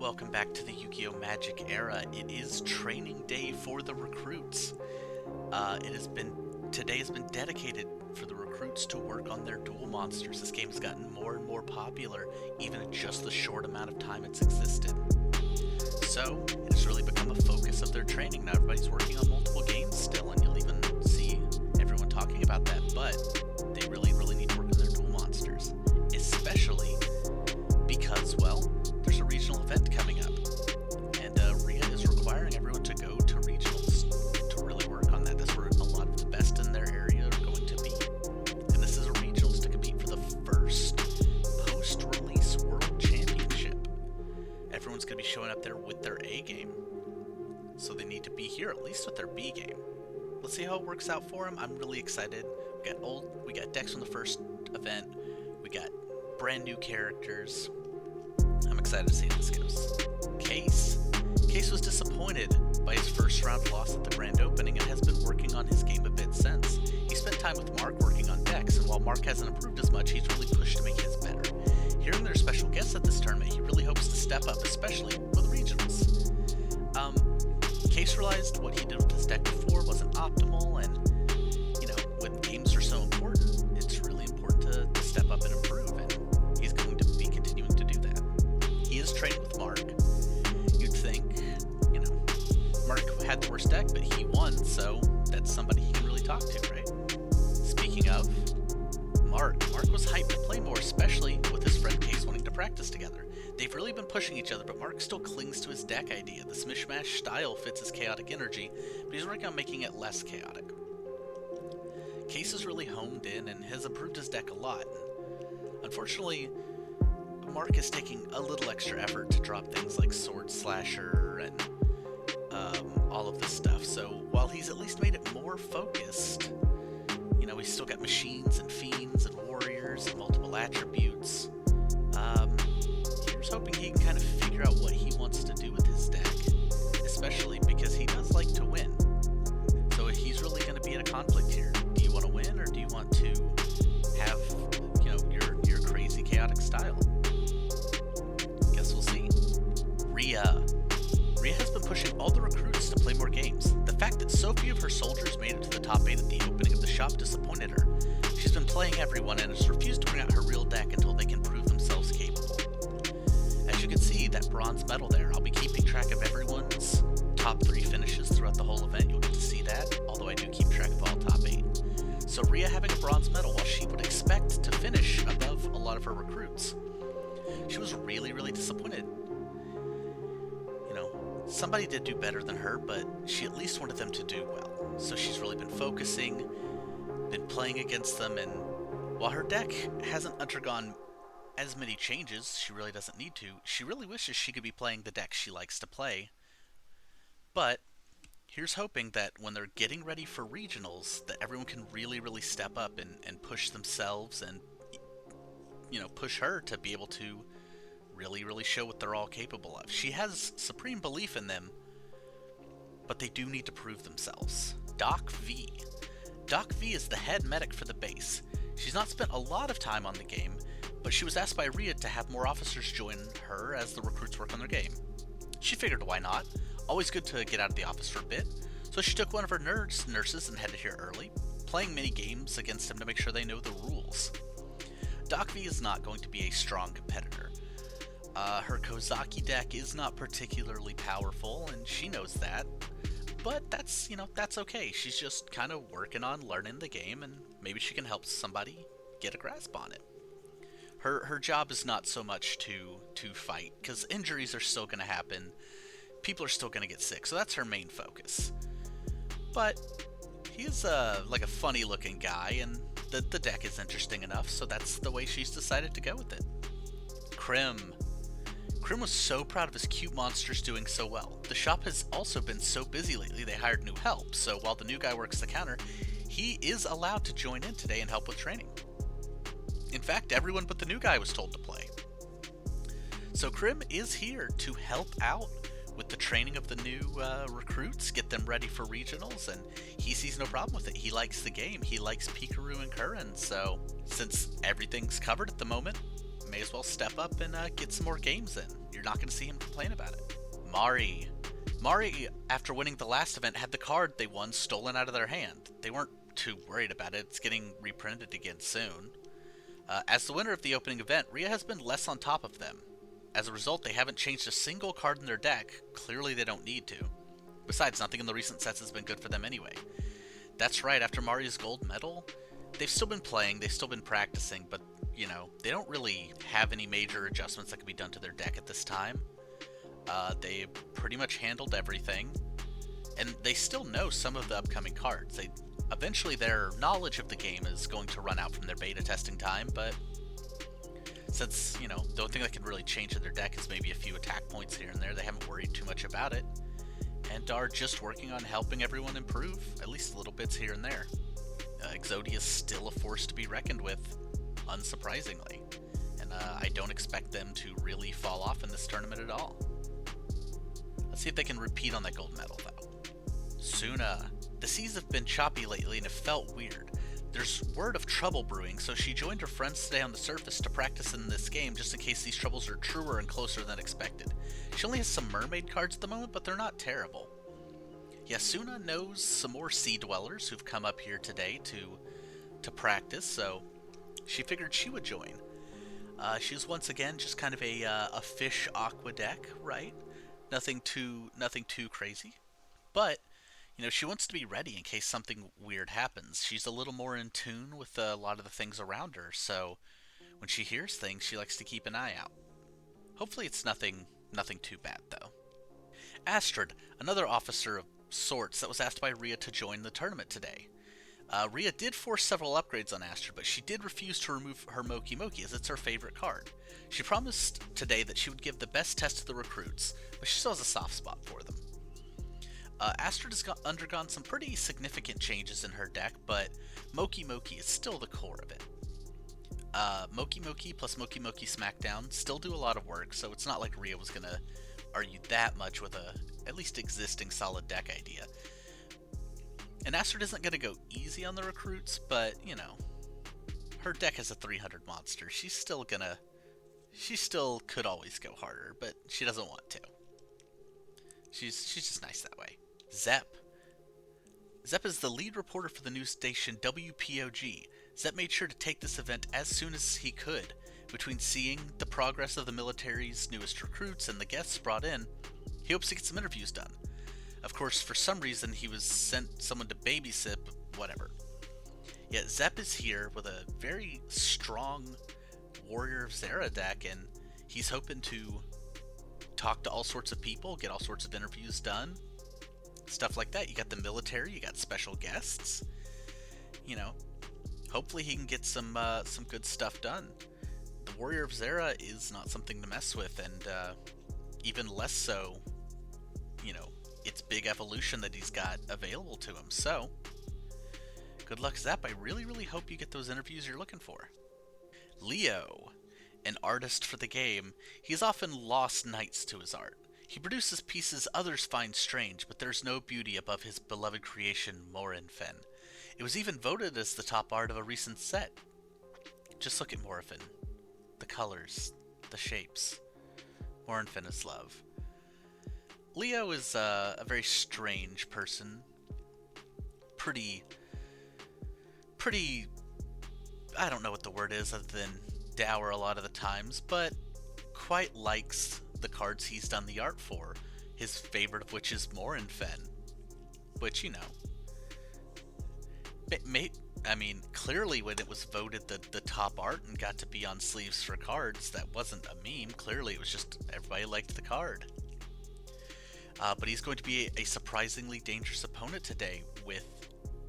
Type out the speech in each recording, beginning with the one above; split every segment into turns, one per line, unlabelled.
welcome back to the Yu-Gi-Oh! Magic era. It is training day for the recruits. Today has been dedicated for the recruits to work on their duel monsters. This game has gotten more and more popular, even in just the short amount of time it's existed. So, it has really become a focus of their training. Now everybody's working on multiple games still, and you'll even see everyone talking about that, but they really need to work on their duel monsters. Especially because, well, there's a regional event coming up, and RIA is requiring everyone to go to regionals to really work on that. That's where a lot of the best in their area are going to be. And this is a regionals to compete for the first post-release World Championship. Everyone's going to be showing up there with their A game, so they need to be here at least with their B game. Let's see how it works out for them. I'm really excited. We got decks from the first event. We got brand new characters. I'm excited to see how this goes. Case was disappointed by his first round loss at the grand opening and has been working on his game a bit since. He spent time with Mark working on decks, and while Mark hasn't improved as much, he's really pushed to make his better. Hearing their special guests at this tournament, he really hopes to step up, especially for the regionals. Case realized what he did with his deck before wasn't optimal, and when games are so important, it's really important to step up and improve, and he's going to be continuing to do that. He is training with Mark. You'd think, Mark had the worst deck, but he won, so that's somebody he can really talk to, right? Speaking of, Mark was hyped to play more, especially with his friend Case wanting to practice together. They've really been pushing each other, but Mark still clings to his deck idea. The Smishmash style fits his chaotic energy, but he's working on making it less chaotic. Case is really honed in and has improved his deck a lot. Unfortunately, Mark is taking a little extra effort to drop things like Sword Slasher and all of this stuff. So while he's at least made it more focused, he's still got machines and fiends and warriors and multiple attributes. Here's hoping he can kind of figure out what he wants to do with his deck, especially because he does like to win. So he's really going to be in a conflict here. Do you want to win, or do you want to have, your crazy chaotic style? Guess we'll see. RIA has been pushing all the recruits to play more games. The fact that so few of her soldiers made it to the top 8 at the opening of the shop disappointed her. She's been playing everyone and has refused to bring out her real deck until they can prove themselves capable. As you can see, that bronze medal there, I'll be keeping track of everyone's top 3 finishes throughout the whole event. You'll get to see that, although I do keep track of all top 8. So RIA having a bronze medal, while she would expect to finish above a lot of her recruits, she was really disappointed. Somebody did do better than her, but she at least wanted them to do well. So she's really been focusing, been playing against them, and while her deck hasn't undergone as many changes, she really doesn't need to. She really wishes she could be playing the deck she likes to play. But here's hoping that when they're getting ready for regionals, that everyone can really step up and push themselves and, push her to be able to really show what they're all capable of. She has supreme belief in them, but they do need to prove themselves. Doc V. Doc V is the head medic for the base. She's not spent a lot of time on the game, but she was asked by RIA to have more officers join her as the recruits work on their game. She figured why not? Always good to get out of the office for a bit. So she took one of her nurses and headed here early, playing mini games against them to make sure they know the rules. Doc V is not going to be a strong competitor. Her Kozaki deck is not particularly powerful, and she knows that. But that's okay. She's just kind of working on learning the game, and maybe she can help somebody get a grasp on it. Her job is not so much to fight, because injuries are still going to happen. People are still going to get sick, so that's her main focus. But he's like a funny-looking guy, and the deck is interesting enough, so that's the way she's decided to go with it. Krim was so proud of his cute monsters doing so well. The shop has also been so busy lately they hired new help, so while the new guy works the counter, he is allowed to join in today and help with training. In fact, everyone but the new guy was told to play. So Krim is here to help out with the training of the new recruits, get them ready for regionals, and he sees no problem with it. He likes the game. He likes Picrew and Curran, so since everything's covered at the moment, may as well step up and get some more games in. You're not going to see him complain about it. Mari. Mari, after winning the last event, had the card they won stolen out of their hand. They weren't too worried about it. It's getting reprinted again soon. As the winner of the opening event, Rhea has been less on top of them. As a result, they haven't changed a single card in their deck. Clearly they don't need to. Besides, nothing in the recent sets has been good for them anyway. That's right, after Mari's gold medal, they've still been playing, they've still been practicing, but, you know, they don't really have any major adjustments that can be done to their deck at this time. They pretty much handled everything, and they still know some of the upcoming cards. Eventually their knowledge of the game is going to run out from their beta testing time, but since, you know, the only thing that can really change in their deck is maybe a few attack points here and there, they haven't worried too much about it, and are just working on helping everyone improve, at least little bits here and there. Exodia is still a force to be reckoned with, unsurprisingly, and I don't expect them to really fall off in this tournament at all. Let's see if they can repeat on that gold medal, though. Suna. The seas have been choppy lately and it felt weird. There's word of trouble brewing, so she joined her friends today on the surface to practice in this game just in case these troubles are truer and closer than expected. She only has some mermaid cards at the moment, but they're not terrible. Yasuna knows some more sea dwellers who've come up here today to practice, so she figured she would join. She's once again just kind of a fish aqua deck, right? Nothing too crazy, but you know, she wants to be ready in case something weird happens. She's a little more in tune with a lot of the things around her, so when she hears things, she likes to keep an eye out. Hopefully it's nothing too bad, though. Astrid, another officer of sorts that was asked by Rhea to join the tournament today. Rhea did force several upgrades on Astrid, but she did refuse to remove her Moki Moki as it's her favorite card. She promised today that she would give the best test to the recruits, but she still has a soft spot for them. Astrid has undergone some pretty significant changes in her deck, but Moki Moki is still the core of it. Moki Moki plus Moki Moki Smackdown still do a lot of work, so it's not like Rhea was going to argue that much with a at least existing solid deck idea. And Astrid isn't going to go easy on the recruits, but, you know, her deck has a 300 monster. She still could always go harder, but she doesn't want to. She's just nice that way. Zep. Zep is the lead reporter for the news station WPOG. Zep made sure to take this event as soon as he could. Between seeing the progress of the military's newest recruits and the guests brought in, he hopes to get some interviews done. Of course, for some reason, he was sent someone to babysit, whatever. Yet Zep is here with a very strong Warrior of Zera deck, and he's hoping to talk to all sorts of people, get all sorts of interviews done, stuff like that. You got the military, you got special guests. You know, hopefully he can get some good stuff done. The Warrior of Zera is not something to mess with, and even less so, you know, its big evolution that he's got available to him. So, good luck, Zep. I really, really hope you get those interviews you're looking for. Leo. An artist for the game, he has often lost nights to his art. He produces pieces others find strange, but there's no beauty above his beloved creation, Morinfen. It was even voted as the top art of a recent set. Just look at Morinfen. The colors, the shapes. Morinfen is love. Leo is a very strange person. Pretty, I don't know what the word is other than dour a lot of the times, but quite likes the cards he's done the art for, his favorite of which is Morinfen, which, you know, I mean, clearly when it was voted the top art and got to be on sleeves for cards, that wasn't a meme. Clearly it was just everybody liked the card. But he's going to be a surprisingly dangerous opponent today. With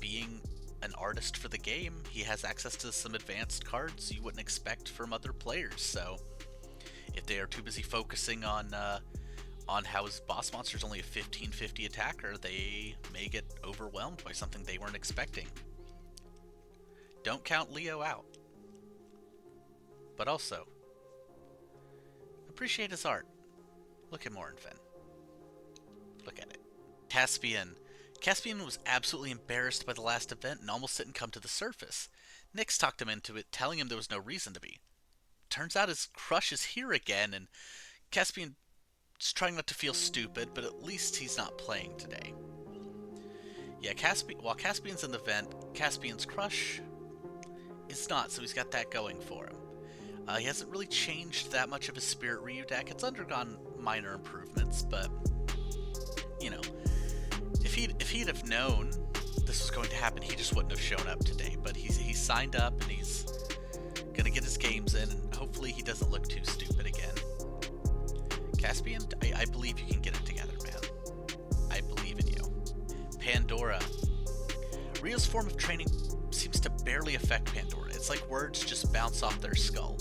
being an artist for the game, he has access to some advanced cards you wouldn't expect from other players, so if they are too busy focusing on how his boss monster is only a 1550 attacker, they may get overwhelmed by something they weren't expecting. Don't count Leo out. But also, appreciate his art. Look at Morinfen. Look at it. Caspian. Caspian was absolutely embarrassed by the last event and almost didn't come to the surface. Nyx talked him into it, telling him there was no reason to be. turns out his crush is here again, and Caspian's trying not to feel stupid, but at least he's not playing today. Yeah, while Caspian's in the vent, Caspian's crush is not, so he's got that going for him. He hasn't really changed that much of his Spirit Ryu deck. It's undergone minor improvements, but, you know, if he'd have known this was going to happen, he just wouldn't have shown up today. But he's signed up, and he's gonna get his games in, and hopefully he doesn't look too stupid again. Caspian, I believe you can get it together, man. I believe in you. Pandora. Rio's form of training seems to barely affect Pandora. It's like words just bounce off their skull.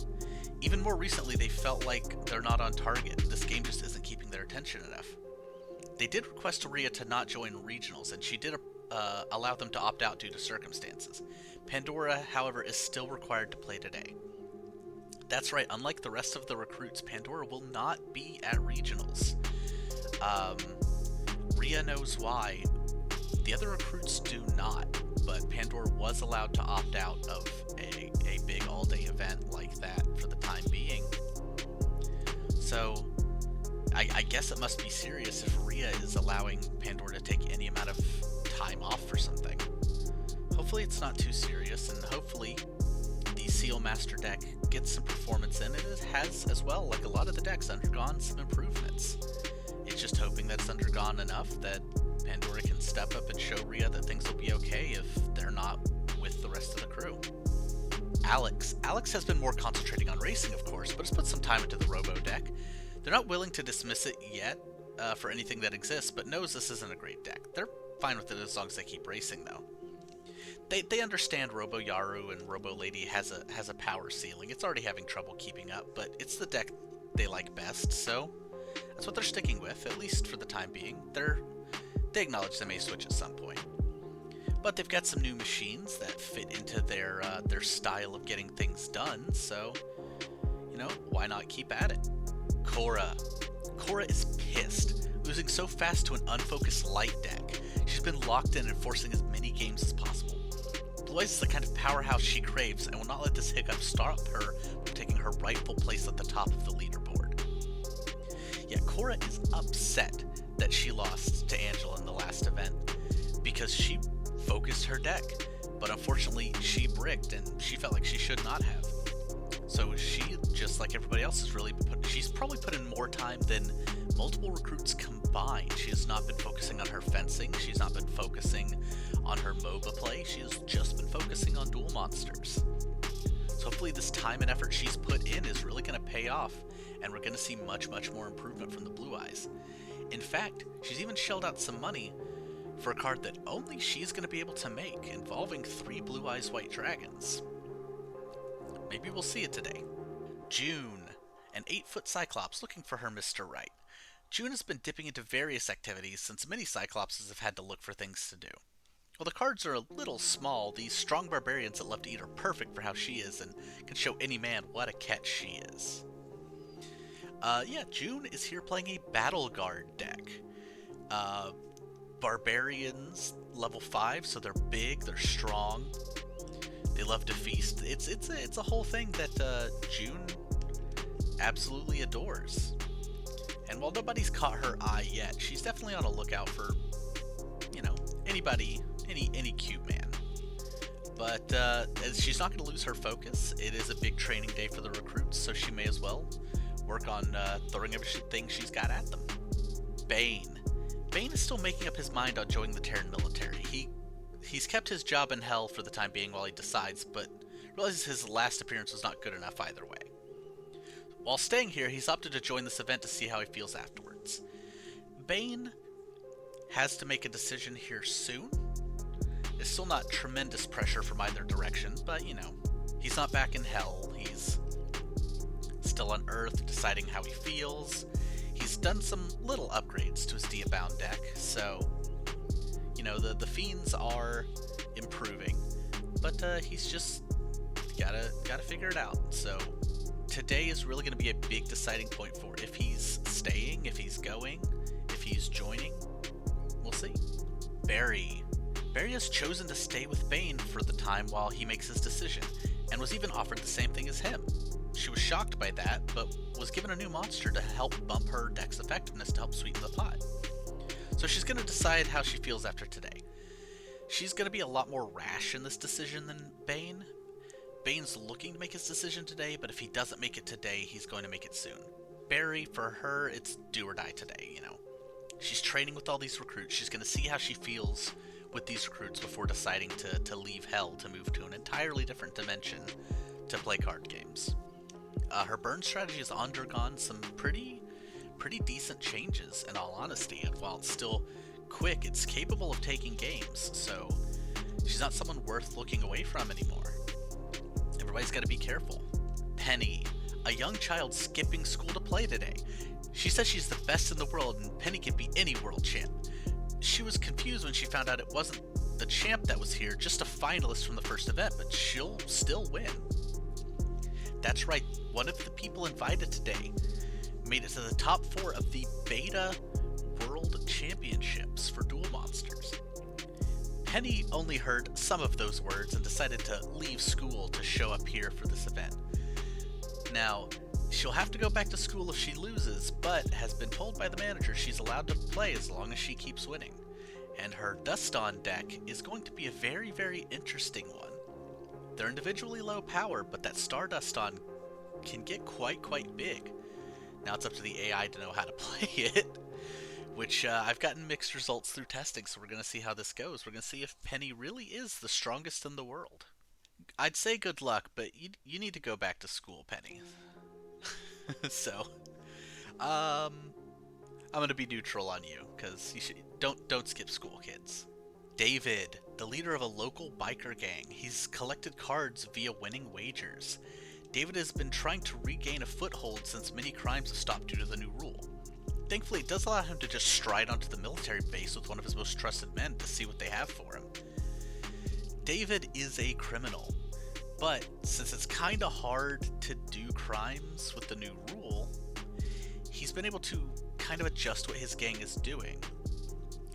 Even more recently, they felt like they're not on target. This game just isn't keeping their attention enough. They did request Rhea to not join regionals, and she did allow them to opt out due to circumstances. Pandora, however, is still required to play today. That's right, unlike the rest of the recruits, Pandora will not be at regionals. Rhea knows why. The other recruits do not, but Pandora was allowed to opt out of a big all-day event like that for the time being. So, I guess it must be serious if Rhea is allowing Pandora to take any amount of time off for something. Hopefully it's not too serious, and hopefully the Seal Master deck gets some performance in. It has, as well, like a lot of the decks, undergone some improvements. It's just hoping that it's undergone enough that Pandora can step up and show Rhea that things will be okay if they're not with the rest of the crew. Alex has been more concentrating on racing, of course, but has put some time into the Robo deck. They're not willing to dismiss it yet for anything that exists, but knows this isn't a great deck. They're fine with it as long as they keep racing, though. They understand Robo Yaru and Robo Lady has a power ceiling. It's already having trouble keeping up, but it's the deck they like best, so that's what they're sticking with, at least for the time being. They acknowledge they may switch at some point. But they've got some new machines that fit into their style of getting things done, so, you know, why not keep at it? Cora is pissed, losing so fast to an unfocused light deck. She's been locked in and forcing as many games as possible. Blue Eyes is the kind of powerhouse she craves and will not let this hiccup stop her from taking her rightful place at the top of the leaderboard. Yeah, Cora is upset that she lost to Angela in the last event because she focused her deck, but unfortunately she bricked and she felt like she should not have. So she, just like everybody else, she's probably put in more time than multiple recruits combined. She has not been focusing on her fencing, she's not been focusing on her MOBA play, she has just been focusing on duel monsters. So hopefully this time and effort she's put in is really going to pay off, and we're going to see much more improvement from the Blue Eyes. In fact, she's even shelled out some money for a card that only she's going to be able to make, involving 3 Blue Eyes White Dragons. Maybe we'll see it today. June, an 8-foot Cyclops looking for her Mr. Right. June has been dipping into various activities since many Cyclopses have had to look for things to do. While the cards are a little small, these strong barbarians that love to eat are perfect for how she is and can show any man what a catch she is. June is here playing a Battle Guard deck. Barbarians, level 5, so they're big, they're strong, they love to feast. It's a whole thing that June absolutely adores. And while nobody's caught her eye yet, she's definitely on a lookout for, you know, anybody, any cute man. But she's not going to lose her focus. It is a big training day for the recruits, so she may as well work on throwing everything she's got at them. Bane is still making up his mind on joining the Terran military. He's kept his job in hell for the time being while he decides, but realizes his last appearance was not good enough either way. While staying here, he's opted to join this event to see how he feels afterwards. Bane has to make a decision here soon. There's still not tremendous pressure from either direction, but, you know, he's not back in hell. He's still on Earth, deciding how he feels. He's done some little upgrades to his Diabound deck, so, you know, the Fiends are improving, but he's just gotta figure it out. So today is really going to be a big deciding point for if he's staying, if he's going, if he's joining. We'll see. Barry has chosen to stay with Bane for the time while he makes his decision, and was even offered the same thing as him. She was shocked by that, but was given a new monster to help bump her deck's effectiveness to help sweeten the pot. So she's going to decide how she feels after today. She's going to be a lot more rash in this decision than Bane. Bane's looking to make his decision today, but if he doesn't make it today, he's going to make it soon. Barry, for her, it's do or die today, you know. She's training with all these recruits. She's going to see how she feels with these recruits before deciding to leave Hell to move to an entirely different dimension to play card games. Her burn strategy has undergone some pretty decent changes, in all honesty, and while it's still quick, it's capable of taking games, so she's not someone worth looking away from anymore. Everybody's got to be careful. Penny, a young child skipping school to play today. She says she's the best in the world and Penny can be any world champ. She was confused when she found out it wasn't the champ that was here, just a finalist from the first event, but she'll still win. That's right, one of the people invited today made it to the top 4 of the Beta World Championships for Duel Monsters. Penny only heard some of those words and decided to leave school to show up here for this event. Now, she'll have to go back to school if she loses, but has been told by the manager she's allowed to play as long as she keeps winning. And her Duston deck is going to be a very interesting one. They're individually low power, but that Star Duston can get quite big. Now it's up to the AI to know how to play it, which I've gotten mixed results through testing, so we're going to see how this goes. We're going to see if Penny really is the strongest in the world. I'd say good luck, but you need to go back to school, Penny. So, I'm going to be neutral on you, because don't skip school, kids. David, the leader of a local biker gang. He's collected cards via winning wagers. David has been trying to regain a foothold since many crimes have stopped due to the new rule. Thankfully, it does allow him to just stride onto the military base with one of his most trusted men to see what they have for him. David is a criminal, but since it's kinda hard to do crimes with the new rule, he's been able to kind of adjust what his gang is doing.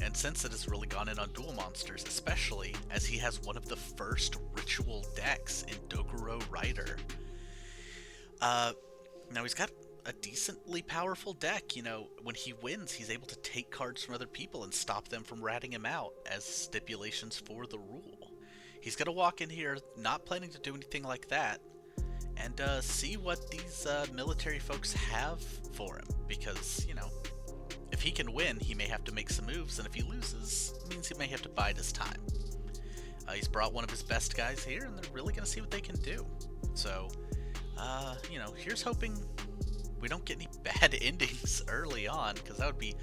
And since it has really gone in on Duel Monsters, especially as he has one of the first ritual decks in Dokuro Rider. Now he's got a decently powerful deck. You know, when he wins, he's able to take cards from other people and stop them from ratting him out as stipulations for the rule. He's gonna walk in here not planning to do anything like that, and see what these military folks have for him, because, you know, if he can win, he may have to make some moves, and if he loses, it means he may have to bide his time. He's brought one of his best guys here, and they're really going to see what they can do. So, you know, here's hoping we don't get any bad endings early on, because that would be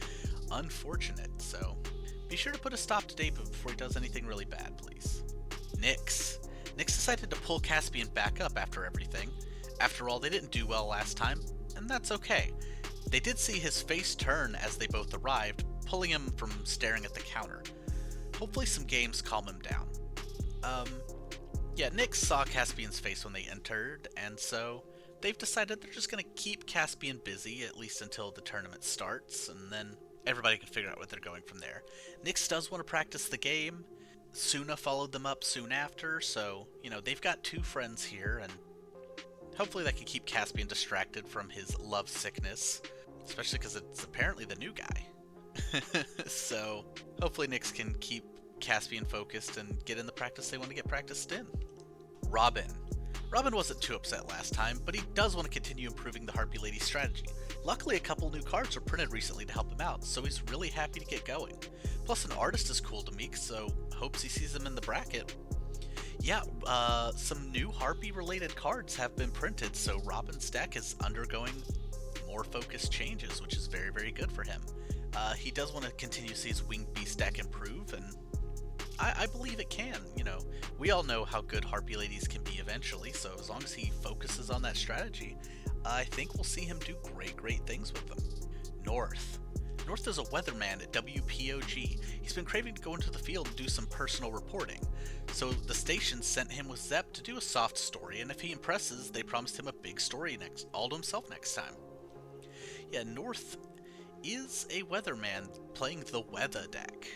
unfortunate. So, be sure to put a stop to David before he does anything really bad, please. Nyx. Nyx decided to pull Caspian back up after everything. After all, they didn't do well last time, and that's okay. They did see his face turn as they both arrived, pulling him from staring at the counter. Hopefully some games calm him down. Yeah, Nyx saw Caspian's face when they entered, and so they've decided they're just going to keep Caspian busy, at least until the tournament starts, and then everybody can figure out what they're going from there. Nyx does want to practice the game. Suna followed them up soon after, so, you know, they've got 2 friends here, and hopefully that can keep Caspian distracted from his love sickness. Especially because it's apparently the new guy. So, hopefully Nyx can keep Caspian focused and get in the practice they want to get practiced in. Robin. Robin wasn't too upset last time, but he does want to continue improving the Harpy Lady strategy. Luckily, a couple new cards were printed recently to help him out, so he's really happy to get going. Plus, an artist is cool to meet, so hopes he sees him in the bracket. Yeah, some new Harpy-related cards have been printed, so Robin's deck is undergoing more focused changes, which is very good for him. He does want to continue to see his Winged Beast deck improve, and I believe it can. You know, we all know how good Harpy Ladies can be eventually, so as long as he focuses on that strategy, I think we'll see him do great things with them. North. North is a weatherman at WPOG. He's been craving to go into the field and do some personal reporting, so the station sent him with Zep to do a soft story, and if he impresses, they promised him a big story all to himself next time. Yeah, North is a weatherman playing the weather deck.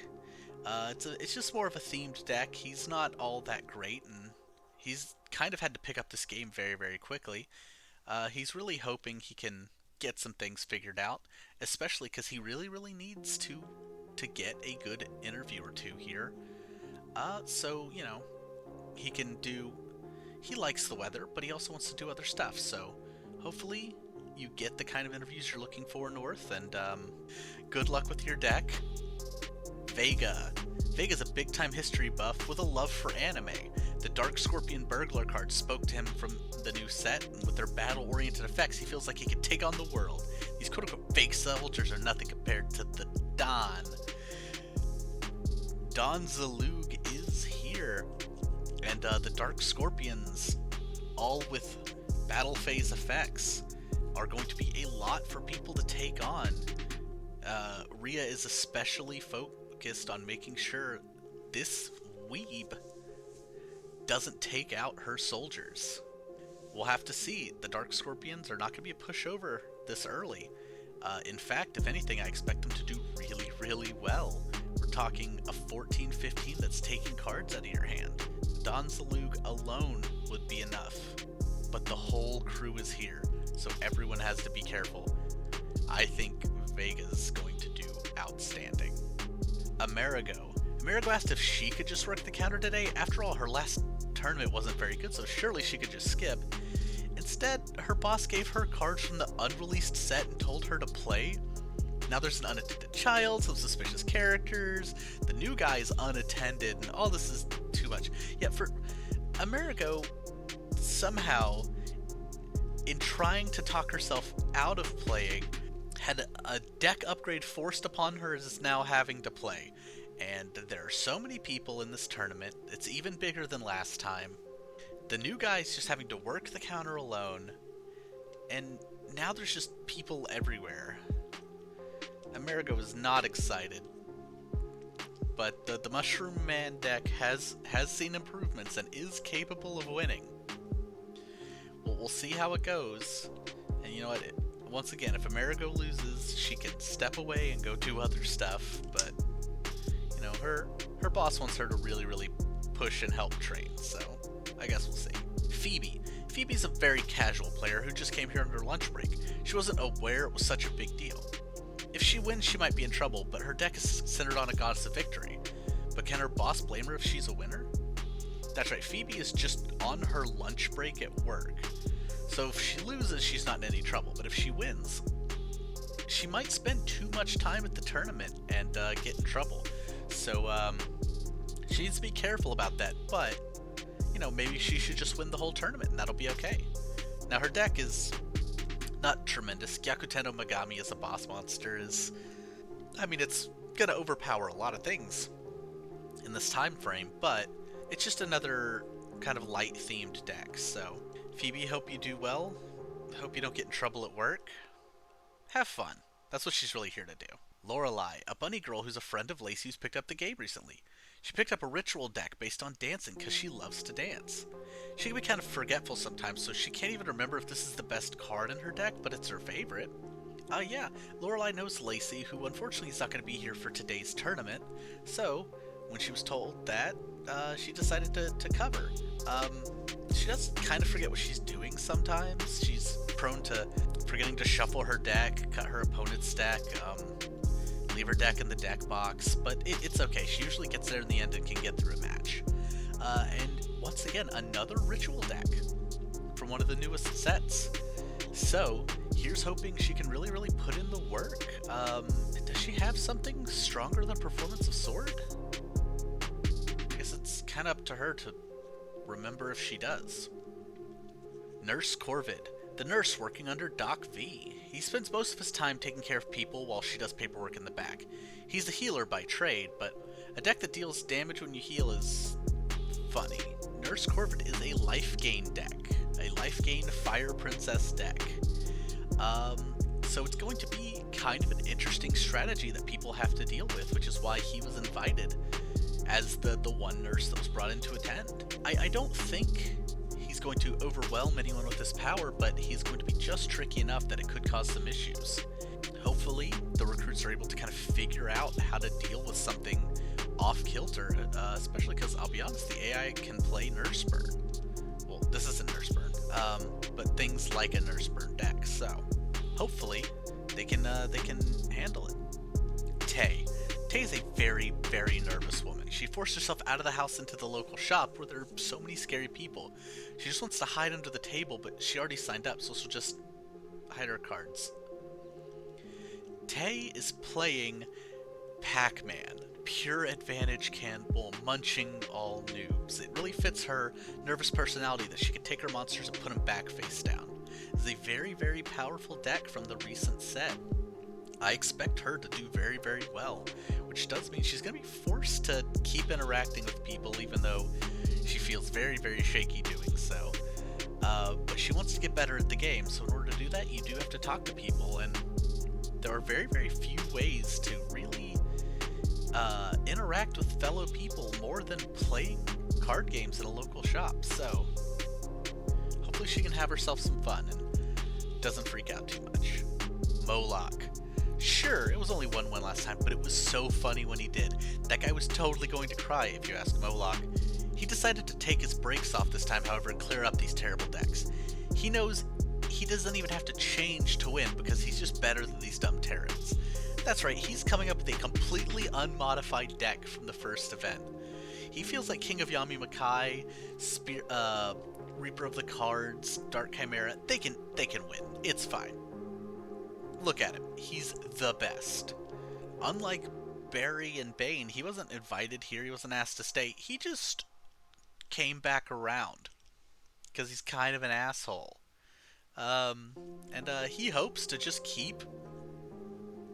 It's just more of a themed deck. He's not all that great, and he's kind of had to pick up this game very quickly. He's really hoping he can get some things figured out, especially because he really needs to get a good interview or two here. So he can do. He likes the weather, but he also wants to do other stuff. So hopefully you get the kind of interviews you're looking for, North. And good luck with your deck. Vega. Vega's a big-time history buff with a love for anime. The Dark Scorpion Burglar card spoke to him from the new set, and with their battle-oriented effects, he feels like he can take on the world. These quote-unquote fake soldiers are nothing compared to the Don. Don Zalug is here, and the Dark Scorpions, all with battle phase effects, are going to be a lot for people to take on. Rhea is especially focused on making sure this weeb doesn't take out her soldiers. We'll have to see. The Dark Scorpions are not going to be a pushover this early. In fact, if anything, I expect them to do really well. We're talking a 14-15 that's taking cards out of your hand. Don Zalug alone would be enough, but the whole crew is here, so everyone has to be careful. I think Vega's going to do outstanding. Amerigo asked if she could just work the counter today. After all, her last tournament wasn't very good, so surely she could just skip. Instead, her boss gave her cards from the unreleased set and told her to play. Now there's an unattended child, some suspicious characters, the new guy is unattended, and all this is too much. Yet for Amerigo, somehow, in trying to talk herself out of playing, had a deck upgrade forced upon her as is now having to play. And there are so many people in this tournament, it's even bigger than last time. The new guy's just having to work the counter alone, and now there's just people everywhere. Amerigo is not excited, but the Mushroom Man deck has seen improvements and is capable of winning. Well, we'll see how it goes, and you know what, once again, if Amerigo loses, she can step away and go do other stuff, but her boss wants her to really push and help train, so I guess we'll see. Phoebe's a very casual player who just came here on her lunch break. She wasn't aware it was such a big deal. If she wins, she might be in trouble, but her deck is centered on a goddess of victory. But can her boss blame her if she's a winner? That's right, Phoebe is just on her lunch break at work. So if she loses, she's not in any trouble, but if she wins, she might spend too much time at the tournament and get in trouble. So she needs to be careful about that, but maybe she should just win the whole tournament and that'll be okay. Now her deck is not tremendous. Gyakuten no Megami as a boss monster it's gonna overpower a lot of things in this time frame, but it's just another kind of light themed deck. So Phoebe, hope you do well. Hope you don't get in trouble at work. Have fun. That's what she's really here to do. Lorelei, a bunny girl who's a friend of Lacey who's picked up the game recently. She picked up a ritual deck based on dancing because she loves to dance. She can be kind of forgetful sometimes, so she can't even remember if this is the best card in her deck, but it's her favorite. Yeah, Lorelei knows Lacey, who unfortunately is not going to be here for today's tournament, so when she was told that, she decided to cover. She does kind of forget what she's doing sometimes. She's prone to forgetting to shuffle her deck, cut her opponent's deck, leave her deck in the deck box, but it's okay. She usually gets there in the end and can get through a match. And once again, another ritual deck from one of the newest sets. So here's hoping she can really put in the work. Does she have something stronger than Performance of Sword? I guess it's kind of up to her to remember if she does. Nurse Corvid, the nurse working under Doc V. He spends most of his time taking care of people while she does paperwork in the back. He's a healer by trade, but a deck that deals damage when you heal is funny. Nurse Corvid is a life gain deck, a life gain Fire Princess deck. So it's going to be kind of an interesting strategy that people have to deal with, which is why he was invited as the one nurse that was brought in to attend. I don't think he's going to overwhelm anyone with his power, but he's going to be just tricky enough that it could cause some issues. Hopefully, the recruits are able to kind of figure out how to deal with something off-kilter, especially because, I'll be honest, the AI can play Nurse Burn. Well, this isn't Nurse Burn, but but things like a Nurse Burn deck. So hopefully they can handle it. Tay is a very, very nervous woman. She forced herself out of the house into the local shop where there are so many scary people. She just wants to hide under the table, but she already signed up, so she'll just hide her cards. Tay is playing Pac-Man, pure advantage Campbell, munching all noobs. It really fits her nervous personality that she can take her monsters and put them back face down. It's a very, very powerful deck from the recent set. I expect her to do very, very well, which does mean she's going to be forced to keep interacting with people, even though she feels very, very shaky doing so. But she wants to get better at the game, so in order to do that, you do have to talk to people, and there are very, very few ways to really interact with fellow people more than playing card games in a local shop. So hopefully she can have herself some fun and doesn't freak out too much. Moloch. Sure, it was only 1-1 last time, but it was so funny when he did. That guy was totally going to cry if you ask Moloch. He decided to take his brakes off this time, however, and clear up these terrible decks. He knows he doesn't even have to change to win because he's just better than these dumb Terrans. That's right, he's coming up with a completely unmodified deck from the first event. He feels like King of Yami Makai, Reaper of the Cards, Dark Chimera, they can win. It's fine. Look at him. He's the best. Unlike Barry and Bane, he wasn't invited here. He wasn't asked to stay. He just came back around because he's kind of an asshole. He hopes to just keep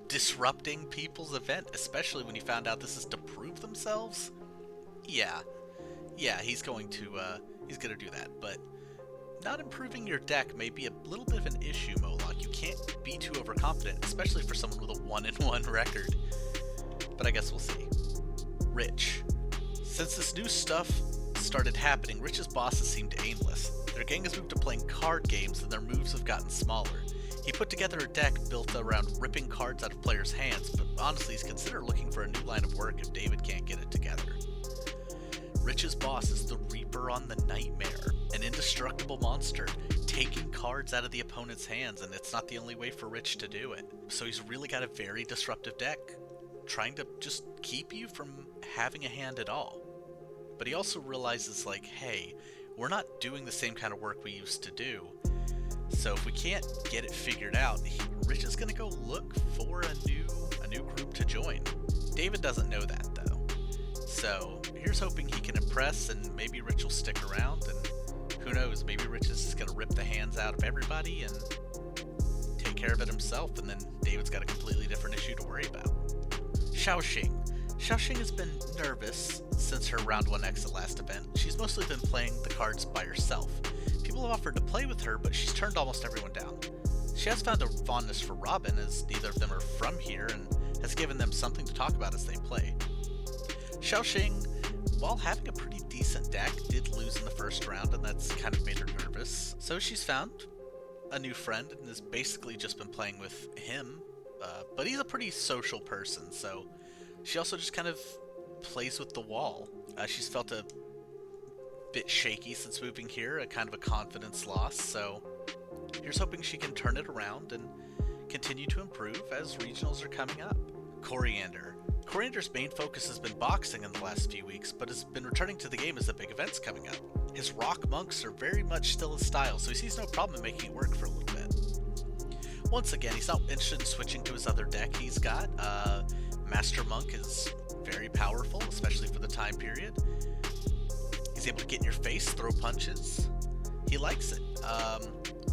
disrupting people's event, especially when he found out this is to prove themselves. Yeah, he's going to do that, but not improving your deck may be a little bit of an issue, Moloch. You can't be too overconfident, especially for someone with a 1-1 record. But I guess we'll see. Rich. Since this new stuff started happening, Rich's bosses seemed aimless. Their gang has moved to playing card games and their moves have gotten smaller. He put together a deck built around ripping cards out of players' hands, but honestly he's considered looking for a new line of work if David can't get it together. Rich's boss is the Reaper on the Nightmare, an indestructible monster, taking cards out of the opponent's hands, and it's not the only way for Rich to do it. So he's really got a very disruptive deck, trying to just keep you from having a hand at all. But he also realizes, like, hey, we're not doing the same kind of work we used to do, so if we can't get it figured out, Rich is going to go look for a new group to join. David doesn't know that, though. So here's hoping he can impress, and maybe Rich will stick around, and who knows, maybe Rich is just going to rip the hands out of everybody and take care of it himself, and then David's got a completely different issue to worry about. Xiaoxing. Xiaoxing has been nervous since her round 1 exit last event. She's mostly been playing the cards by herself. People have offered to play with her, but she's turned almost everyone down. She has found a fondness for Robin, as neither of them are from here, and has given them something to talk about as they play. Xiaoxing, while having a pretty decent deck, did lose in the first round, and that's kind of made her nervous. So she's found a new friend and has basically just been playing with him, but he's a pretty social person, so she also just kind of plays with the wall. She's felt a bit shaky since moving here, a kind of a confidence loss, so here's hoping she can turn it around and continue to improve as regionals are coming up. Coriander. Coriander's main focus has been boxing in the last few weeks, but has been returning to the game as the big events coming up. His rock monks are very much still his style, so he sees no problem in making it work for a little bit. Once again, he's not interested in switching to his other deck he's got. Master Monk is very powerful, especially for the time period. He's able to get in your face, throw punches. He likes it.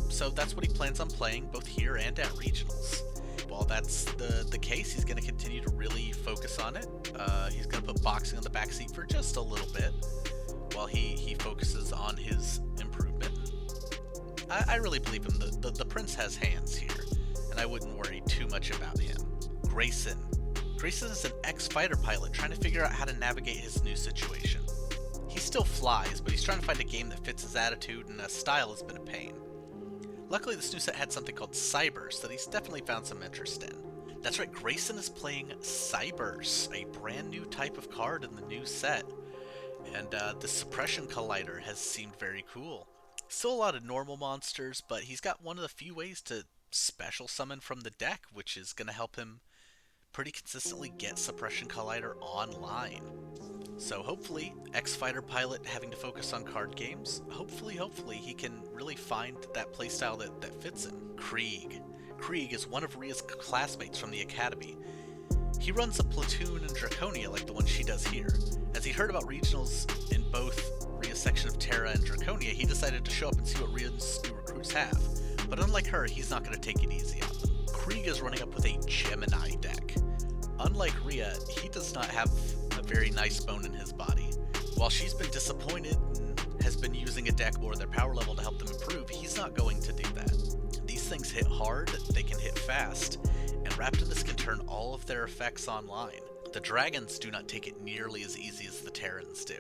So that's what he plans on playing, both here and at regionals. While that's the case, he's going to continue to really focus on it. He's going to put boxing on the backseat for just a little bit, while he focuses on his improvement. I really believe him. The prince has hands here, and I wouldn't worry too much about him. Grayson. Grayson is an ex-fighter pilot trying to figure out how to navigate his new situation. He still flies, but he's trying to find a game that fits his attitude, and style has been a pain. Luckily, this new set had something called Cybers that he's definitely found some interest in. That's right, Grayson is playing Cybers, a brand new type of card in the new set. And the Suppression Collider has seemed very cool. Still a lot of normal monsters, but he's got one of the few ways to special summon from the deck, which is going to help him pretty consistently get Suppression Collider online. So hopefully, X-Fighter Pilot having to focus on card games, hopefully he can really find that playstyle that fits him. Krieg. Krieg is one of Rhea's classmates from the Academy. He runs a platoon in Draconia like the one she does here. As he heard about regionals in both Rhea's section of Terra and Draconia, he decided to show up and see what Rhea's new recruits have. But unlike her, he's not going to take it easy on them. Krieg is running up with a Gemini deck. Unlike Rhea, he does not have a very nice bone in his body. While she's been disappointed and has been using a deck below their power level to help them improve, he's not going to do that. These things hit hard, they can hit fast, and Raptinus can turn all of their effects online. The dragons do not take it nearly as easy as the Terrans do.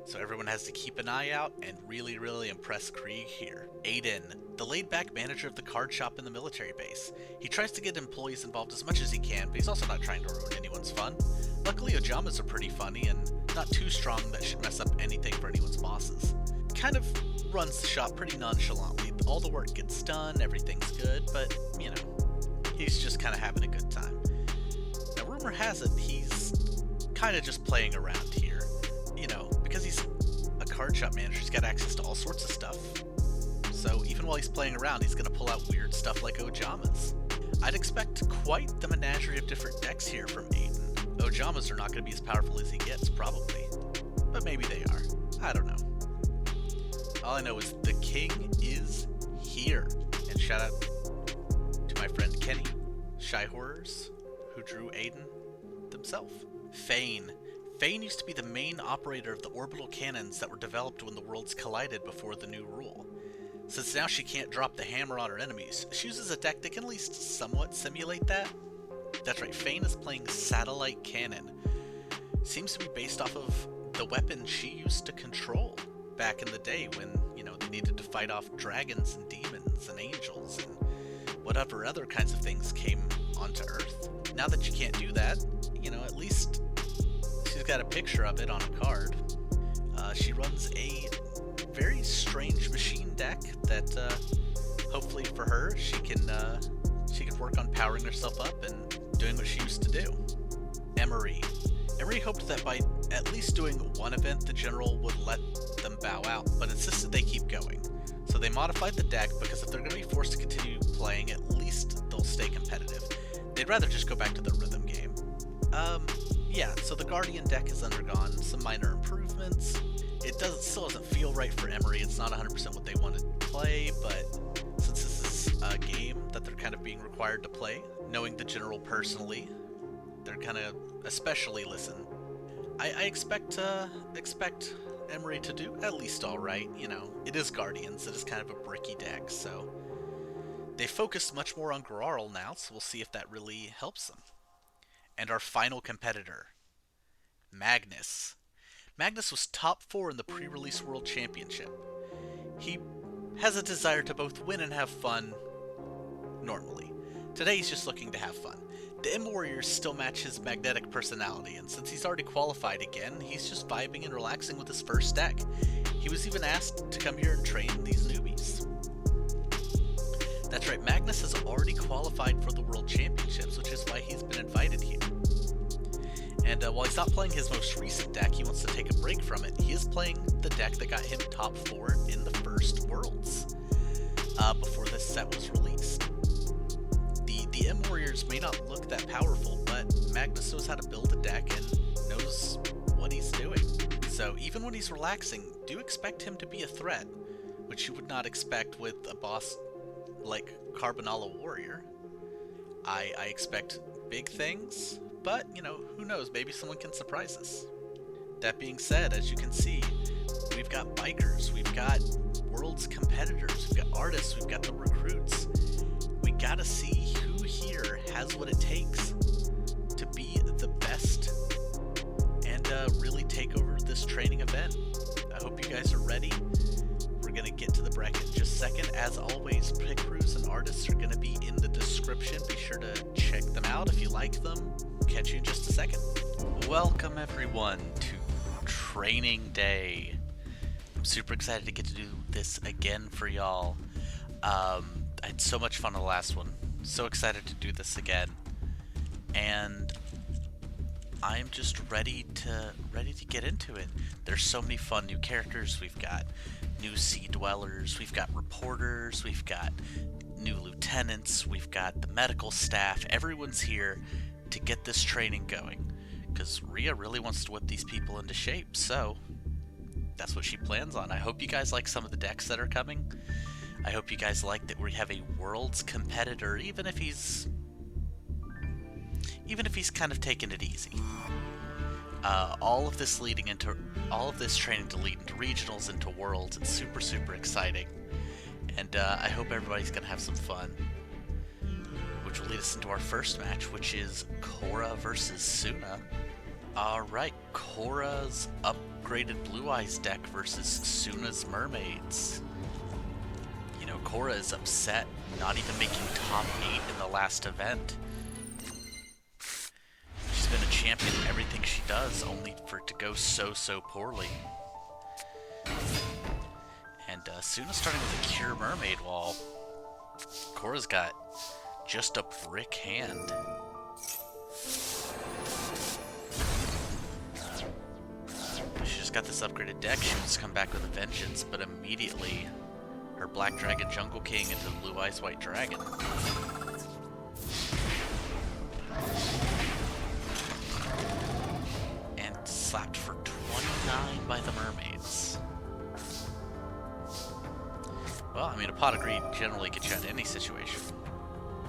So everyone has to keep an eye out and really impress Krieg here. Aiden, the laid-back manager of the card shop in the military base. He tries to get employees involved as much as he can, but he's also not trying to ruin anyone's fun. Luckily, Ojamas are pretty funny and not too strong that should mess up anything for anyone's bosses. Kind of runs the shop pretty nonchalantly. All the work gets done, everything's good, but, you know, he's just kind of having a good time. Now, rumor has it he's kind of just playing around here. You know, because he's a card shop manager, he's got access to all sorts of stuff. So even while he's playing around, he's going to pull out weird stuff like Ojamas. I'd expect quite the menagerie of different decks here from Aiden. Ojamas are not going to be as powerful as he gets, probably. But maybe they are. I don't know. All I know is the king is here. And shout out to my friend Kenny, Shy Horrors, who drew Aiden themselves. Fane. Fane used to be the main operator of the orbital cannons that were developed when the worlds collided before the new rule. Since now she can't drop the hammer on her enemies, she uses a deck that can at least somewhat simulate that. That's right, Fane is playing Satellite Cannon. Seems to be based off of the weapon she used to control back in the day when, you know, they needed to fight off dragons and demons and angels and whatever other kinds of things came onto Earth. Now that you can't do that, you know, at least she's got a picture of it on a card. She runs a very strange machine deck that hopefully for her she can work on powering herself up and doing what she used to do. Emery hoped that by at least doing one event the general would let them bow out, but insisted they keep going. So they modified the deck because if they're going to be forced to continue playing, at least they'll stay competitive. They'd rather just go back to the rhythm game. Yeah, so the Guardian deck has undergone some minor improvements. It still doesn't feel right for Emery. It's not 100% what they wanted to play, but since this is a game that they're kind of being required to play, knowing the general personally, they're kind of especially listen. I expect Emery to do at least alright, you know. It is Guardians, it is kind of a bricky deck, so they focus much more on Grarl now, so we'll see if that really helps them. And our final competitor, Magnus. Magnus was top 4 in the pre-release World Championship. He has a desire to both win and have fun normally. Today he's just looking to have fun. The M-Warriors still match his magnetic personality, and since he's already qualified again, he's just vibing and relaxing with his first deck. He was even asked to come here and train these newbies. That's right, Magnus has already qualified for the World Championships, which is why he's been invited here. And while he's not playing his most recent deck, he wants to take a break from it. He is playing the deck that got him top 4 in the first Worlds before this set was released. The M-Warriors may not look that powerful, but Magnus knows how to build a deck and knows what he's doing. So even when he's relaxing, do expect him to be a threat, which you would not expect with a boss like Carbonala Warrior. I expect big things, but, you know, who knows, maybe someone can surprise us. That being said, as you can see, we've got bikers, we've got world's competitors, we've got artists, we've got the recruits. We gotta see who here has what it takes to be the best and really take over this training event. I hope you guys are ready. We're gonna get to the bracket in just a second. As always, Picrews and artists are gonna be in the description. Be sure to check them out if you like them. Catch you in just a second. Welcome everyone to Training Day. I'm super excited to get to do this again for y'all. I had so much fun on the last one. So excited to do this again. And I'm just ready to get into it. There's so many fun new characters. We've got new sea dwellers, we've got reporters, we've got new lieutenants, we've got the medical staff. Everyone's here to get this training going, because Rhea really wants to whip these people into shape, so that's what she plans on. I hope you guys like some of the decks that are coming. I hope you guys like that we have a world's competitor, even if he's kind of taking it easy. All of this training to lead into regionals, into worlds. It's super, super exciting. And I hope everybody's going to have some fun. Which will lead us into our first match, which is Korra versus Suna. Alright, Korra's upgraded Blue Eyes deck versus Suna's Mermaids. You know, Korra is upset, not even making top 8 in the last event. She's been a champion in everything she does, only for it to go so poorly. And Suna's starting with a Cure Mermaid wall. Korra's got just a brick hand. She just got this upgraded deck. She wants to come back with a vengeance, but immediately her Black Dragon Jungle King into Blue Eyes White Dragon. And slapped for 29 by the Mermaids. Well, I mean, a pot of greed generally gets you out of any situation.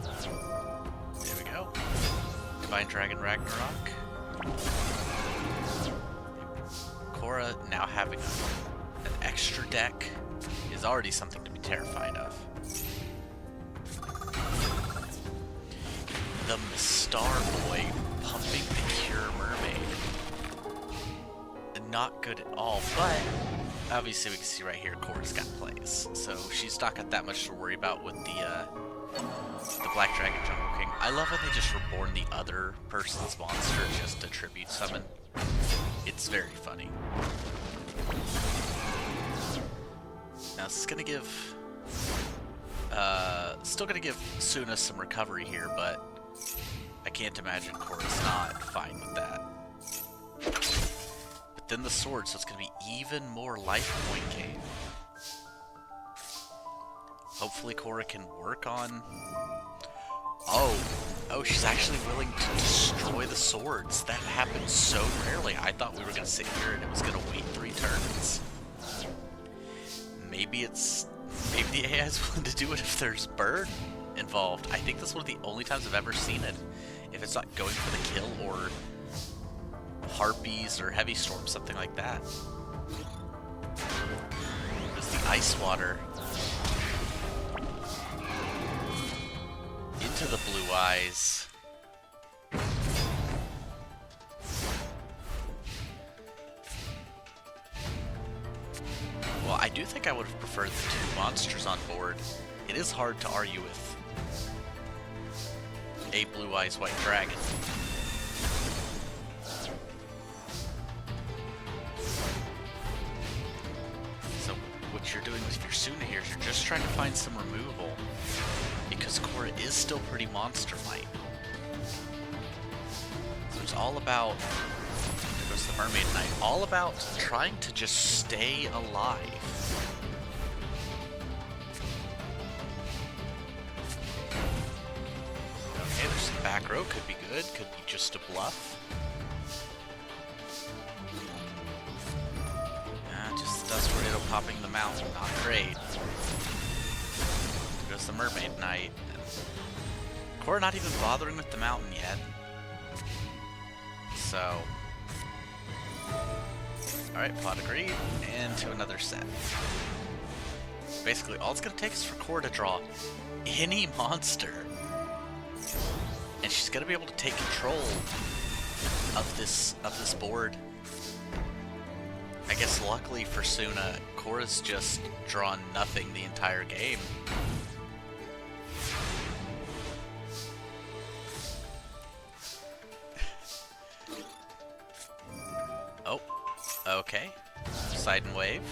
There we go. Divine Dragon Ragnarok. Korra now having an extra deck is already something to be terrified of. The Star Boy pumping the Cure Mermaid. Not good at all, but obviously we can see right here Korra's got plays, so she's not got that much to worry about with the Black Dragon Jungle King. I love how they just reborn the other person's monster just to tribute summon. It's very funny. Now this is gonna give still gonna give Suna some recovery here, but I can't imagine Korra's not fine with that. But then the sword, so it's gonna be even more life point gain. Hopefully Korra can work on... Oh, she's actually willing to destroy the swords. That happens so rarely. I thought we were going to sit here and it was going to wait 3 turns. Maybe the AI is willing to do it if there's burn involved. I think that's one of the only times I've ever seen it. If it's not going for the kill or harpies or heavy storm, something like that. There's the ice water. Into the Blue Eyes. Well, I do think I would have preferred the 2 monsters on board. It is hard to argue with a Blue Eyes White Dragon. So what you're doing with your Suna here is you're just trying to find some removal, because Korra is still pretty monster-like. So it's all about, there goes the Mermaid Knight, all about trying to just stay alive. Okay, there's some back row, could be good, could be just a bluff. Just Dust Tornado popping the mountain, not great. Goes the Mermaid Knight. Korra not even bothering with the mountain yet. So, alright, Pot of Greed, and to another set. Basically, all it's going to take is for Korra to draw any monster. And she's going to be able to take control of this board. I guess luckily for Suna, Korra's just drawn nothing the entire game. Oh, okay. Side and wave.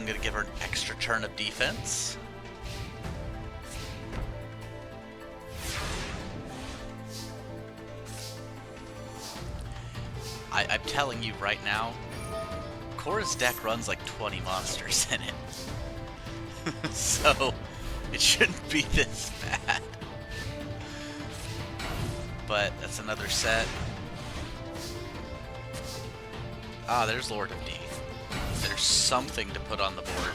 gonna give her an extra turn of defense. I'm telling you right now, Cora's deck runs like 20 monsters in it. So, it shouldn't be this bad. But that's another set. Ah, there's Lord of D. There's something to put on the board.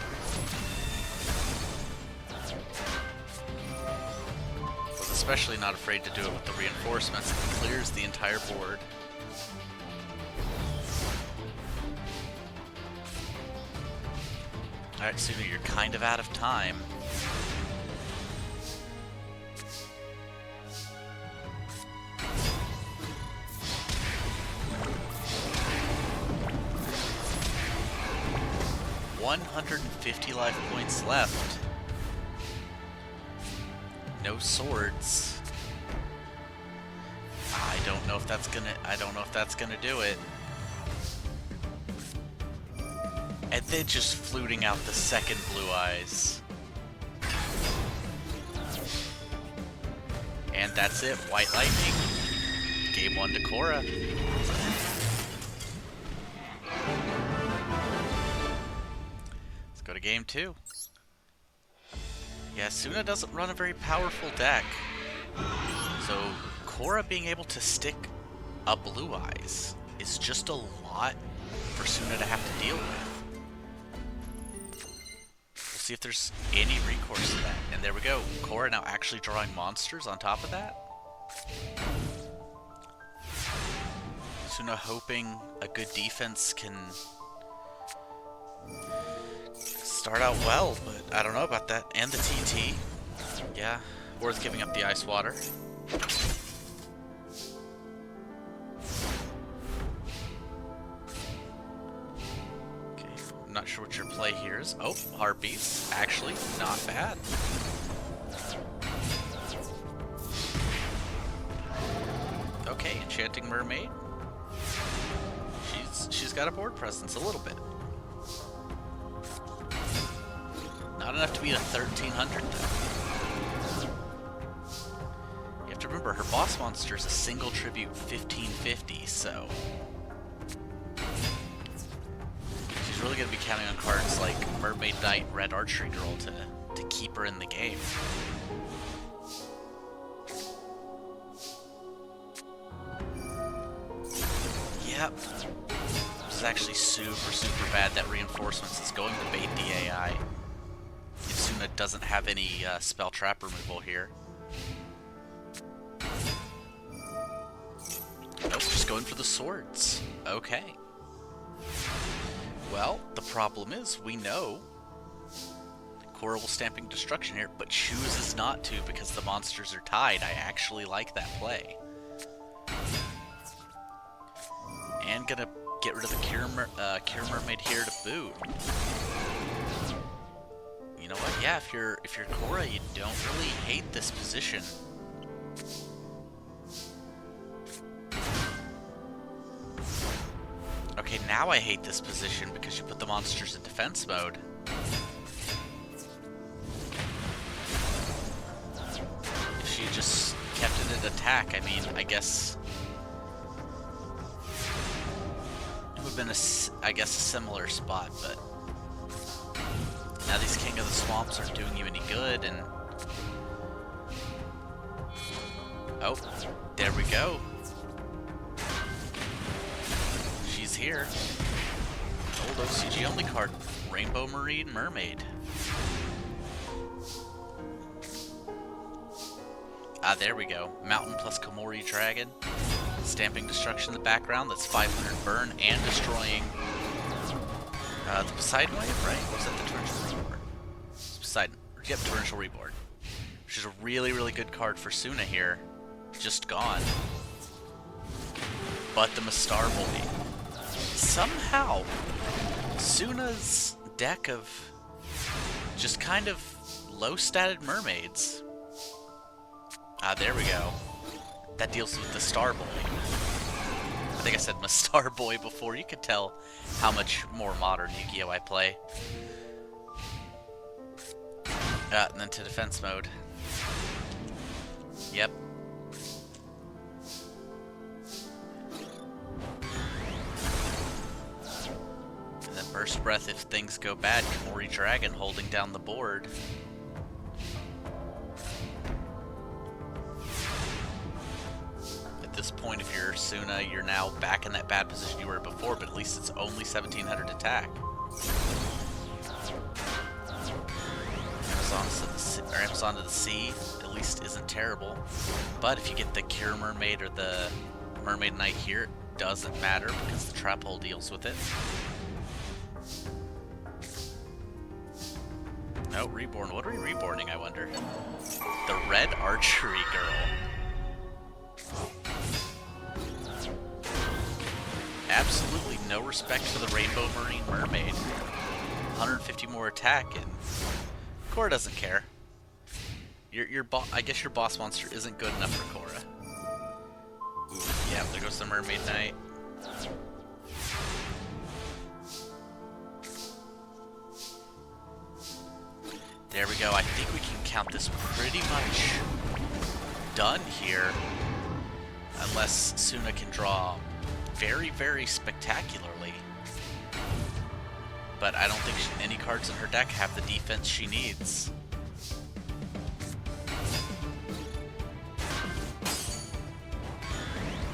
Was especially not afraid to do it with the reinforcements. It clears the entire board. Alright, Suna, you're kind of out of time. $150 life points left. No swords. I don't know if that's gonna do it. And then just fluting out the second blue eyes. And that's it, White Lightning. Game 1 to Cora. Let's go to game 2. Yeah, Suna doesn't run a very powerful deck. So Cora being able to stick a blue eyes is just a lot for Suna to have to deal with. See if there's any recourse to that. And there we go. Cora now actually drawing monsters on top of that. Suna hoping a good defense can start out well, but I don't know about that. And the TT. Yeah, worth giving up the ice water. I'm not sure what your play here is. Oh, Harpies. Actually, not bad. Okay, Enchanting Mermaid. She's got a board presence a little bit. Not enough to beat a 1300 though. You have to remember, her boss monster is a single tribute 1550, so really going to be counting on cards like Mermaid Knight, Red Archery Girl to keep her in the game. Yep. This is actually super bad that Reinforcements is going to bait the AI. If Suna doesn't have any spell trap removal here. Nope, just going for the swords. Okay. Well, the problem is, we know Cora will Stamping Destruction here, but chooses not to because the monsters are tied. I actually like that play. And gonna get rid of the Cure Mermaid here to boot. You know what? Yeah, if you're Cora, you don't really hate this position. Okay, now I hate this position because you put the monsters in defense mode. If she just kept it in attack, I mean, I guess it would have been a similar spot, but now these King of the Swamps aren't doing you any good, and oh, there we go. Here. Old OCG only card, Rainbow Marine Mermaid. Ah, there we go. Mountain plus Komori Dragon. Stamping Destruction in the background, that's 500 burn and destroying the Poseidon Wave, right? Or was that the Torrential Reborn? It's Poseidon. Yep, Torrential Reborn. Which is a really good card for Suna here. Just gone. But the Mastar Boy. Somehow, Suna's deck of just kind of low-statted mermaids. Ah, there we go. That deals with the Star Boy. I think I said Mastar Boy before. You could tell how much more modern Yu-Gi-Oh! I play. And then to defense mode. Yep. And then Burst Breath if things go bad. Kamori Dragon holding down the board. At this point, if you're Suna, you're now back in that bad position you were before, but at least it's only 1700 attack. Amazon to the Sea at least isn't terrible. But if you get the Cure Mermaid or the Mermaid Knight here, it doesn't matter because the trap hole deals with it. No, Reborn. What are we reborning, I wonder? The Red Archery Girl. Absolutely no respect for the Rainbow Marine Mermaid. 150 more attack, and Korra doesn't care. I guess your boss monster isn't good enough for Korra. Ooh, yeah, there goes the Mermaid Knight. There we go. I think we can count this pretty much done here. Unless Suna can draw very, very spectacularly. But I don't think any cards in her deck have the defense she needs.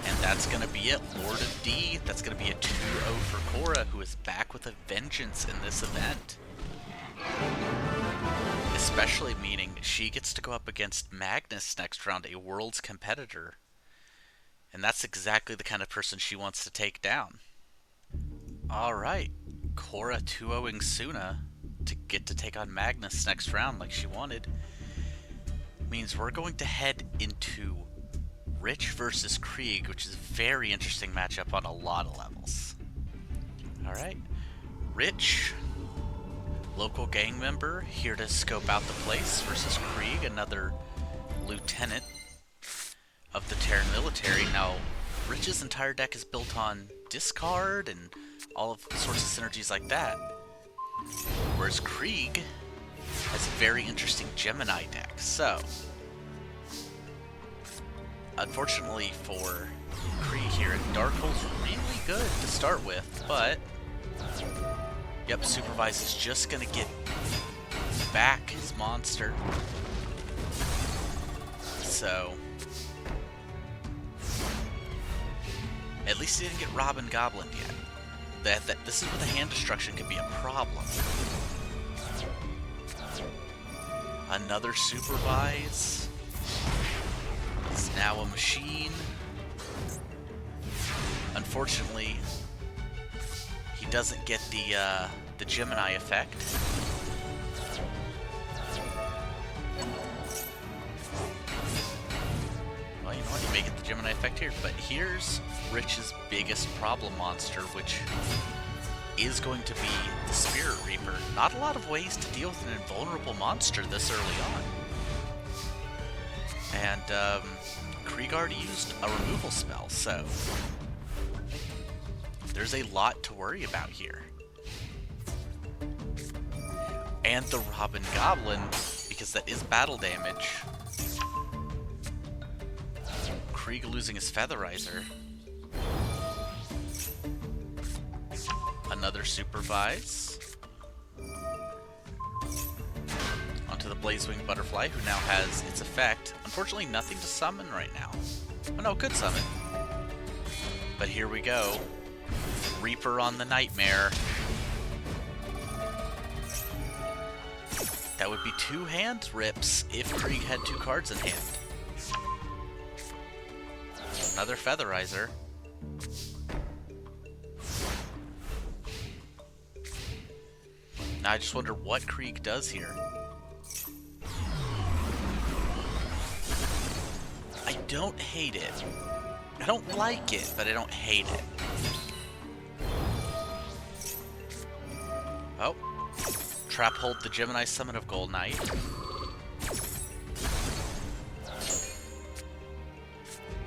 And that's going to be it. Lord of D. That's going to be a 2-0 for Korra, who is back with a vengeance in this event. Especially meaning she gets to go up against Magnus next round, a Worlds competitor. And that's exactly the kind of person she wants to take down. Alright. Korra 2-0ing Suna to get to take on Magnus next round like she wanted. Means we're going to head into Rich versus Krieg, which is a very interesting matchup on a lot of levels. Alright. Rich, local gang member, here to scope out the place, versus Krieg, another lieutenant of the Terran military. Now, Rich's entire deck is built on discard and all of sorts of synergies like that. Whereas Krieg has a very interesting Gemini deck. So, unfortunately for Krieg here, Darkhold's really good to start with, but yep, Supervise is just gonna get back his monster. So, at least he didn't get Robin Goblin yet. This is where the hand destruction could be a problem. Another Supervise. He's now a machine. Unfortunately, he doesn't get the Gemini effect. Well, you know what? You may get the Gemini effect here, but here's Rich's biggest problem monster, which is going to be the Spirit Reaper. Not a lot of ways to deal with an invulnerable monster this early on. And Krieg already used a removal spell, so there's a lot to worry about here. And the Robin Goblin, because that is battle damage. Krieg losing his Featherizer. Another Supervise. Onto the Blazewing Butterfly, who now has its effect. Unfortunately, nothing to summon right now. Oh no, could summon. But here we go. Reaper on the Nightmare. That would be 2 hand rips if Krieg had 2 cards in hand. Another Featherizer. Now I just wonder what Krieg does here. I don't hate it. I don't like it, but I don't hate it. Oh. Trap hold the Gemini Summon of Gold Knight.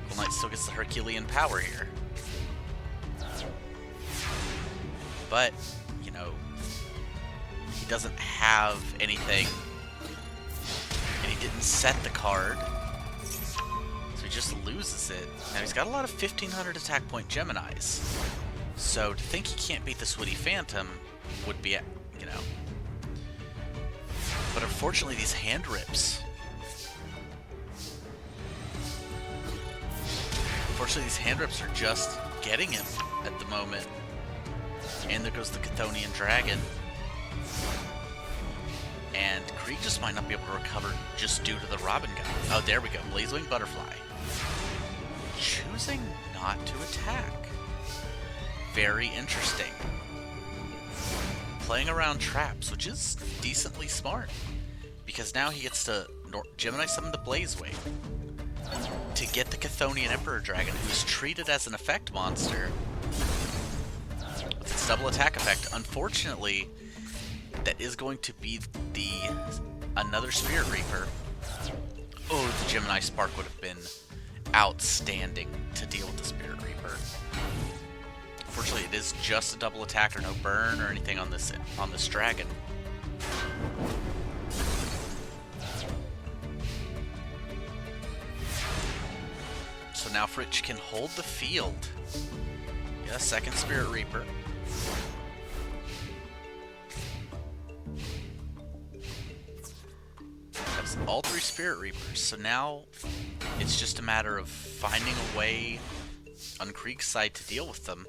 Gold Knight still gets the Herculean power here. But, you know, he doesn't have anything he didn't set the card, so he just loses it. Now he's got a lot of 1500 attack point Geminis, so to think he can't beat the Swooty Phantom would be, you know. But unfortunately, these hand rips. Unfortunately, these hand rips are just getting him at the moment. And there goes the Chthonian Dragon. And Krieg just might not be able to recover just due to the Robin gun. Oh, there we go. Blazewing Butterfly. Choosing not to attack. Very interesting. Playing around traps, which is decently smart. Because now he gets to Gemini summon the Blazewing to get the Chthonian Emperor Dragon, who's treated as an effect monster with its double attack effect. Unfortunately, that is going to be another Spirit Reaper. Oh, the Gemini Spark would have been outstanding to deal with the Spirit Reaper. Unfortunately, it is just a double attack, or no burn or anything on this dragon. So now Fritch can hold the field. Yeah, second Spirit Reaper. That's all three Spirit Reapers. So now it's just a matter of finding a way on Krieg's side to deal with them.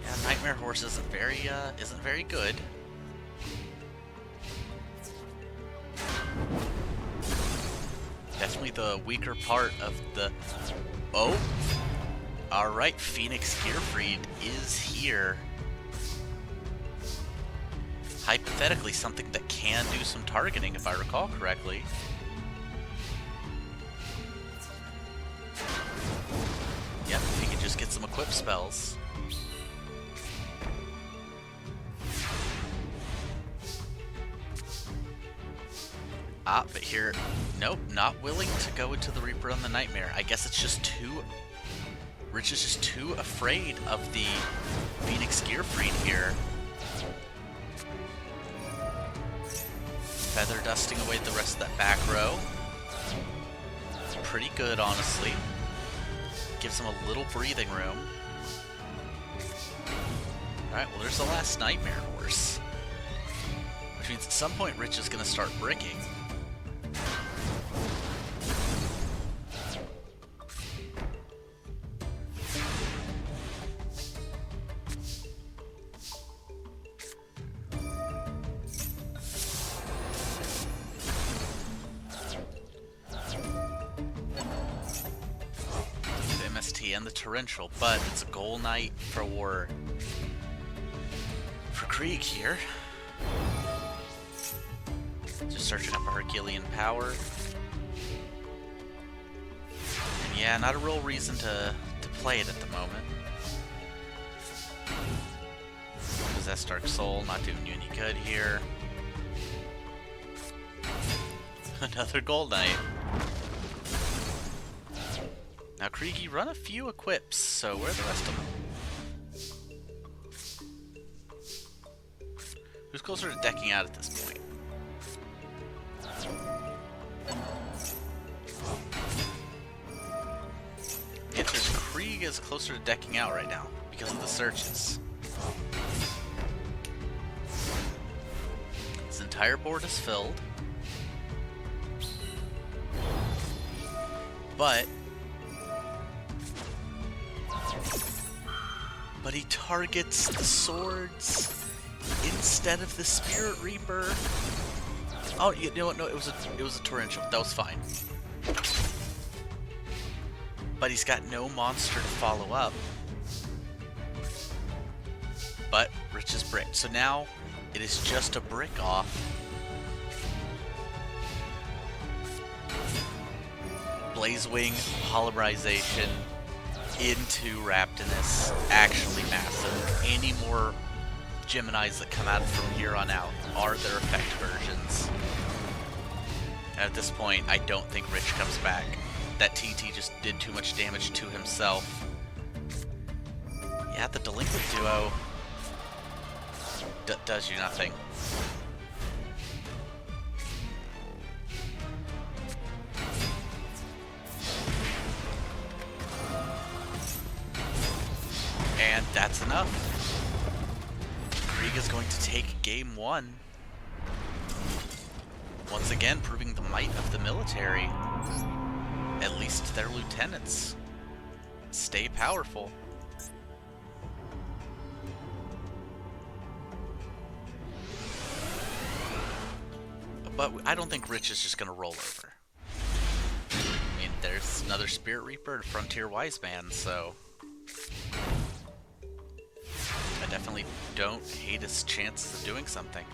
Yeah, Nightmare Horse isn't very good. Definitely the weaker part of the... Oh! Alright, Phoenix Gearfried is here. Hypothetically, something that can do some targeting, if I recall correctly. Yep, if he can just get some equip spells. Ah, but here, nope, not willing to go into the Reaper on the Nightmare. I guess it's just too... Rich is just too afraid of the Phoenix Gearfried here. Feather dusting away the rest of that back row. It's pretty good, honestly. Gives him a little breathing room. Alright, well there's the last Nightmare Horse. Which means at some point Rich is going to start bricking. And the Torrential, but it's a goal night for Krieg here. Just searching up a Herculean power. And yeah, not a real reason to play it at the moment. Possessed Dark Soul, not doing you any good here. Another goal night. Now, Krieg, you run a few equips, so where are the rest of them? Who's closer to decking out at this point? The answer is Krieg is closer to decking out right now, because of the searches. His entire board is filled. But he targets the swords instead of the Spirit Reaper. Oh, you know what? No, it was a torrential. That was fine. But he's got no monster to follow up. But Rich is bricked. So now it is just a brick off. Blazewing, Polymerization into Raptinus. Actually massive. Any more Geminis that come out from here on out are their effect versions. And at this point, I don't think Rich comes back. That TT just did too much damage to himself. Yeah, the Delinquent Duo does you nothing. And that's enough. Krieg is going to take game 1. Once again, proving the might of the military. At least their lieutenants stay powerful. But I don't think Rich is just going to roll over. I mean, there's another Spirit Reaper and Frontier Wise Man, so I definitely don't hate his chances of doing something.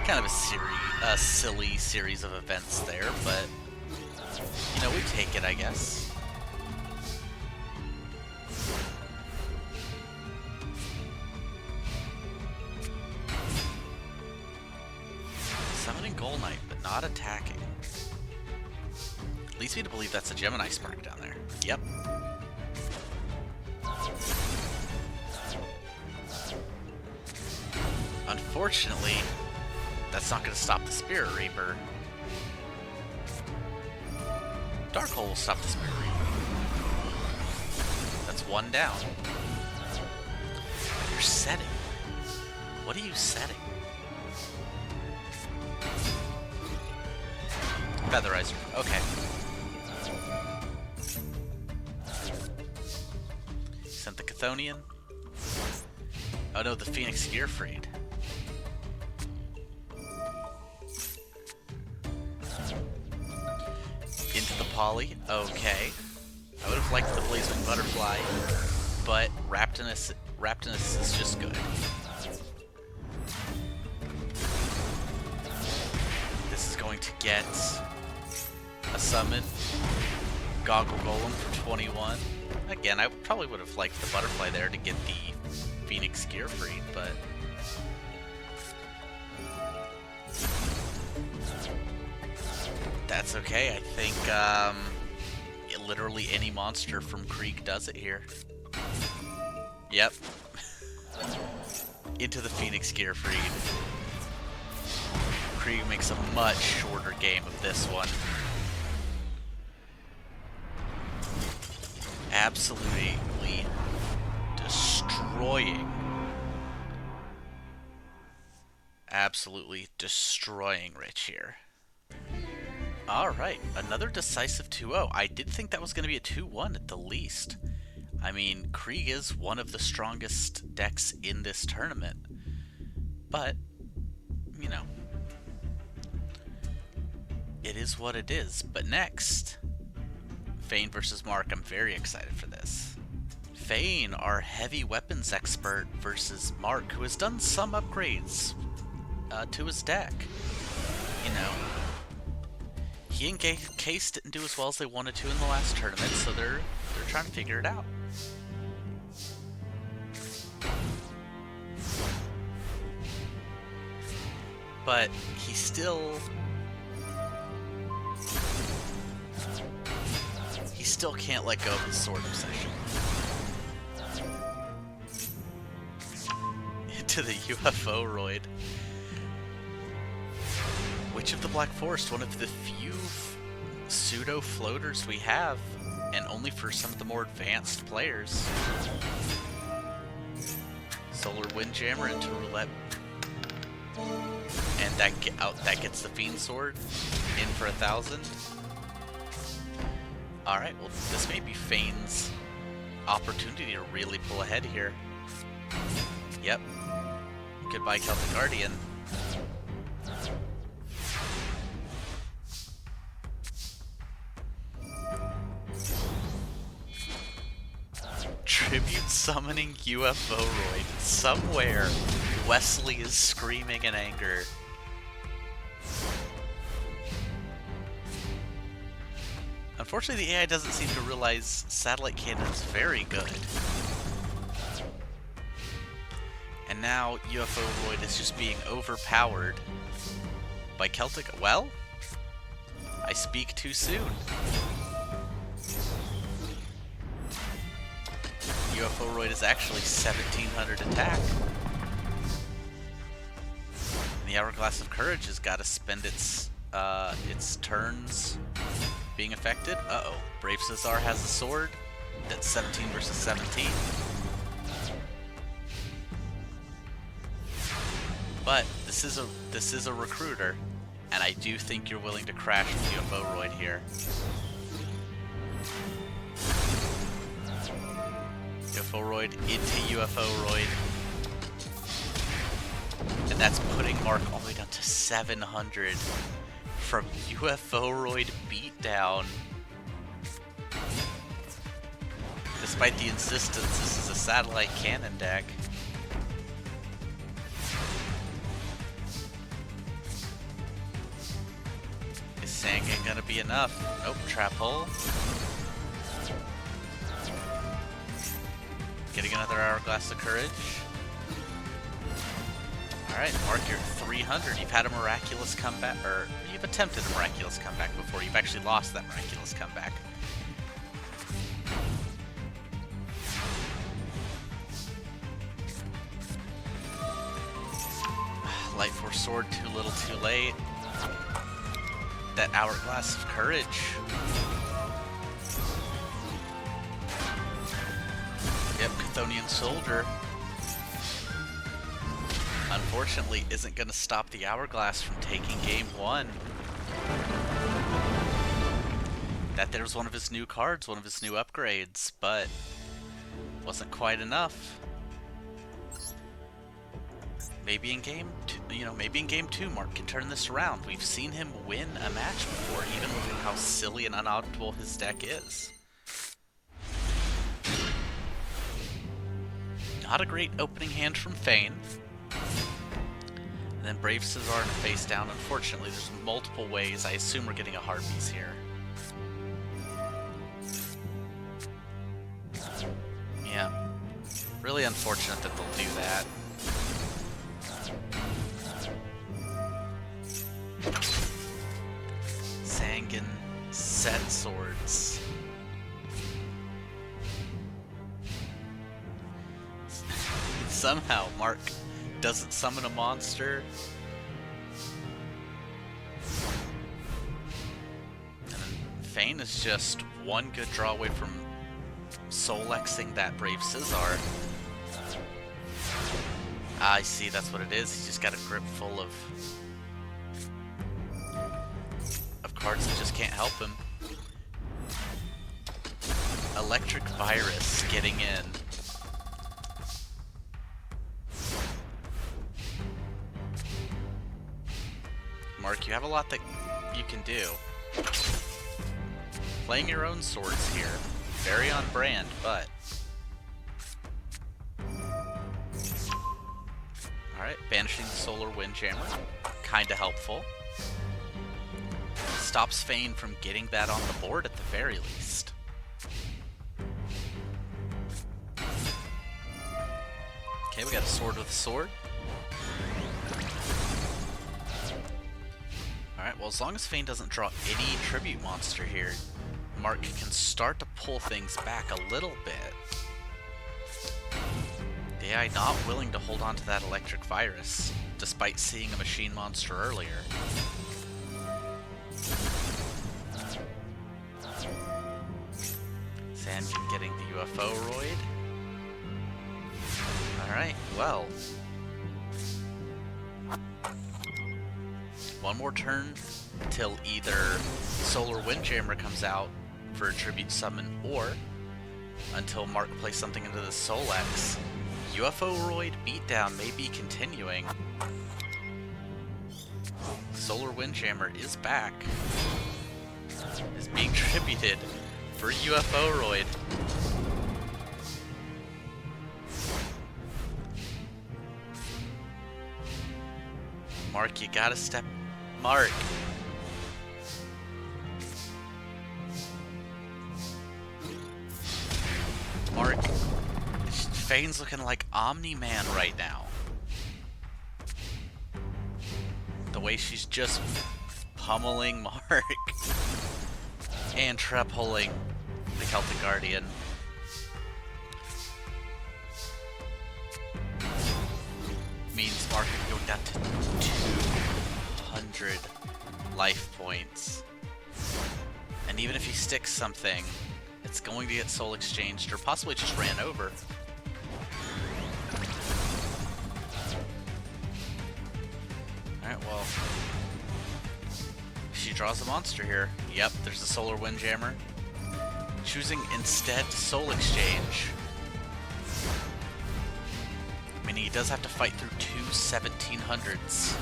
Kind of a silly series of events there, but you know, we take it, I guess. Summoning Gold Knight, but not attacking. Leads me to believe that's a Gemini Spark down there. Yep. Unfortunately, that's not going to stop the Spirit Reaper. Dark Hole will stop the Spirit Reaper. That's one down. You're setting. What are you setting? Featherizer. Okay. Sent the Chthonian. Oh no, the Phoenix Gearfried. Into the Poly. Okay. I would have liked the Blazewing Butterfly, but Raptinus is just good. This is going to get a summon. Goggle Golem for 21. Again, I probably would have liked the Butterfly there to get the Phoenix Gearfried, but that's okay. I think literally any monster from Krieg does it here. Yep. Into the Phoenix Gearfried. Krieg makes a much shorter game of this one. Absolutely destroying. Absolutely destroying Rich here. Alright, another decisive 2-0. I did think that was going to be a 2-1 at the least. I mean, Krieg is one of the strongest decks in this tournament. But, you know, it is what it is. But next, Fane versus Mark. I'm very excited for this. Fane, our heavy weapons expert, versus Mark, who has done some upgrades to his deck. You know, he and Case didn't do as well as they wanted to in the last tournament, so they're trying to figure it out. But he still can't let go of his sword obsession. Into the UFO roid. Witch of the Black Forest, one of the few pseudo floaters we have, and only for some of the more advanced players. Solar Windjammer into Roulette. And that gets the Fiend Sword in for 1,000. Alright, well, this may be Fane's opportunity to really pull ahead here. Yep. Goodbye, Celtic Guardian. Tribute summoning UFO Roid. Somewhere, Wesley is screaming in anger. Unfortunately, the AI doesn't seem to realize Satellite Cannon is very good. And now UFO Roid is just being overpowered by Celtic. Well, I speak too soon. UFO-roid is actually 1700 attack. And the Hourglass of Courage has got to spend its turns being affected. Uh-oh. Brave Cesar has a sword. That's 17 versus 17. But this is a recruiter, and I do think you're willing to crash with UFO-roid here. UFO-roid into UFO-roid. And that's putting Mark all the way down to 700 from UFO-roid beatdown. Despite the insistence, this is a satellite cannon deck. Is Sangan gonna be enough? Nope, trap hole. Getting another Hourglass of Courage. Alright, Mark, you're at 300. You've had a miraculous comeback, or you've attempted a miraculous comeback before. You've actually lost that miraculous comeback. Light Force Sword, too little, too late. That Hourglass of Courage. Yep, Chthonian Soldier. Unfortunately, isn't going to stop the Hourglass from taking game 1. That there's one of his new cards, one of his new upgrades, but wasn't quite enough. Maybe in game 2, maybe in game 2, Mark can turn this around. We've seen him win a match before, even with how silly and unoptimal his deck is. Not a great opening hand from Fane. And then Brave Cesar and face down. Unfortunately, there's multiple ways. I assume we're getting a Harpies here. Yeah. Really unfortunate that they'll do that. Sangan set swords. Somehow Mark doesn't summon a monster. And then Fane is just one good draw away from Soul-Xing that Brave Cesar. I see, that's what it is. He's just got a grip full of cards that just can't help him. Electric Virus getting in. Mark, you have a lot that you can do. Playing your own swords here. Very on brand, but... Alright, banishing the Solar Windjammer. Kinda helpful. Stops Fane from getting that on the board at the very least. Okay, we got a sword with a sword. Alright, well, as long as Fane doesn't draw any tribute monster here, Mark can start to pull things back a little bit. The AI not willing to hold on to that Electric Virus, despite seeing a machine monster earlier. Sangan getting the UFO-roid. Alright, well. One more turn till either Solar Windjammer comes out for a tribute summon, or until Mark plays something into the Soul-X. UFO-roid beatdown may be continuing. Solar Windjammer is back. Is being tributed for UFO-roid. Mark, you gotta step... Mark! Mark, Fane's looking like Omni-Man right now. The way she's just pummeling Mark. And trap-holing the Celtic Guardian. means Mark is going down to 200 life points. And even if he sticks something, it's going to get soul exchanged or possibly just ran over. Alright, well, she draws a monster here. Yep, there's the Solar Windjammer. Choosing instead soul exchange. Meaning he does have to fight through two 1700s.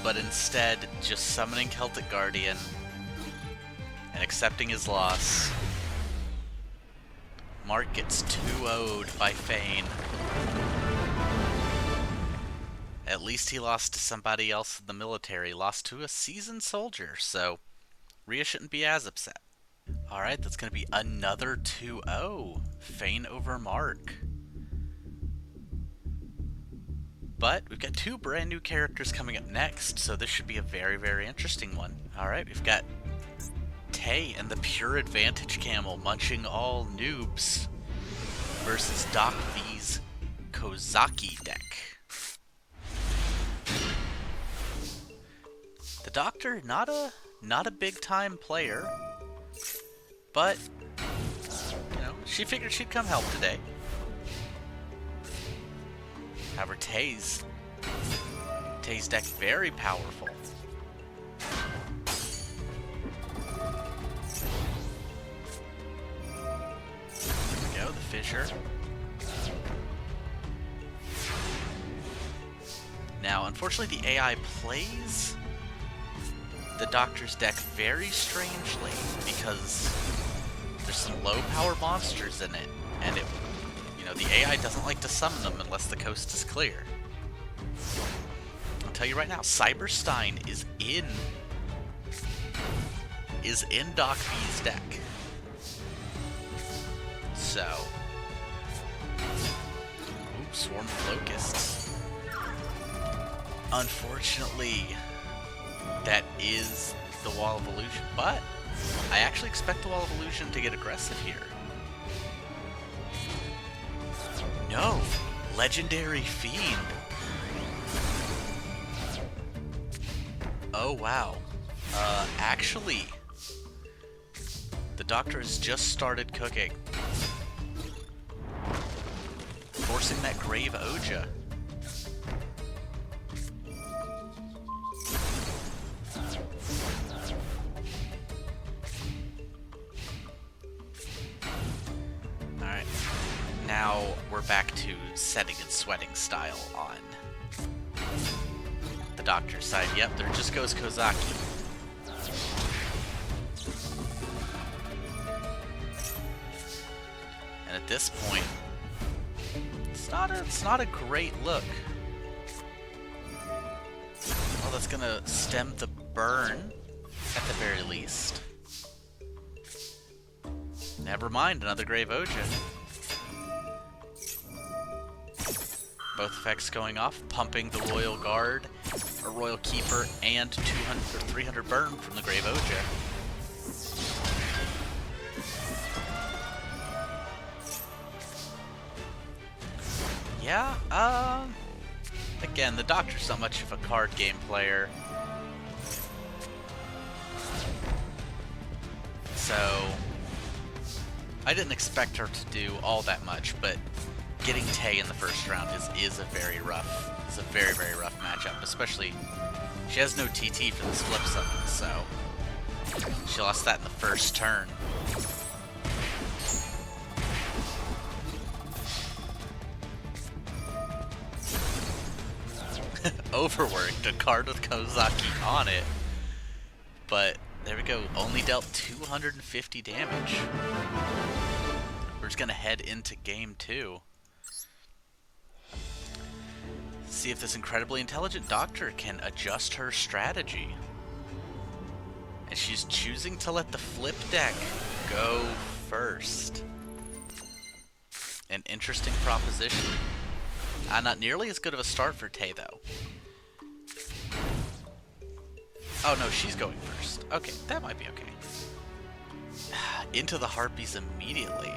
But instead, just summoning Celtic Guardian and accepting his loss. Mark gets 2-0'd by Fane. At least he lost to somebody else in the military, lost to a seasoned soldier, so Rhea shouldn't be as upset. Alright, that's going to be another 2-0. Fane over Mark. But we've got two brand new characters coming up next, so this should be a very, very interesting one. Alright, we've got Tay and the Pure Advantage Camel munching all noobs versus Doc V's Kozaki deck. The Doctor, not a big time player, but you know, she figured she'd come help today. However, Tay's deck very powerful. There we go, the Fissure. Now, unfortunately, the AI plays the Doctor's deck very strangely because there's some low power monsters in it, and it, you know, the AI doesn't like to summon them unless the coast is clear. I'll tell you right now, Cyberstein is in Doc V's deck. So, ooh, Swarm of Locusts. Unfortunately, that is the Wall of Illusion, but I actually expect the Wall of Illusion to get aggressive here. No! Legendary Fiend! Oh wow. Actually, the Doctor has just started cooking. Forcing that Grave Oja. Alright. Now we're back to setting and sweating style on the Doctor's side. Yep, there just goes Kozaki. And at this point, it's not a great look. Well, that's gonna stem the burn at the very least. Never mind, another Grave Oja. Both effects going off, pumping the Royal Guard, a Royal Keeper, and 200 or 300 burn from the Grave Oja. Yeah, again, the Doctor's not much of a card game player. So, I didn't expect her to do all that much, but getting Tay in the first round is a very rough matchup, especially she has no TT for this flip summon, so she lost that in the first turn. Overworked, a card with Kozaki on it, but there we go, only dealt 250 damage. We're just gonna head into game 2. See if this incredibly intelligent Doctor can adjust her strategy. And she's choosing to let the flip deck go first. An interesting proposition. Not nearly as good of a start for Tay, though. Oh no, she's going first. Okay, that might be okay. Into the Harpies immediately.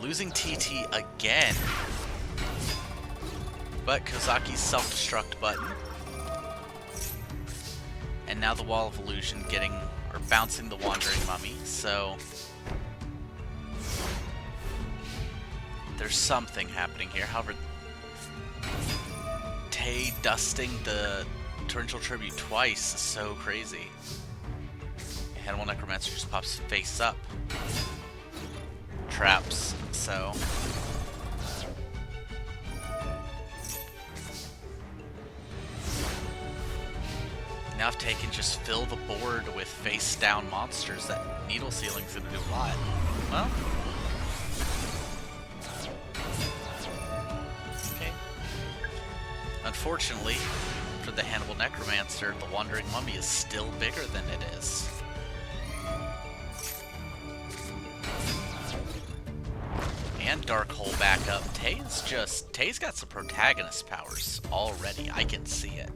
Losing TT again. But Kozaki's self-destruct button. And now the Wall of Illusion getting, or bouncing the Wandering Mummy, so... there's something happening here. However, Tay dusting the Torrential Tribute twice is so crazy. Hannibal Necromancer just pops face up. Traps, so... now if Tay can just fill the board with face-down monsters, that Needle Sealing's gonna do a lot. Well... okay. Unfortunately, for the Hannibal Necromancer, the Wandering Mummy is still bigger than it is. And Dark Hole back up. Tay's got some protagonist powers already. I can see it.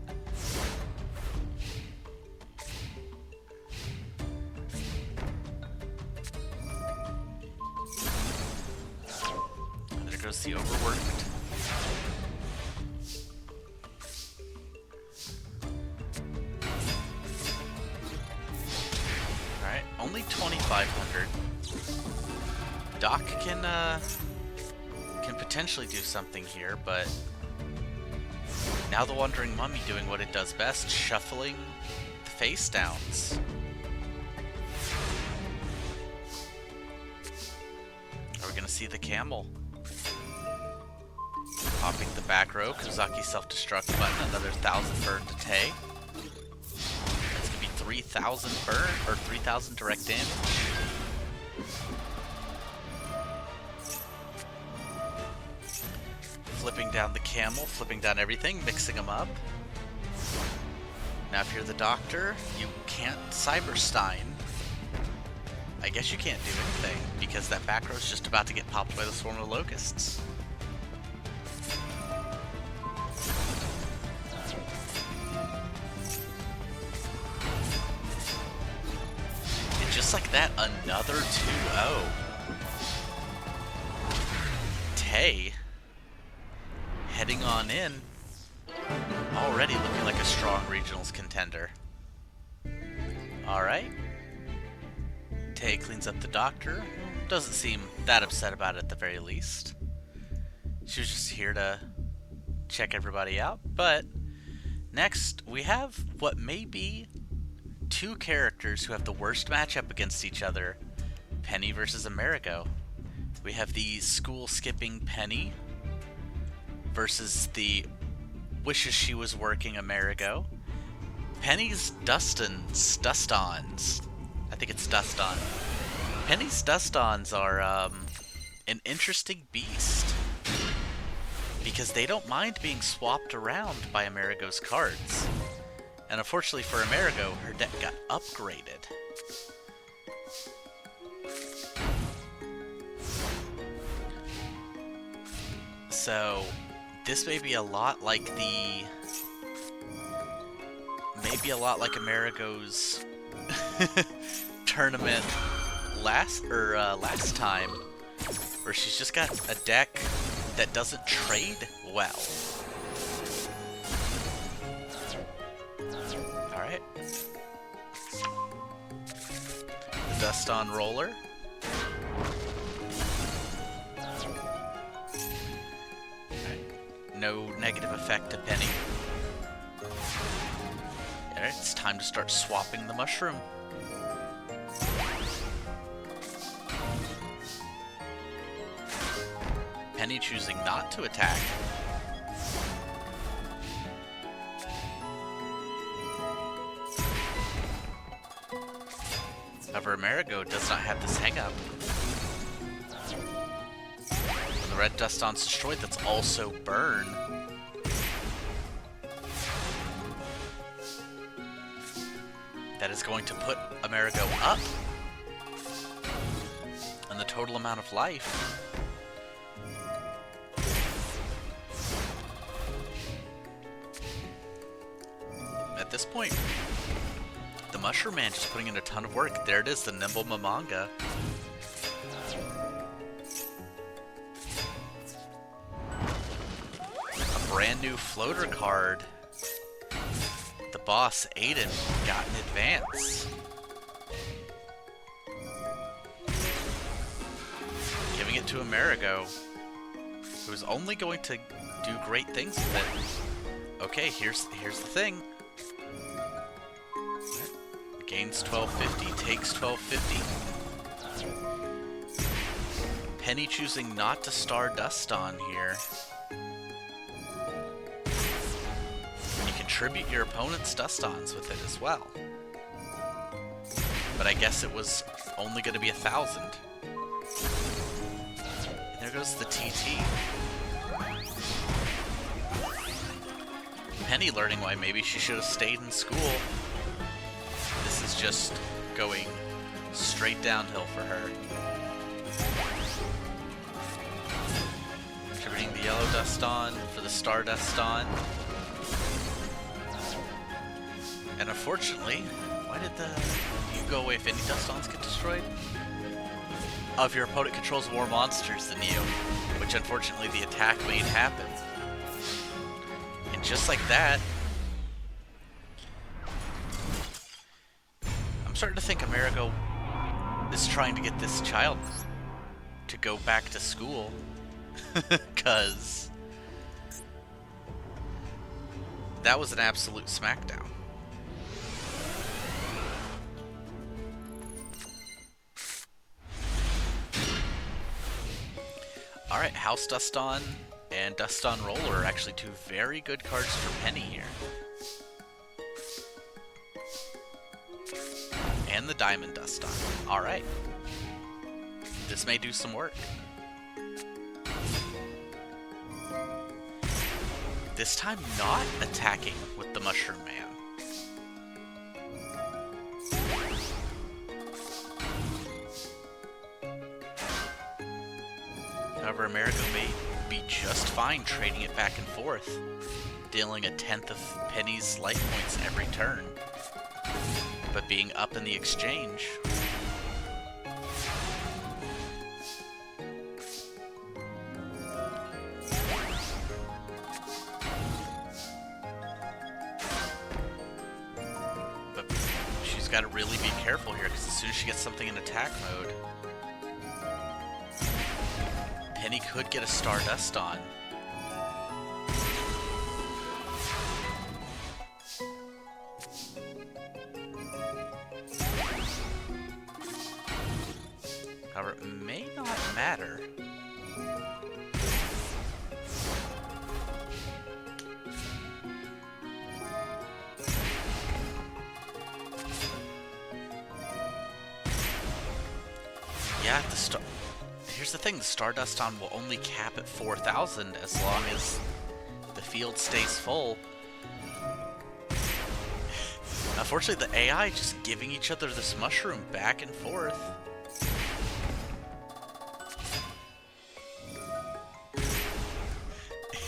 There goes the Overworked. Alright, only 2,500. Doc can potentially do something here, but now the Wandering Mummy doing what it does best, shuffling the face downs. Are we gonna see the camel? Popping the back row, Kozaki self-destruct button, another 1,000 burn to Tay. That's gonna be 3,000 burn, or 3,000 direct damage. Flipping down the camel, flipping down everything, mixing them up. Now if you're the doctor, you can't Cyberstein. I guess you can't do anything, because that back row's just about to get popped by the swarm of locusts. And just like that, another 2-0. Tay heading on in, already looking like a strong regionals contender. Alright. Tay cleans up the doctor. Doesn't seem that upset about it at the very least. She was just here to check everybody out. But next, we have what may be two characters who have the worst matchup against each other. Penny versus Amerigo. We have the school-skipping Penny versus the wishes she was working Amerigo. Penny's Dust-Ons. I think it's Dust-On. Penny's Dust-Ons are an interesting beast, because they don't mind being swapped around by Amerigo's cards. And unfortunately for Amerigo, her deck got upgraded. So this may be a lot like Amerigo's tournament last time, where she's just got a deck that doesn't trade well. Alright. The Dust-On roller. No negative effect to Penny. Alright, it's time to start swapping the mushroom. Penny choosing not to attack. However, Amerigo does not have this hang-up. When the red Dust-On's destroyed, that's also burn. That is going to put Amerigo up. And the total amount of life. At this point, the Mushroom Man just putting in a ton of work. There it is, the Nimble Mamanga. brand new floater card. The boss, Aiden, got in advance. Giving it to Amerigo, who's only going to do great things with it. Okay, here's the thing. Gains 1250, takes 1250. Penny choosing not to Stardust on here. You can tribute your opponent's Dust-Ons with it as well. But I guess it was only going to be 1,000. And there goes the TT. Penny learning why maybe she should have stayed in school. This is just going straight downhill for her. Contributing the yellow Dust-On for the Stardust-On. And unfortunately, why did you go away if any Dust-Ons get destroyed? Oh, if your opponent controls more monsters than you, which unfortunately the attack made happen. And just like that, I'm starting to think Amerigo is trying to get this child to go back to school, because that was an absolute smackdown. Alright, House Dust-On and Dust-On Roller are actually two very good cards for Penny here. And the Diamond Dust-On. Alright. This may do some work. This time not attacking with the Mushroom Man. However, Amerigo may be just fine trading it back and forth, dealing 1/10 of Penny's life points every turn, but being up in the exchange. But she's got to really be careful here, because as soon as she gets something in attack mode, Penny could get a Stardust on. However, it may not matter. Yeah, here's the thing, the Stardust on will only cap at 4,000 as long as the field stays full. Unfortunately, the AI just giving each other this mushroom back and forth.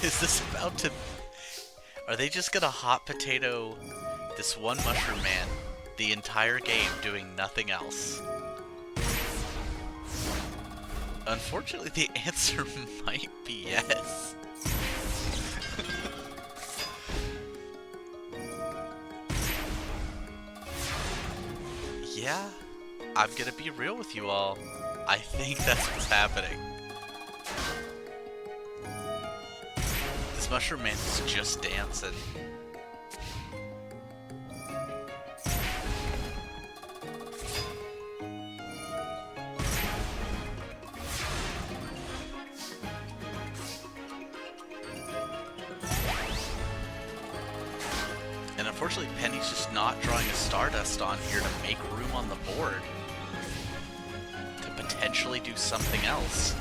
Is this about to... Are they just gonna hot potato this one mushroom man the entire game doing nothing else? Unfortunately, the answer might be yes. Yeah, I'm gonna be real with you all. I think that's what's happening. This Mushroom Man is just dancing. Unfortunately, Penny's just not drawing a Stardust on here to make room on the board to potentially do something else.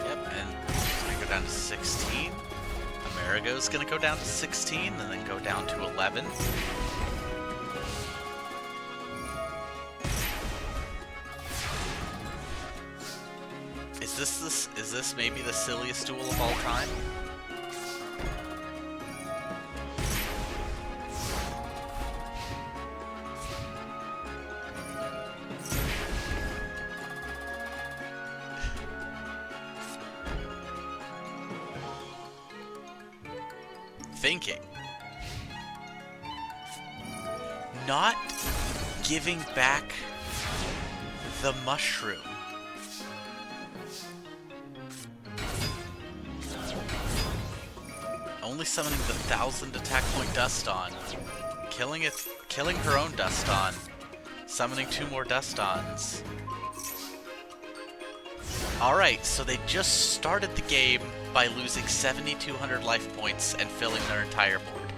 Yep, and it's gonna go down to 16. Amerigo's gonna go down to 16 and then go down to 11. Is this maybe the silliest duel of all time? thinking? Not giving back the mushroom. Only summoning the 1000 attack point Dust-On. Killing her own Dust-On. Summoning 2 more Dust-Ons. Alright, so they just started the game by losing 7,200 life points and filling their entire board.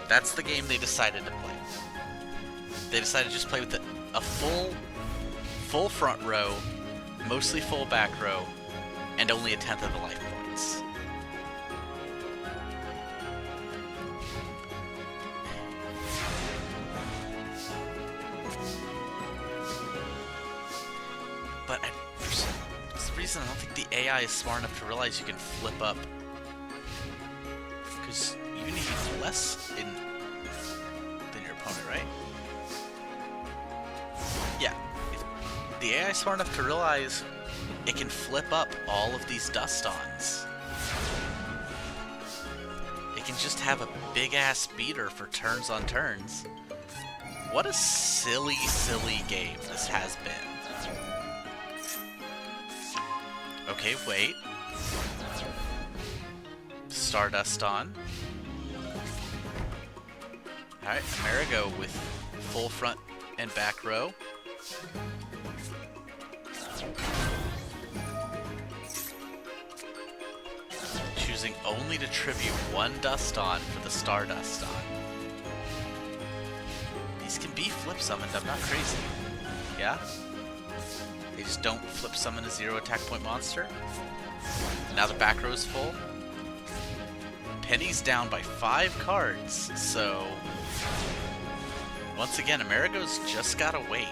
That's the game they decided to play. They decided to just play with a full front row, mostly full back row, and only 1/10 of the life points. But for some reason, I don't think the AI is smart enough to realize you can flip up. Because you need less than your opponent, right? Yeah. If the AI is smart enough to realize it can flip up all of these Dust-Ons. It can just have a big-ass beater for turns on turns. What a silly, silly game this has been. Okay, wait. Stardust on. Alright, Amerigo with full front and back row. Choosing only to tribute 1 Dust-On for the Stardust on. These can be flip summoned, I'm not crazy. Yeah? They just don't flip summon a 0 attack point monster. Now the back row is full. Penny's down by 5 cards, so once again, Amerigo's just gotta wait.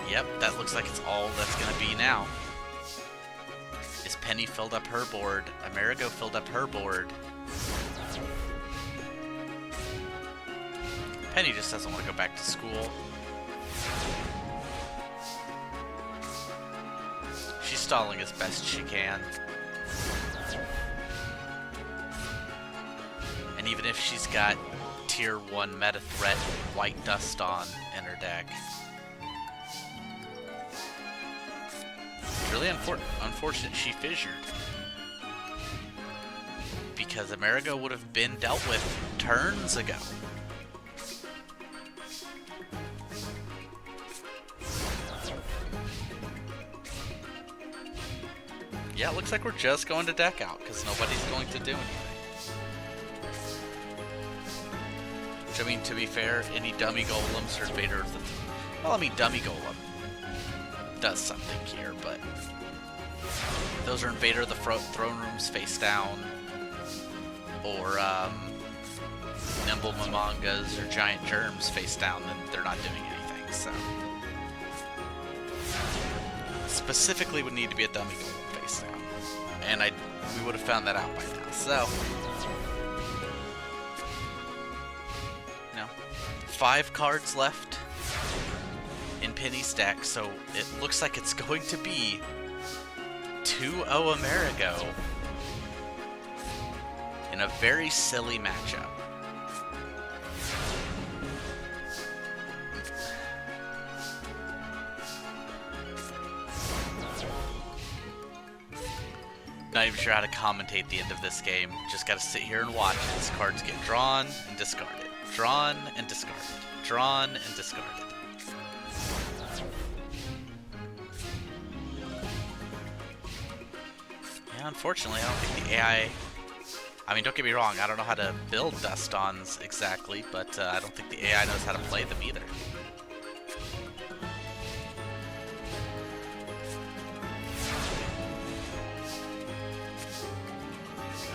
Yep, that looks like it's all that's gonna be now. Is Penny filled up her board? Amerigo filled up her board. Penny just doesn't want to go back to school. She's stalling as best she can. And even if she's got tier 1 meta threat white Dust-On in her deck. It's really unfortunate she fissured. Because Amerigo would have been dealt with turns ago. Yeah, it looks like we're just going to deck out, because nobody's going to do anything. Which, I mean, to be fair, any dummy golems or Invader of the... Well, I mean, dummy golem does something here, but... Those are Invader of the Throne Rooms face down, or, Nimble Momongas or Giant Germs face down, then they're not doing anything, so... Specifically would need to be a dummy golem. And we would have found that out by now. So, 5 cards left in Penny's deck, so it looks like it's going to be 2-0 Amerigo in a very silly matchup. Not even sure how to commentate the end of this game. Just gotta sit here and watch as cards get drawn and discarded. Drawn and discarded. Drawn and discarded. Yeah, unfortunately, I don't think the AI... I mean, don't get me wrong, I don't know how to build Dust-Ons exactly, but I don't think the AI knows how to play them either.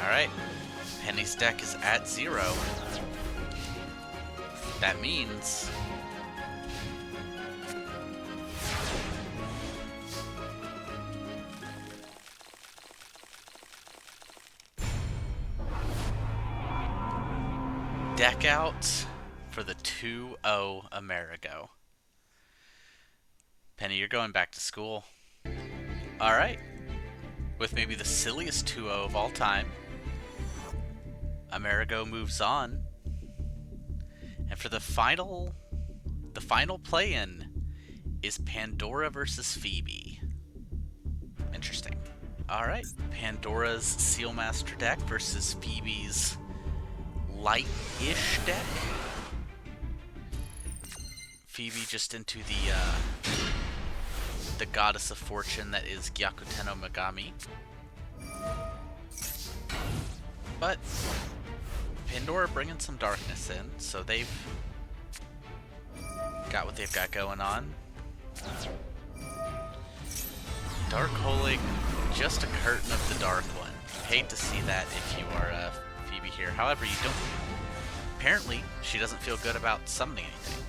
Alright, Penny's deck is at 0. That means... deck out for the 2-0 Amerigo. Penny, you're going back to school. Alright. With maybe the silliest 2-0 of all time, Amerigo moves on. And for the final play-in is Pandora versus Phoebe. Interesting. Alright, Pandora's Sealmaster deck versus Phoebe's light-ish deck. Phoebe just into the goddess of fortune that is Gyakuten no Megami. But Pandora bringing some darkness in, so they've got what they've got going on. Dark holing just a curtain of the dark one. Hate to see that if you are Phoebe here. However, you don't. Apparently, she doesn't feel good about summoning anything.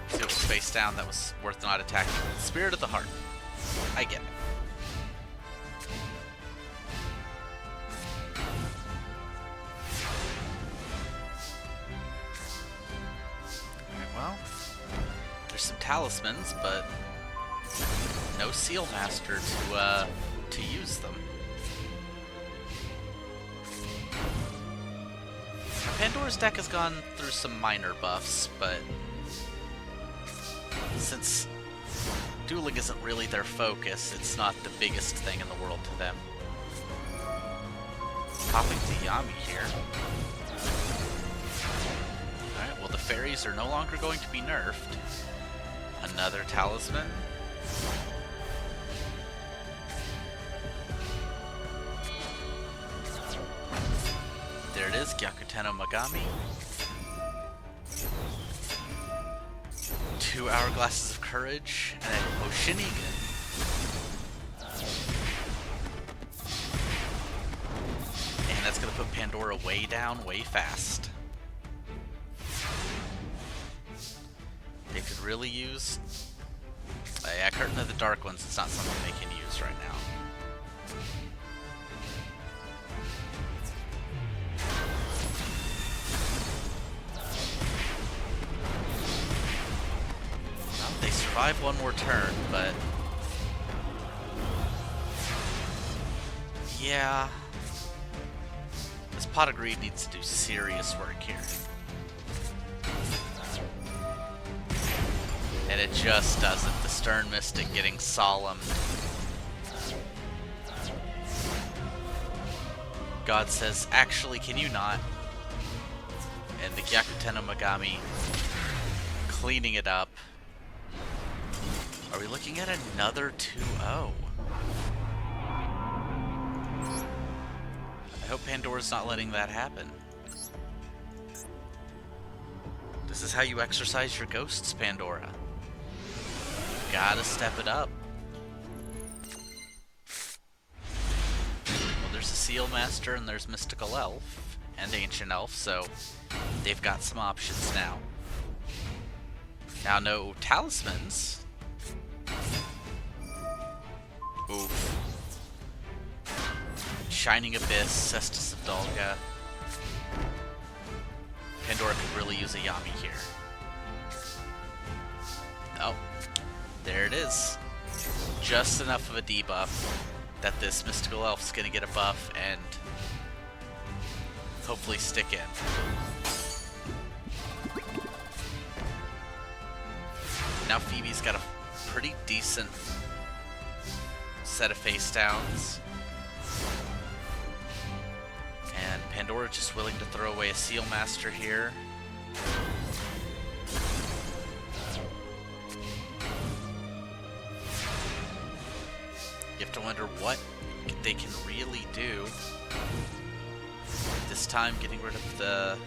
See what was face down that was worth not attacking. Spirit of the Heart. I get it. Well, there's some talismans, but no Seal Master to use them. Pandora's deck has gone through some minor buffs, but since dueling isn't really their focus, it's not the biggest thing in the world to them. Popping to Yami here. Alright, well the fairies are no longer going to be nerfed. Another talisman. There it is, Gyakuten no Megami. 2 Hourglasses of Courage, and then Hoshinigan. And that's going to put Pandora way down, way fast. They could really use... yeah, Curtain of the Dark Ones, it's not something they can use right now. They survive one more turn, but yeah, this Pot of Greed needs to do serious work here. And it just doesn't. The Stern Mystic getting solemn. God says, actually, can you not? And the Gyakuten no Megami cleaning it up. Are we looking at another 2-0? I hope Pandora's not letting that happen. This is how you exercise your ghosts, Pandora. Gotta step it up. Well, there's a Seal Master and there's Mystical Elf and Ancient Elf, so they've got some options now. Now, no talismans. Oof. Shining Abyss, Cestus of Dalga. Pandora could really use a Yami here. Oh, there it is. Just enough of a debuff that this Mystical Elf's gonna get a buff and hopefully stick in. Now Phoebe's got a pretty decent set of face downs. And Pandora just willing to throw away a Seal Master here. You have to wonder what they can really do. This time getting rid of the...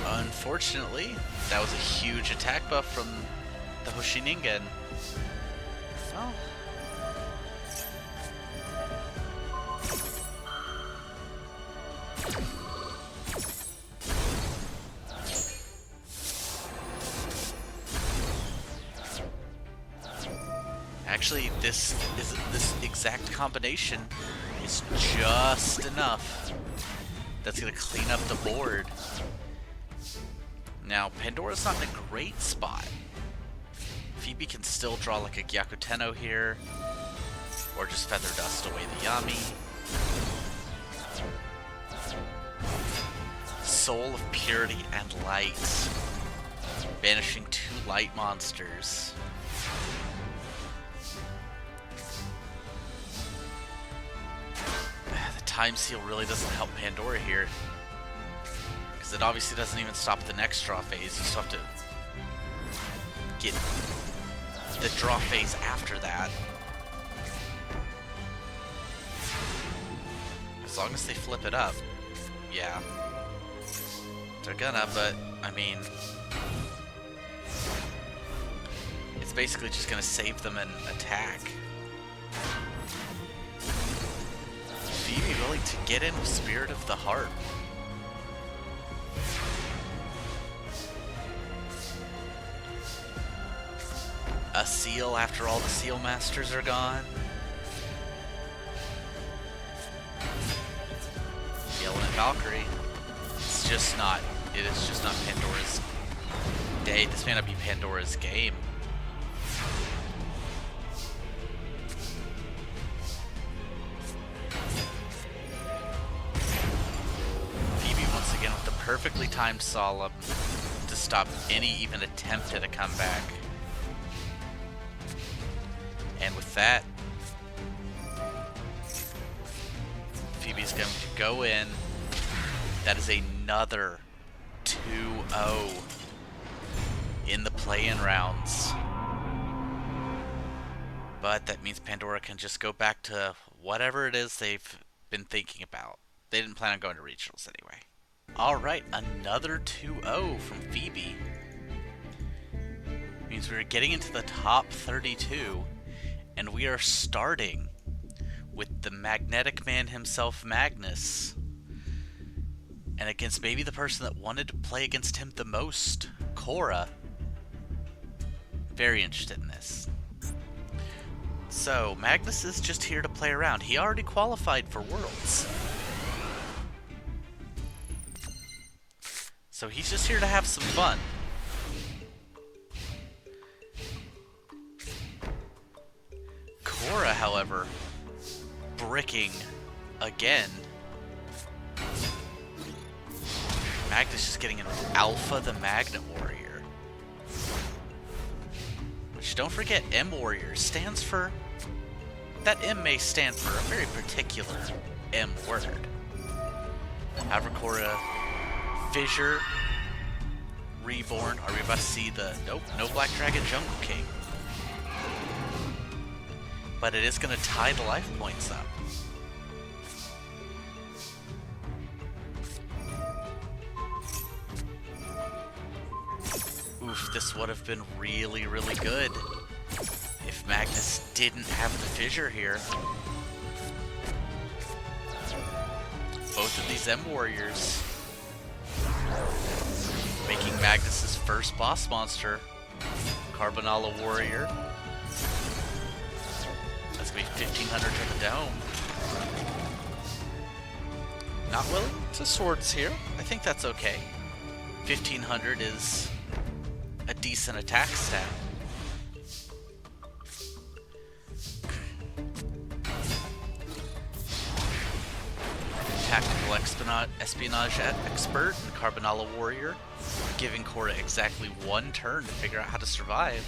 Unfortunately, that was a huge attack buff from the Hoshinigan. Oh. Actually, this exact combination is just enough. That's gonna clean up the board. Now, Pandora's not in a great spot. Phoebe can still draw like a Gyakuteno here, or just Feather Dust away the Yami. Soul of Purity and Light. Banishing 2 light monsters. The Time Seal really doesn't help Pandora here, because it obviously doesn't even stop the next draw phase. You still have to get the draw phase after that. As long as they flip it up. Yeah. They're gonna, but, I mean... it's basically just gonna save them an attack. Phoebe willing to get in with Spirit of the Heart. A seal after all the Seal Masters are gone. Yelling at Valkyrie. It's just not, it is just not Pandora's day. This may not be Pandora's game. Phoebe once again with the perfectly timed Solemn to stop any even attempt at a comeback. And with that, Phoebe's going to go in. That is another 2-0 in the play-in rounds. But that means Pandora can just go back to whatever it is they've been thinking about. They didn't plan on going to regionals anyway. Alright, another 2-0 from Phoebe. Means we're getting into the top 32. And we are starting with the magnetic man himself, Magnus. And against maybe the person that wanted to play against him the most, Cora. Very interested in this. So, Magnus is just here to play around. He already qualified for Worlds. So he's just here to have some fun. Cora, however, bricking again. Magnus just getting an Alpha the Magnet Warrior. Which, don't forget, M Warrior stands for... that M may stand for a very particular M word. However, Cora, Fissure, Reborn. Are we about to see the... nope, no Black Dragon Jungle King. But it is going to tie the life points up. Oof, this would have been really, really good if Magnus didn't have the Fissure here. Both of these M Warriors making Magnus's first boss monster, Carbonala Warrior. That's going to be 1500 to the dome. Not willing to swords here. I think that's okay. 1500 is a decent attack stat. Tactical espionage expert and Carbonala Warrior, giving Cora exactly one turn to figure out how to survive.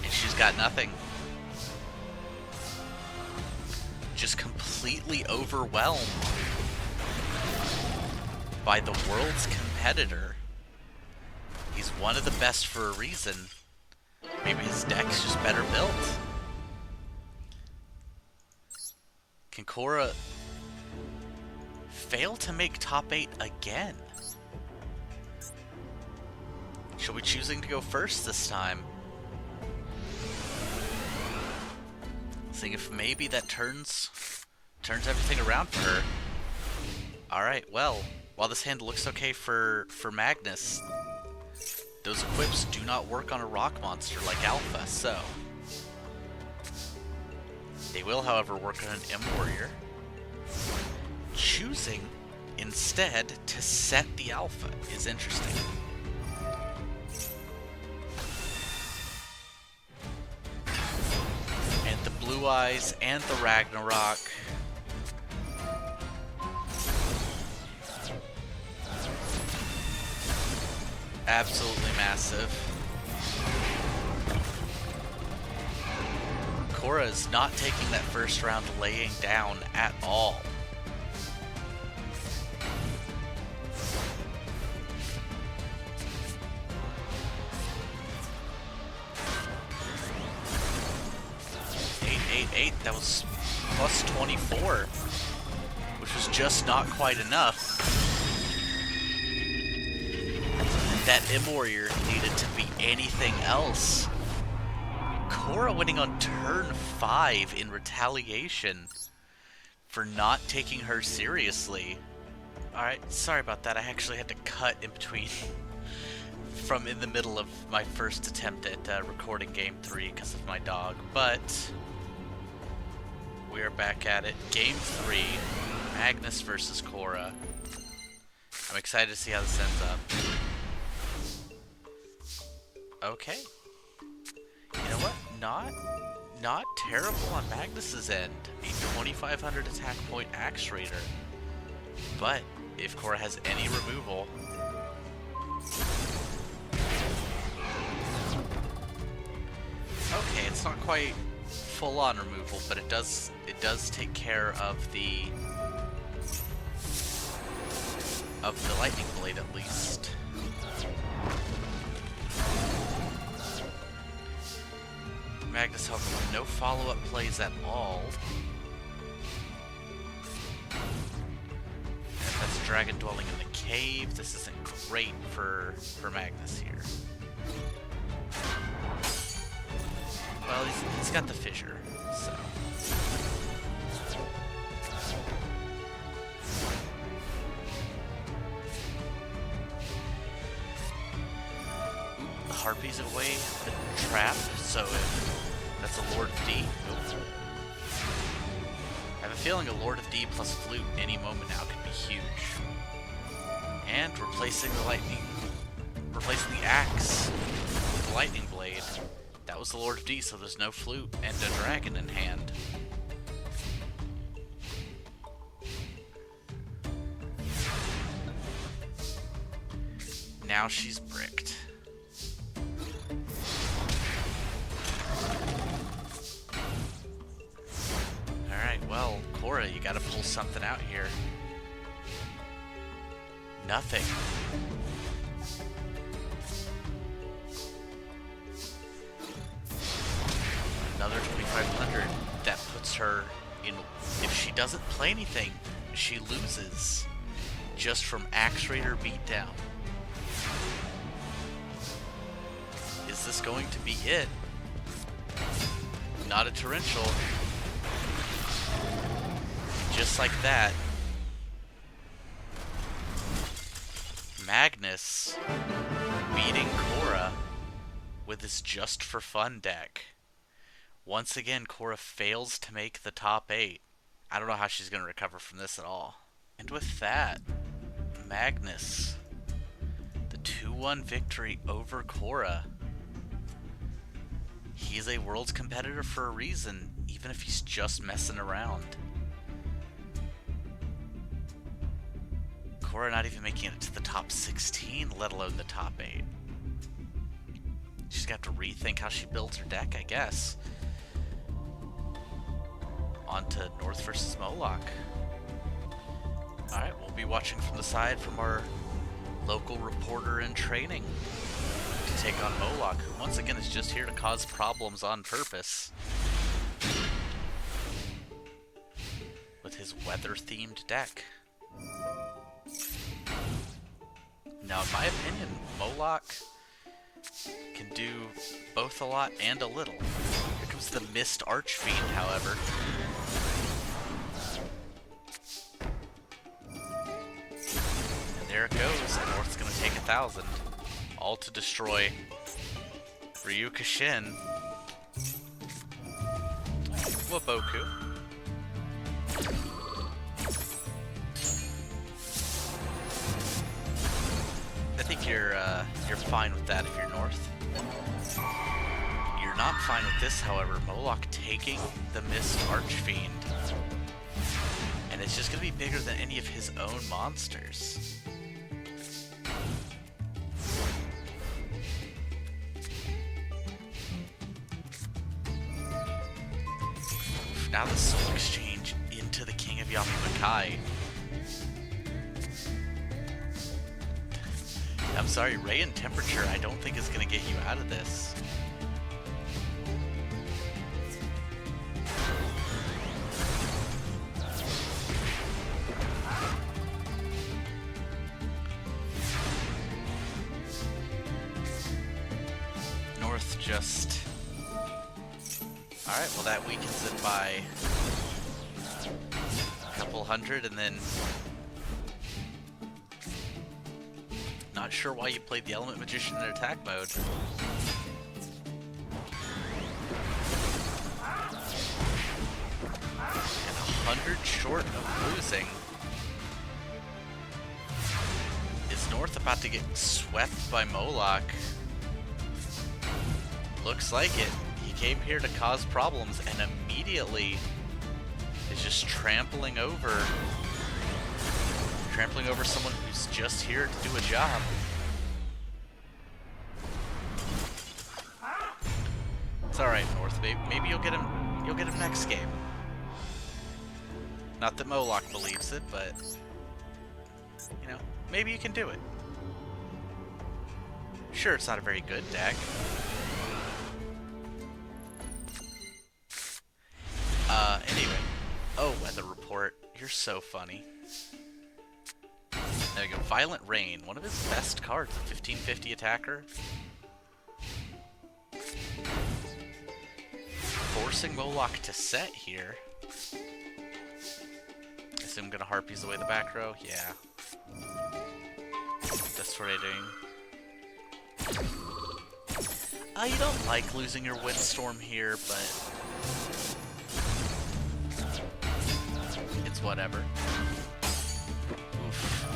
And she's got nothing. Just completely overwhelmed by the world's competitor. He's one of the best for a reason. Maybe his deck's just better built. Can Cora fail to make top 8 again? She'll be choosing to go first this time. Seeing if maybe that turns everything around for her. Alright, well, while this hand looks okay for Magnus, those equips do not work on a rock monster like Alpha, so... They will, however, work on an M-Warrior, choosing instead to set the Alpha is interesting. And the Blue Eyes and the Ragnarok. Absolutely massive. Korra is not taking that first round laying down at all. That was plus 24, which was just not quite enough. That M-Warrior needed to be anything else. Korra winning on turn 5 in retaliation for not taking her seriously. Alright, sorry about that. I actually had to cut in between from in the middle of my first attempt at recording Game 3 because of my dog, but we are back at it. Game 3, Magnus versus Korra. I'm excited to see how this ends up. Okay. You know what? Not terrible on Magnus's end. A 2500 attack point Axe Raider. But if Korra has any removal, okay, it's not quite full-on removal, but it does take care of the lightning blade at least. Magnus, however, with no follow-up plays at all. And if that's Dragon dwelling in the cave, this isn't great for Magnus here. Well, he's got the fissure, so. Ooh, the Harpy's away the trap, so if that's a Lord of D. I have a feeling a Lord of D plus Flute any moment now could be huge. And replacing the axe with the lightning blade. That was the Lord of D, so there's no Flute and a dragon in hand. Now she's bricked. Alright, well, Korra, you gotta pull something out here. Nothing. Another 2500. That puts her in... If she doesn't play anything, she loses just from Axe Raider beatdown. Is this going to be it? Not a torrential. Just like that. Magnus beating Korra with his Just for Fun deck. Once again, Korra fails to make the top 8. I don't know how she's going to recover from this at all. And with that, Magnus, the 2-1 victory over Korra. He's a world's competitor for a reason, even if he's just messing around. Korra not even making it to the top 16, let alone the top 8. She's got to rethink how she builds her deck, I guess. On to North versus Moloch. Alright, we'll be watching from the side from our local reporter in training to take on Moloch, who once again is just here to cause problems on purpose. With his weather-themed deck. Now, in my opinion, Moloch can do both a lot and a little. Here comes the Mist Archfiend, however. And there it goes. North's going to take 1,000. All to destroy Ryu Kashin. Waboku. I think you're fine with that if you're north. You're not fine with this, however. Moloch taking the Mist Archfiend. And it's just gonna be bigger than any of his own monsters. Now the Soul Exchange into the King of Yamimakai. I'm sorry, Ray and Temperature I don't think is going to get you out of this. North just... Alright, well that weakens it by a couple hundred, and then... Not sure why you played the Element Magician in attack mode. And 100 short of losing. Is North about to get swept by Moloch? Looks like it. He came here to cause problems and immediately is just trampling over someone who's just here to do a job. It's alright, North. Maybe you'll get him next game. Not that Moloch believes it, but you know, maybe you can do it. Sure, it's not a very good deck. Anyway. Oh, Weather Report. You're so funny. There we go. Violent Rain. One of his best cards. A 1550 attacker. Forcing Moloch to set here. I assume I'm gonna Harpies away the back row. Yeah. That's what I'm doing. You don't like losing your Windstorm here, but... it's whatever. Oof.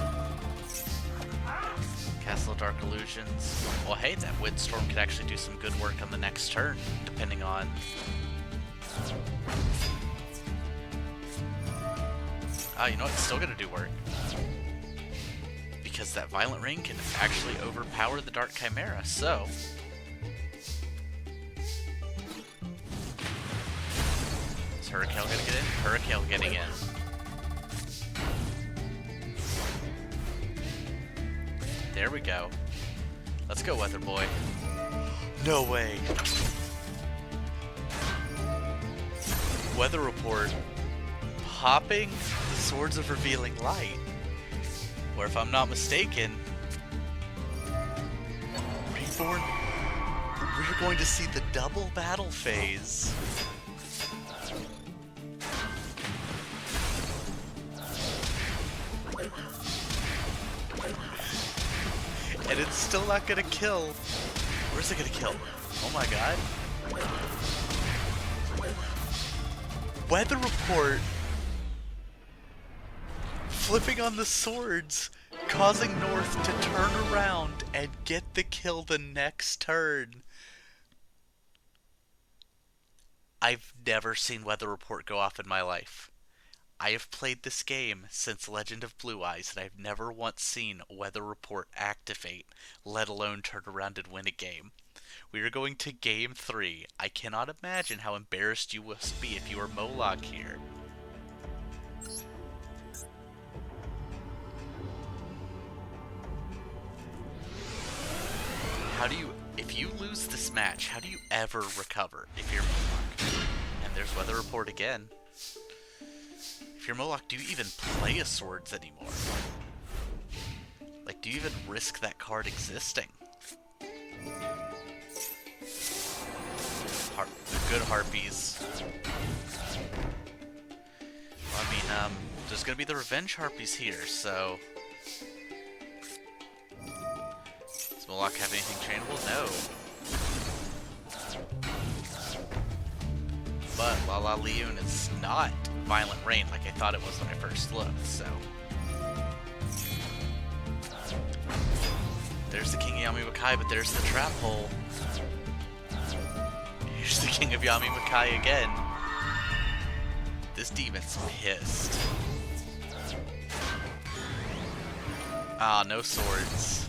Castle of Dark Illusions. Well, hey, that Windstorm could actually do some good work on the next turn, depending on... you know what? It's still gonna do work. Because that Violent Rain can actually overpower the Dark Chimera, so... is Hurricane gonna get in? Hurricane getting in. There we go. Let's go, Weather Boy. No way. Weather Report. Popping the Swords of Revealing Light. Or if I'm not mistaken, Reborn, we're going to see the double battle phase. And it's still not gonna kill. Where's it gonna kill? Oh my god. Weather Report. Flipping on the swords, causing North to turn around and get the kill the next turn. I've never seen Weather Report go off in my life. I have played this game since Legend of Blue Eyes, and I've never once seen Weather Report activate, let alone turn around and win a game. We are going to Game 3. I cannot imagine how embarrassed you must be if you were Moloch here. How do you, if you lose this match, how do you ever recover if you're Moloch? And there's Weather Report again. If you're Moloch, do you even play a Swords anymore? Like, do you even risk that card existing? Good Harpies. Well, I mean, there's gonna be the Revenge Harpies here, so... is Moloch have anything trainable? No. But Lala Leon is not Violent Rain like I thought it was when I first looked, so. There's the King of Yami Makai, but there's the trap hole. Here's the King of Yami Makai again. This demon's pissed. Ah, no swords.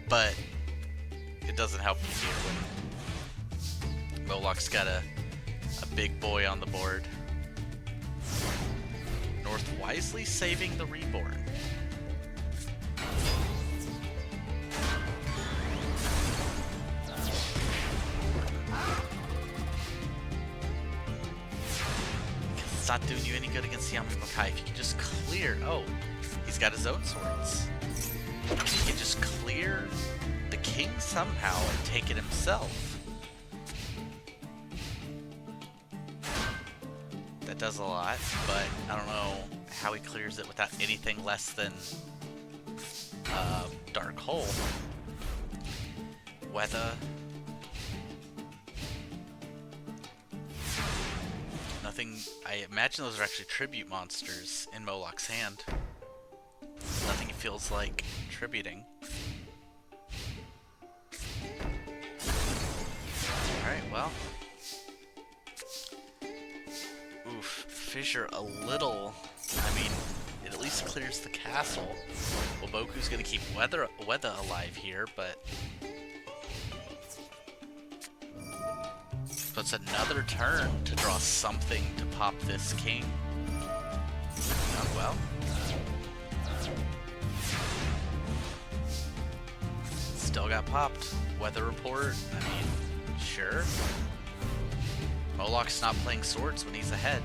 But it doesn't help you here when Moloch's got a big boy on the board. North wisely saving the Reborn. It's not doing you any good against Yami Makai. If you can just clear... Oh, he's got his own swords. If he can just clear the king somehow and take it himself. That does a lot, but I don't know how he clears it without anything less than Dark Hole. Weather. Nothing. I imagine those are actually tribute monsters in Moloch's hand. Nothing feels like tributing. Alright, well. Oof. Fissure a little. I mean, it at least clears the castle. Well, Boku's gonna keep Weather alive here, but... So it's another turn to draw something to pop this king. Oh well. Still got popped. Weather report, I mean, sure. Moloch's not playing swords when he's ahead.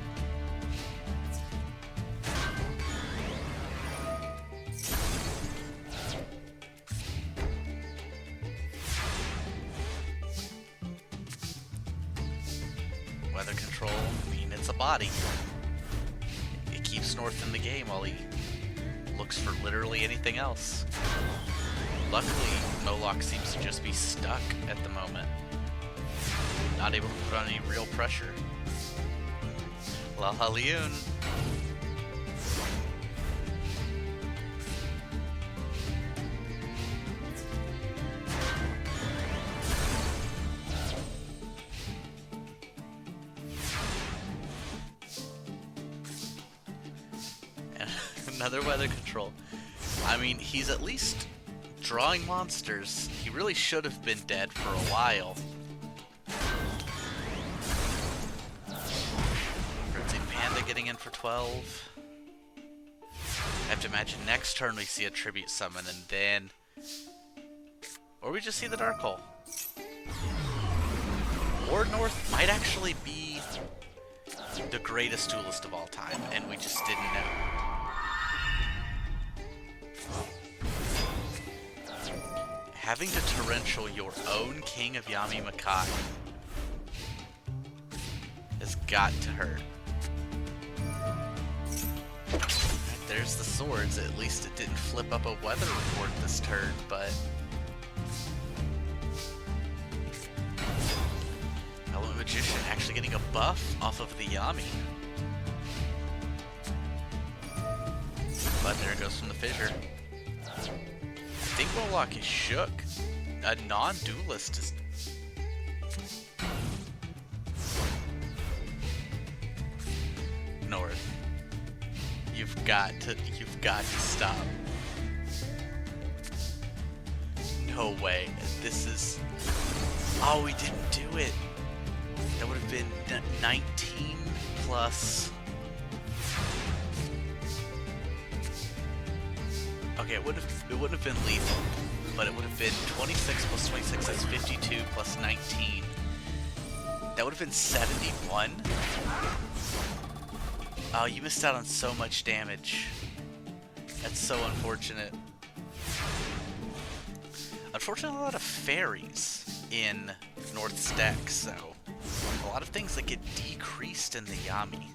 Weather control, I mean, it's a body. It keeps North in the game while he looks for literally anything else. Luckily, Moloch seems to just be stuck at the moment. Not able to put on any real pressure. Lala Leon. Another weather control. I mean, he's at least drawing monsters. He really should have been dead for a while. Frenzied Panda getting in for 12. I have to imagine next turn we see a tribute summon and then... Or we just see the Dark Hole. Or North might actually be the greatest duelist of all time and we just didn't know. Having to torrential your own King of Yami Makai has got to hurt. Right, there's the swords. At least it didn't flip up a weather report this turn, but... Element Magician actually getting a buff off of the Yami. But there it goes from the fissure. I think Moloch is shook. A non-duelist is... North. You've got to stop. No way. This is... Oh, we didn't do it. That would have been 19 plus... Okay, it wouldn't have been lethal, but it would have been 26 plus 26, that's 52 plus 19. That would have been 71. Oh, you missed out on so much damage. That's so unfortunate. Unfortunately, a lot of fairies in North's deck, so a lot of things that get decreased in the Yami.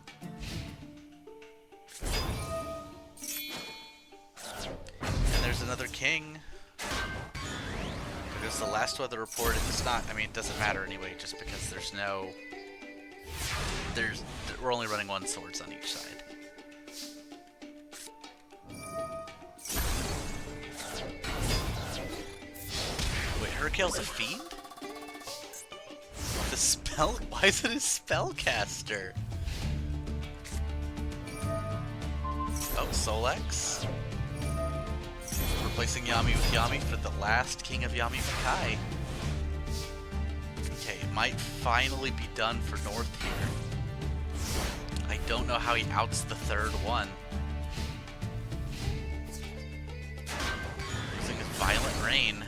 There's another king. goes the last weather report. It's not, I mean, it doesn't matter anyway, just because we're only running one swords on each side. Wait, Hurricale's a fiend? The spell? Why is it a spellcaster? Oh, Solex. Replacing Yami with Yami for the last King of Yami Makai. Okay, it might finally be done for North here. I don't know how he outs the third one. Using his Violent Rain.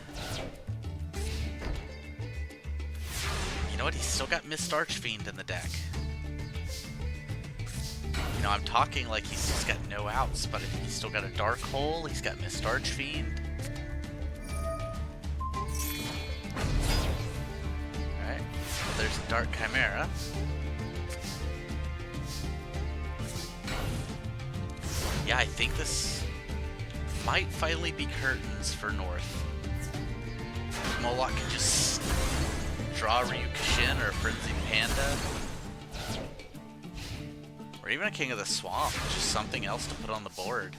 You know what? He's still got Mist Archfiend in the deck. You know, I'm talking like he's just got no outs, but he's still got a Dark Hole, he's got Mist Archfiend. Alright, well, there's a Dark Chimera. Yeah, I think this might finally be curtains for North. Moloch can just draw Ryukushin or a Frenzied Panda. Or even a King of the Swamp, just something else to put on the board.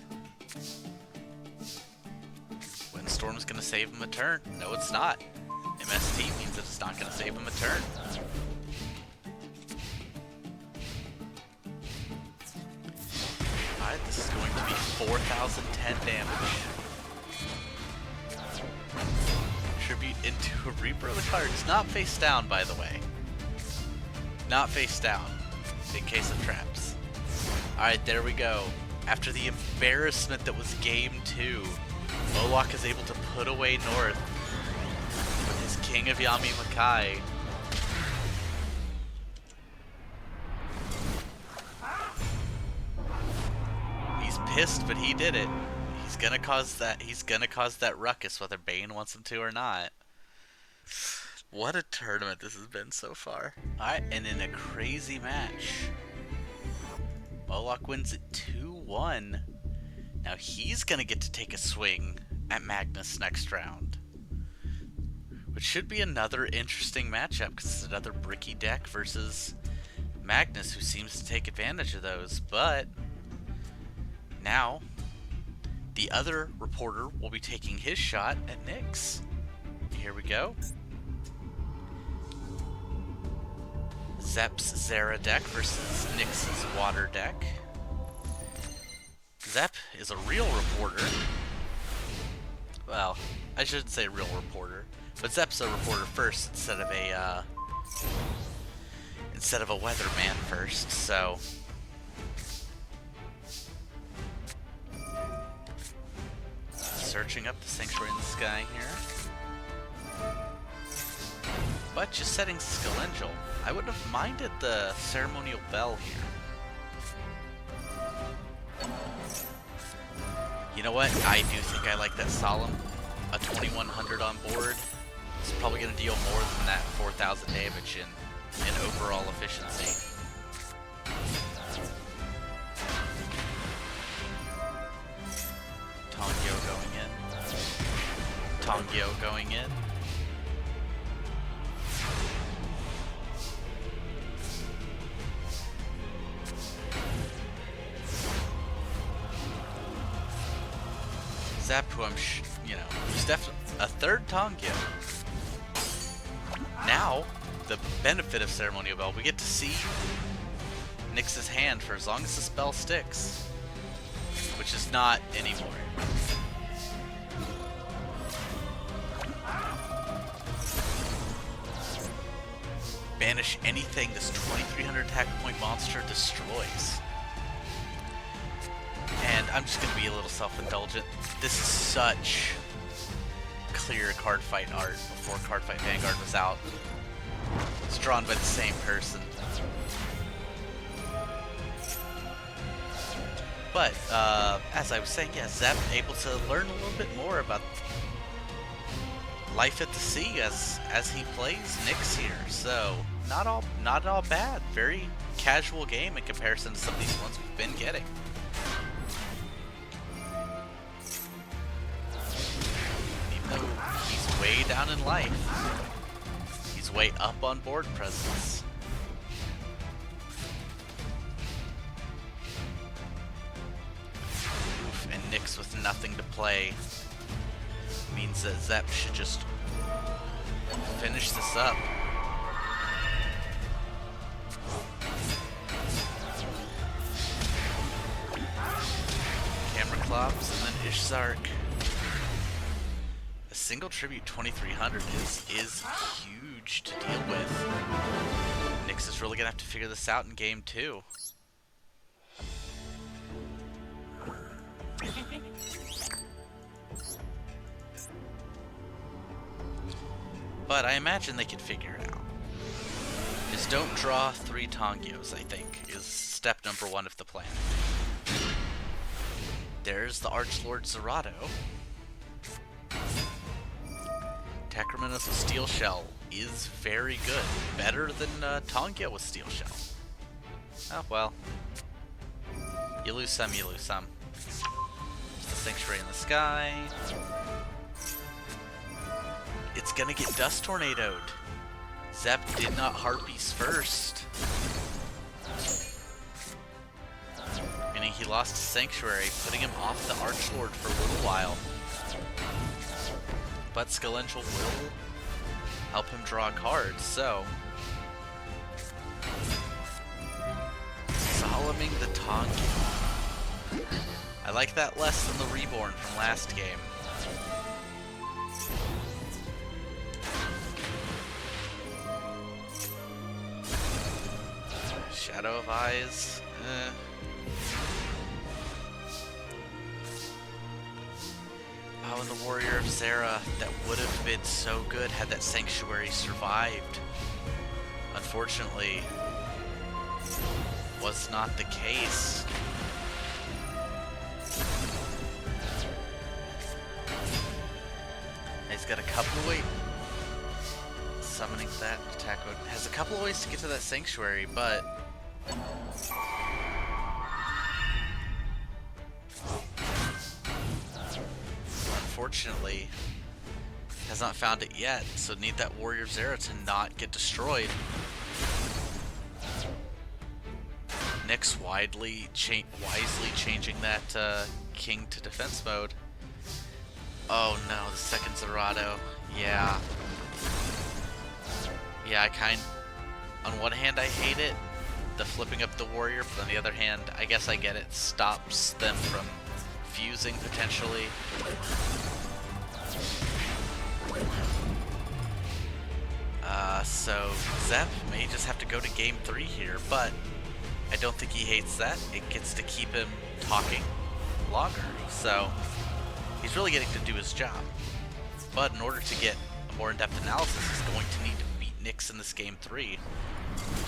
Windstorm's gonna save him a turn. No, it's not. MST means that it's not gonna save him a turn. Alright, this is going to be 4,010 damage. Tribute into a Reaper of the cards. Not face down, by the way. Not face down. In case of traps. Alright, there we go. After the embarrassment that was Game 2, Moloch is able to put away North with his King of Yami Makai. He's pissed, but he did it. He's gonna cause that ruckus whether Bane wants him to or not. What a tournament this has been so far. Alright, and in a crazy match, Moloch wins it 2-1. Now he's gonna get to take a swing at Magnus next round. Which should be another interesting matchup, because it's another bricky deck versus Magnus, who seems to take advantage of those. But now, the other reporter will be taking his shot at Nyx. Here we go. Zep's Zera deck versus Nyx's Water deck. Zep is a real reporter. Well, I shouldn't say real reporter, but Zep's a reporter first instead of a weatherman first. So searching up the Sanctuary in the Sky here, but just setting Skelengel. I wouldn't have minded the Ceremonial Bell here. You know what? I do think I like that Solemn. A 2100 on board. It's probably going to deal more than that 4,000 damage in overall efficiency. Tongyo going in. Tongyo going in. Zap, who who's definitely a third Tongyo. Now, the benefit of Ceremonial Bell, we get to see Nyx's hand for as long as the spell sticks, which is not anymore. Banish anything this 2300 attack point monster destroys. And I'm just going to be a little self-indulgent. This is such clear card fight art before Card Fight Vanguard was out. It's drawn by the same person. But, as I was saying, yeah, Zep able to learn a little bit more about life at the sea as he plays Nyx here. So, not all bad. Very casual game in comparison to some of these ones we've been getting. way down in life. He's way up on board presence. Oof, and Nyx with nothing to play means that Zep should just finish this up. Camera Clops and then Ishzark. A single tribute 2300 is huge to deal with. Nyx is really gonna have to figure this out in game 2. But I imagine they could figure it out. Just don't draw 3 Tongyos, I think, is step number 1 of the plan. There's the Archlord Zerato. Tacramenos with Steel Shell is very good. Better than Tongyo with Steel Shell. Oh, well. You lose some, you lose some. There's the Sanctuary in the sky. It's gonna get Dust Tornadoed. Zep did not Harpies first. Meaning he lost his Sanctuary, putting him off the Archlord for a little while. But Skelengel will help him draw a card, so... Solemning the Tongi. I like that less than the Reborn from last game. Shadow of Eyes. Oh, and the Warrior of Zera, that would have been so good had that Sanctuary survived. Unfortunately, was not the case. He's got a couple of ways. Summoning that attack mode has a couple of ways to get to that Sanctuary, but unfortunately has not found it yet, so need that Warrior of Zera to not get destroyed. Nyx wisely changing that King to defense mode. Oh no, the second Zerato. Yeah. Yeah, on one hand I hate it, the flipping up the Warrior, but on the other hand, I guess I get it. Stops them from fusing, potentially. So Zep may just have to go to game 3 here, but I don't think he hates that. It gets to keep him talking longer, so he's really getting to do his job. But in order to get a more in-depth analysis, he's going to need to beat Nyx in this game 3.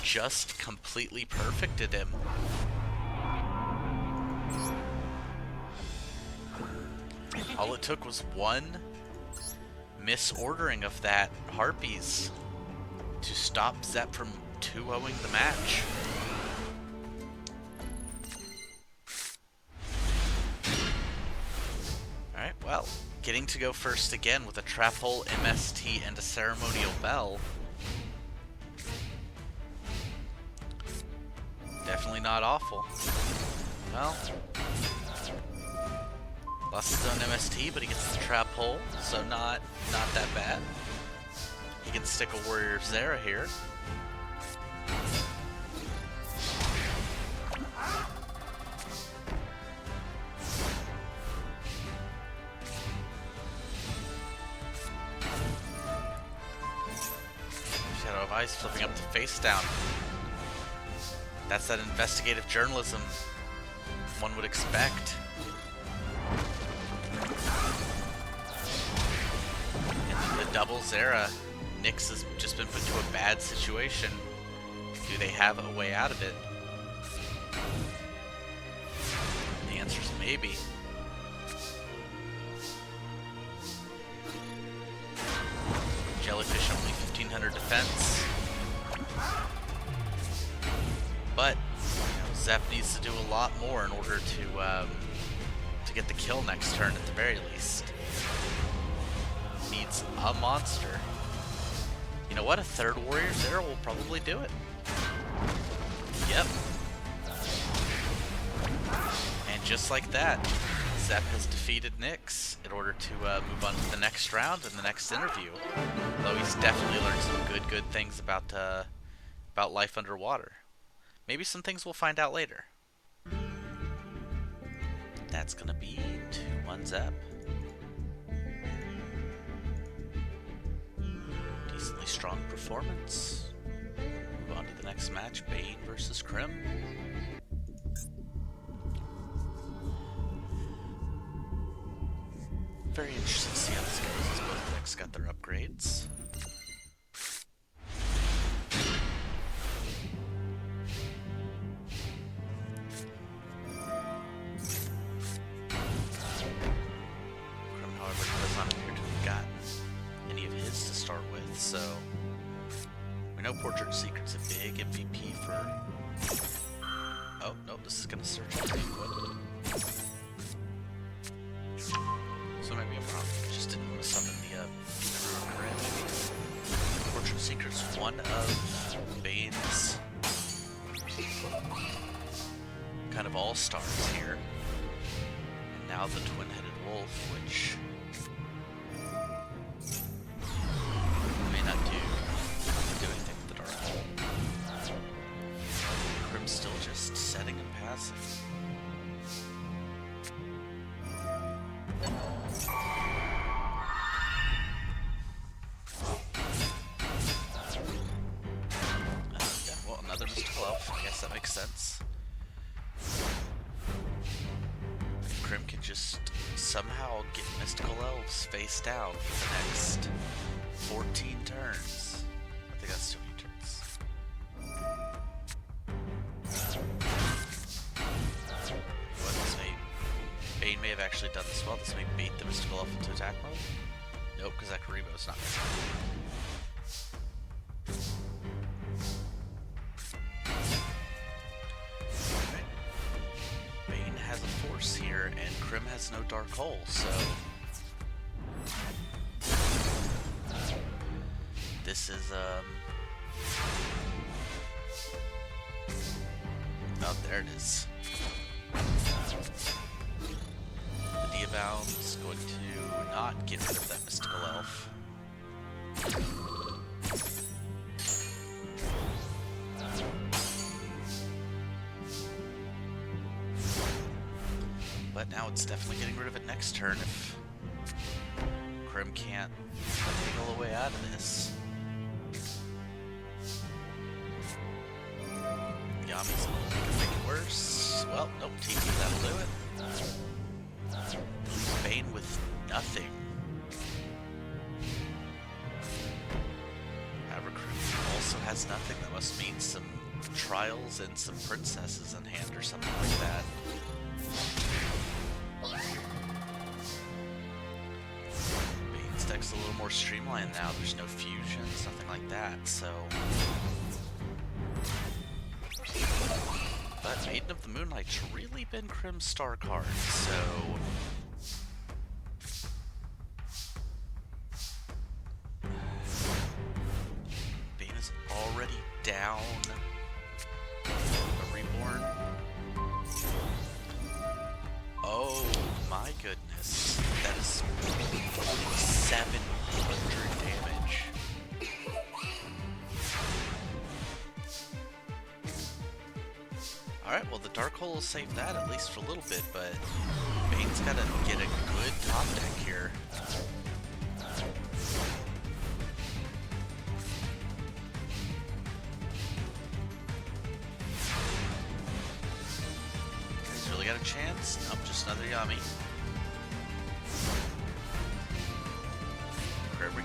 Just completely perfected him. All it took was one misordering of that Harpies to stop Zep from 2-0ing the match. Alright, well, getting to go first again with a Trap Hole, MST, and a Ceremonial Bell. Definitely not awful. Well, lost his own MST, but he gets the Trap Hole, so not that bad. He can stick a Warrior of Zera here. Shadow of Ice flipping up the face down. That's that investigative journalism one would expect. And the double Zera, Nyx has just been put into a bad situation. Do they have a way out of it? The answer is maybe. Jellyfish only 1500 defense. But Zep needs to do a lot more in order to get the kill next turn at the very least. Needs a monster. You know what? A third Warrior's Arrow will probably do it. Yep. And just like that, Zep has defeated Nyx in order to move on to the next round and the next interview. Though he's definitely learned some good things about life underwater. Maybe some things we'll find out later. That's gonna be 2-1 Zep. Decently strong performance. Move on to the next match, Bane versus Krim. Very interesting to see how this goes as both decks got their upgrades. Krim, however, does not appear to have gotten any of his to start with, so we know Portrait Secret's a big MVP for... Oh, no, this is going to search up pretty quick. So maybe I'm wrong. Just didn't want to summon the Portrait Secret's one of Bane's kind of all-stars here. And now the twin-headed wolf, which may not do anything with the dark hole. Krim's still just setting and passing. That makes sense. If Krim can just somehow get Mystical Elves face down for the next 14 turns. I think that's too many turns. What this may... Bane may have actually done this well. This may bait the Mystical Elf into attack mode. Nope, because that Karibo's not going to. Here, and Krim has no dark hole, so this is oh, there it is. The Diabound is going to not get rid of that Mystical Elf. But now it's definitely getting rid of it next turn if Krim can't wiggle a way out of this. Yami's gonna make it worse. Well, nope, TP, that'll do it. Leaves Bane with nothing. However, Krim also has nothing. That must mean some trials and some princesses in hand or something like that. Bane's deck's a little more streamlined now. There's no fusions, nothing like that, so... But Maiden of the Moonlight's really been Krim's star card, so... Bane is already down a Reborn. Oh my goodness, that is 700 damage. Alright, well the Dark Hole will save that at least for a little bit, but Bane's gotta get a good top deck here. He's really got a chance? Nope, just another Yami.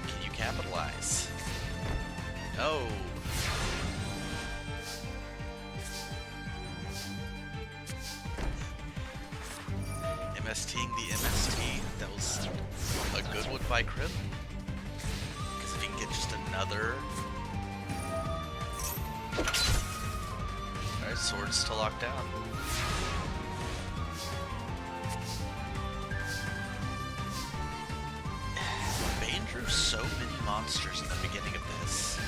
Can you capitalize? No! MSTing the MST. That was a good one by Krim. Because if he can get just another... Alright, sword's still locked down. Bane drew There's so many monsters in the beginning of this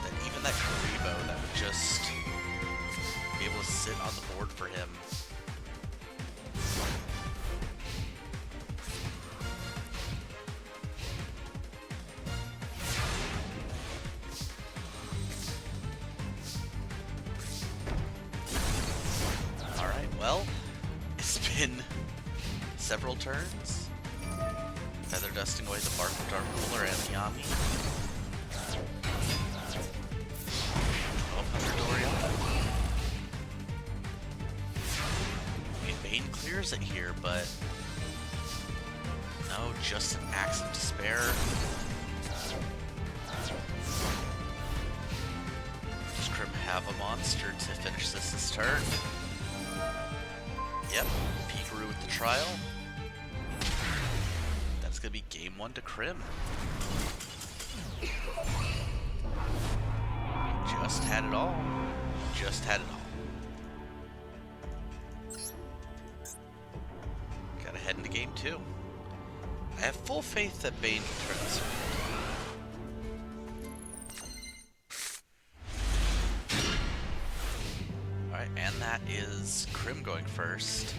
that even that Karibo that would just be able to sit on the board for him. Alright, well, it's been several turns. Feather dusting away the bark of Dark Ruler and the Yami. 1200 Doriana. I mean, Bane clears it here, but no, just an Axe of Despair. Does Crim have a monster to finish this turn? Yep, Picrew with the trial. That's gonna be game 1 to Crim. Just had it all. Just had it all. Gotta head into game 2. I have full faith that Bane can turn this around. Alright, and that is Crim going first.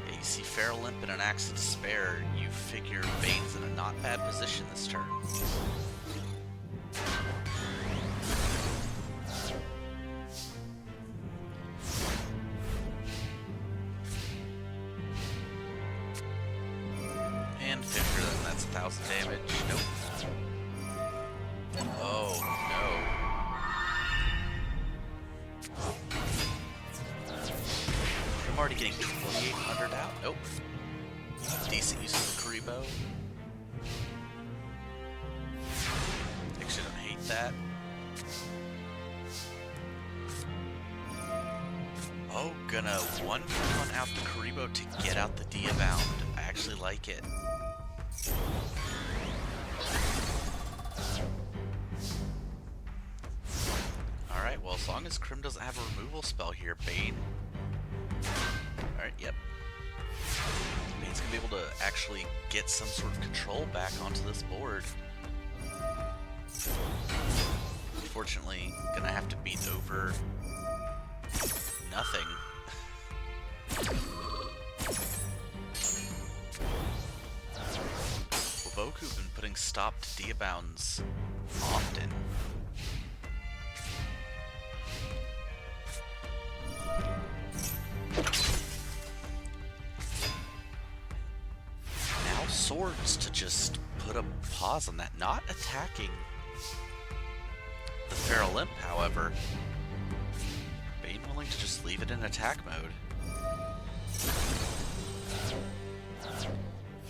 Yeah, you see Feral Limp and an Axe of Despair. You figure Bane's in a not bad position this turn. And Fisher, then that's 1,000 damage. Nope. Oh, no. I'm already getting 2,800 out. Nope. Decent use of the Karibo. Actually, I don't hate that. Oh, gonna one out the Karibo to get out the Diabound. I actually like it. Alright, well, as long as Crim doesn't have a removal spell here, Bane. Alright, yep. Bane's gonna be able to actually get some sort of control back onto this board. Unfortunately, gonna have to beat over nothing. Boku's been putting stop to Diabounds often. Now Swords to just put a pause on that. Not attacking the Feral Imp, however. Bane willing to just leave it in attack mode.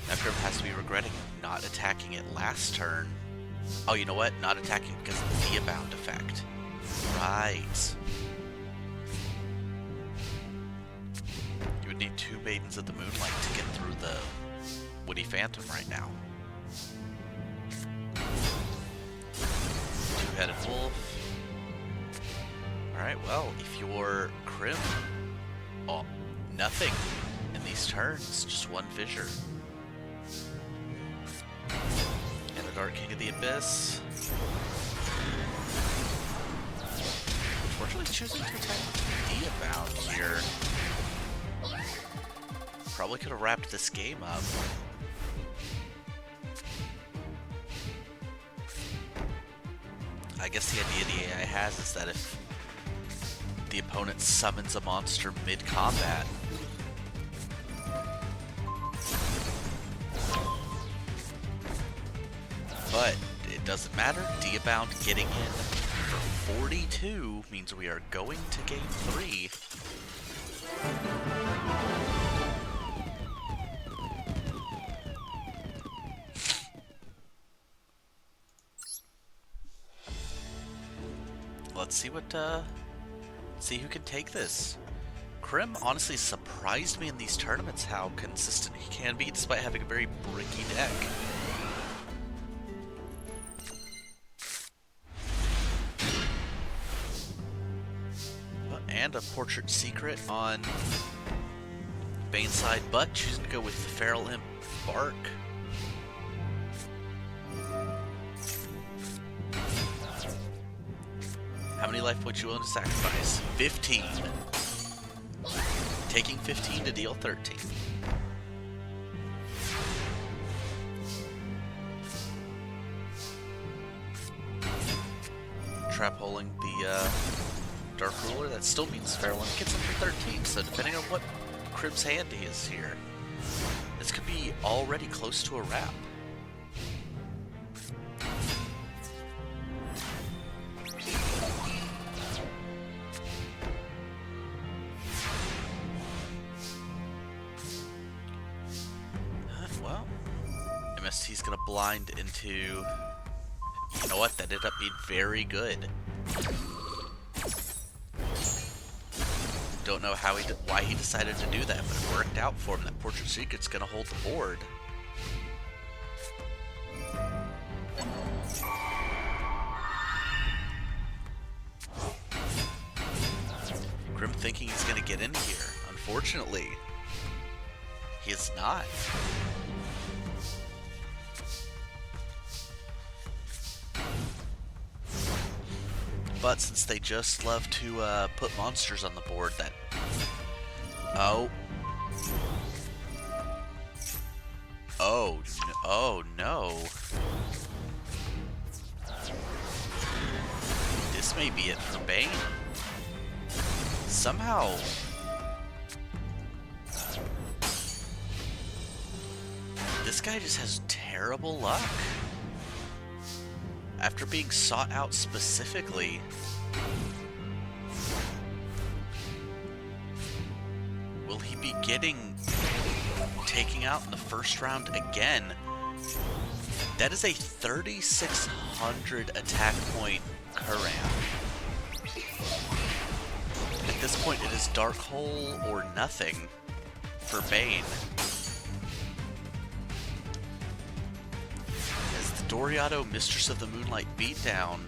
Now Crim has to be regretting not attacking it last turn. Oh, you know what? Not attacking because of the Diabound effect. Right. You would need 2 Maidens of the Moonlight to get through the Woody Phantom right now. 2-headed Wolf. Alright, well, if you're Crim, oh, nothing in these turns, just 1 fissure. And the Dark King of the Abyss. Unfortunately choosing to attack Diabound here. Probably could have wrapped this game up. I guess the idea the AI has is that if the opponent summons a monster mid-combat, but it doesn't matter. Diabound getting in for 42 means we are going to game 3. Let's see what, see who can take this. Crim honestly surprised me in these tournaments how consistent he can be despite having a very bricky deck. And a Portrait Secret on Bane side, but choosing to go with the Feral Imp Bark. How many life points you willing to sacrifice? 15. Taking 15 to deal 13. Trap holing the Dark Ruler. That still means Feral Imp gets him for 13, so depending on what Crib's hand is here, this could be already close to a wrap. Well, MST's gonna blind into... You know what? That ended up being very good. Don't know how why he decided to do that, but it worked out for him. That Portrait Secret's gonna hold the board. Grim thinking he's gonna get in here. Unfortunately, he is not. But since they just love to put monsters on the board, that... Oh. Oh, no. Oh, no. This may be it for Bane. Somehow... This guy just has terrible luck. After being sought out specifically, will he be taking out in the first round again? That is a 3,600 attack point Kuram. At this point, it is Dark Hole or nothing for Bane. Doriato, Mistress of the Moonlight beatdown.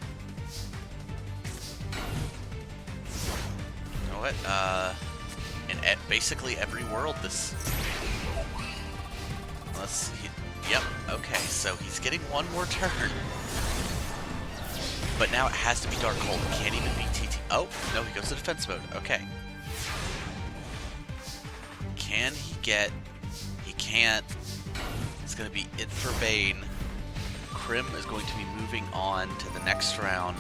You know what? In basically every world, this. Yep. Okay, so he's getting one more turn, but now it has to be Dark Hole. It can't even be TT. Oh no, he goes to defense mode. Okay. Can he get? He can't. It's gonna be it for Bane. Krim is going to be moving on to the next round.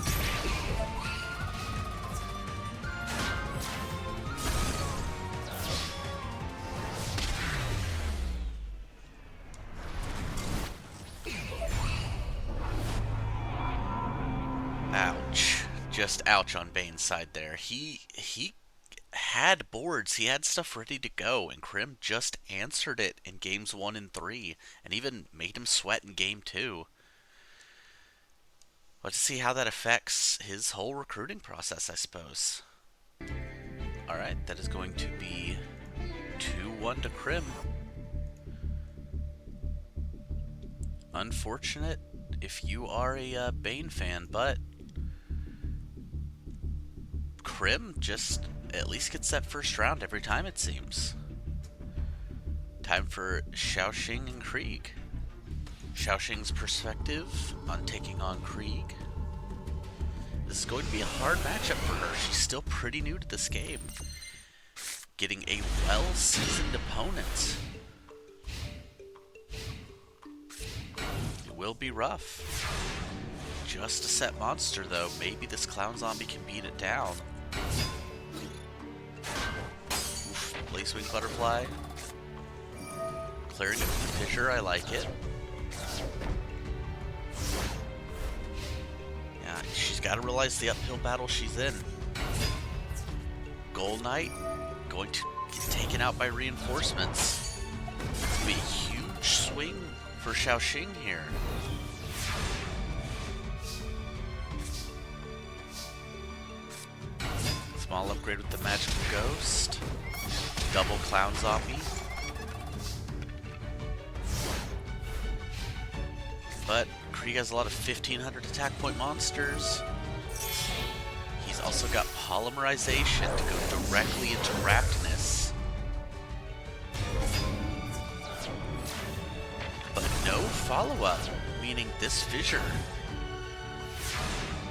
Ouch. Just ouch on Bane's side there. He had boards, he had stuff ready to go, and Krim just answered it in games 1 and 3, and even made him sweat in game 2. Let's see how that affects his whole recruiting process, I suppose. Alright, that is going to be 2-1 to Krim. Unfortunate if you are a Bane fan, but Krim just at least gets that first round every time, it seems. Time for Xiaoxing and Krieg. Xiaoxing's perspective on taking on Krieg. This is going to be a hard matchup for her. She's still pretty new to this game. Getting a well-seasoned opponent. It will be rough. Just a set monster, though. Maybe this clown zombie can beat it down. Oof, Blazewing Butterfly. Clearing it with the Fissure, I like it. Yeah, she's got to realize the uphill battle she's in. Gold Knight going to get taken out by reinforcements. It's going to be a huge swing for Xiaoxing here. Small upgrade with the Magical Ghost. Double Clown Zombie. But Krieg has a lot of 1,500 attack point monsters. He's also got Polymerization to go directly into Raptness. follow-up, meaning this fissure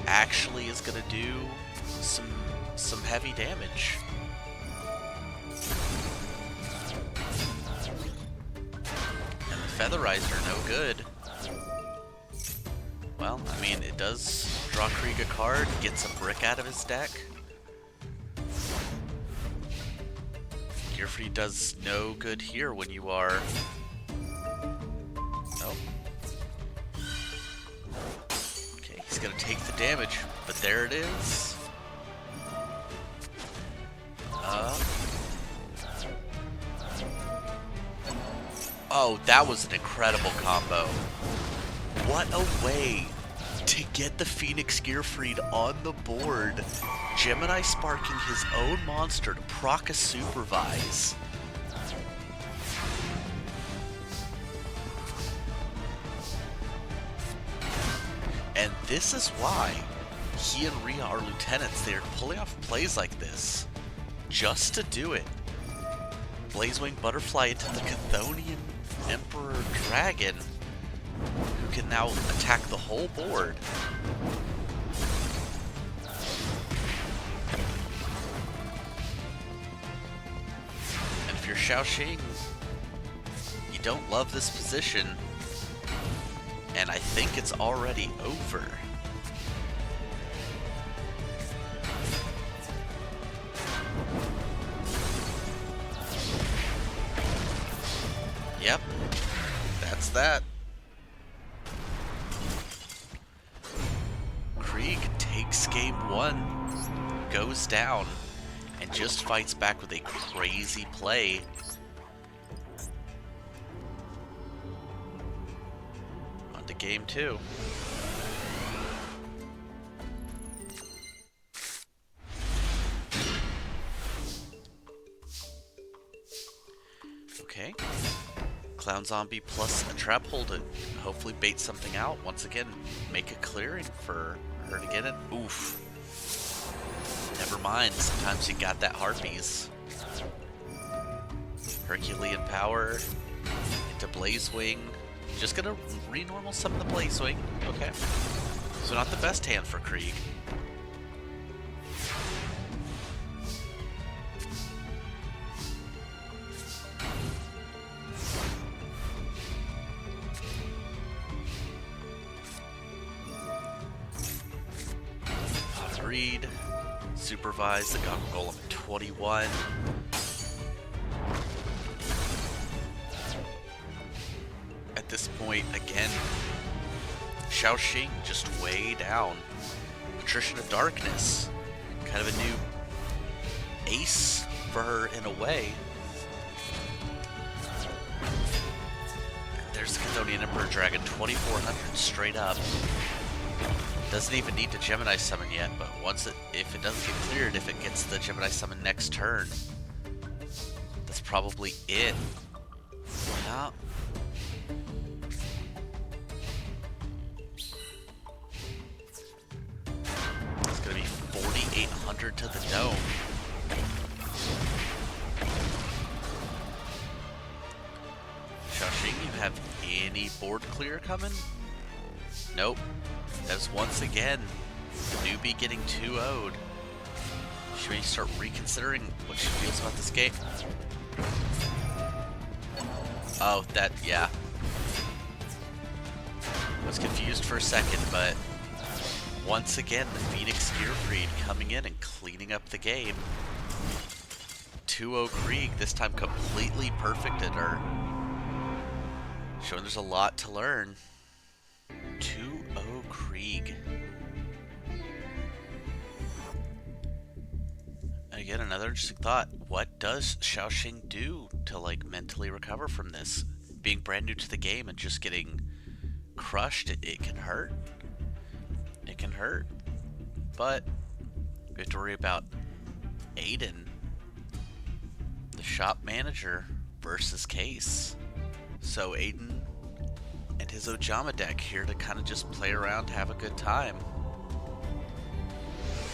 actually is gonna do some heavy damage. And the Featherizer, no good. Well, I mean, it does draw Krieg a card, gets a brick out of his deck. Gearfried does no good here when you are... Nope. Okay, he's gonna take the damage, but there it is. Oh, that was an incredible combo. What a way to get the Phoenix Gearfried on the board. Gemini sparking his own monster to proc a Supervise. And this is why he and Rhea are lieutenants. They are pulling off plays like this just to do it. Blazewing Butterfly into the Chthonian Emperor Dragon, who can now attack the whole board. And if you're Xiaoxing, you don't love this position, and I think it's already over. Yep, that's that. Krieg takes game one, goes down, and just fights back with a crazy play. On to game two. Okay. Clown Zombie plus a Trap Hole to hopefully bait something out. Once again, make a clearing for her to get it. Oof. Never mind, sometimes you got that Harpies. Herculean Power into Blazewing. Just gonna renormal some of the Blazewing. Okay. So not the best hand for Krieg. Read, Supervise the Goggle Golem at 21. At this point, again, Xiaoxing just way down. Patrician of Darkness, kind of a new ace for her in a way. And there's the Chthonian Emperor Dragon, 2400 straight up. Doesn't even need to Gemini summon yet, but if it doesn't get cleared, if it gets the Gemini summon next turn, that's probably it. Yeah. It's gonna be 4,800 to the dome. Xiaoxing, you have any board clear coming? Nope. That's once again the newbie getting 2-0'd. Should we start reconsidering what she feels about this game? Oh, yeah. I was confused for a second, but once again, the Phoenix Gearfried coming in and cleaning up the game. 2-0 Krieg, this time completely perfected her. Showing there's a lot to learn. 2-0 Krieg. And again, another interesting thought. What does Xiaoxing do to, like, mentally recover from this? Being brand new to the game and just getting crushed, it can hurt. It can hurt. But we have to worry about Aiden, the shop manager, versus Case. So Aiden and his Ojama deck here to kind of just play around, have a good time.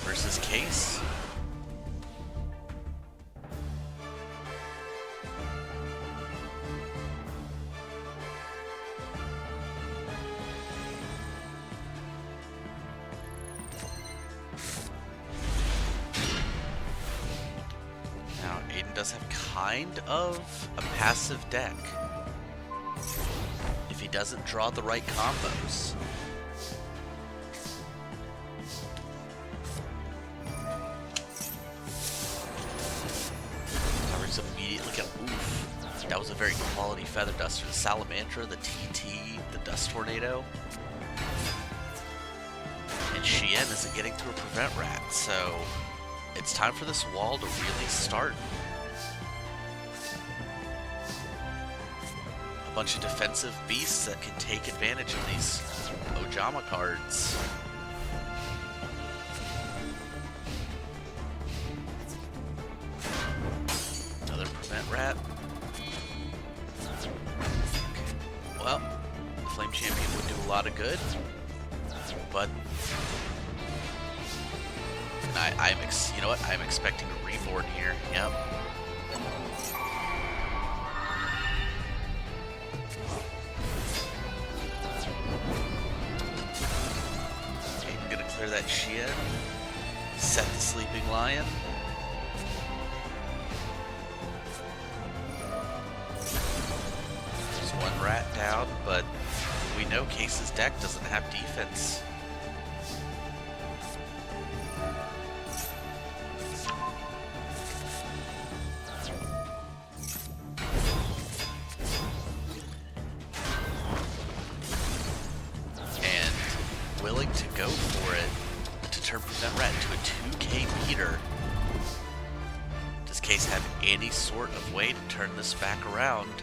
Versus Case. kind of a passive deck if he doesn't draw the right combos. Covers immediately get oof. That was a very quality Feather Duster. The Salamandra, the TT, the Dust Tornado. And Shien isn't getting through a Prevent Rat, so it's time for this wall to really start. A bunch of defensive beasts that can take advantage of these Ojama cards. Another Prevent Rat. Well, the Flame Champion would do a lot of good, but you know what? I'm expecting a Reborn here. Yep. Okay, I'm gonna clear that Shien. Set the Sleeping Lion. There's one rat down, but we know Case's deck doesn't have defense. Willing to go for it to turn Prevent Rat into a 2k beater. Does Case have any sort of way to turn this back around?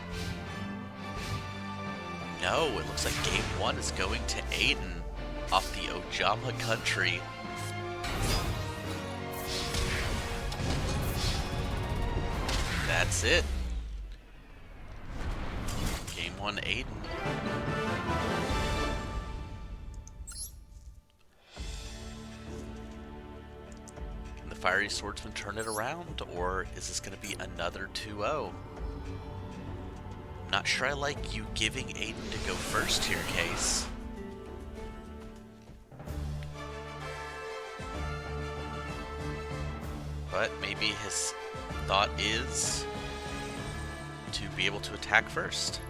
No, it looks like game 1 is going to Aiden off the Ojama country. That's it. Game 1 Aiden. Fiery Swordsman turn it around, or is this going to be another 2-0? Not sure I like you giving Aiden to go first here, Case. But maybe his thought is to be able to attack first.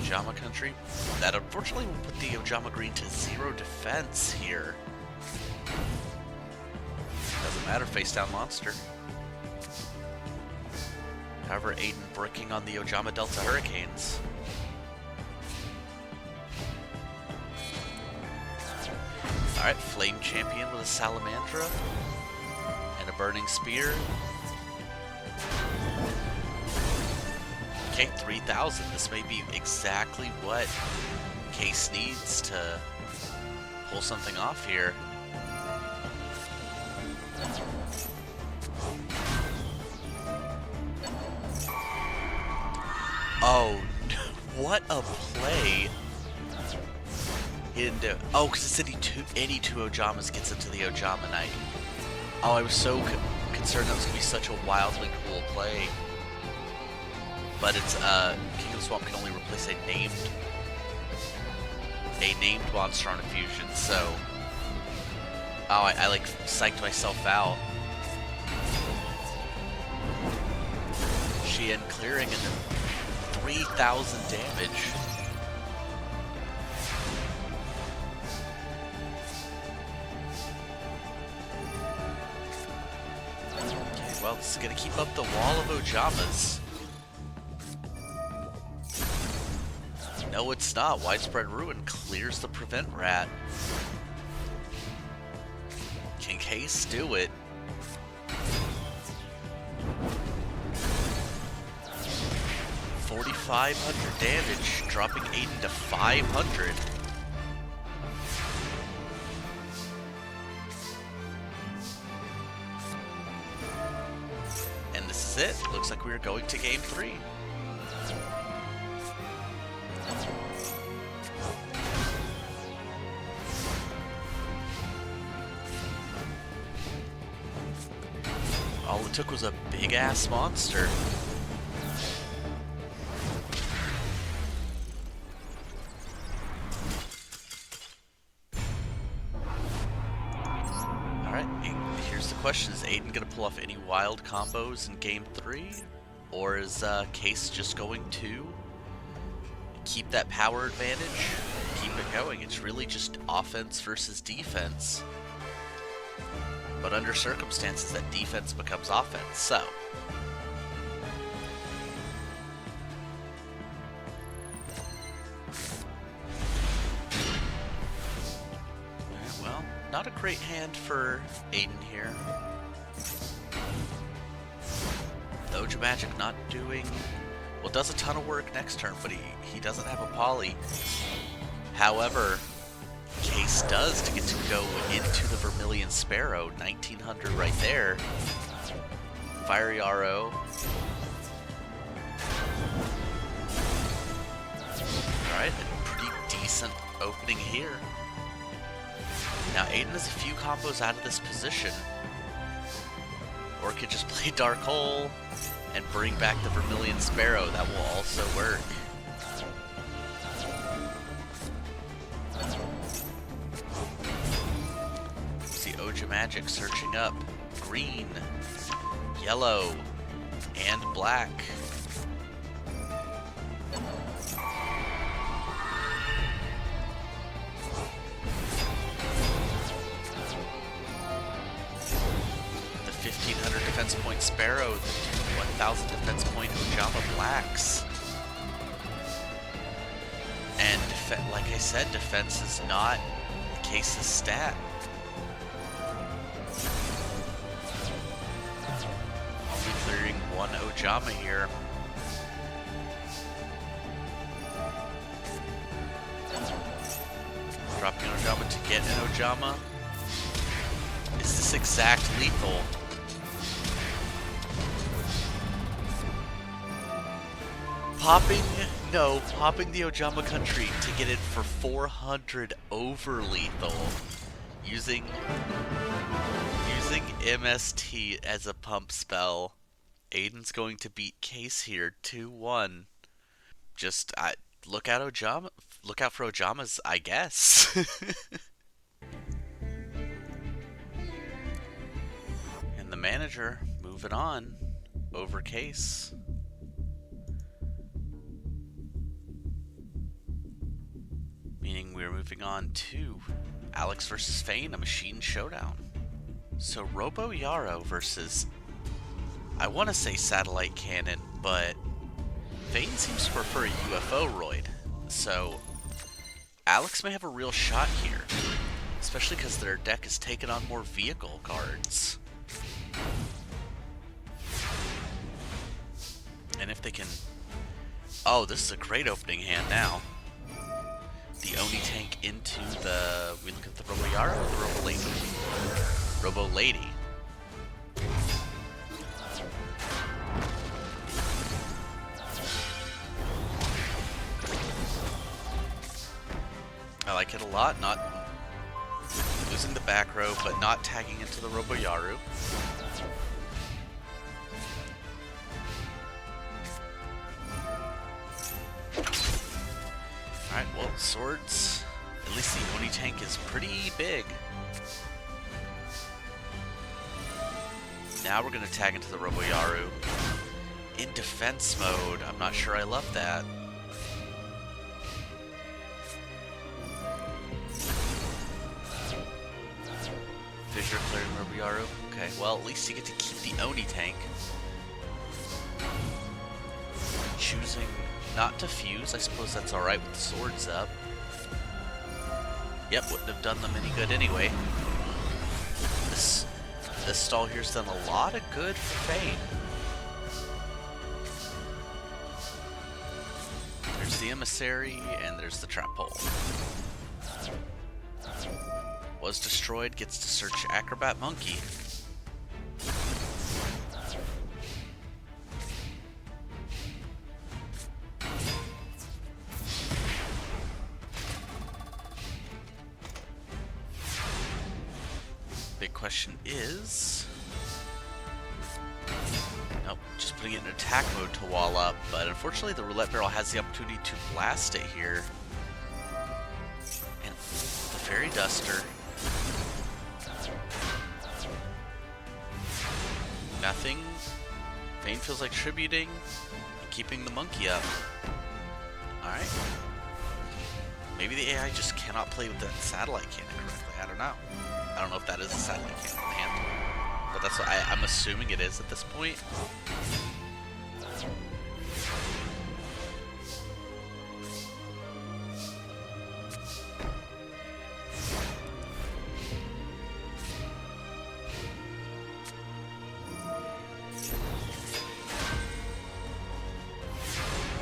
Ojama country. That unfortunately will put the Ojama green to 0 defense here. Doesn't matter, face down monster. However, Aiden bricking on the Ojama Delta Hurricanes. Alright, Flame Champion with a Salamandra and a Burning Spear. Okay, 3,000. This may be exactly what Case needs to pull something off here. Oh, what a play. He didn't do it. Oh, because it said any two Ojamas gets into the Ojama Knight. Oh, I was so concerned that was going to be such a wildly cool play. But it's, King of the Swamp can only replace a named monster on a fusion, so... Oh, I like, psyched myself out. Shien clearing and then 3,000 damage. Okay, well, this is gonna keep up the wall of Ojamas. No, it's not. Widespread Ruin clears the Prevent Rat. Can Case do it? $4,500 damage, dropping Aiden to 500. And this is it. Looks like we are going to game 3. All it took was a big-ass monster. Alright, here's the question. Is Aiden going to pull off any wild combos in Game 3? Or is Case just going to keep that power advantage, keep it going? It's really just offense versus defense. But under circumstances, that defense becomes offense, so... well, not a great hand for Aiden here. The Oja Magic not doing... well, does a ton of work next turn, but he doesn't have a poly. However, Case does to get to go into the Vermilion Sparrow, 1900 right there. Fiery RO. Alright, a pretty decent opening here. Now Aiden has a few combos out of this position. Or could just play Dark Hole and bring back the Vermilion Sparrow. That will also work. See Oja Magic searching up green, yellow, and black. The 1500 defense point Sparrow, the 1000 defense point Ojama Blacks. And like I said, defense is not Case's stat. Only clearing one Ojama here. Dropping an Ojama to get an Ojama. Is this exact lethal? Popping the Ojama Country to get it for 400 over lethal. Using MST as a pump spell. Aiden's going to beat Case here 2-1. Just look out for Ojamas, I guess. And the manager moving on over Case. Meaning we're moving on to Alex versus Fane, a machine showdown. So Robo Yarrow versus, I want to say Satellite Cannon, but Fane seems to prefer a UFO Roid. So Alex may have a real shot here, especially because their deck is taking on more vehicle cards. And if they can... oh, this is a great opening hand now. The Oni tank into the... we look at the Robo Yarrow or the Robo Lady? Robo Lady. I like it a lot, not losing the back row, but not tagging into the Robo Yarrow. Alright, well, swords, at least the Oni tank is pretty big. Now we're going to tag into the Robo Yarrow. In defense mode, I'm not sure I love that. Fissure clearing Robo Yarrow. Okay, well, at least you get to keep the Oni tank. Choosing not to fuse, I suppose that's alright with the swords up. Yep, wouldn't have done them any good anyway. This stall here's done a lot of good for Fane. There's the Emissary, and there's the Trap Pole. Was destroyed, gets to search Acrobat Monkey. Big question is... nope, just putting it in attack mode to wall up, but unfortunately the Roulette Barrel has the opportunity to blast it here. And the Fairy Duster thing Vayne feels like tributing and keeping the monkey up. Alright. Maybe the AI just cannot play with that satellite cannon correctly. I don't know. I don't know if that is a satellite cannon, but that's what I'm assuming it is at this point.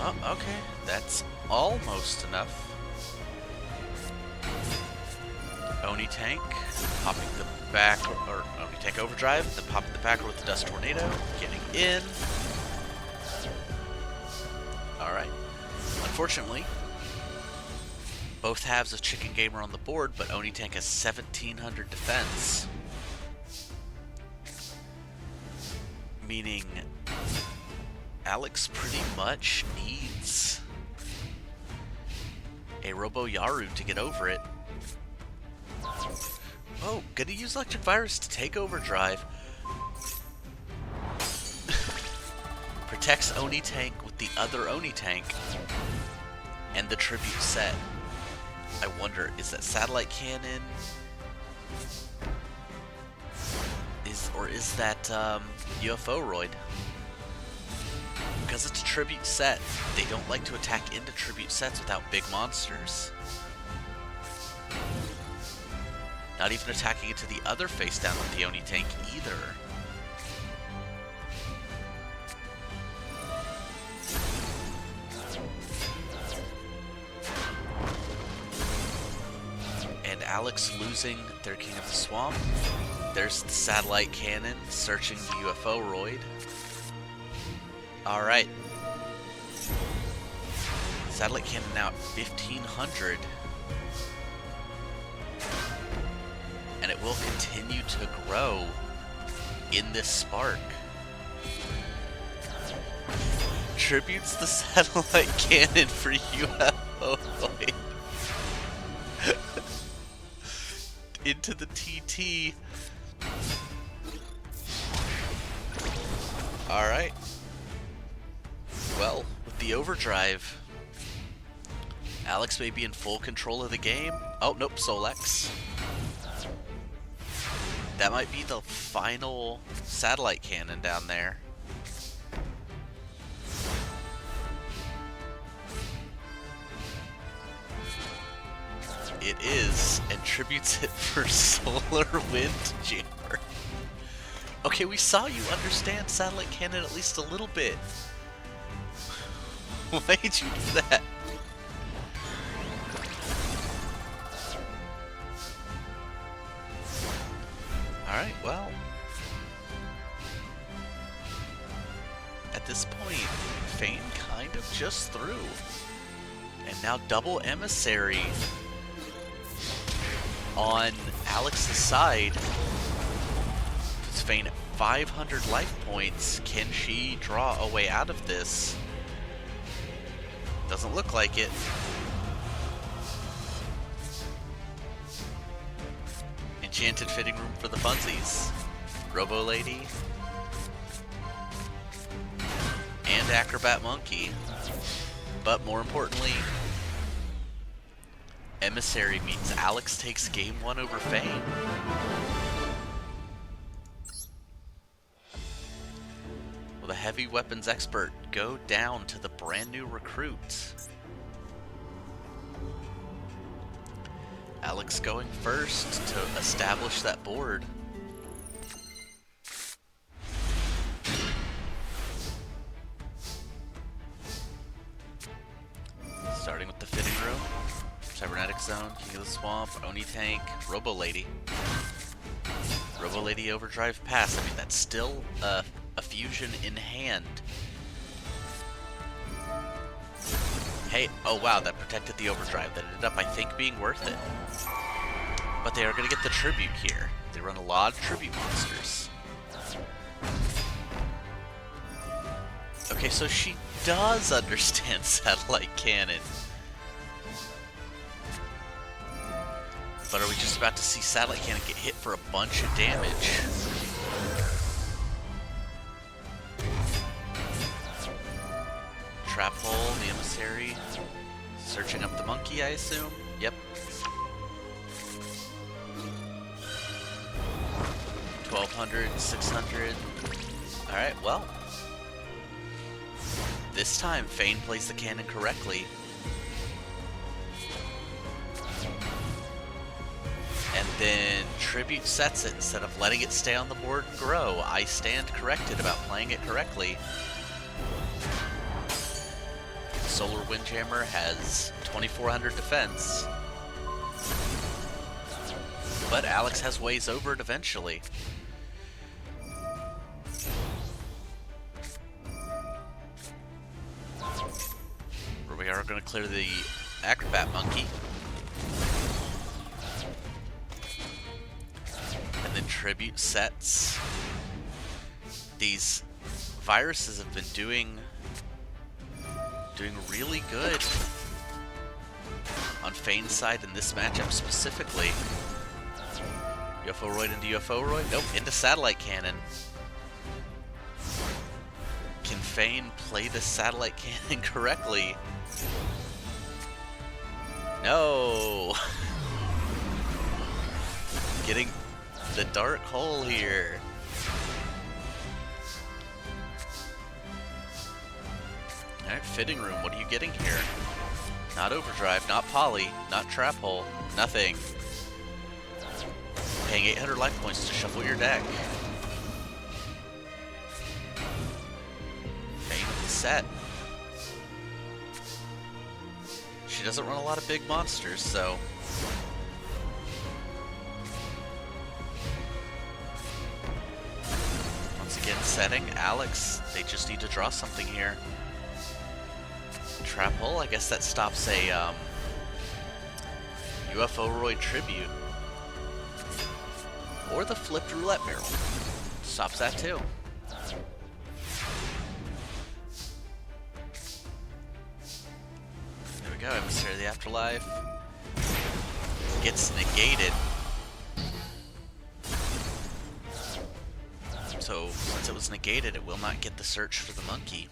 Oh, okay. That's almost enough. Oni Tank, popping the back, or Oni Tank Overdrive, then popping the backer with the Dust Tornado, getting in. Alright. Unfortunately, both halves of Chicken Gamer on the board, but Oni Tank has 1700 defense. Meaning, Alex pretty much needs a Robo Yaru to get over it. Oh, gonna use Electric Virus to take Overdrive. Protects Oni Tank with the other Oni Tank and the tribute set. I wonder, is that Satellite Cannon? Is that UFO-roid? Because it's a tribute set, they don't like to attack into tribute sets without big monsters. Not even attacking into the other face down with the Oni Tank either. And Alex losing their King of the Swamp. There's the Satellite Cannon searching the UFO-roid. Alright. Satellite Cannon now at 1500. And it will continue to grow in this spark. Tributes the Satellite Cannon for UFO-roid. Into the TT. Alright. Well, with the Overdrive, Alex may be in full control of the game. Oh, nope, Solex. That might be the final Satellite Cannon down there. It is, and tributes it for Solar Wind Jammer. Okay, we saw you understand Satellite Cannon at least a little bit. Why did you do that? Alright, well. At this point, Vayne kind of just threw. And now double Emissary on Alex's side. Puts Vayne at 500 life points. Can she draw a way out of this? Doesn't look like it. Enchanted Fitting Room for the funsies. Robo Lady. And Acrobat Monkey. But more importantly, Emissary means Alex takes game 1 over Vayne. Will the heavy weapons expert go down to the brand new recruit? Alex going first to establish that board. Starting with the Fitting Room, Cybernetic Zone, King of the Swamp, Oni Tank, Robo Lady. Robo Lady Overdrive Pass. I mean, that's still a fusion in hand. Hey, oh wow, that protected the Overdrive. That ended up, I think, being worth it. But they are going to get the Tribute here. They run a lot of Tribute monsters. Okay, so she does understand Satellite Cannon. But are we just about to see Satellite Cannon get hit for a bunch of damage? trap hole, the emissary. Searching up the monkey, I assume. Yep. 1200, 600. Alright, well. This time, Fane plays the cannon correctly. And then Tribute sets it instead of letting it stay on the board and grow. I stand corrected about playing it correctly. Solar Windjammer has 2400 defense. But Alex has ways over it eventually. Where we are going to clear the Acrobat Monkey. And then Tribute sets. These viruses have been doing really good on Fane's side in this matchup specifically. UFO-roid into UFO-roid? Nope, into Satellite Cannon. Can Fane play the Satellite Cannon correctly? No! Getting the dark hole here. Alright, Fitting Room, what are you getting here? Not Overdrive, not Poly, not Trap Hole, nothing. Paying 800 life points to shuffle your deck. Fane with the set. She doesn't run a lot of big monsters, so... Once again, setting. Alex, they just need to draw something here. Trap hole, I guess that stops a UFO-roid tribute. Or the flipped roulette barrel. Stops that too. There we go, Emissary of the Afterlife. Gets negated. So, since it was negated, it will not get the search for the monkey.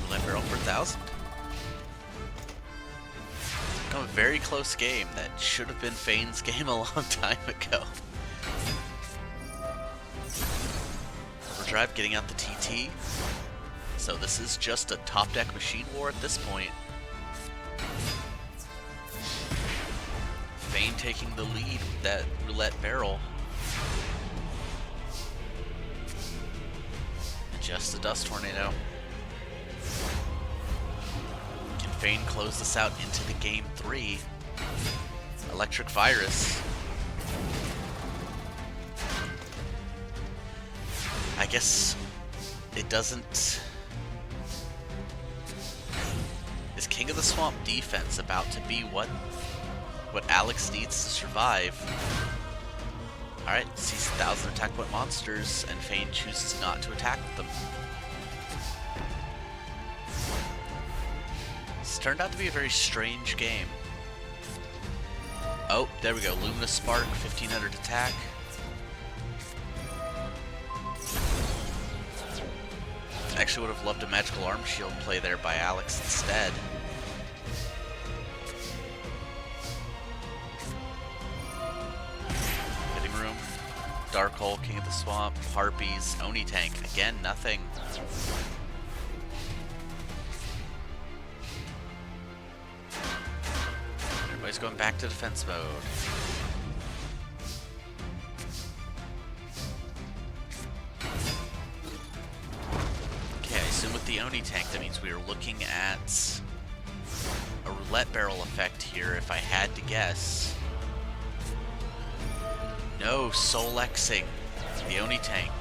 Roulette barrel for 1,000. A very close game that should have been Fane's game a long time ago. Overdrive getting out the TT. So this is just a top deck machine war at this point. Fane taking the lead with that roulette barrel. Just a dust tornado. Fane close this out into the game 3. Electric Virus. I guess it doesn't... Is King of the Swamp defense about to be what Alex needs to survive? Alright, sees 1,000 attack point monsters, and Fane chooses not to attack them. This turned out to be a very strange game. Oh, there we go. Luminous Spark, 1,500 attack. Actually would have loved a Magical Arm Shield play there by Alex instead. Hitting Room, Dark Hole, King of the Swamp, Harpies, Oni Tank. Again, nothing. Everybody's going back to defense mode. Okay, I assume with the Oni Tank that means we are looking at a roulette barrel effect here, if I had to guess. No, Soul-Xing the Oni Tank.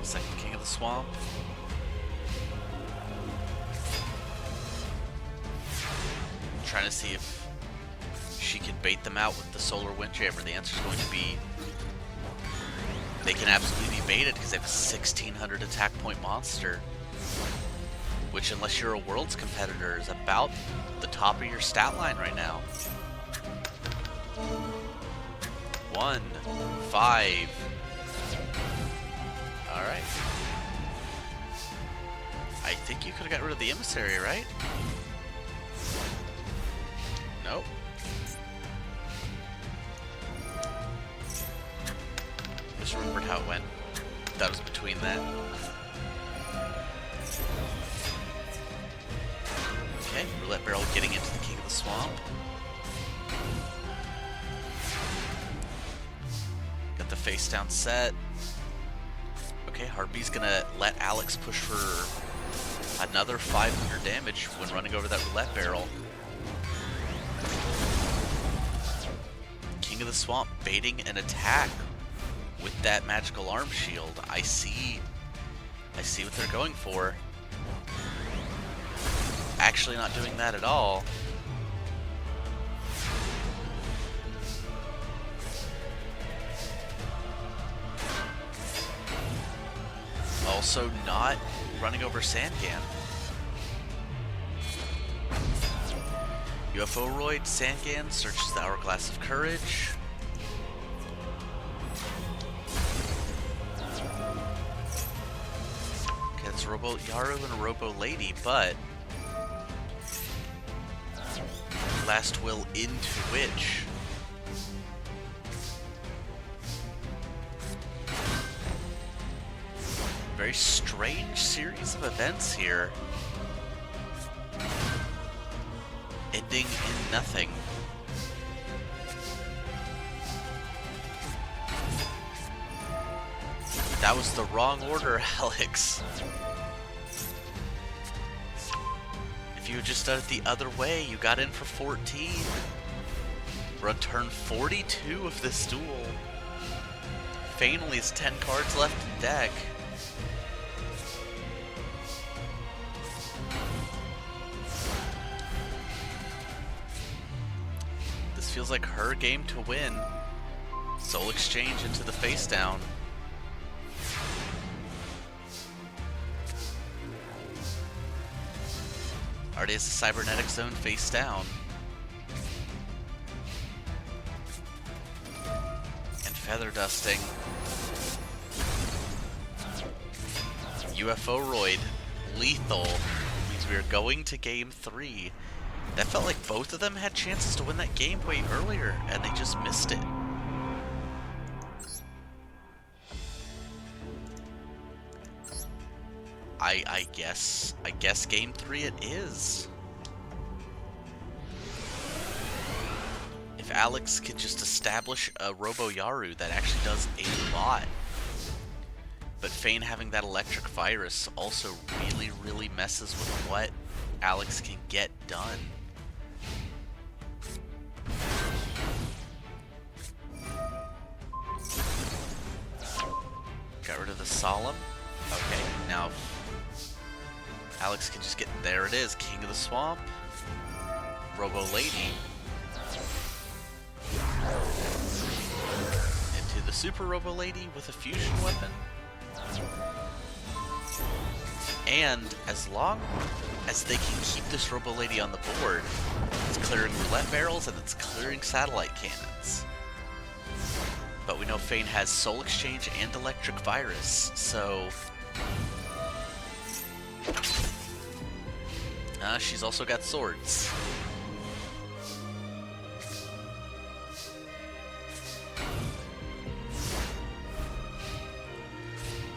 Second King of the Swamp. I'm trying to see if she can bait them out with the Solar Windjammer. The answer is going to be they can absolutely be baited because they have a 1,600 attack point monster. which, unless you're a Worlds competitor, is about the top of your stat line right now. 1, 5. Alright. I think you could have got rid of the emissary, right? Nope. Just remembered how it went. That was between that. Okay, Roulette Barrel getting into the King of the Swamp. Got the face down set. Okay, Harpy's gonna let Alex push for another 500 damage when running over that Roulette Barrel. King of the Swamp baiting an attack with that magical arm shield. I see what they're going for. Actually not doing that at all. Also not running over Sangan. UFO-roid Sangan searches the Hourglass of Courage. Okay, it's a Robo Yaru and a Robo Lady, but Last Will into Witch. Very strange series of events here. Ending in nothing. That was the wrong order, Alex. If you had just done it the other way, you got in for 14. We're on turn 42 of this duel. Fane only has 10 cards left in deck. This feels like her game to win. Soul Exchange into the face down. Already has a Cybernetic Zone face down. And Feather Dusting. UFO-roid. Lethal. Means we are going to game 3. That felt like both of them had chances to win that game way earlier, and they just missed it. I guess game 3 it is. If Alex could just establish a Robo Yaru, that actually does a lot. But Fane having that electric virus also really messes with what Alex can get done. Got rid of the Solemn. Okay, now Alex can just get, there it is, King of the Swamp, Robo Lady, into the Super Robo Lady with a fusion weapon, and as long as they can keep this Robo Lady on the board, it's clearing roulette barrels and it's clearing satellite cannons. But we know Fane has Soul Exchange and Electric Virus, so she's also got swords.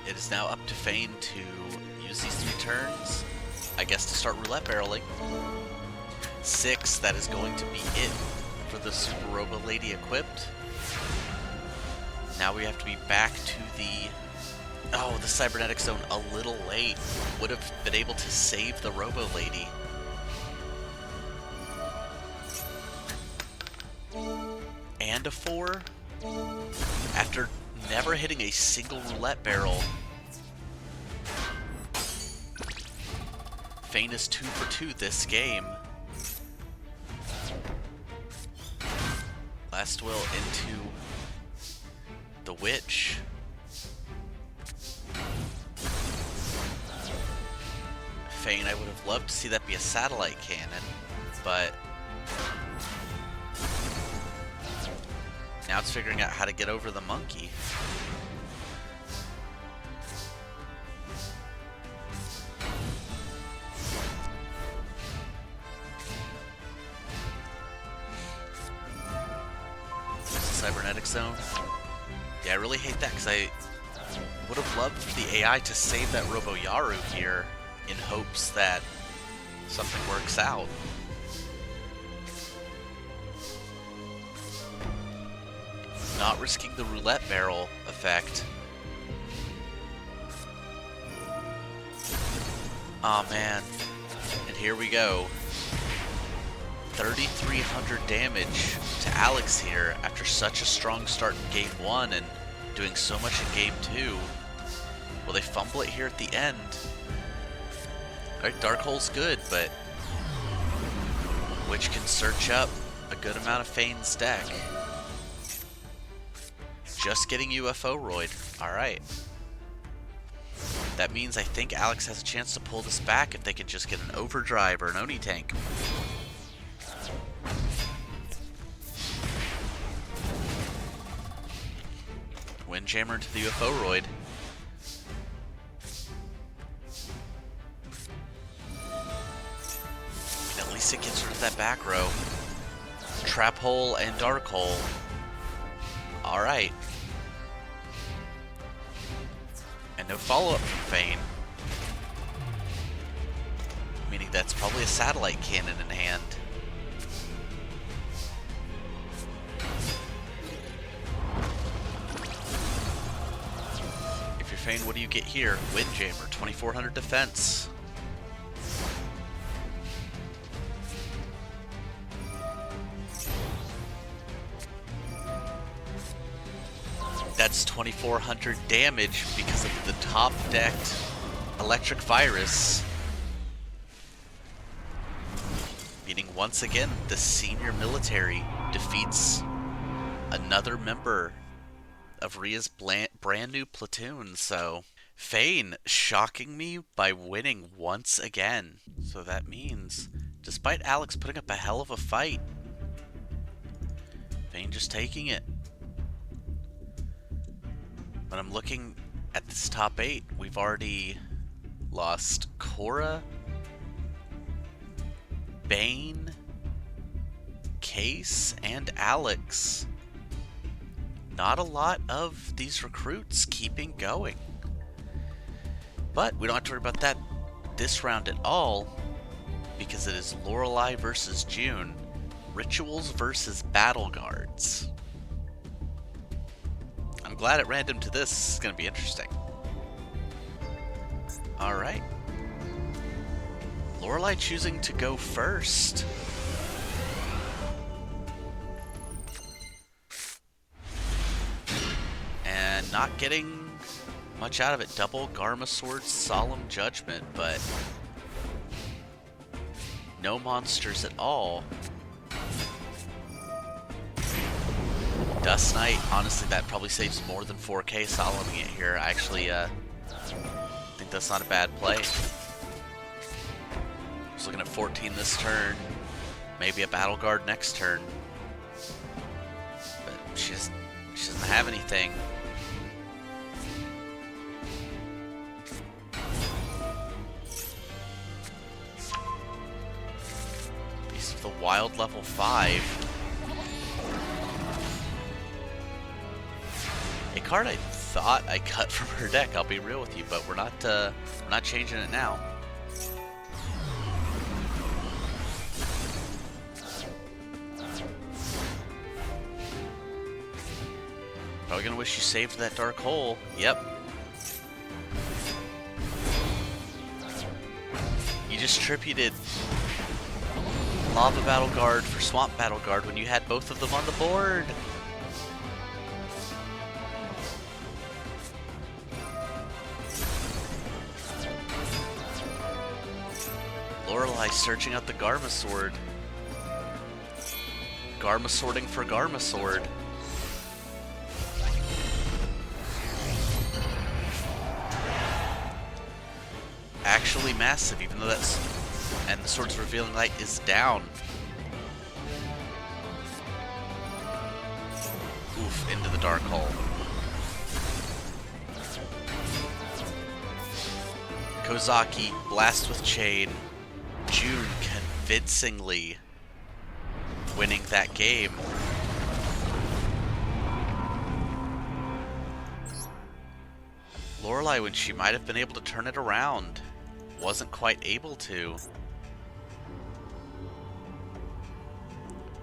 It is now up to Fane to use these 3 turns, I guess, to start roulette barreling. 6, that is going to be it for the Super Robo Lady equipped. Now we have to be back to the... Oh, the Cybernetic Zone a little late. Would have been able to save the Robo Lady. And a 4. After never hitting a single roulette barrel. Fane is 2 for 2 this game. Last Will into the Witch. Fane, I would have loved to see that be a satellite cannon, but now it's figuring out how to get over the monkey. Cybernetic zone. Yeah, I really hate that because I would have loved for the AI to save that Robo-Yaru here in hopes that something works out. Not risking the roulette barrel effect. Aw, man. And here we go. 3,300 damage to Alex here after such a strong start in Game 1 and doing so much in Game 2. Will they fumble it here at the end? Alright, Dark Hole's good, but which can search up a good amount of Fane's deck. Just getting UFO-roid. Alright. That means I think Alex has a chance to pull this back if they can just get an Overdrive or an Oni tank. Windjammer into the UFO-roid. At least it gets rid of that back row. Trap Hole and Dark Hole. Alright. And no follow-up from Fane. Meaning that's probably a satellite cannon in hand. If you're Fane, what do you get here? Windjammer, 2,400 defense. That's 2,400 damage because of the top-decked Electric Virus. Meaning, once again, the senior military defeats another member of Rhea's brand new platoon. So, Fane shocking me by winning once again. So that means, despite Alex putting up a hell of a fight, Fane just taking it. When I'm looking at this top 8, we've already lost Korra, Bane, Case, and Alex. Not a lot of these recruits keeping going. But we don't have to worry about that this round at all, because it is Lorelei versus June, Rituals versus Battle Guards. I'm glad at random to this. This is going to be interesting. Alright. Lorelei choosing to go first. And not getting much out of it. Double Garma Sword, Solemn Judgment, but no monsters at all. Dust Knight, honestly, that probably saves more than 4k Solemning it here. I actually think that's not a bad play. Just looking at 14 this turn, maybe a Battle Guard next turn. But she doesn't have anything. Beast of the Wild level 5. A card I thought I cut from her deck, I'll be real with you, but we're not changing it now. Probably gonna wish you saved that Dark Hole. Yep. You just tributed Lava Battle Guard for Swamp Battle Guard when you had both of them on the board. Lorelei searching out the Garma Sword. Garma sorting for Garma Sword. actually massive, even though that's... And the Sword's Revealing Light is down. Oof, into the Dark Hole. Kozaki, Blast with Chain. June convincingly winning that game. Lorelei, when she might have been able to turn it around, wasn't quite able to.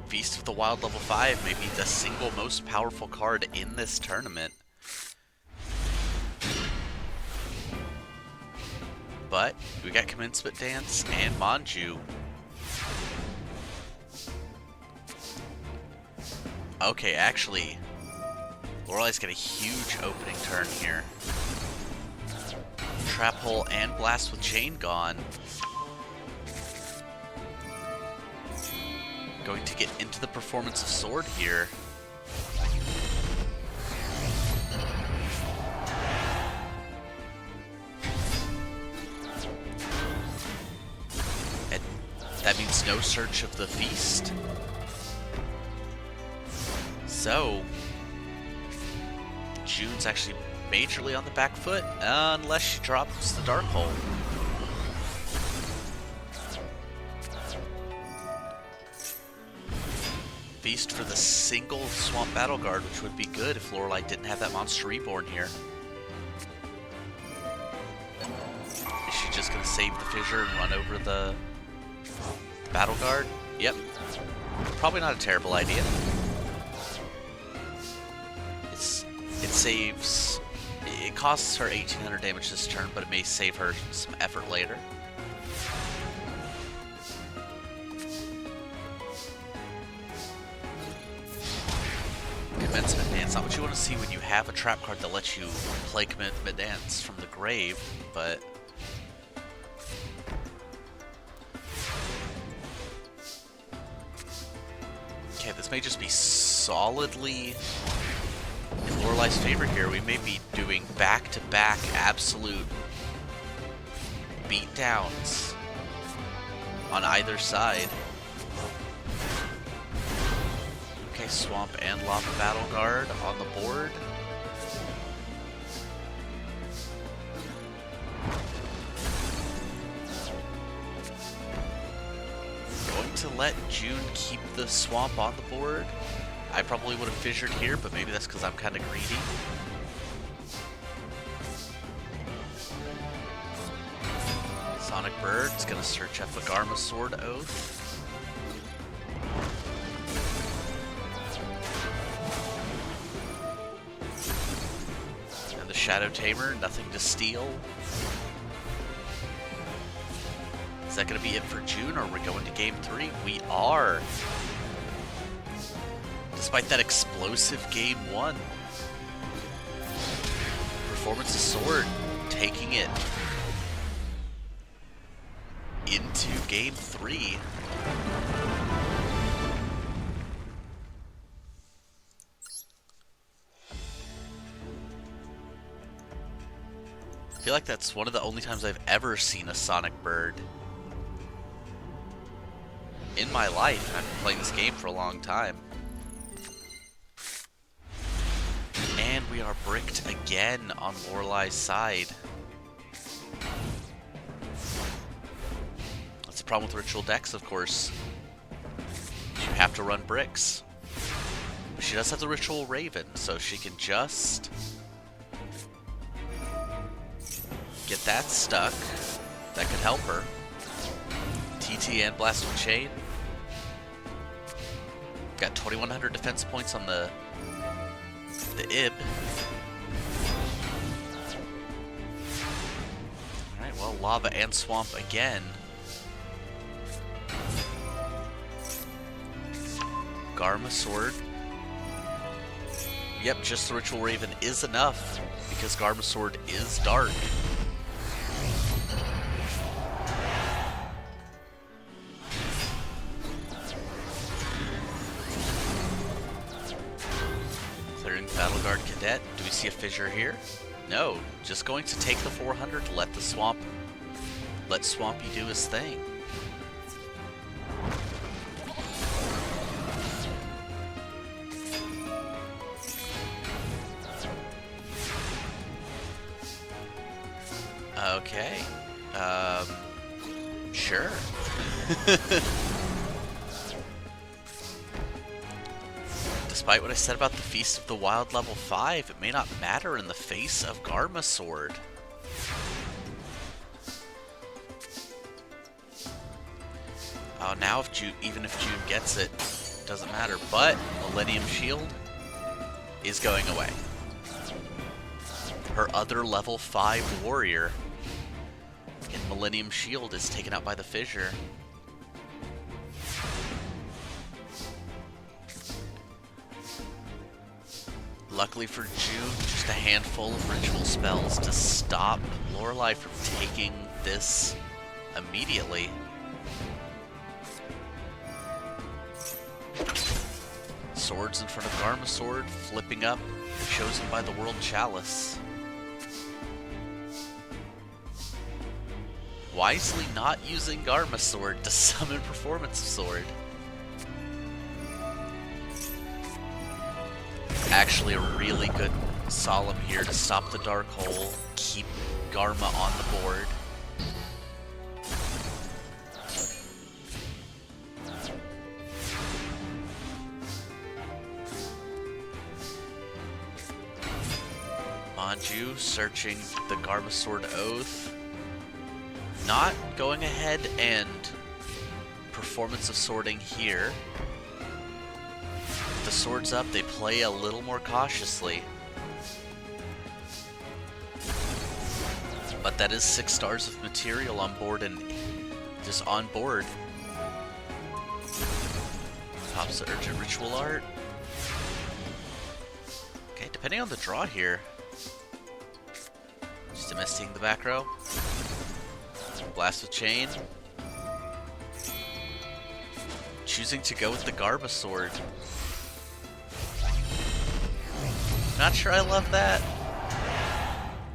Feast of the Wild level 5 may be the single most powerful card in this tournament. But we got Commencement Dance and Manju. Okay, actually, Lorelei's got a huge opening turn here. Trap Hole and Blast with Chain gone. Going to get into the Performance of Sword here. And that means no search of the Feast. So, June's actually majorly on the back foot, unless she drops the Dark Hole. Feast for the single Swamp Battle Guard, which would be good if Lorelei didn't have that Monster Reborn here. Is she just going to save the Fissure and run over the Battle Guard? Yep. Probably not a terrible idea. It saves... It costs her 1800 damage this turn, but it may save her some effort later. Commencement Dance, not what you want to see when you have a trap card that lets you play Commencement Dance from the grave, but... Okay, this may just be solidly in Lorelei's favor here. We may be doing back-to-back absolute beatdowns on either side. Okay, Swamp and Lava Battle Guard on the board. Going to let June keep the Swamp on the board. I probably would have fissured here, but maybe that's because I'm kind of greedy. Sonic Bird's going to search up a Garma Sword Oath. And the Shadow Tamer, nothing to steal. Is that going to be it for June, or are we going to Game 3? We are! Despite that explosive Game 1. Performance of Sword taking it into Game 3. I feel like that's one of the only times I've ever seen a Sonic Bird in my life. I've been playing this game for a long time. And we are bricked again on Lorelei's side. That's the problem with ritual decks, of course. You have to run bricks. She does have the Ritual Raven, so she can just get that stuck. That could help her. TT and Blast with Chain. Got 2100 defense points on the Ib. Alright, well, Lava and Swamp again. Garma Sword. Yep, just the Ritual Raven is enough, because Garma Sword is dark. Battle Guard Cadet. Do we see a fissure here? No. Just going to take the 400, let the Swamp let Swampy do his thing. Okay. Sure. Despite what I said about the Feast of the Wild level 5, it may not matter in the face of Garma Sword. Oh, now even if June gets it, doesn't matter. But Millennium Shield is going away. Her other level 5 warrior in Millennium Shield is taken out by the fissure. Luckily for June, just a handful of ritual spells to stop Lorelei from taking this immediately. Swords in front of Garma Sword, flipping up, chosen by the World Chalice. Wisely not using Garma Sword to summon Performance Sword. Actually a really good Solemn here to stop the Dark Hole, keep Garma on the board. Manju searching the Garma Sword Oath. Not going ahead and Performance of Swording here. With the swords up, they play a little more cautiously. But that is 6 stars of material on board and just on board. Pops the Urgent Ritual Art. Okay, depending on the draw here. Just domesticating the back row. Blast with Chain. Choosing to go with the Garma Sword. Not sure I love that.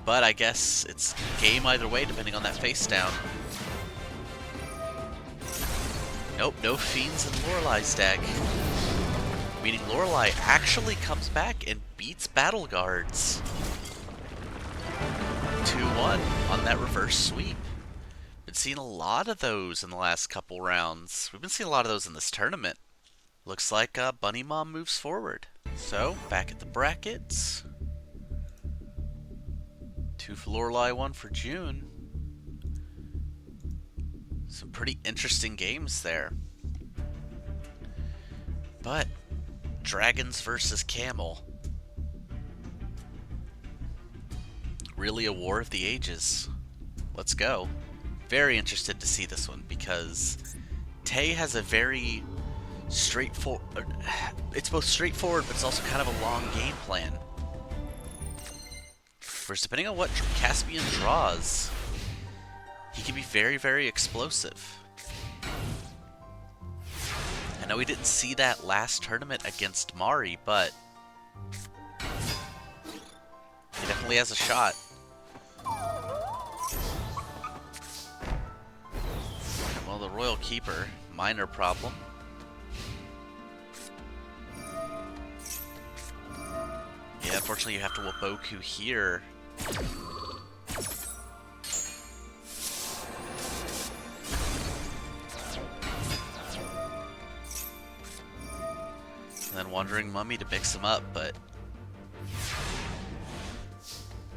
But I guess it's game either way depending on that face down. Nope, no Fiends in Lorelei's deck. Meaning Lorelei actually comes back and beats Battle Guards. 2-1 on that reverse sweep. Been seeing a lot of those in the last couple rounds. We've been seeing a lot of those in this tournament. Looks like Bunny Mom moves forward. So, back at the brackets. 2 for Lorelei, 1 for June. Some pretty interesting games there. But, Dragons versus Camel. Really a war of the ages. Let's go. Very interested to see this one because Tay has a very straightforward... It's both straightforward, but it's also kind of a long game plan. Whereas depending on what Caspian draws, he can be very, very explosive. I know we didn't see that last tournament against Mari, but he definitely has a shot. Well, the Royal Keeper, minor problem. Yeah, unfortunately you have to Waboku here. And then Wandering Mummy to mix him up, but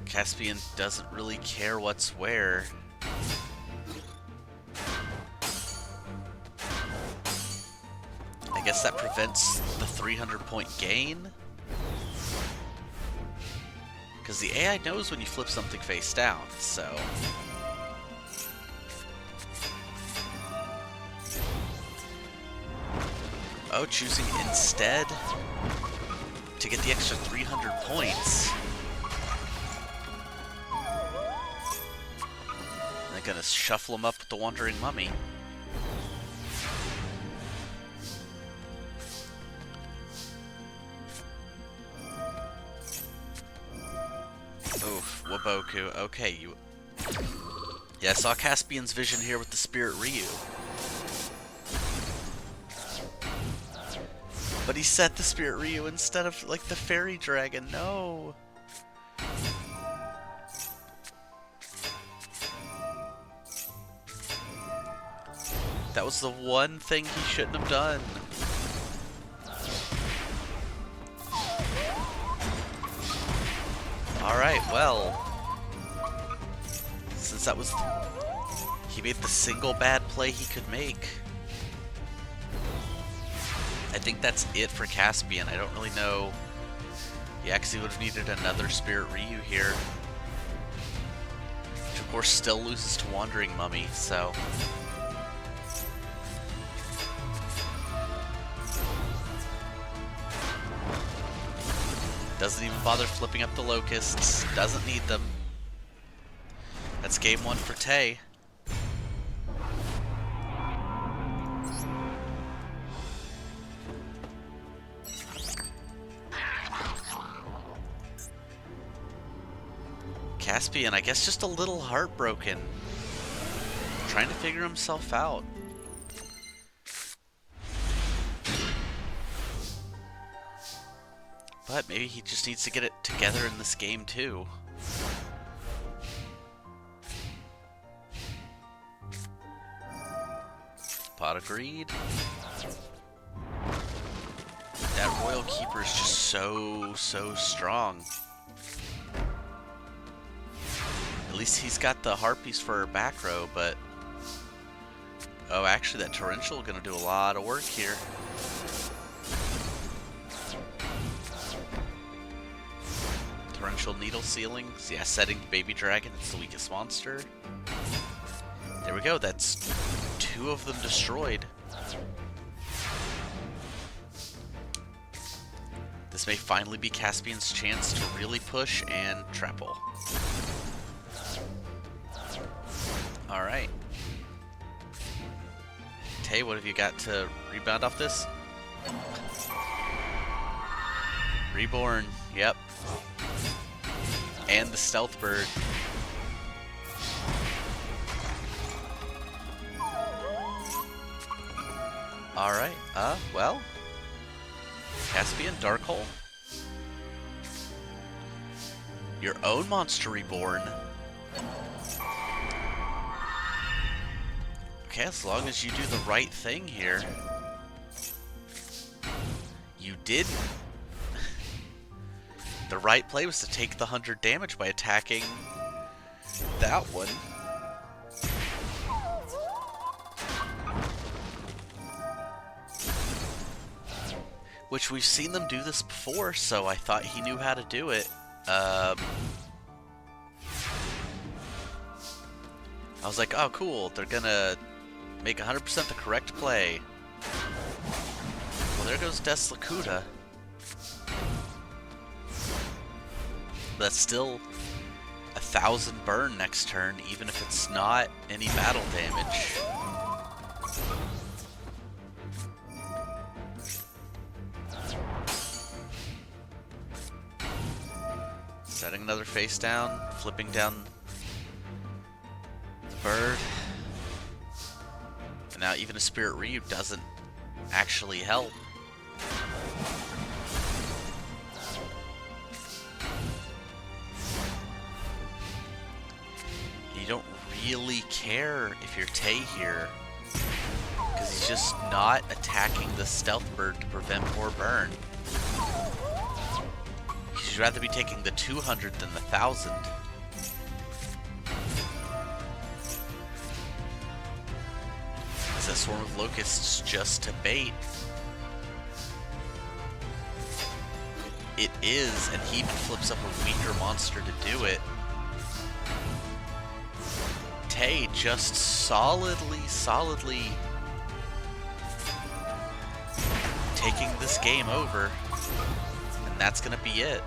Caspian doesn't really care what's where. I guess that prevents the 300-point gain. Because the AI knows when you flip something face down, so... Oh, choosing instead to get the extra 300 points. And they're gonna shuffle him up with the Wandering Mummy. Oof, Waboku. Okay, Yeah, I saw Caspian's vision here with the Spirit Ryu. But he set the Spirit Ryu instead of, like, the Fairy Dragon. No! That was the one thing he shouldn't have done. Alright, well. Since that was... He made the single bad play he could make. I think that's it for Caspian. I don't really know. Yeah, because he would have needed another Spirit Ryu here. Which, of course, still loses to Wandering Mummy, so... Doesn't even bother flipping up the Locusts. Doesn't need them. That's game one for Tay. Caspian, I guess, just a little heartbroken. Trying to figure himself out. But maybe he just needs to get it together in this game, too. Pot of Greed. That Royal Keeper is just so strong. At least he's got the Harpies for back row, but... Oh, actually, that Torrential is going to do a lot of work here. Torrential Needle Sealing. So yeah, setting the Baby Dragon. It's the weakest monster. There we go. That's 2 of them destroyed. This may finally be Caspian's chance to really push and trample. Alright. Tay, what have you got to rebound off this? Reborn, yep. And the Stealth Bird. Alright, well. Caspian, Dark Hole. Your own monster reborn. Okay, as long as you do the right thing here. You didn't. The right play was to take the 100 damage by attacking that one. Which we've seen them do this before, so I thought he knew how to do it. I was like, oh cool, they're gonna make 100% the correct play. Well, there goes Deslakuta. That's still 1,000 burn next turn, even if it's not any battle damage. Setting another face down, flipping down the bird. And now even a Spirit Ryu doesn't actually help. You don't really care if you're Tay here, because he's just not attacking the Stealth Bird to prevent more burn. You'd rather be taking the 200 than the 1,000. Is that Swarm of Locusts just to bait? It is, and he even flips up a weaker monster to do it. Tay just solidly taking this game over. And that's gonna be it.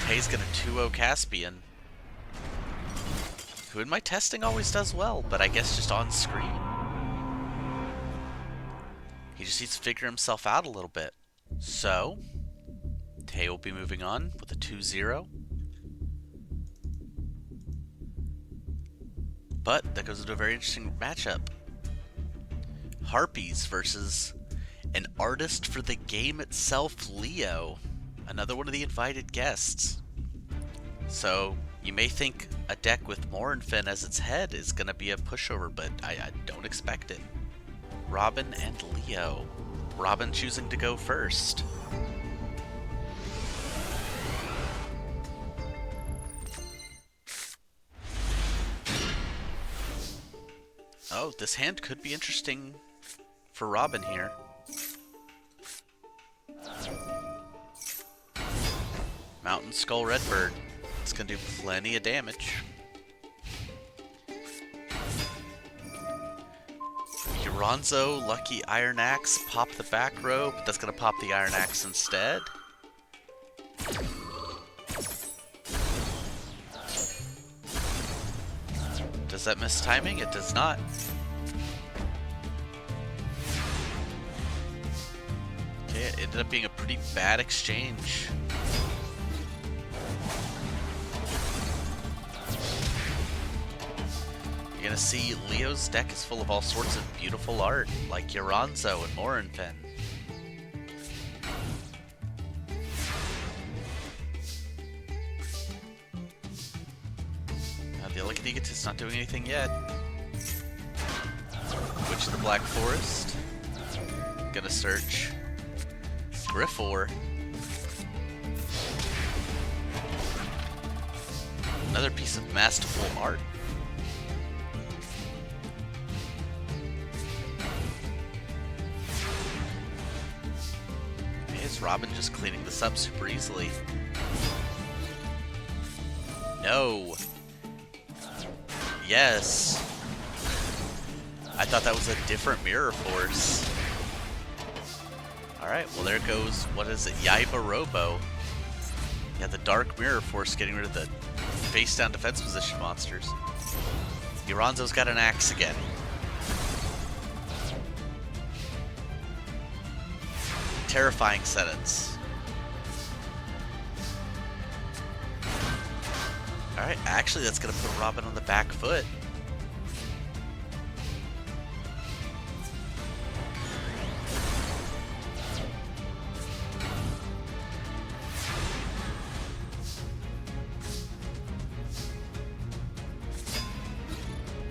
Tay's gonna 2-0 Caspian, who in my testing always does well, but I guess just on screen. He just needs to figure himself out a little bit. So, Tay will be moving on with a 2-0. But that goes into a very interesting matchup. Harpies versus an artist for the game itself, Leo. Another one of the invited guests. So you may think a deck with Morinfen as its head is going to be a pushover, but I don't expect it. Robin and Leo. Robin choosing to go first. Oh, this hand could be interesting for Robin here. Mountain Skull Redbird. It's going to do plenty of damage. Uronzo, Lucky Iron Axe, pop the back row, but that's going to pop the Iron Axe instead. Does that miss timing? It does not. Okay, it ended up being a pretty bad exchange. You're gonna see Leo's deck is full of all sorts of beautiful art, like Uronzo and Morinfen. The Elegant not doing anything yet. Witch of the Black Forest. Gonna search Griffor. Another piece of masterful art. Is Robin just cleaning this up super easily? No. Yes. I thought that was a different Mirror Force. Alright, well there goes, what is it, Yaiba Robo. Yeah, the Dark Mirror Force getting rid of the face-down defense position monsters. Uronzo's got an axe again. Terrifying sentence. Alright, actually that's going to put Robin on the back foot.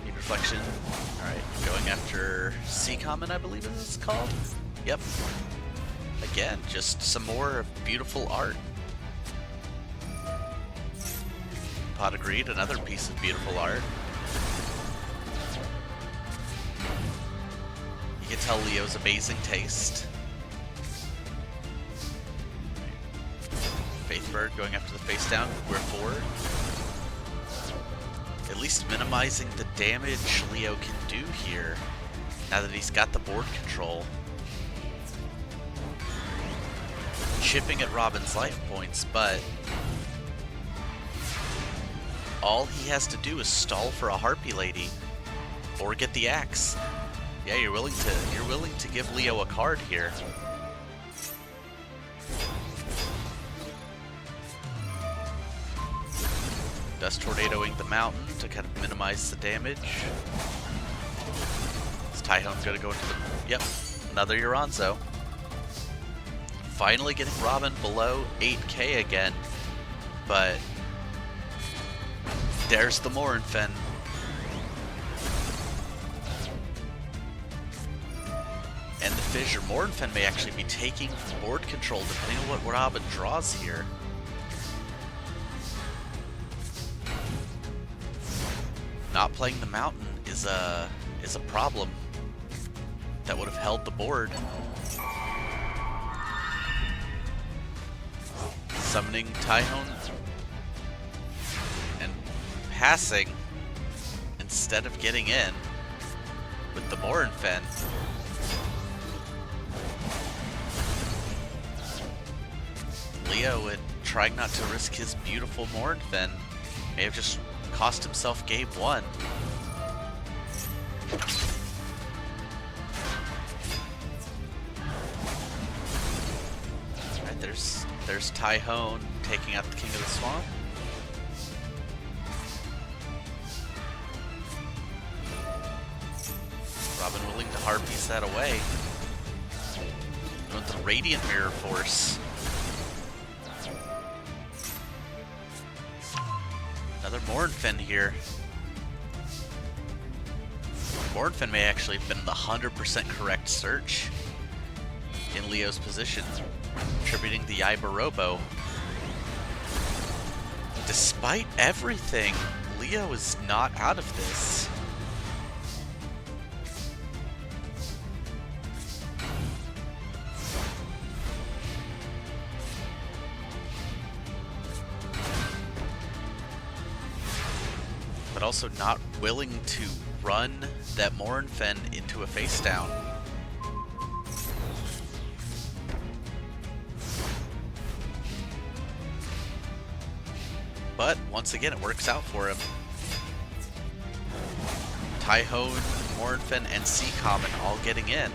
Need reflection. Alright, going after Sea Common, I believe it is called. Yep. Again, just some more beautiful art. Pot of Greed, another piece of beautiful art. You can tell Leo's amazing taste. Faithbird going after the face down. We're forward. At least minimizing the damage Leo can do here, now that he's got the board control. Chipping at Robin's life points, but all he has to do is stall for a Harpy Lady or get the axe. Yeah, you're willing to give Leo a card here. Dust Tornadoing the mountain to kind of minimize the damage. Is Tyhone gonna go into the... Yep, another Uronzo. Finally getting Robin below 8k again, but there's the Morinfen. And the Fissure. Morinfen may actually be taking board control depending on what Robin draws here. Not playing the mountain is a problem that would have held the board. Summoning Tyhone and passing instead of getting in with the Morinfen. Leo, and trying not to risk his beautiful Morinfen, may have just cost himself game one. Alright, there's Tyhone taking out the King of the Swamp. Robin willing to hard piece that away. With the Radiant Mirror Force. Another Morinfen here. Morinfen may actually have been the 100% correct search in Leo's position, attributing the Ibarobo. Despite everything, Leo is not out of this. But also not willing to run that Morinfen into a face down. But once again, it works out for him. Tyhone, Morinfen, and Seacommon all getting in.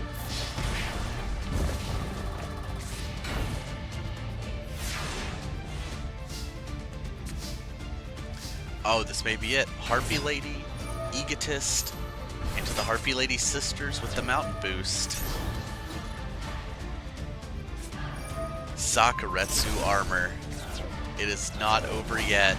Oh, this may be it. Harpy Lady, Egotist, into the Harpy Lady sisters with the Mountain Boost. Sakuretsu armor. It is not over yet.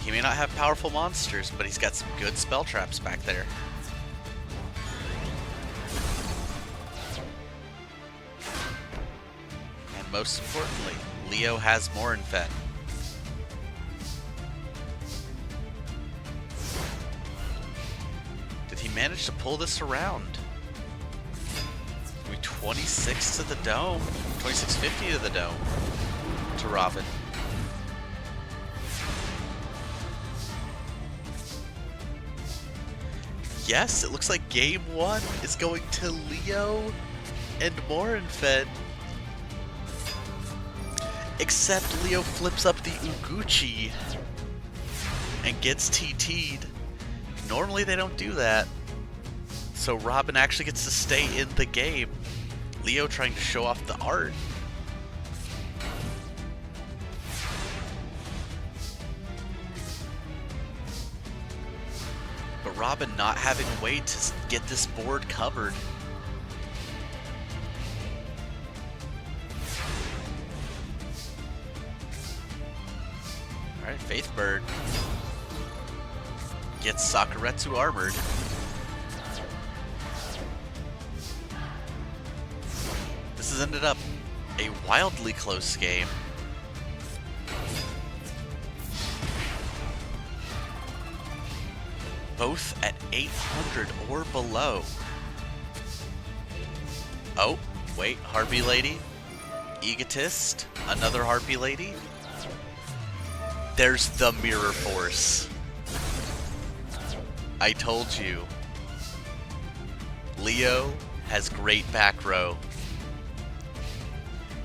He may not have powerful monsters, but he's got some good spell traps back there. And most importantly, Leo has Morinfen. Did he manage to pull this around? 26 to the dome. 2650 to the dome. To Robin. Yes, it looks like game one is going to Leo and Morinfen. Except Leo flips up the Uguchi and gets TT'd. Normally they don't do that. So Robin actually gets to stay in the game. Leo trying to show off the art. But Robin not having a way to get this board covered. Alright, Faithbird gets Sakuretsu armored. This has ended up a wildly close game. Both at 800 or below. Oh, wait, Harpy Lady, Egotist, another Harpy Lady. There's the Mirror Force. I told you. Leo has great back row.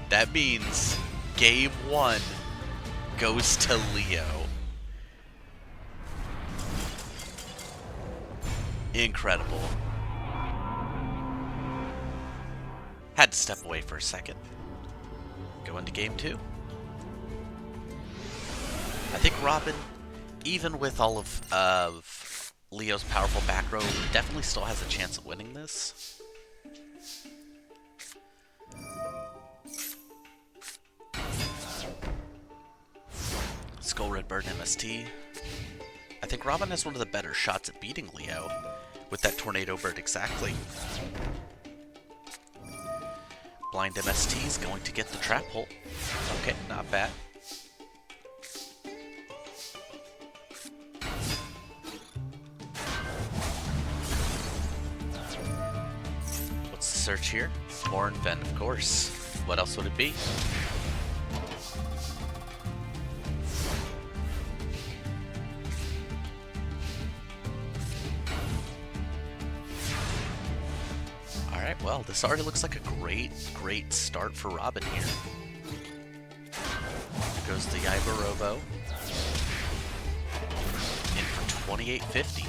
That means game one goes to Leo. Incredible. Had to step away for a second. Go into game two. I think Robin, even with all of Leo's powerful back row, definitely still has a chance of winning this. Skull Redbird MST. I think Robin has one of the better shots at beating Leo with that Tornado Bird exactly. Blind MST is going to get the trap hole. Okay, not bad. What's the search here? Morinfen, of course. What else would it be? Alright, well, this already looks like a great start for Robin here. Here goes the Ibarobo. In for 2850.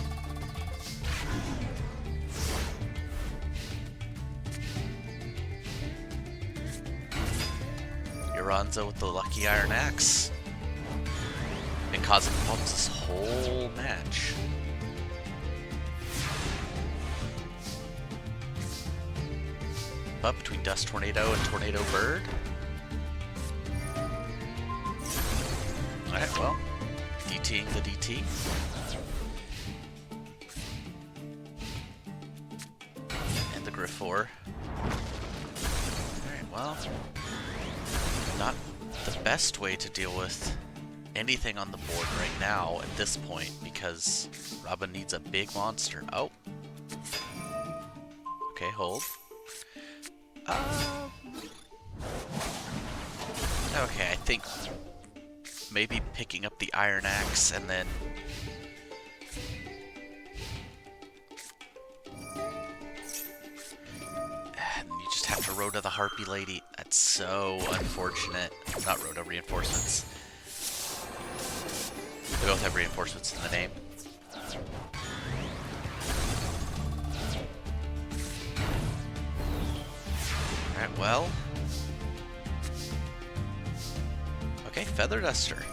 Uranzo with the Lucky Iron Axe. And causing problems this whole match. But between Dust Tornado and Tornado Bird. Alright, well, DTing the DT. And the Griffor. Alright, well, not the best way to deal with anything on the board right now at this point, because Robin needs a big monster. Oh. Okay, hold. Okay, I think maybe picking up the Iron Axe and then you just have to Rhoda the Harpy Lady. That's so unfortunate. Not Rhoda, reinforcements. They both have reinforcements in the name. Alright, well. Okay, Feather Duster.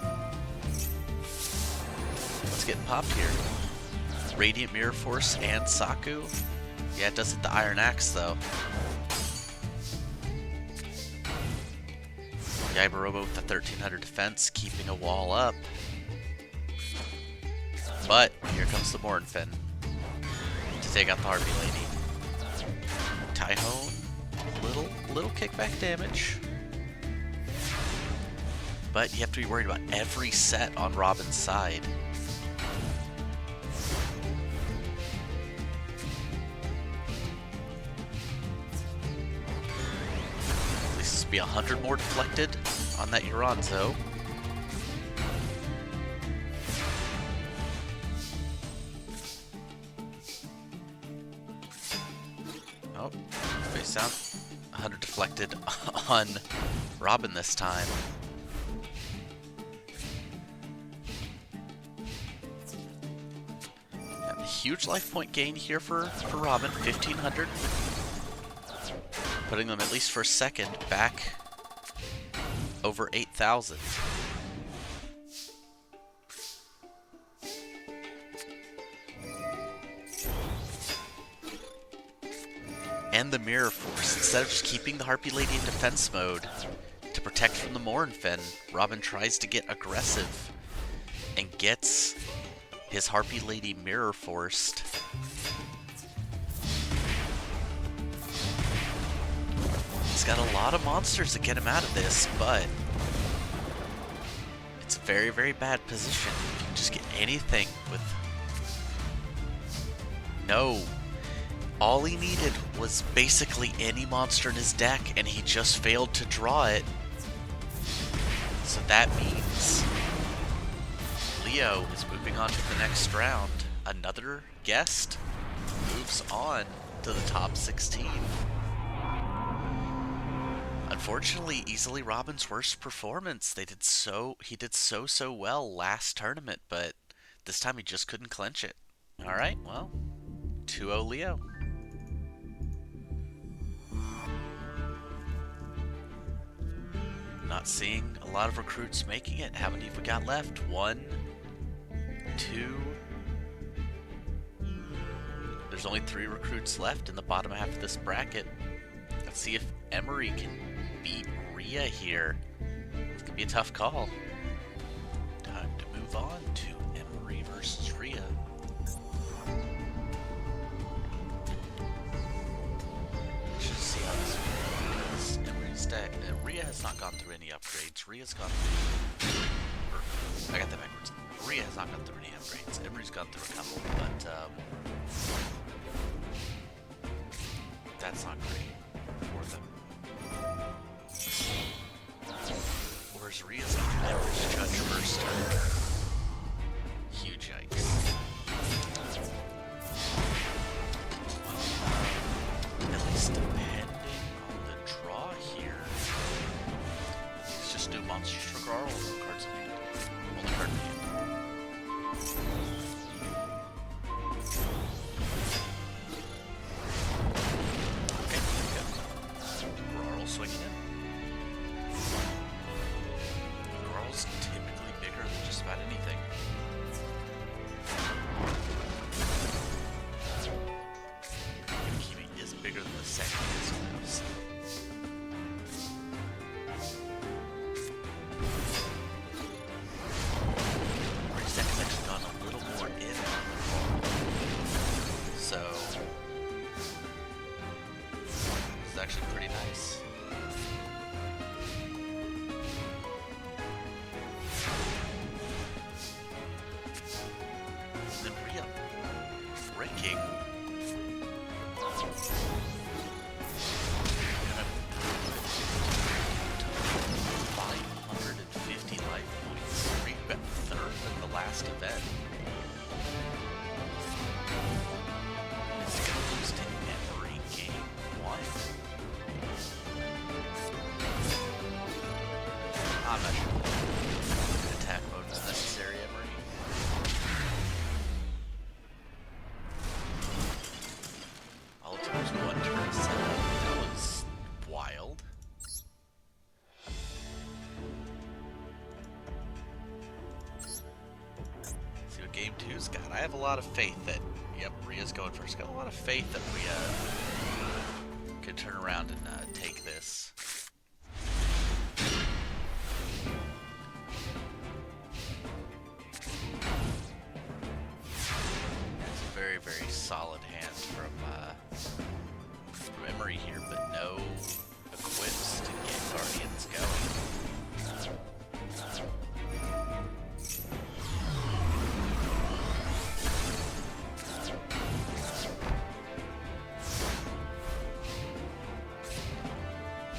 What's getting popped here? Radiant Mirror Force and Saku. Yeah, it does hit the Iron Axe, though. Yaibaroba with the 1300 defense, keeping a wall up. But here comes the Mournfin to take out the Harpy Lady. Tyhone, little kickback damage. But you have to be worried about every set on Robin's side. At least this will be 100 more deflected on that Uranzo. Oh, face down. 100 deflected on Robin this time. Huge life point gain here for Robin, 1500. Putting them, at least for a second, back over 8,000. And the Mirror Force. Instead of just keeping the Harpy Lady in defense mode to protect from the Mournfin, Robin tries to get aggressive and gets his Harpy Lady Mirror Forced. He's got a lot of monsters to get him out of this, but it's a very, very bad position. You can just get anything with... No. All he needed was basically any monster in his deck, and he just failed to draw it. So that means Leo is moving on to the next round. Another guest moves on to the top 16. Unfortunately, easily Robin's worst performance. He did so well last tournament, but this time he just couldn't clinch it. Alright, well, 2-0 Leo. Not seeing a lot of recruits making it. How many have we got left? 1, 2. There's only 3 recruits left in the bottom half of this bracket. Let's see if Emery can beat Rhea here. It's gonna be a tough call. Time to move on to Emery versus Rhea. Let's just see how this goes. Emery's deck. Rhea has not gone through any upgrades. Rhea's gone through... I got that backwards. Rhea has not gone through any upgrades. Emery's gone through a couple, but that's not great for them. Whereas Rhea's gone through average judge first turn. Huge yikes. At least depending on the draw here, it's just new monsters for Garl or cards in hand. Only card in hand. Okay, there we go. Garl swinging in. Garl's typically bigger than just about anything. I'm not sure attack mode is necessary, Emery. All it took was one turn to set up. That was wild. See what game two's got. I have a lot of faith that, yep, Rhea's going first. Got a lot of faith that Rhea could turn around and take this. It's a very, very solid hand from Emery here, but no equips to get Guardians going.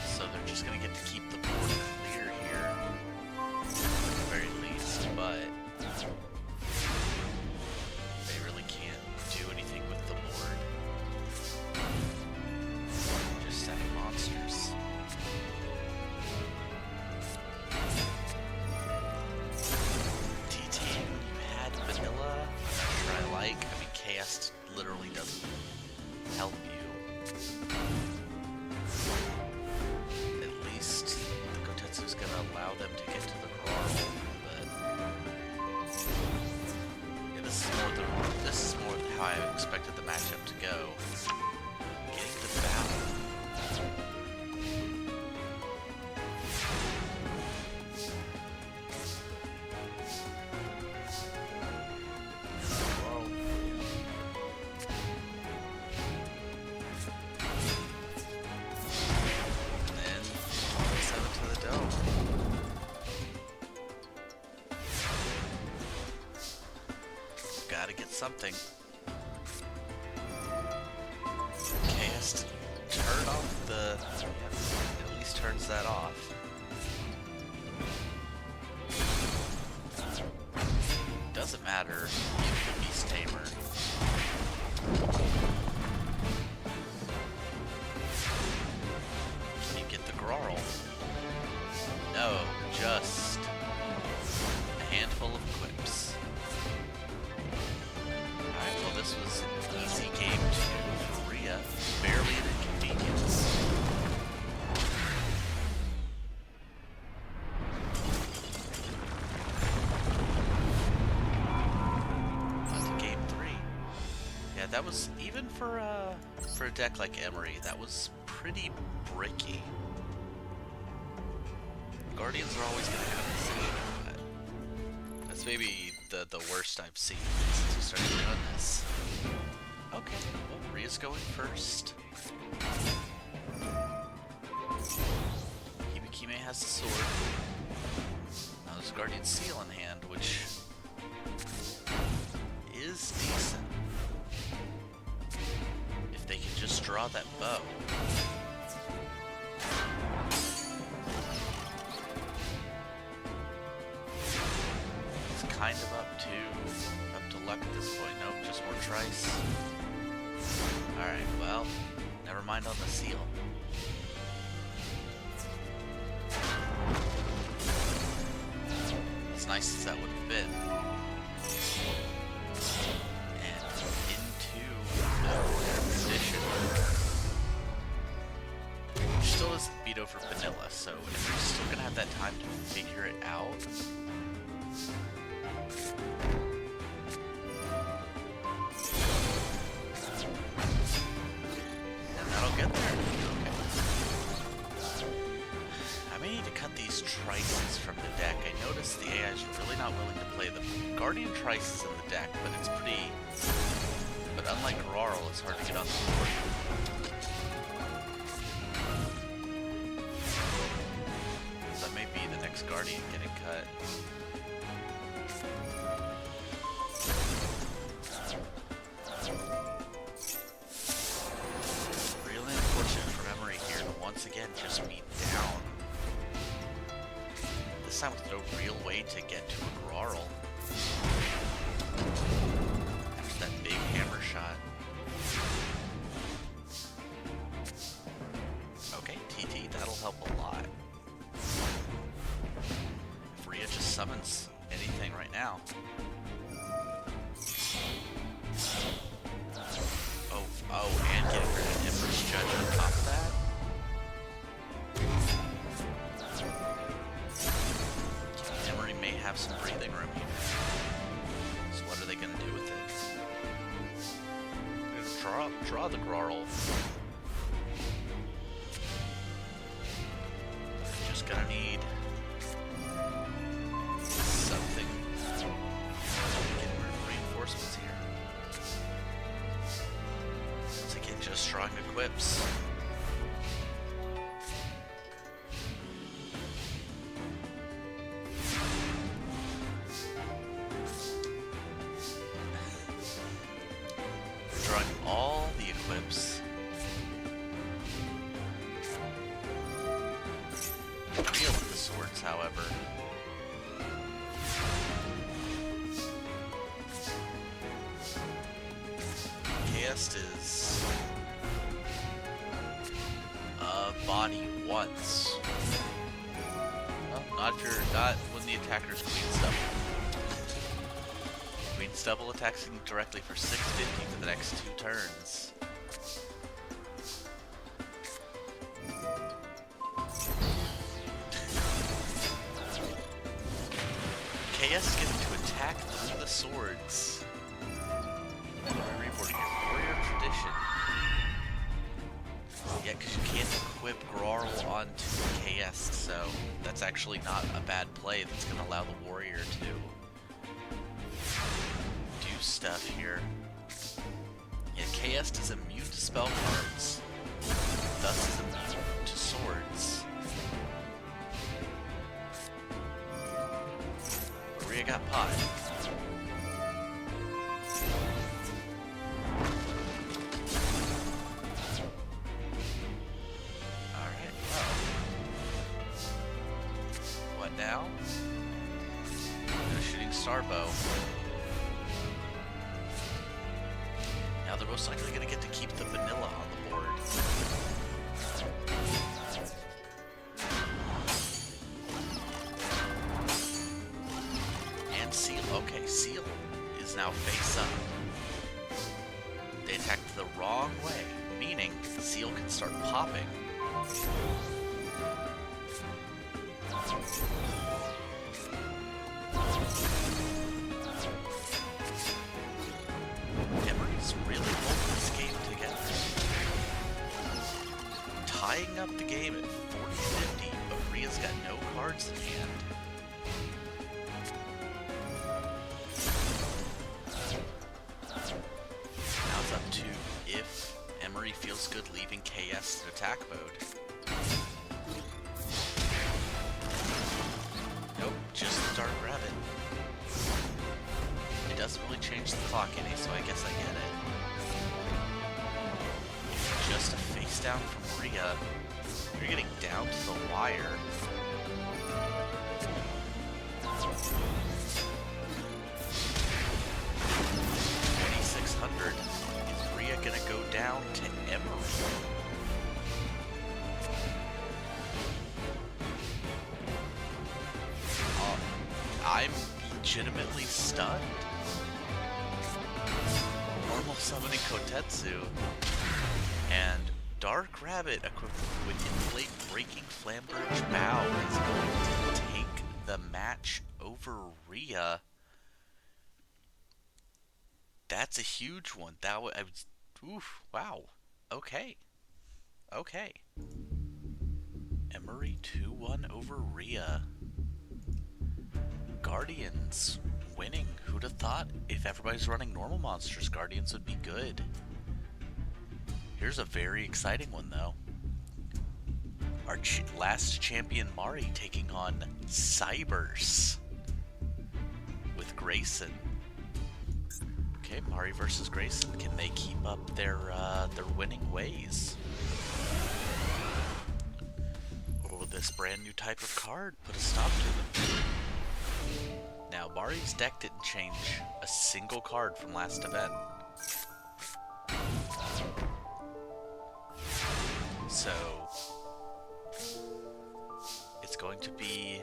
So they're just going to get to keep the board clear here, at the very least, but they really can't do anything with the board. Just setting monsters. TT, you had vanilla. I'm not sure I like. I mean, chaos literally doesn't help you. At least the Gotetsu's gonna allow them to get to the Grarl, but yeah, this is more how I expected the matchup to go. Getting the battle. Whoa. And then 7 to the dome. Gotta get something. Chaos to turn off the... Yep, at least turns that off. Doesn't matter. You can Beast Tamer. Can you get the Grarl? No, just a handful of quips. Alright, well this was an easy game 2 for Rhea. Barely an inconvenience. On to game 3. Yeah, that was, even for a deck like Emery, that was pretty bricky. Guardians are always going to have this issue, but that's maybe the worst I've seen since we started doing this. Okay, well, Rhea's going first. Hibikime has the sword. Now there's Guardian Seal in hand, which is decent. If they can just draw that bow. It's kind of up to luck at this point. Nope, just more trice. Alright, well, never mind on the seal. As nice as that would have been. And into the position. Which still isn't beat over vanilla, so if we're still gonna have that time to figure it out. Get there. Okay. I may need to cut these trices from the deck. I noticed the AI is really not willing to play them. Guardian Trice is in the deck, but it's pretty... But unlike Grarl, it's hard to get on the board. So that may be the next Guardian getting cut. Once again, just be down. This time with no real way to get to a Grarl. There's that big hammer shot. Okay, TT, that'll help a lot. summons anything right now. Oh, and getting rid of Emperor's Judge on top of that. Emery may have some breathing room here. So what are they going to do with it? They're going to draw the Grarl. Just going to need something. Getting rid of reinforcements here. Once again, just drawing equips. Drawing all the equips. Deal with the swords, however. Cast is body once. Well, not when the attacker's Queen's Double. Queen's Double attacks him directly for 650 for the next 2 turns. KS is getting to attack through the swords. What are we reboarding here? Warrior Tradition. Yeah, because you can't equip Grarl onto KS, so that's actually not a bad play. That's going to allow the warrior to do stuff here. Yeah, KS is immune to spell cards, thus is immune to swords. Maria got pot. Alright, well. What now? They're shooting Starbow. Now they're most likely going to get to keep the vanilla on the board. And Seal. Okay, Seal is now face up. They attacked the wrong way, meaning Seal can start popping. Emery's really holding this game together. Tying up the game at 40-50, but Rhea's got no cards in hand. Now it's up to if Emery feels good leaving KS in attack mode. Nope, just the Dark Rabbit. It doesn't really change the clock any, so I guess I get it. Just a face down from Rhea. You're getting down to the wire. $2,600. Is Rhea gonna go down to Emery? I'm legitimately stunned. Normal summoning Kotetsu. And Dark Rabbit equipped with Inflate Breaking Flamberge Bow is going to take the match over Rhea. That's a huge one. That was, oof, wow. Okay. Okay. Emery 2-1 over Rhea. Guardians winning. Who'd have thought if everybody's running normal monsters, Guardians would be good. Here's a very exciting one, though. Our last champion, Mari, taking on Cybers with Grayson. Okay, Mari versus Grayson. Can they keep up their winning ways? Or will this brand new type of card put a stop to them? Now, Mari's deck didn't change a single card from last event. So, it's going to be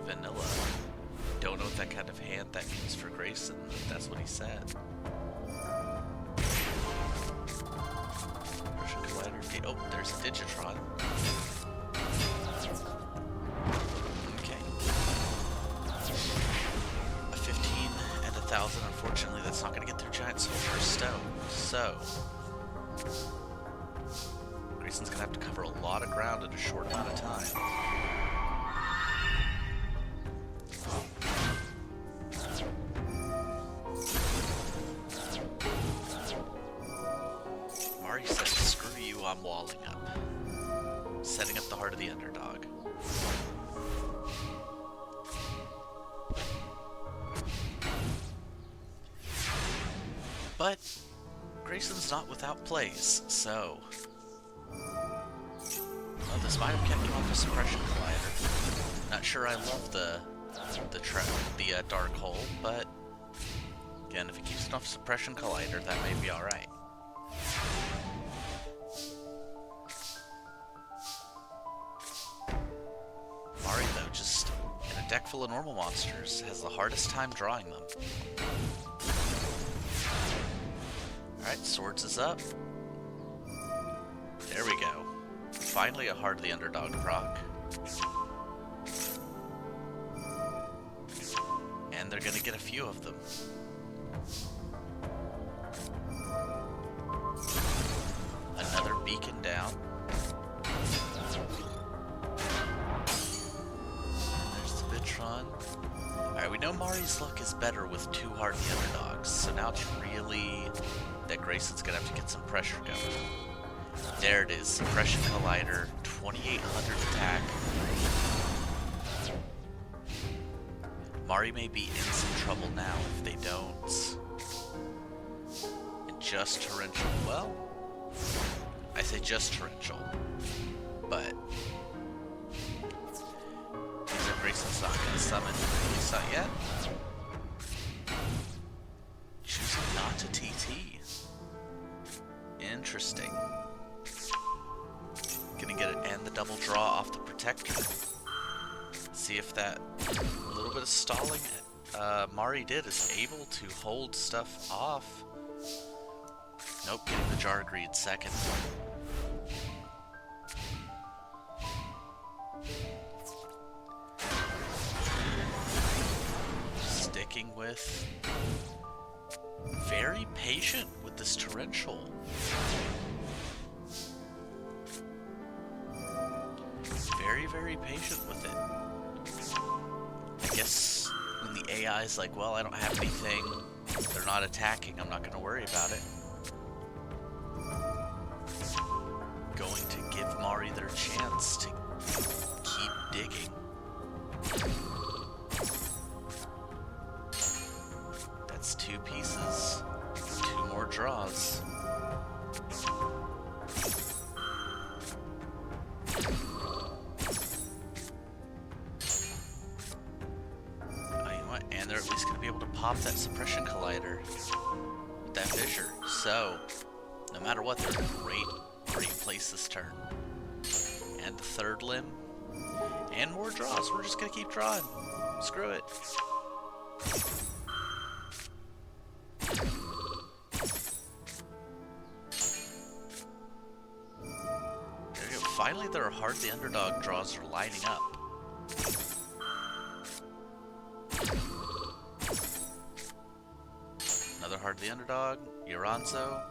vanilla. Don't know what that kind of hand that means for Grayson, but that's what he said. Russian Collider. Oh, there's a Digitron. Okay. A 15 and a 1,000. Unfortunately, that's not going to get through Giant Soldier Stone. So, Grayson's going to have to cover a lot of ground in a short amount of time. Mari said, screw you, I'm walling up. Setting up the heart of the underdog. But Grayson's not without plays, so... well, this might have kept him off a Suppression Collider. Not sure I love the Dark Hole, but... again, if he keeps it off Suppression Collider, that may be alright. Mari, though, just in a deck full of normal monsters, has the hardest time drawing them. Alright, Swords is up. There we go. Finally a Heart of the Underdog proc. And they're gonna get a few of them. Another beacon down. There's the Bitron. Alright, we know Mari's luck is better with 2 Heart of the Underdogs, so now it's really that Grayson's gonna have to get some pressure going. There it is, Suppression Collider, 2,800 attack. Mari may be in some trouble now if they don't. And just Torrential, well, I say just Torrential, but either Grayson's not gonna summon, at least not yet. Choosing not to TT. Interesting. Gonna get it and the double draw off the Protector. See if that little bit of stalling Mari did is able to hold stuff off. Nope, getting the Jar Greed second. Sticking with... very patient with this Torrential. Very, very patient with it. I guess when the AI is like, well, I don't have anything, they're not attacking, I'm not going to worry about it. Going to give Mari their chance to keep digging. That's 2 pieces, 2 more draws. And they're at least going to be able to pop that Suppression Collider with that Fissure. So, no matter what, they're in a great place this turn. And the 3rd limb. And more draws. We're just going to keep drawing. Screw it. There you go. Finally, their Heart the Underdog draws are lining up. Another Heart of the Underdog, Yoranzo.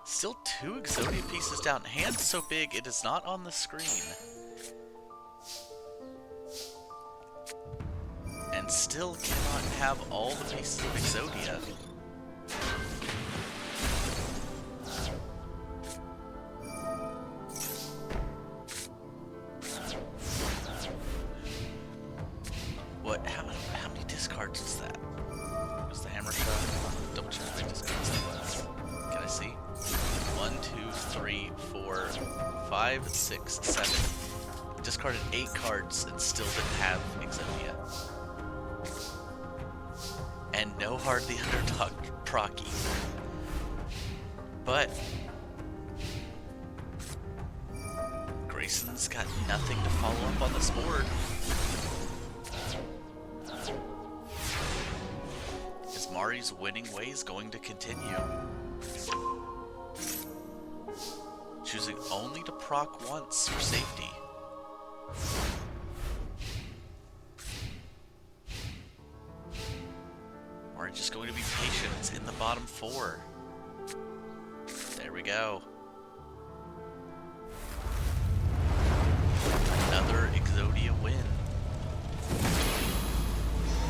Still 2 Exodia pieces down. Hand's so big, it is not on the screen. And still cannot have all the pieces of Exodia. What? How many discards is that? Was the hammer shot? Double check how many discards that was. Can I see? 1, 2, 3, 4, 5, 6, 7. Discarded 8 cards and still didn't have Exodia. And no Heart of the Underdog proc either. But Grayson's got nothing to follow up on this board. Is Mari's winning ways going to continue? Choosing only to proc once for safety. Mari just going to be patient. It's in the bottom 4. There we go. Another Exodia win.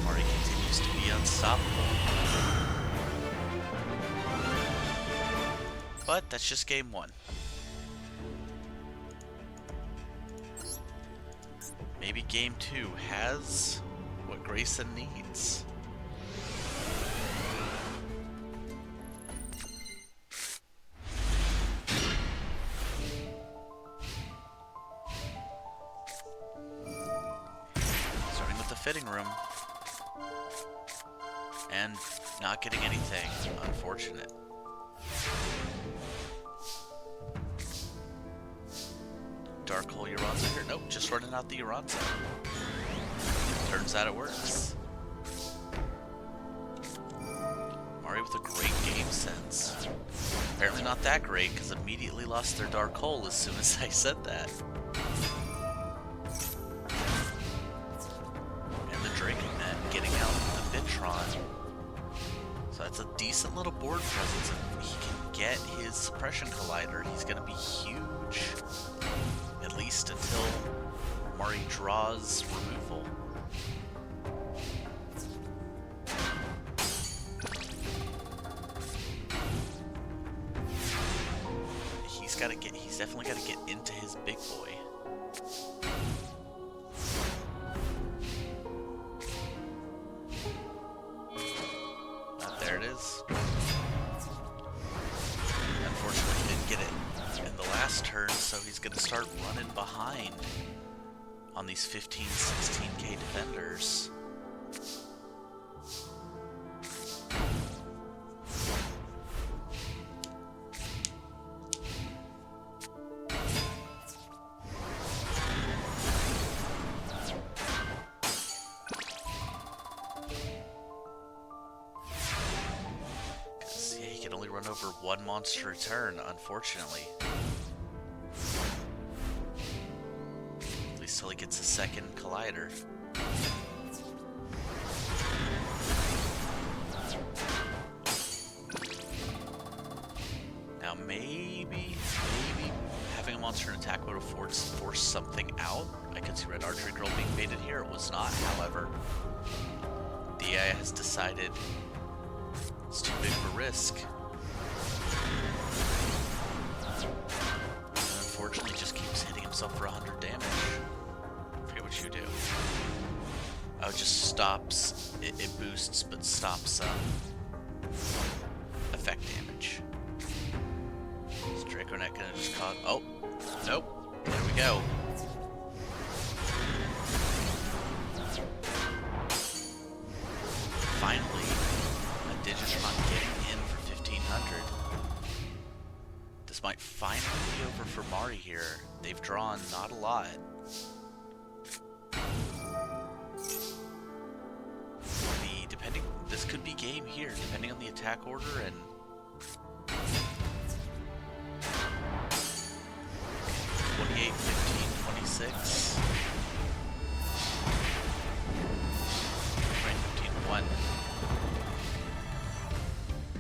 Mari continues to be unstoppable. But that's just game 1. Maybe game 2 has what Grayson needs. Starting with the fitting room. And not getting anything. Unfortunate. Dark Hole Uranza here. Nope, just running out the Uranza. Turns out it works. Mari with a great game sense. Apparently not that great, because immediately lost their Dark Hole as soon as I said that. And the Draconet getting out the Bitron. So that's a decent little board presence. If he can get his Suppression Collider, he's going to be huge. At least until Mari draws removal. He's definitely got to get into his big boy. There it is. Unfortunately, he didn't get it in the last turn, so he's going to start running behind on these 15, 16k defenders. Run over one monster a turn, unfortunately. At least till he gets a second Collider. Now maybe having a monster in attack mode force something out. I could see Red Archery Girl being baited here. It was not, however. The AI has decided it's too big of a risk. Unfortunately, just keeps hitting himself for 100 damage. I forget what you do. Oh, it just stops. It boosts, but stops effect damage. Is Draconet gonna just cause? Oh, nope. There we go. Finally, a Digitron getting in for 1500. This might finally be over for Mari here. They've drawn not a lot. This could be game here, depending on the attack order and 28, 15, 26. 15, 1.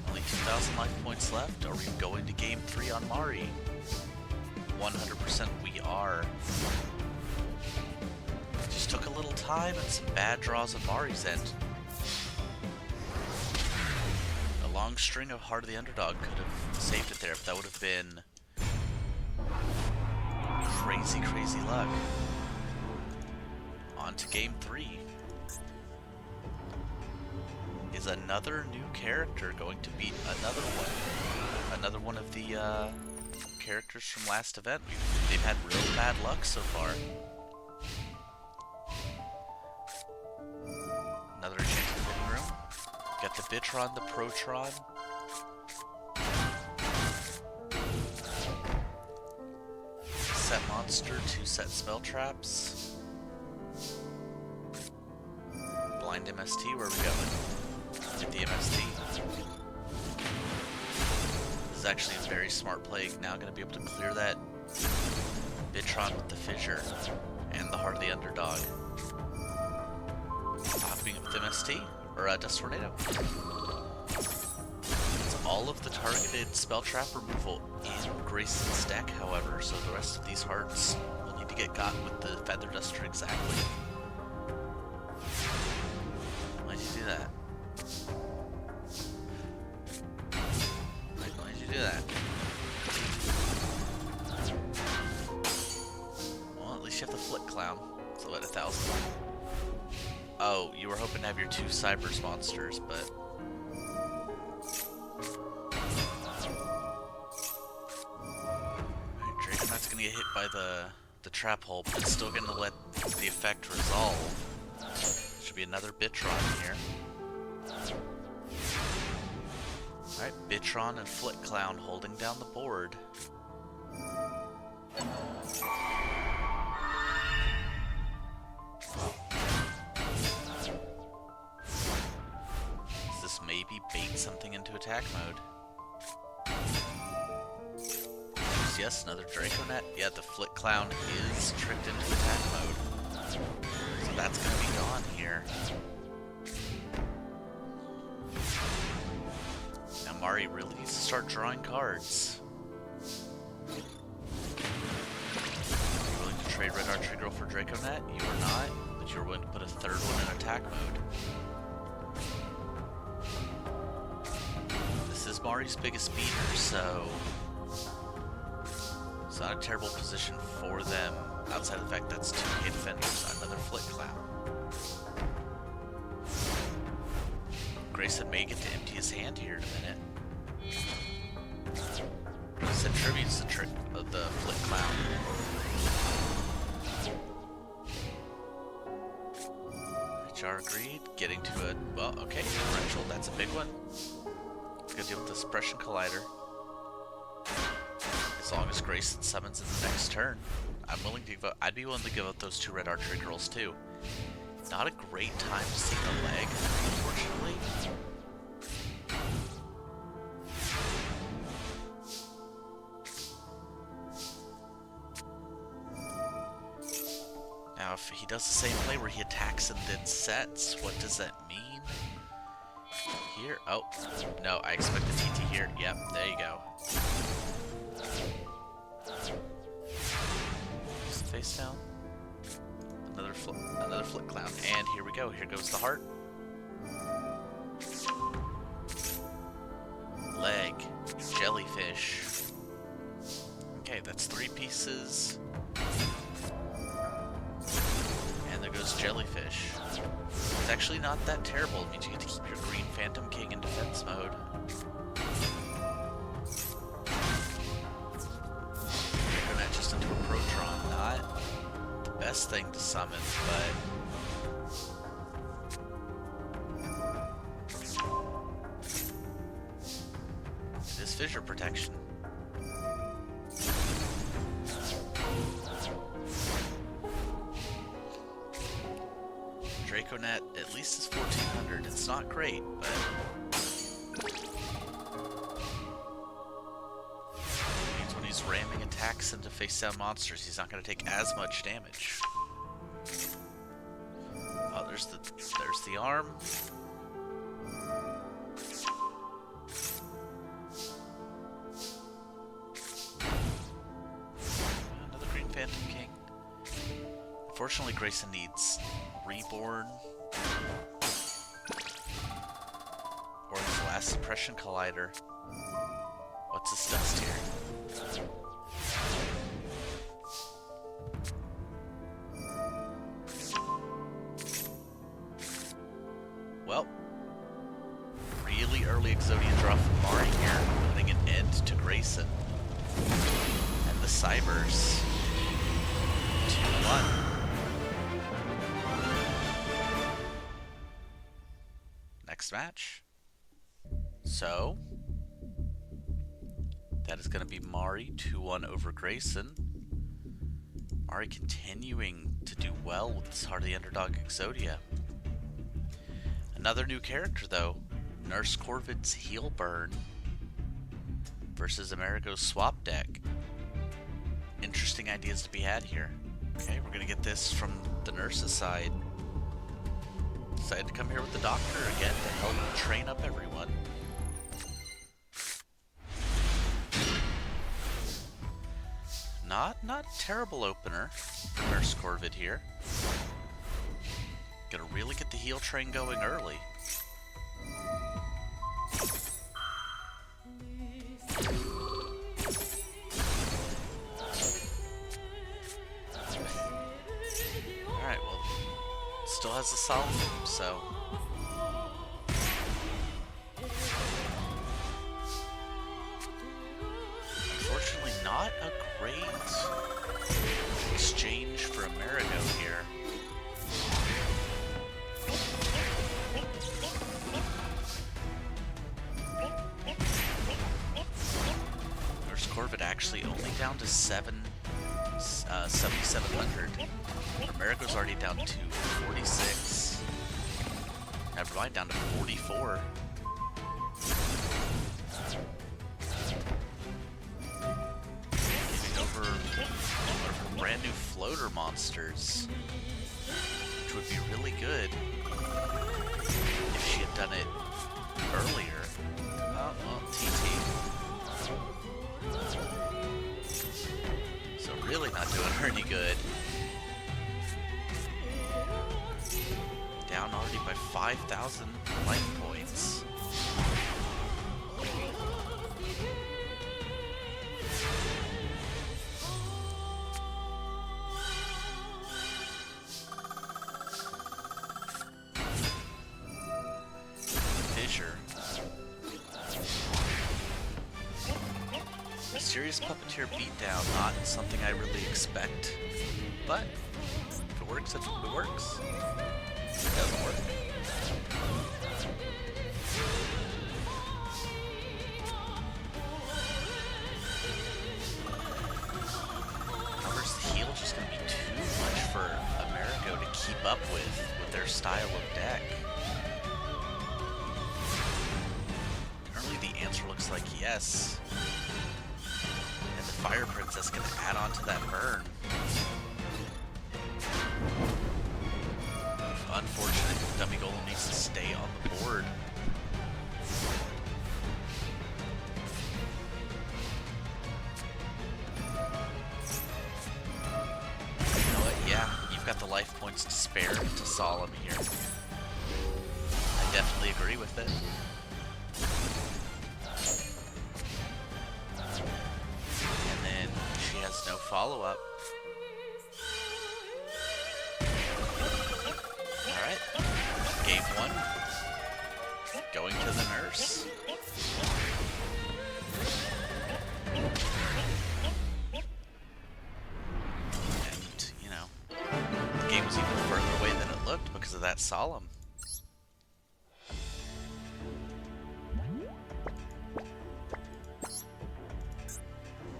Only 2,000 life points left. Are we going to game 3 on Mari? 100% we are. Just took a little time and some bad draws on Mari's end. A long string of Heart of the Underdog could have saved it there if that would have been crazy, crazy luck. On to game 3. Is another new character going to beat another one? Another one of the characters from last event? They've had real bad luck so far. Another enchanted fitting room. Got the Bitron, the Protron. set monster, 2 set spell traps. Blind MST, where are we going? Hit the MST. This is actually a very smart play. Now I'm going to be able to clear that Bitron with the Fissure and the Heart of the Underdog. Popping it with MST, or Dust Tornado. It's all of the targeted spell trap removal in Grayson's deck, however, so the rest of these hearts will need to get got with the Feather Duster exactly. Why'd you do that? Why'd you do that? Well, at least you have the Flick Clown. So what, 1,000? Oh, you were hoping to have your 2 Cybers monsters, but... Alright, Draconet's gonna get hit by the trap hole, but it's still gonna let the effect resolve. Should be another Bitron here. Alright, Bitron and Flick Clown holding down the board. Maybe bait something into attack mode. Yes, another Draconet. Yeah, the Flick Clown is tricked into attack mode. So that's gonna be gone here. Now Mari really needs to start drawing cards. Are you willing to trade Red Archery Girl for Draconet? You are not, but you're willing to put a 3rd one in attack mode. This is Mari's biggest beater, so it's not a terrible position for them, outside of the fact that's 2K defenders, another Flick Clown. Grayson may get to empty his hand here in a minute. Grayson tributes the trick of the Flick Clown. HR agreed, getting to a, well, okay, differential, that's a big one. Gonna deal with the Suppression Collider. As long as Grayson summons in the next turn, I'm willing to give up. I'd be willing to give up those 2 Red Archery Girls too. Not a great time to see the leg, unfortunately. Now, if he does the same play where he attacks and then sets, what does that mean? Here? Oh, no, I expect the TT here. Yep, there you go. Just face down. Another Flick Clown. And here we go. Here goes the heart. Leg. Jellyfish. Okay, that's 3 pieces. And there goes Jellyfish. It's actually not that terrible. It means you get to keep your green Phantom King in defense mode. Turn that just into a Protron. Not the best thing to summon, but it is Fissure protection. Draconet at least is 1400. It's not great, but it means when he's ramming attacks into face-down monsters, he's not going to take as much damage. Oh, there's the arm. Another Green Phantom King. Unfortunately, Grayson needs Reborn or his last Suppression Collider. What's his dust here? Well, really early Exodia draw from Mari here, putting an end to Grayson. And the Cybers. 2-1. Next match. So, that is going to be Mari 2-1 over Grayson. Mari continuing to do well with this Heart of the Underdog Exodia. Another new character, though. Nurse Corvid's Heal Burn versus Amerigo's Swap deck. Interesting ideas to be had here. Okay, we're gonna get this from the nurse's side. Decided to come here with the doctor again to help train up everyone. Not a terrible opener for Nurse Corvid here. Gonna really get the heal train going early. Alright, well, still has a solid, so... Unfortunately, not a great exchange for Amerigo here. Nurse Corvid actually only down to 7,700. Amerigo's already down to 46. Never mind, down to 44. Giving over one of her brand new floater monsters, which would be really good if she had done it earlier. Oh, well, TT. So really not doing her any good. Down already by 5,000 life points. Fissure. A serious puppeteer beatdown, not something I really expect, but if it works, it works. If it doesn't work. However, the heal is just going to be too much for Amerigo to keep up with their style of deck. Currently, the answer looks like yes. And the Fire Princess going to add on to that burn. Unfortunate, Dummy Golem needs to stay on the board. You know what? Yeah, you've got the life points to spare to Solemn here. I definitely agree with it. And then she has no follow-up. Alright, game one, going to the nurse. And, you know, the game was even further away than it looked because of that Solemn.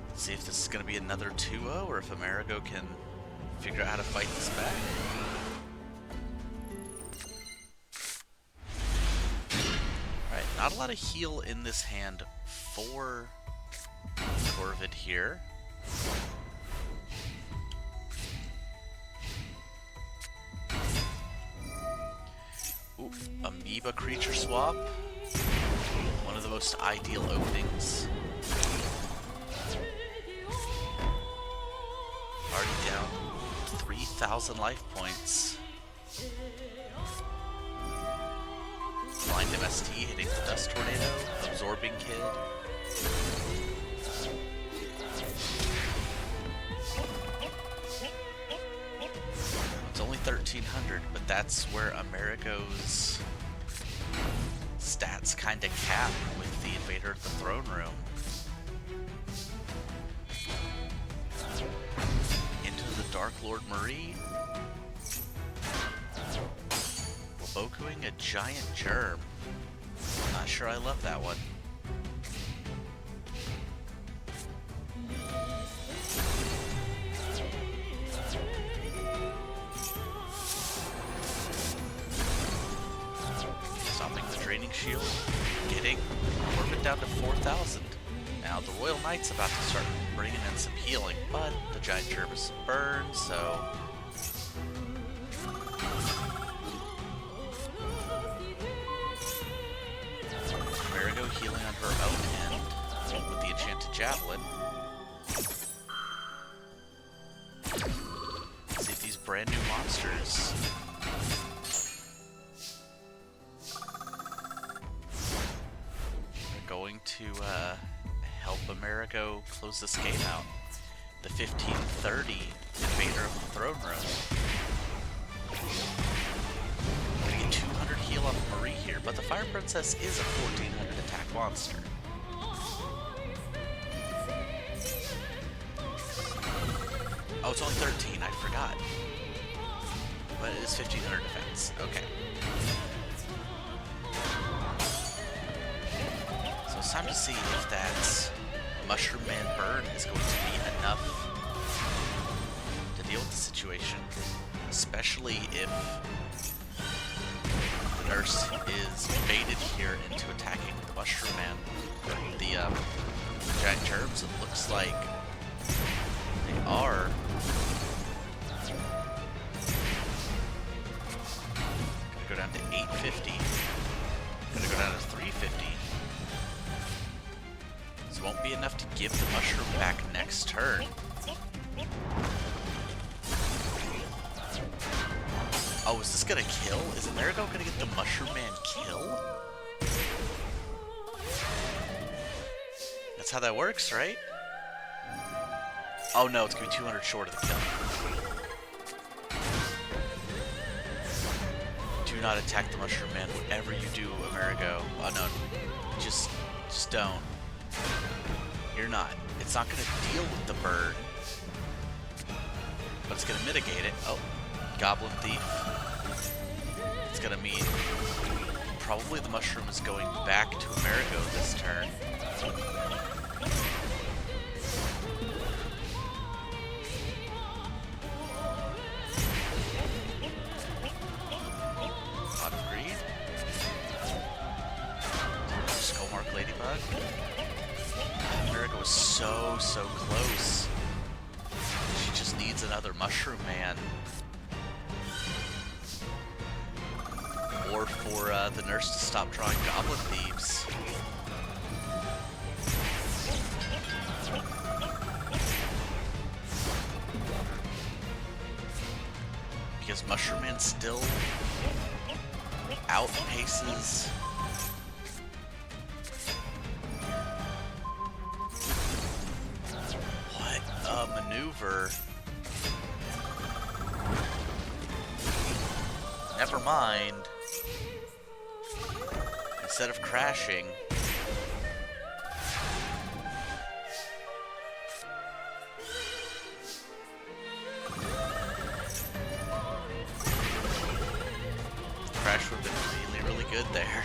Let's see if this is going to be another 2-0 or if Amerigo can figure out how to fight this back. Not a lot of heal in this hand for Corvid here. Oof, Amoeba creature swap. One of the most ideal openings. Already down 3,000 life points. Blind MST hitting the Dust Tornado, Absorbing Kid. It's only 1,300, but that's where Amerigo's stats kinda cap with the Invader of the Throne Room. Into the Dark Lord Marie. Bokuing a giant germ. Not sure I love that one. shield, getting Corbin down to 4,000. Now the Royal Knight's about to start bringing in some healing, but the Giant Germ is burned, so... Amerigo healing on her own end with the Enchanted Javelin. See if these brand new monsters are going to help Amerigo close this game out. The 1530 Invader of the Throne Room. Gonna get 200 heal off Marie here, but the Fire Princess is a 1400 attack monster. Oh, it's only 13, I forgot. But it is 1500 defense. Okay. So it's time to see if that Mushroom Man burn is going to be enough to deal with the situation. Especially if the nurse is baited here into attacking the Mushroom Man. The Giant Germs, it looks like they are. Gonna go down to 850. Gonna go down to 350. This won't be enough to give the mushroom back next turn. Oh, is this gonna kill? Is Amerigo gonna get the Mushroom Man kill? That's how that works, right? Oh no, it's gonna be 200 short of the kill. Do not attack the Mushroom Man, whatever you do, Amerigo. Oh no, just don't. You're not. It's not gonna deal with the bird, but it's gonna mitigate it. Oh, Goblin Thief. It's gonna mean probably the mushroom is going back to Amerigo this turn. Pot of Greed. Skull Mark Ladybug. Amerigo is so close. She just needs another Mushroom Man. Or for the nurse to stop drawing Goblin Thieves. Because Mushroom Man still outpaces what a maneuver. Never mind. Instead of crashing, crash would have been really good there.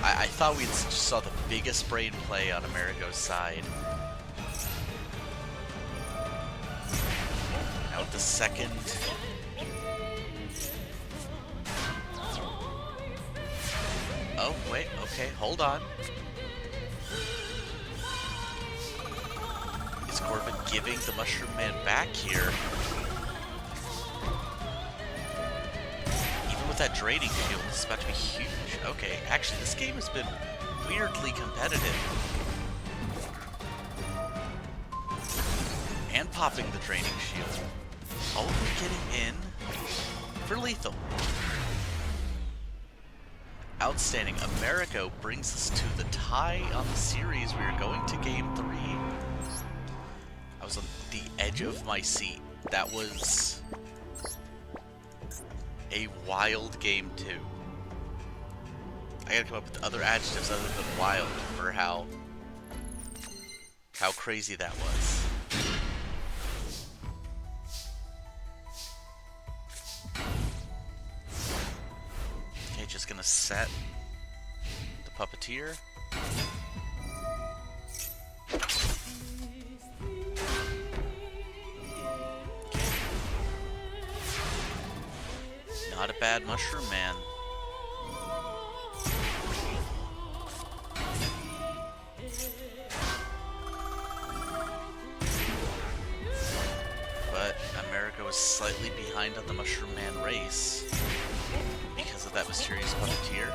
I thought we just saw the biggest brain play on Amerigo's side. Now with the second. Oh, wait, okay, hold on. Is Corbin giving the Mushroom Man back here? Even with that draining shield, this is about to be huge. Okay, actually, this game has been weirdly competitive. And popping the draining shield. Only getting in for lethal. Outstanding. Amerigo brings us to the tie on the series. We are going to game 3. I was on the edge of my seat. That was a wild game 2. I gotta come up with other adjectives other than wild for how crazy that was. Just gonna set the puppeteer. Not a bad Mushroom Man. was slightly behind on the Mushroom Man race because of that mysterious puppeteer.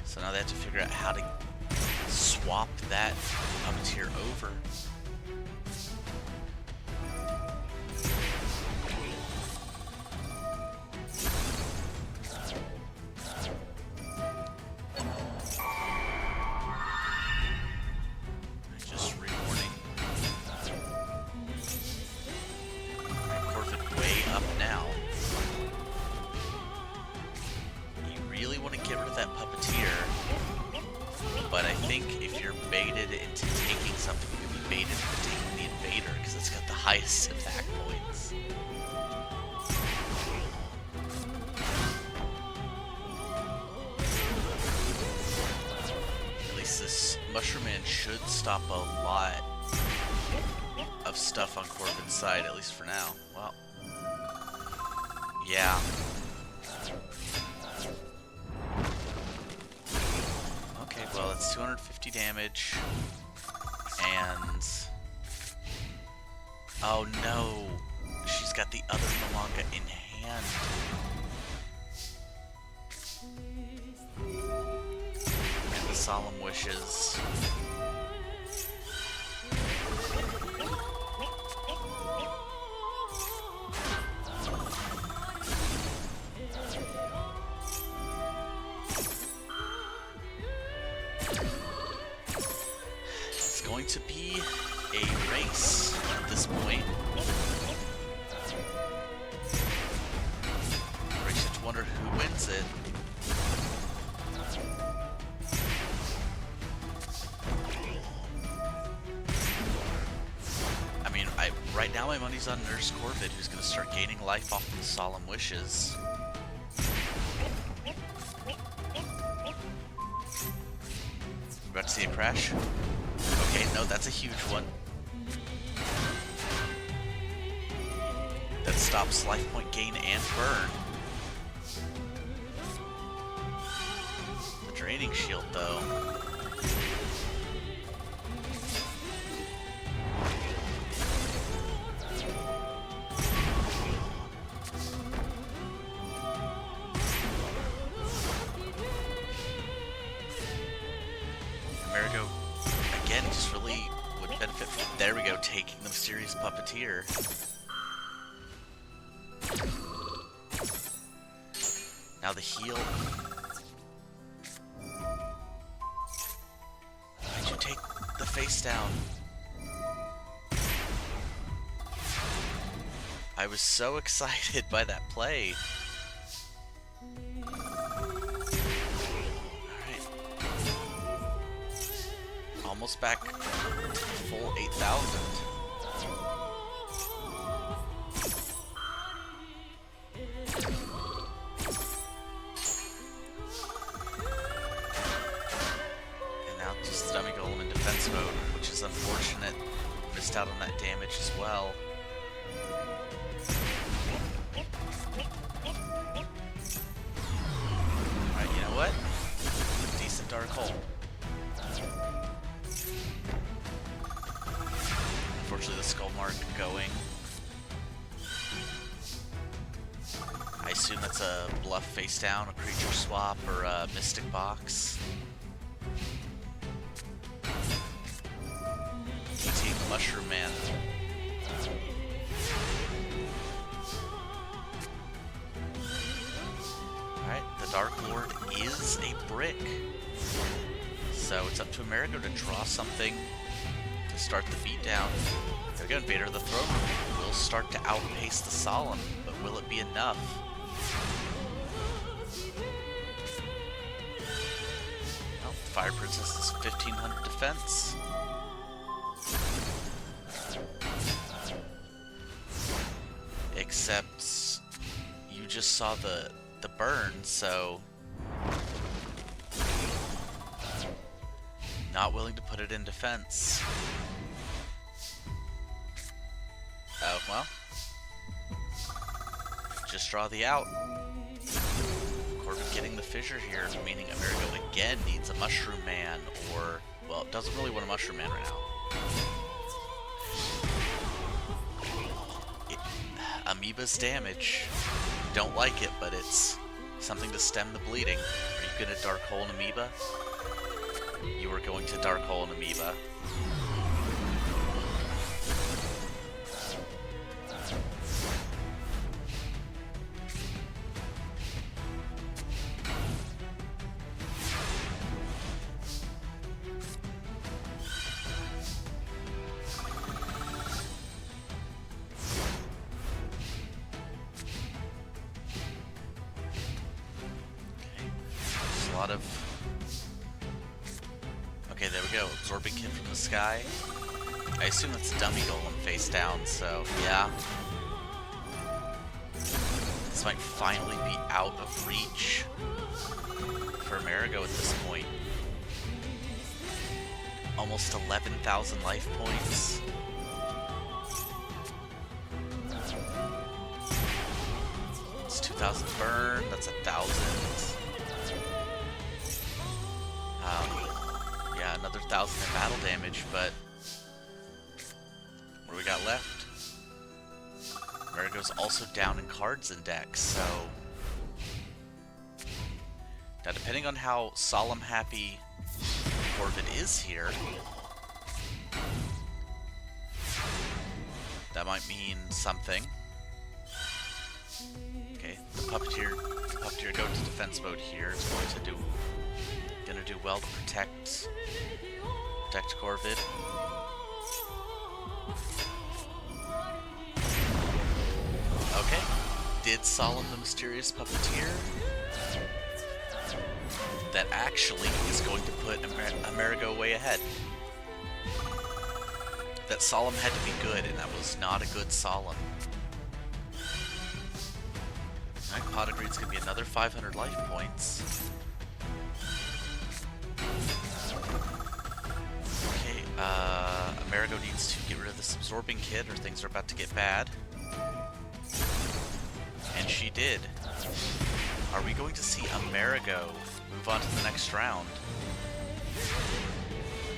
So now they have to figure out how to swap that puppeteer over. Just rewarning. Corvid way up now. You really want to get rid of that puppeteer. But I think if you're baited into taking something, you can be baited into taking the invader because it's got the highest attack points. At least this Mushroom Man should stop a lot of stuff on Corvid's side, at least for now. Well, yeah. Well, it's 250 damage, and... oh no! She's got the other Malanga in hand. And the Solemn Wishes. Going to be a race at this point. I just have to wonder who wins it. I mean, right now my money's on Nurse Corvid, who's going to start gaining life off of the Solemn Wishes. We're about to see a crash. Okay, no, that's a huge one. That stops life point gain and burn. The draining shield, though. Amerigo again just really would benefit from, there we go, taking the mysterious puppeteer. Now the heal. Why'd you take the face down? I was so excited by that play. Almost back to full 8,000. And now just Dummy Golem in defense mode, which is unfortunate. Missed out on that damage as well. Alright, you know what? Decent Dark Hole. Unfortunately, the Skull Mark going. I assume that's a bluff face down, a creature swap, or a Mystic Box. Team Mushroom Man. Alright, the Dark Lord is a brick. So it's up to Amerigo to draw something to start the beatdown. There we go, Invader of the Throne Room will start to outpace the Solemn, but will it be enough? Well, the Fire Princess is 1500 defense. Except you just saw the burn, so not willing to put it in defense. Oh, well. Just draw the out. Corvid getting the fissure here, meaning Amerigo again needs a Mushroom Man or well, doesn't really want a Mushroom Man right now. Amoeba's damage. Don't like it, but it's something to stem the bleeding. Are you gonna Dark Hole an Amoeba? You are going to Dark Hole an Amoeba. Okay, there we go. Absorbing Kid from the sky. I assume that's Dummy Golem face down, so yeah. This might finally be out of reach for Amerigo at this point. Almost 11,000 life points. It's 2,000 burn, that's 1,000. Yeah, another 1,000 in battle damage, but what do we got left? Amerigo's also down in cards and decks, so now depending on how solemn happy Corvid is here, that might mean something. Okay, the puppeteer go to defense mode here. It's gonna do well to protect Corvid. Okay, did Solemn the Mysterious Puppeteer. That actually is going to put Amerigo way ahead. That Solemn had to be good, and that was not a good Solemn. Alright, Pot of Greed's gonna be another 500 life points. Okay, Amerigo needs to get rid of this Absorbing Kid or things are about to get bad. And she did. Are we going to see Amerigo move on to the next round?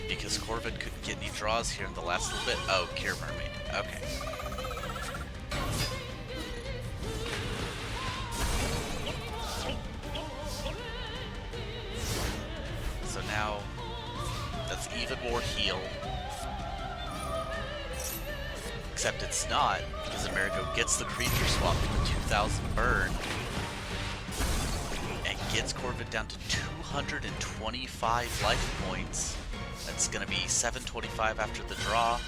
Because Corvid couldn't get any draws here in the last little bit. Oh, Cure Mermaid. Okay. So now, that's even more heal. Except it's not, because Amerigo gets the creature swap for the 2,000 burn. And gets Corvid down to 225 life points. That's gonna be 725 after the draw.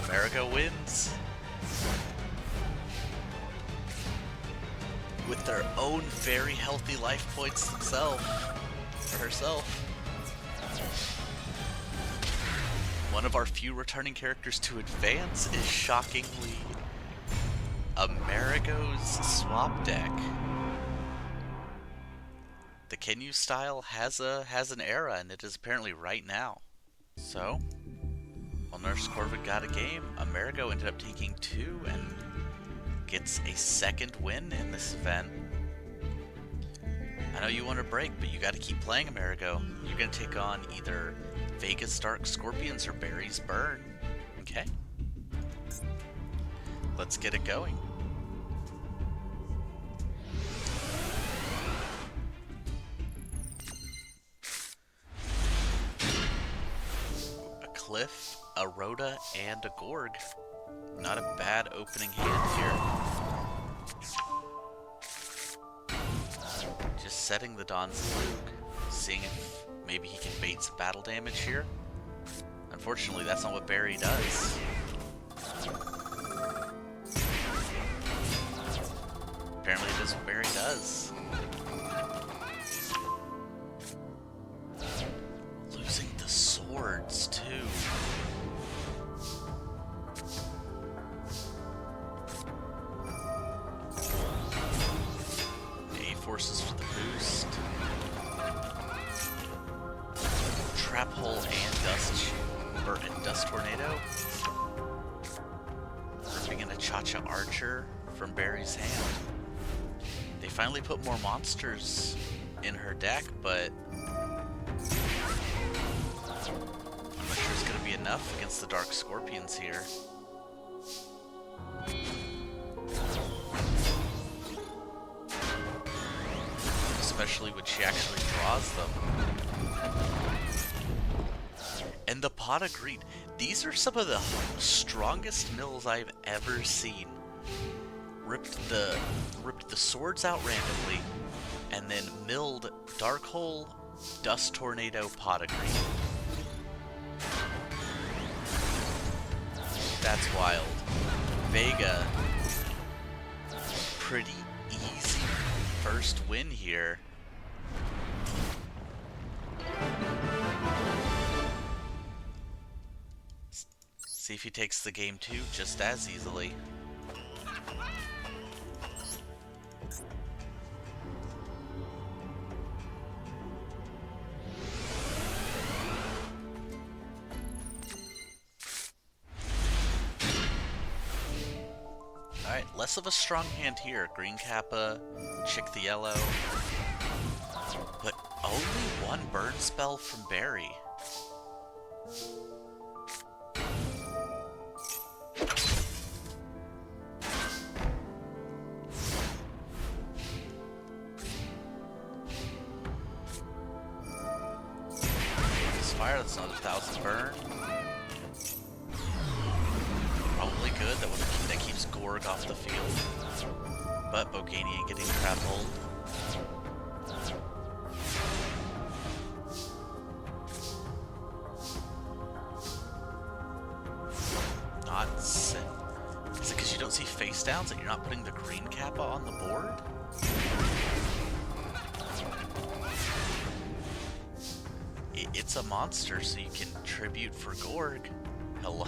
Amerigo wins. With their own very healthy life points themselves. For herself. One of our few returning characters to advance is shockingly Amerigo's swap deck. The Kenyu style has an era, and it is apparently right now. So, while Nurse Corvid got a game, Amerigo ended up taking 2 and gets a second win in this event. I know you want a break, but you gotta keep playing Amerigo. You're gonna take on either Vega's Dark Scorpions or Barry's Burn. Okay. Let's get it going. A Cliff, a Rhoda, and a Gorg. Not a bad opening hand here. Just setting the Dawn's Luke, seeing if maybe he can bait some battle damage here. Unfortunately, that's not what Barry does. Apparently it is what Barry does. Losing the swords, too. Forces for the boost. Trap Hole and Dust Tornado. Ripping in a Cha-Cha Archer from Barry's hand. They finally put more monsters in her deck, but enough against the Dark Scorpions here. Especially when she actually draws them. And the Pot of Greed. These are some of the strongest mills I've ever seen. Ripped the swords out randomly, and then milled Dark Hole, Dust Tornado, Pot of Greed. That's wild. Vega, pretty easy first win here. See if he takes the game 2 just as easily. Alright, less of a strong hand here. Green Kappa, Chick the Yellow. But only one burn spell from Barry. Fire, that's not 1,000 burn. Probably good, that keeps Gorg off the field. But Bogania getting trap hold. Not sin. Is it because you don't see face downs that you're not putting the green Kappa on the board? It's a monster, so you can tribute for Gorg. Hello?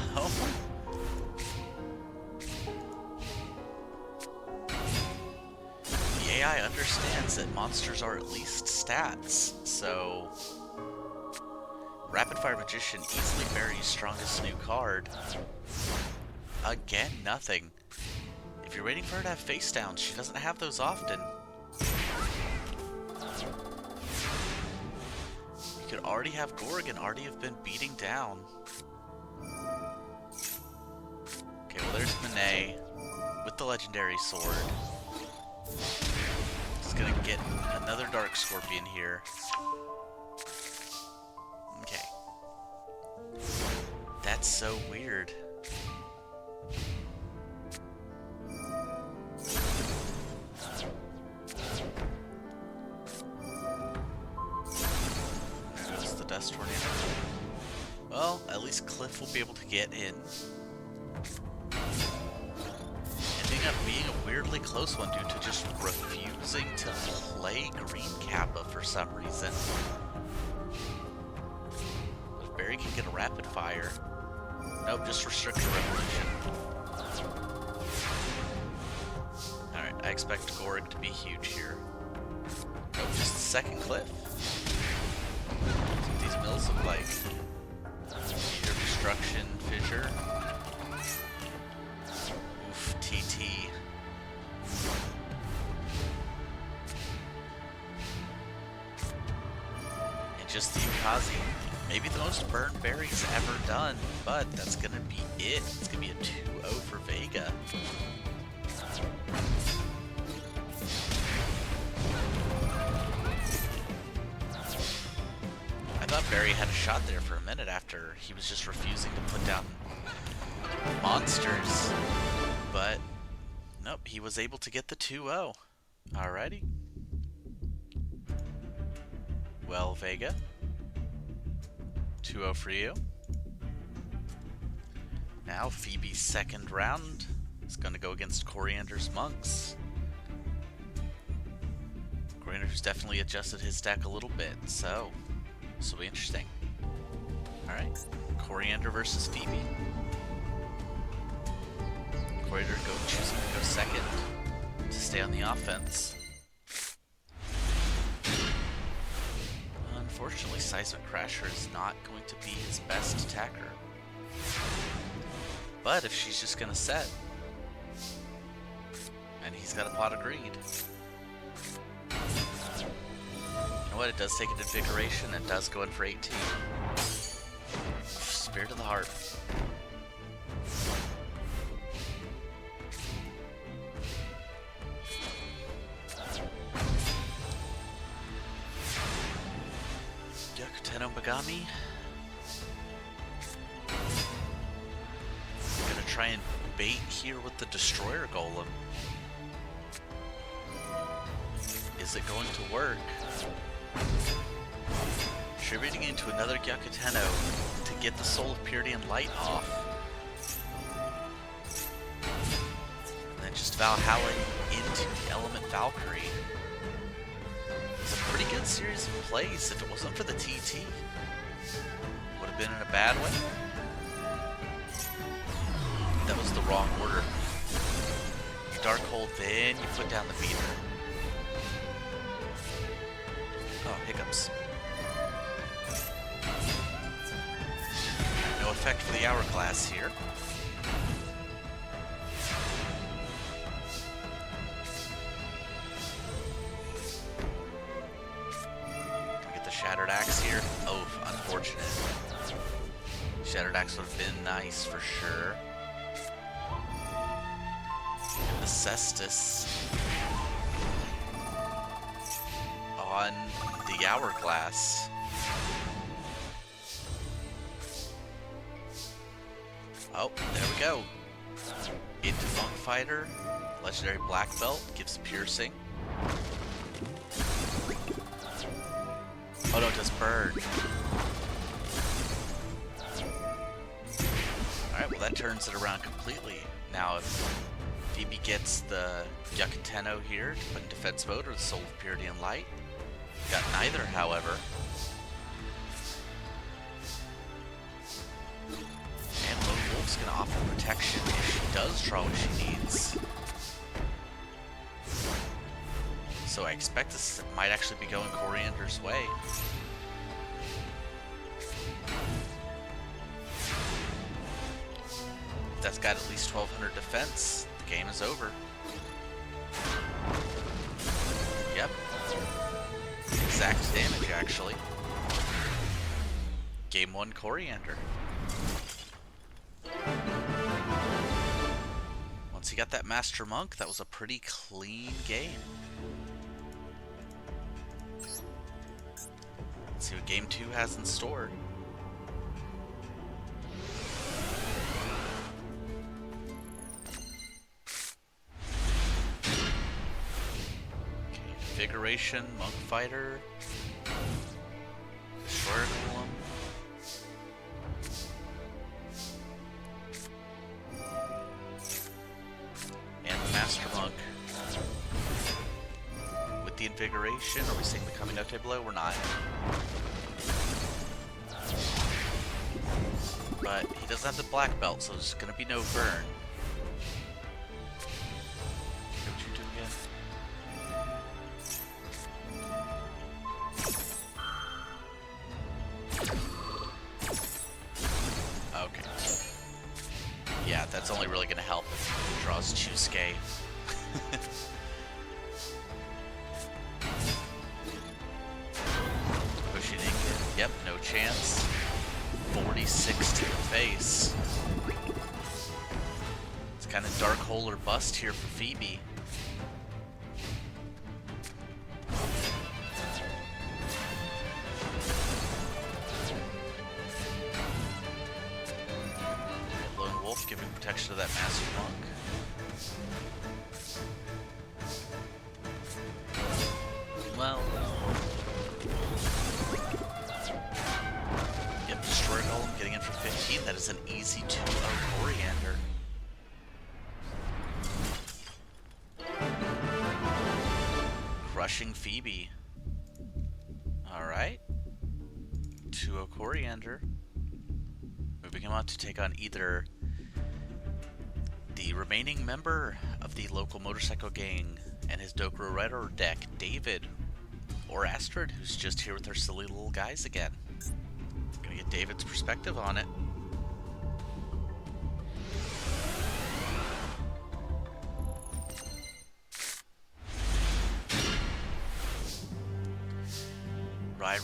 The AI understands that monsters are at least stats, so... Rapid Fire Magician easily buries strongest new card. Again, nothing. If you're waiting for her to have face downs, she doesn't have those often. Could already have Gorg and already have been beating down. Okay, well there's Monet with the legendary sword. He's gonna get another Dark Scorpion here. Okay. That's so weird. Dust Tornado. Well, at least Cliff will be able to get in. Ending up being a weirdly close one due to just refusing to play Green Kappa for some reason. If Barry can get a Rapid Fire. Nope, just Restricted Revolution. Alright, I expect Gorg to be huge here. Nope, just the second Cliff. These mills look like Meteor Destruction, Fissure. Oof, TT. And just the Ukazi. Maybe the most burn Barry's ever done, but that's gonna be it. It's gonna be a 2-0 for Vega. I thought Barry had a shot there for a minute after he was just refusing to put down monsters. But, nope, he was able to get the 2-0. Alrighty. Well, Vega. 2-0 for you. Now, Phoebe's second round is going to go against Coriander's Monks. Coriander's definitely adjusted his deck a little bit, so... This will be interesting. Alright. Coriander versus Phoebe. Coriander choosing to go second to stay on the offense. Unfortunately, Seismic Crasher is not going to be his best attacker. But if she's just gonna set, and he's got a Pot of Greed. You know what, it does take an Invigoration, it does go in for 18. Spirit of the Heart. Yakuteno Megami. Gonna try and bait here with the Destroyer Golem. Is it going to work? Contributing into another Gyakuteno to get the Soul of Purity and Light off. And then just Valhallaing into the Element Valkyrie. It's a pretty good series of plays if it wasn't for the TT. Would have been in a bad way. That was the wrong order. You Darkhold, then you put down the beater. Oh, hiccups. No effect for the Hourglass here. Gonna get the Shattered Axe here. Oh, unfortunate. Shattered Axe would have been nice for sure. And the Cestus on the Hourglass. Oh, there we go. Into Monk Fighter. Legendary Black Belt gives piercing. Oh no, it does burn. Alright, well that turns it around completely. Now if Phoebe gets the Gyakuteno here to put in defense mode or the Soul of Purity and Light. Got neither, however. And Lone Wolf's gonna offer protection if she does draw what she needs. So I expect this might actually be going Coriander's way. If that's got at least 1200 defense, the game is over. Yep. Exact damage, actually. Game 1 Coriander. Once he got that Master Monk, that was a pretty clean game. Let's see what Game 2 has in store. Invigoration, Monk Fighter, Destroyer Golem. And the Master Monk. With the Invigoration, are we seeing the Kaminote Blow? We're not. But he doesn't have the Black Belt, so there's going to be no burn. What you do again? Okay. Yeah, that's only really going to help if he draws Chusuke. Pushing Ingot. Yep, no chance. 46 to the face. It's kind of dark hole or bust here for Phoebe. Lone Wolf giving protection to that Master Monk. Well, yep, Destroyer Golem getting in for 15. That is an easy 2-0 Coriander. Crushing Phoebe. Alright. 2-0 Coriander. Moving him on to take on either the remaining member of the local motorcycle gang and his Dokuro Rider deck, David, or Astrid, who's just here with her silly little guys again. Gonna get David's perspective on it.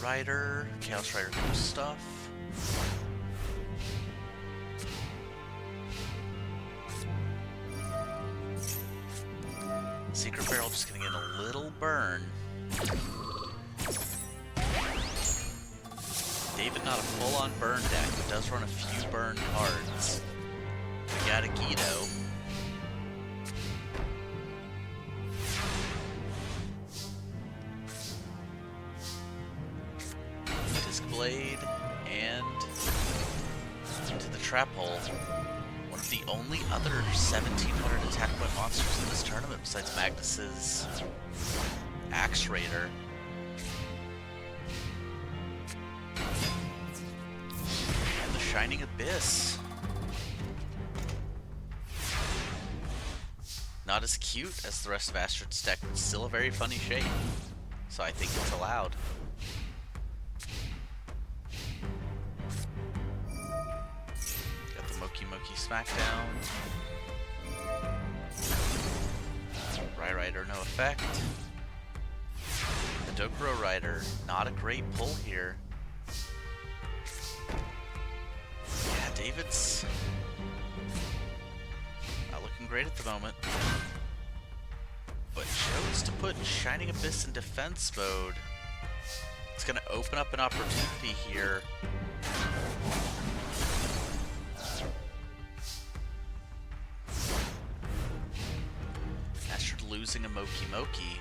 Rider, Chaos Rider stuff. Tinker Barrel just gonna get a little burn. David not a full-on burn deck, but does run a few burn cards. We got a Guido. Disc Blade, and into the Trap Hole. One of the only other 1700 attack point monsters in this tournament besides Magnus's Axe Raider. And the Shining Abyss. Not as cute as the rest of Astrid's deck, but still a very funny shape. So I think it's allowed. Got the Moki Moki Smackdown. Rai Rider, no effect. The Dokuro Rider, not a great pull here. Yeah, David's not looking great at the moment. But chose to put Shining Abyss in defense mode. It's going to open up an opportunity here. Astrid losing a Moki Moki.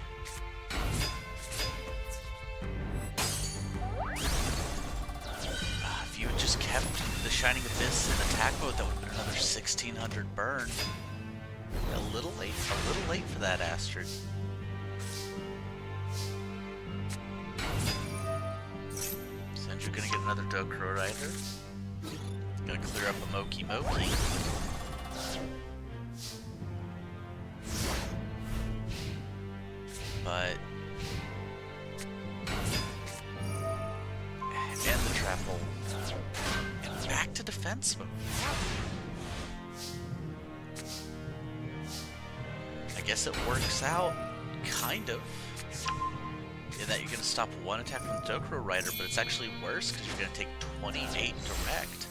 If you had just kept the Shining Abyss in attack mode, that would have been another 1600 burn. A little late for that, Astrid. Sandra gonna get another Dokuro Rider. Gonna clear up a Moki Moki. But and the Trap Hole. And back to defense mode. I guess it works out, kind of, in that you're going to stop one attack from the Dokuro Rider, but it's actually worse because you're going to take 28 direct.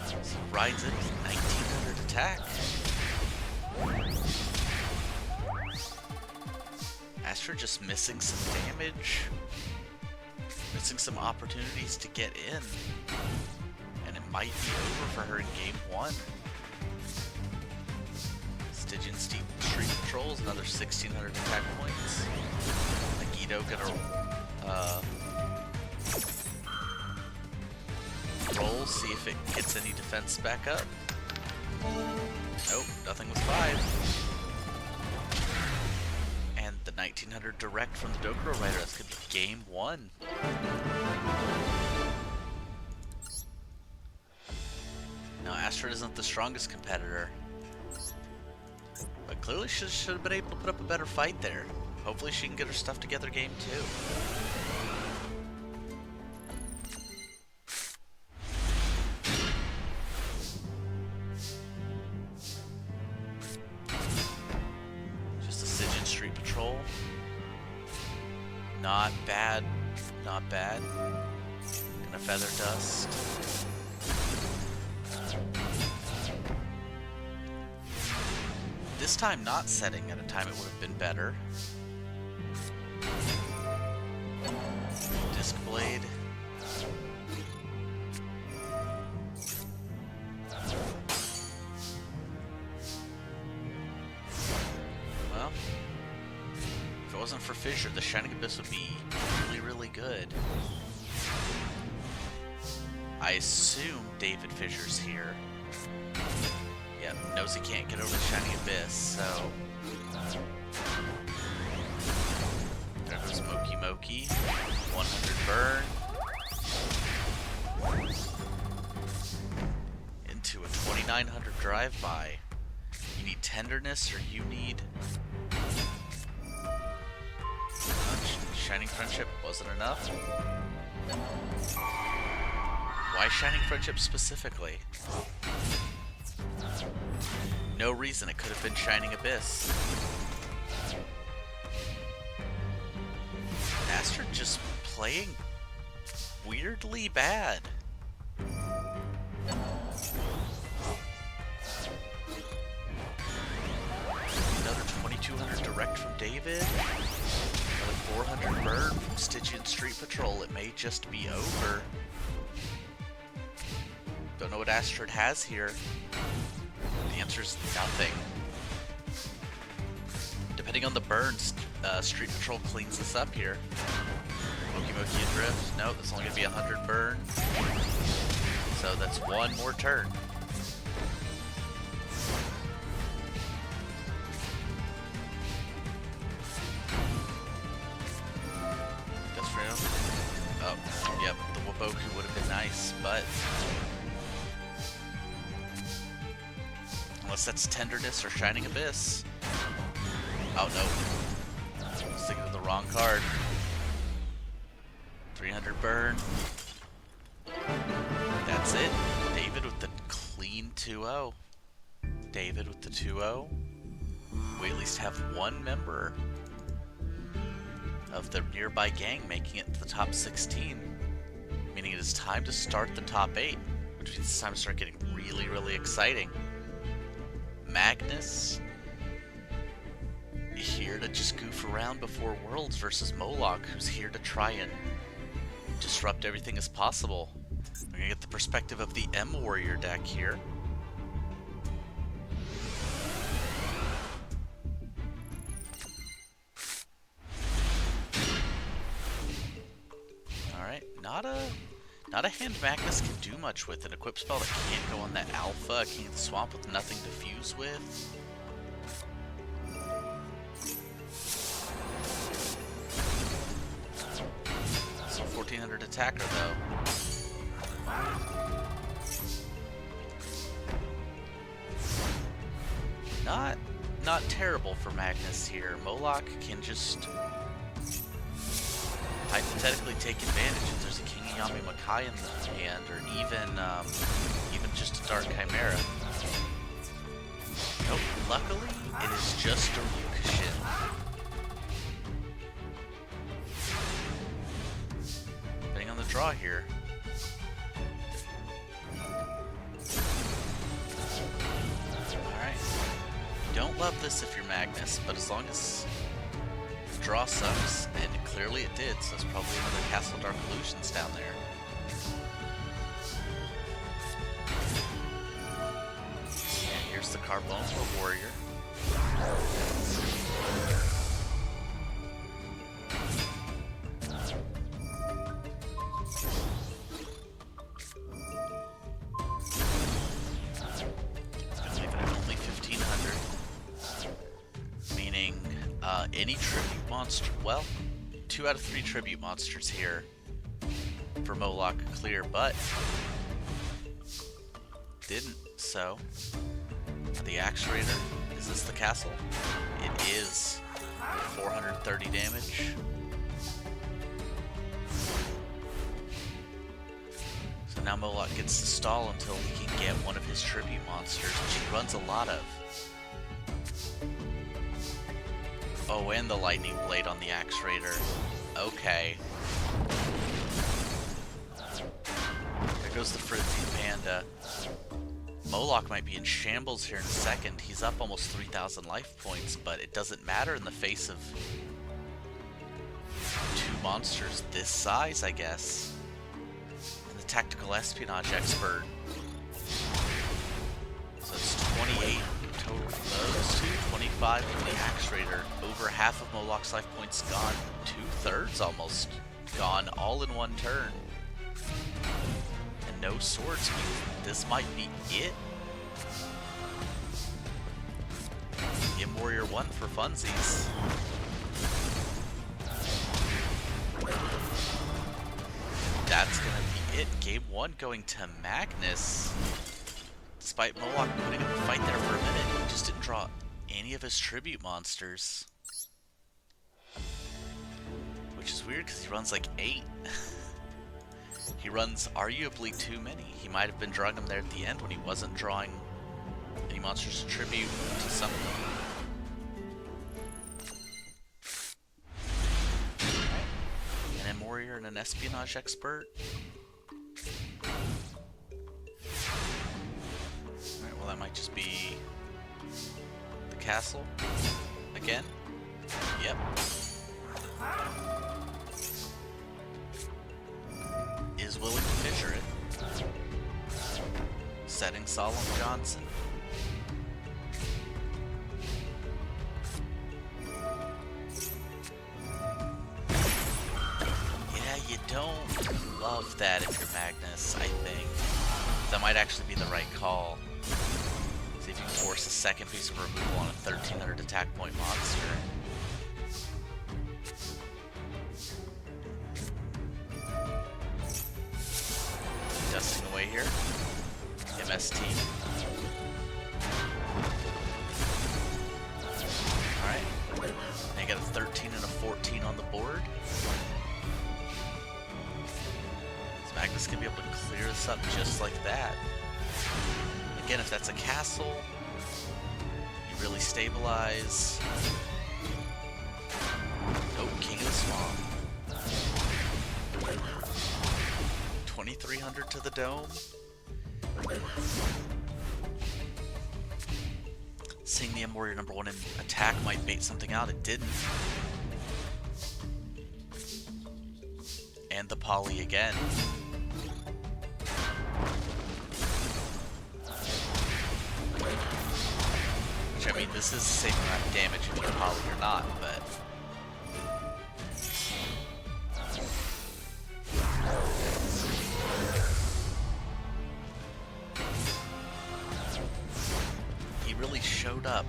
So he rides in with 1900 attack. Astra just missing some damage. Missing some opportunities to get in. And it might be over for her in game 1. Stygian Street Patrols, another 1600 attack points. Nagito gonna roll, see if it gets any defense back up. Nope, nothing was 5. And the 1900 direct from the Dokuro Rider, that's gonna be game 1. Now, Astrid isn't the strongest competitor, but clearly she should have been able to put up a better fight there. Hopefully she can get her stuff together game 2. Just a Stygian Street Patrol. Not bad. Not bad. Gonna Feather Dust. This time not setting at a time it would have been better. Disc Blade. Well, if it wasn't for Fissure, the Shining Abyss would be really, really good. I assume David Fissure's here. Yeah, knows he can't get over the Shining Abyss, so... There goes Moki Moki. 100 burn. Into a 2900 drive-by. You need Tenderness, or you need... Shining Friendship wasn't enough. Why Shining Friendship specifically? No reason, it could have been Shining Abyss. Astrid just playing weirdly bad. 200 direct from David. Another 400 burn from Stygian Street Patrol. It may just be over. Don't know what Astrid has here. The answer's nothing. Depending on the burns, Street Patrol cleans this up here. Moki Moki Adrift. Nope, that's only going to be 100 burn. So that's one more turn. Just for him. Oh, yep, the Waboku would have been nice, but... unless that's Tenderness or Shining Abyss. Oh, no. I was thinking of the wrong card. 300 burn. That's it. David with the clean 2-0. David with the 2-0. We at least have one member of the nearby gang making it to the top 16. Meaning it is time to start the top 8. Which means it's time to start getting really, really exciting. Magnus here to just goof around before Worlds versus Moloch, who's here to try and disrupt everything as possible. We're gonna get the perspective of the M Warrior deck here. Alright, not a hand Magnus can do much with. An equip spell that can't go on that alpha, King of the Swamp with nothing to fuse with. So 1400 attacker though. Not terrible for Magnus here. Moloch can just hypothetically take advantage if there's a King Yami Makai in the hand, or even just a Dark Chimera. Nope, luckily it is just a Ryukushin. Depending on the draw here. Alright. Don't love this if you're Magnus, but as long as the draw sucks, and clearly it did, so there's probably another Castle Dark Illusions down there. And here's the Carbone for Warrior. Any tribute monster, well, 2 out of 3 tribute monsters here for Moloch clear, but didn't, so the Axe Raider, is this the castle? It is. 430 damage. So now Moloch gets to stall until he can get one of his tribute monsters, which he runs a lot of. Oh, and the Lightning Blade on the Axe Raider. Okay. There goes the Frenzied Panda. Moloch might be in shambles here in a second. He's up almost 3,000 life points, but it doesn't matter in the face of 2 monsters this size, I guess. And the Tactical Espionage Expert. So it's 28 total from those 2, 25 from the Axe Raider. Over half of Moloch's life points gone. 2/3 almost gone, all in one turn. And no swords. I mean, this might be it. Game Warrior 1 for funsies. That's gonna be it. Game 1 going to Magnus. Despite Moloch putting up a fight there for a minute, he just didn't draw any of his tribute monsters. Which is weird because he runs like 8. He runs arguably too many. He might have been drawing them there at the end when he wasn't drawing any monsters to tribute to some of them. Right. An M Warrior and an Espionage Expert. Alright, well that might just be the castle. Again? Yep. Is willing to fissure it. Setting Solemn Johnson. Yeah, you don't love that if you're Magnus, I think. That might actually be the right call. See if you can force a second piece of removal on a 1300 attack point monster. Dusting away here. MST. Alright. Now you got a 13 and a 14 on the board. So Magnus can be able to clear this up just like that. Again, if that's a castle, you really stabilize. Oh, King of the Swamp. 2300 to the dome. Seeing the M-Warrior #1 in attack might bait something out. It didn't. And the poly again. Which, I mean, this is the same amount of damage if you're poly or not, but... he really showed up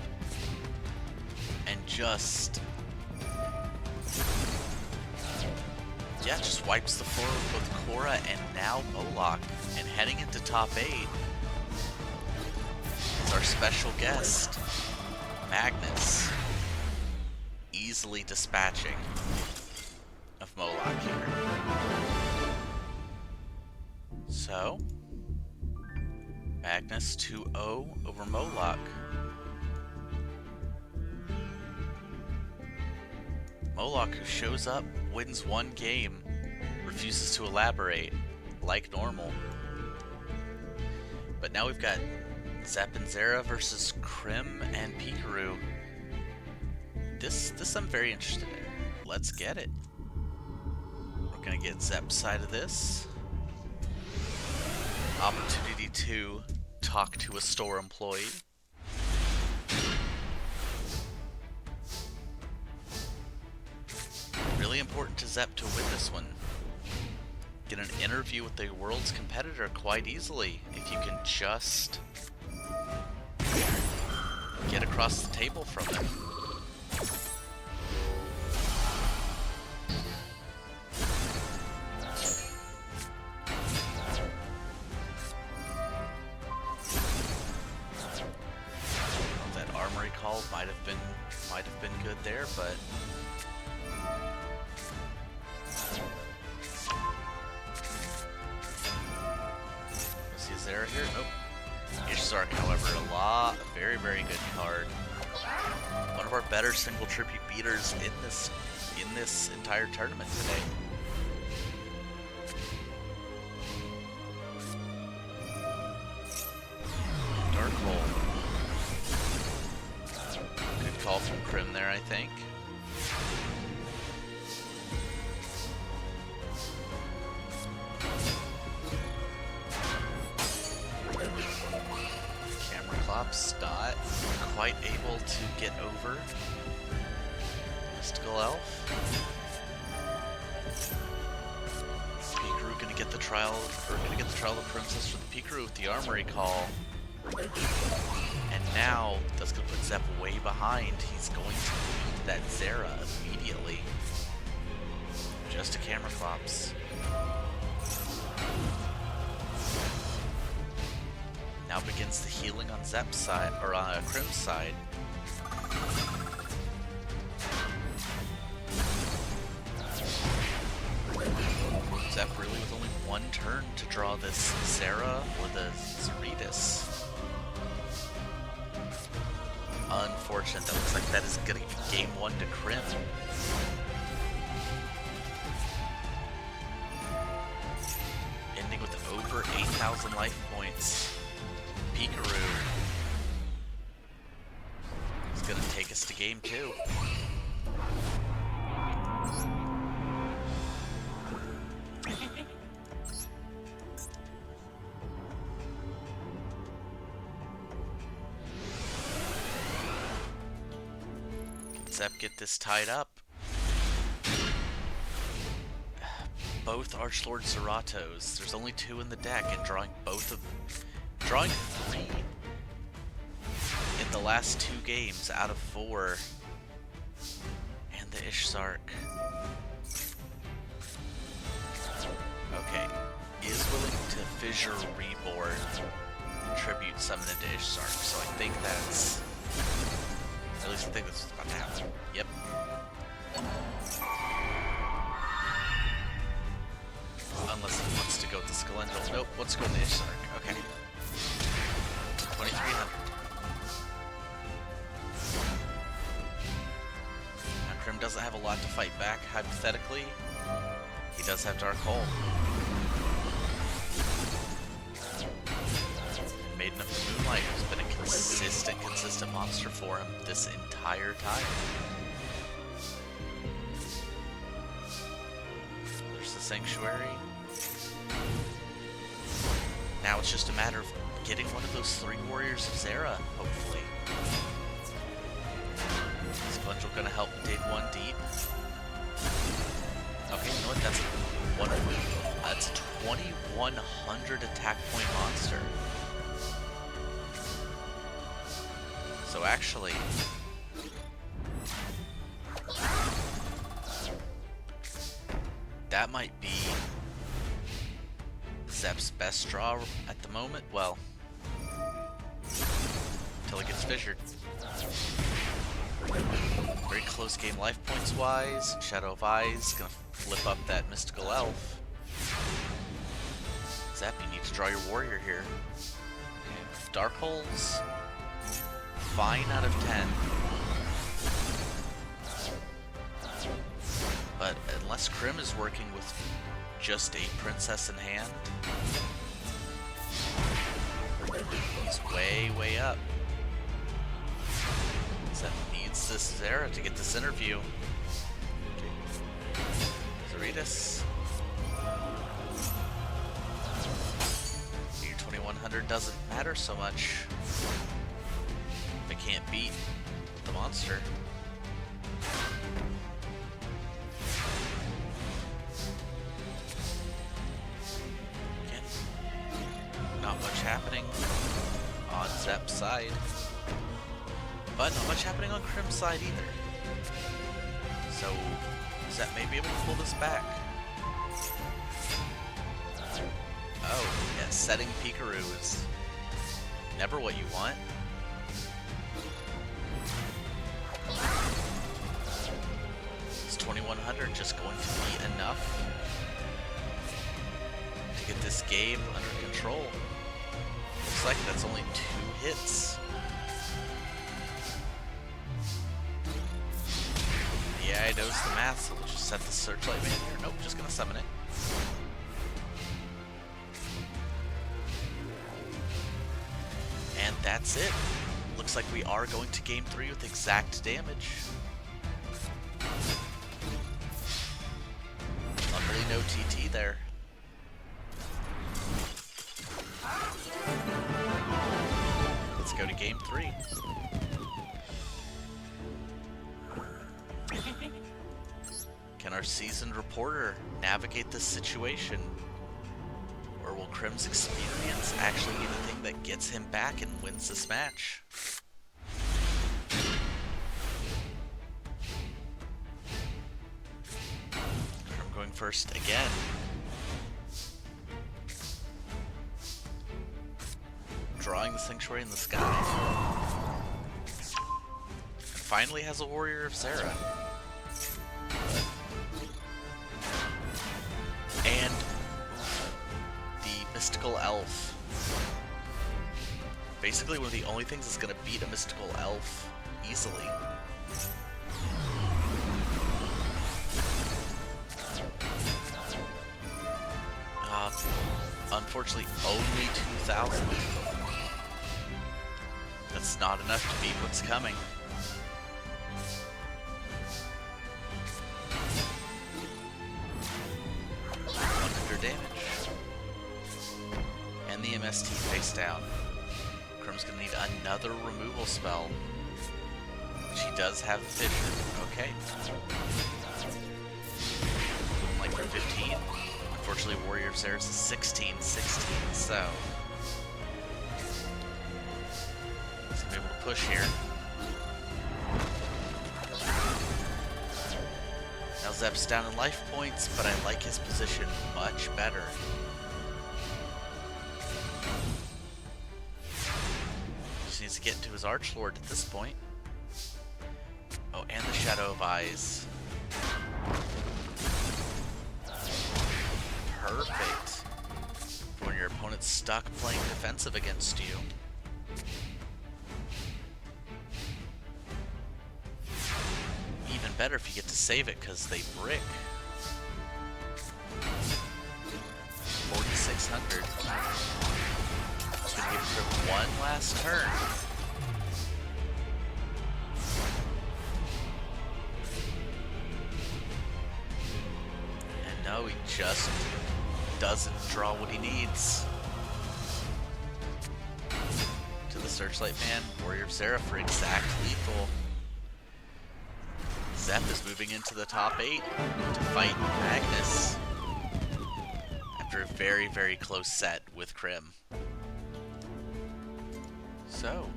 and just... yeah, just wipes the floor with both Korra and now Moloch. And heading into top 8 is our special guest, Magnus, easily dispatching of Moloch here. So, Magnus 2-0 over Moloch. Moloch, who shows up, wins one game, refuses to elaborate, like normal. But now we've got Zep and Zera versus Krim and Picrew. This I'm very interested in. Let's get it. We're gonna get Zep's side of this. Opportunity to talk to a store employee. Really important to Zep to win this one. Get an interview with the world's competitor quite easily if you can just get across the table from him. That armory call might have been good there, but see Zera here? Nope. Ishzark, however, a very, very good card. One of our better single tribute beaters in this entire tournament today. Darkhold. Good call from Krim there, I think. Not quite able to get over Mystical Elf. Picrew gonna get the trial of the Princess for the Picrew with the armory call. And now that's gonna put Zep way behind. He's going to beat that Zera immediately. Just a camera clops. Now begins the healing on Zep's side, or on Krim's side. Zep really with only one turn to draw this Zera or the Zeritis. Unfortunate. That looks like that is going to be game 1 to Krim. Ending with over 8,000 life points. Picrew. It's gonna take us to game 2. Can Zep get this tied up? Both Archlord Zeratos. There's only 2 in the deck, and drawing 3 in the last 2 games out of 4. And the Ishzark. Okay. Is willing to Fissure Reborn. Tribute summon into Ishzark. So I think that's... At least I think that's what's about to happen. Yep. Unless he wants to go with the Skelendil. Nope, let's go with the Ishzark. Okay. 2300. Now Krim doesn't have a lot to fight back, hypothetically. He does have Dark Hole. Maiden of the Moonlight has been a consistent monster for him this entire time. There's the Sanctuary. Now it's just a matter of getting one of those 3 Warriors of Zera, hopefully. Is Bundle gonna help dig one deep? Okay, you know what? That's a 2100 attack point monster. So actually, that might be Zep's best draw at the moment. Well, until it gets fissured. Very close game life points wise. Shadow of Eyes gonna flip up that Mystical Elf. Zep, you need to draw your warrior here. Okay. Dark Holes. Fine out of 10. But unless Krim is working with just a princess in hand, he's way up. Zep needs this Zera to get this interview. Zeritas. Your 2100 doesn't matter so much. If it can't beat the monster. Again, not much happening on Zep's side. But not much happening on Krim's side either. So Zep may be able to pull this back. Oh, yeah, setting Picrew is never what you want. Is 2100 just going to be enough to get this game under control? Looks like that's only 2 hits. Yeah, I knows the math, so we'll just set the Searchlight Man here. Nope, just gonna summon it. And that's it. Looks like we are going to game 3 with exact damage. Luckily no TT there. Let's go to game 3. Can our seasoned reporter navigate this situation? Or will Krim's experience actually be the thing that gets him back and wins this match? Krim going first again. Drawing the Sanctuary in the sky. And finally has a Warrior of Zera. And the Mystical Elf. Basically one of the only things that's going to beat a Mystical Elf easily. Unfortunately, only 2,000. That's not enough to beat what's coming. damage. And the MST face down. Crim's gonna need another removal spell. She does have Fissure. Okay. Like for 15. Unfortunately, Warrior of Xeris is 16, so he's gonna be able to push here. Now Zep's down in life points, but I like his position much better. Just needs to get into his Archlord at this point. Oh, and the Shadow of Eyes. Perfect. For when your opponent's stuck playing defensive against you. Even better if you get to save it because they brick. 4,600. Just gonna give Picrew one last turn. And no, he just doesn't draw what he needs. To the Searchlight Man, Warrior of Xeris for exact lethal. Zep is moving into the top 8 to fight Magnus after a very, very close set with Crim. So,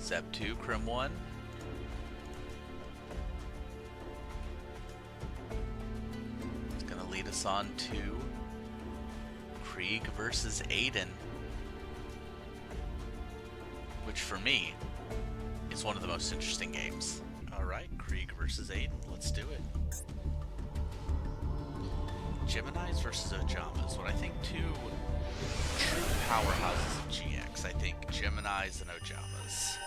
Zep 2, Crim 1. It's going to lead us on to Krieg versus Aiden, which for me is one of the most interesting games. Alright, Krieg versus Aiden, let's do it. Geminis versus Ojamas, what I think two true powerhouses of GX. I think Geminis and Ojamas.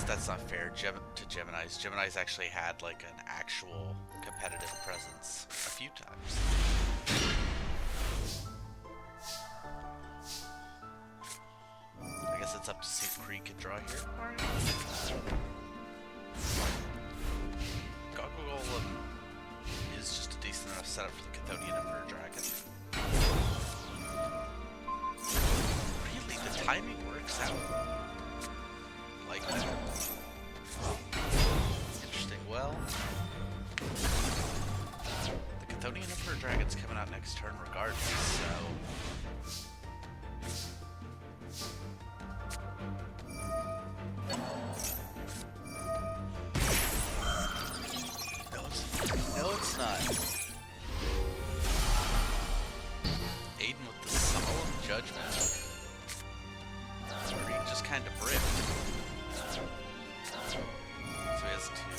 That's not fair to Geminis. Geminis actually had like an actual competitive presence a few times. I guess it's up to see if Krieg can draw here. Alright. Goggle Golem is just a decent enough setup for the Chthonian Emperor Dragon. Really, the timing works out. Like, interesting. Well, the Chthonian Emperor Dragon's coming out next turn regardless, so... No, it's not. Aiden with the Solemn Judgment. Krieg just kind of bricked. So he has two.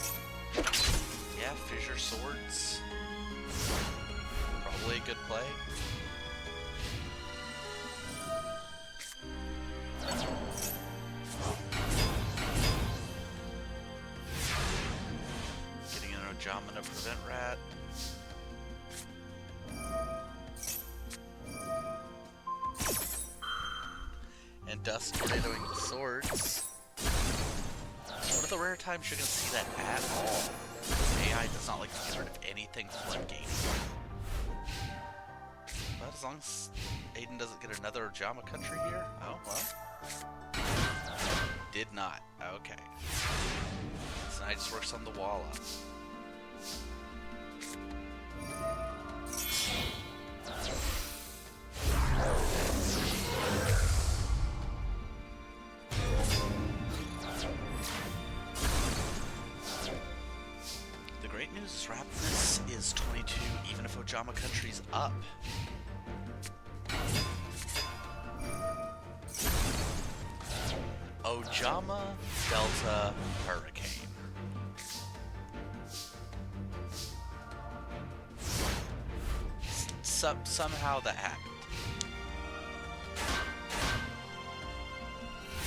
Yeah, Fissure Swords. Probably a good play. Getting an Ojama to prevent Rat. And Dust tornadoing the swords. One of the rare times you're going to see that at all. AI does not like to get rid of anything floodgating. But as long as Aiden doesn't get another Ojama country here, oh well. Did not. Okay. So now he just works on the wall up. The great news is Rapidness is 22 even if Ojama country's up. Ojama, Delta, Hurricane. Somehow that happened.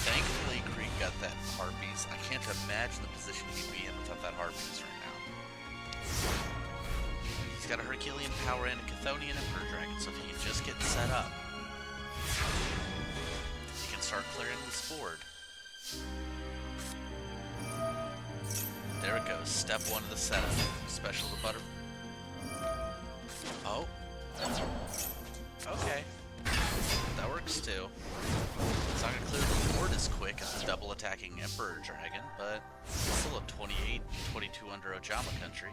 Thankfully, Krieg got that Harpies. I can't imagine the position he'd be in without that Harpies right now. He's got a Herculean power and a Chthonian Emperor Dragon, so if he can just get set up, he can start clearing this board. There it goes. was step 1 of the setup. Special the butter. Oh. Okay. That works too. It's not gonna clear the board as quick as the double attacking Emperor Dragon, but still a 28, 22 under Ojama country.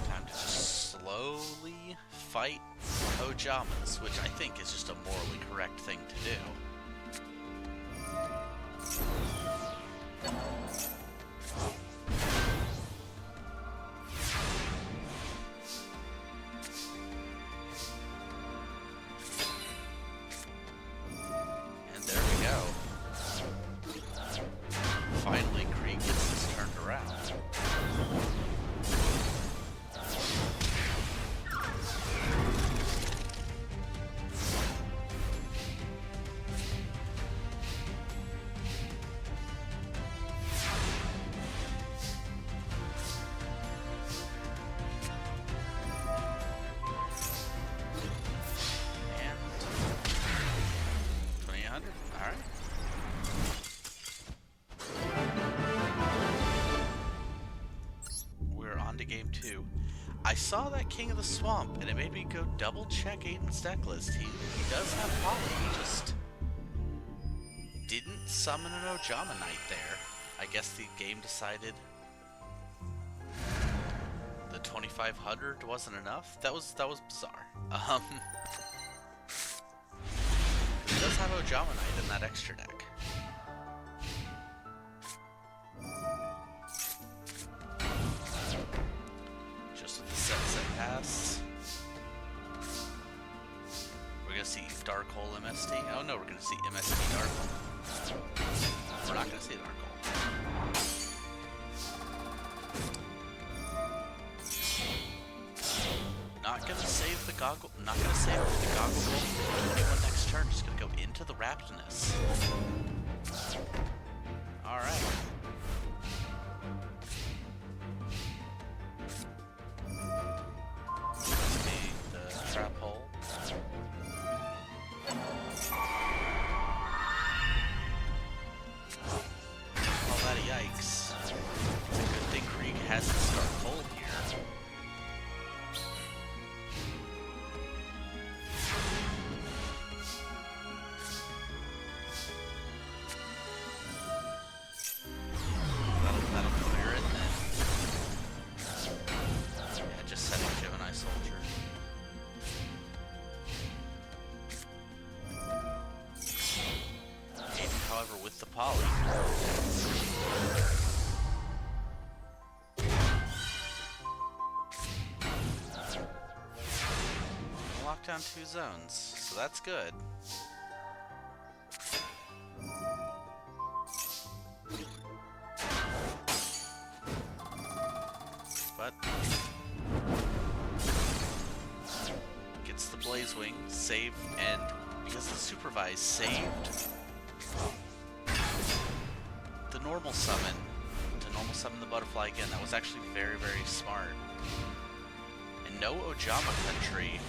Time to just slowly fight Ojamas, which I think is just a morally correct thing to do. And there we go. Finally, Krieg gets this turned around. Alright. We're on to game 2. I saw that King of the Swamp, and it made me go double check Aiden's deck list. He does have Poly, he just didn't summon an Ojama Knight there. I guess the game decided the 2500 wasn't enough. That was bizarre. He does have Ojama Knight in that extra deck. Just with the set pass. We're gonna see Dark Hole MST. Oh no, we're gonna see MST Dark Hole. We're not gonna see Dark Hole. Not gonna save the goggle. Not gonna save the goggle roll for the 21 next turn. Just gonna go into the Raptinus. All right. The trap hole. Call that a yikes. It's a good thing Krieg has the start hole here. With the Poly. Lock down 2 zones, so that's good. But gets the Blaze Wing saved, and because the Supervise saved the normal summon to normal summon the butterfly again. That was actually very, very smart. And no Ojama country,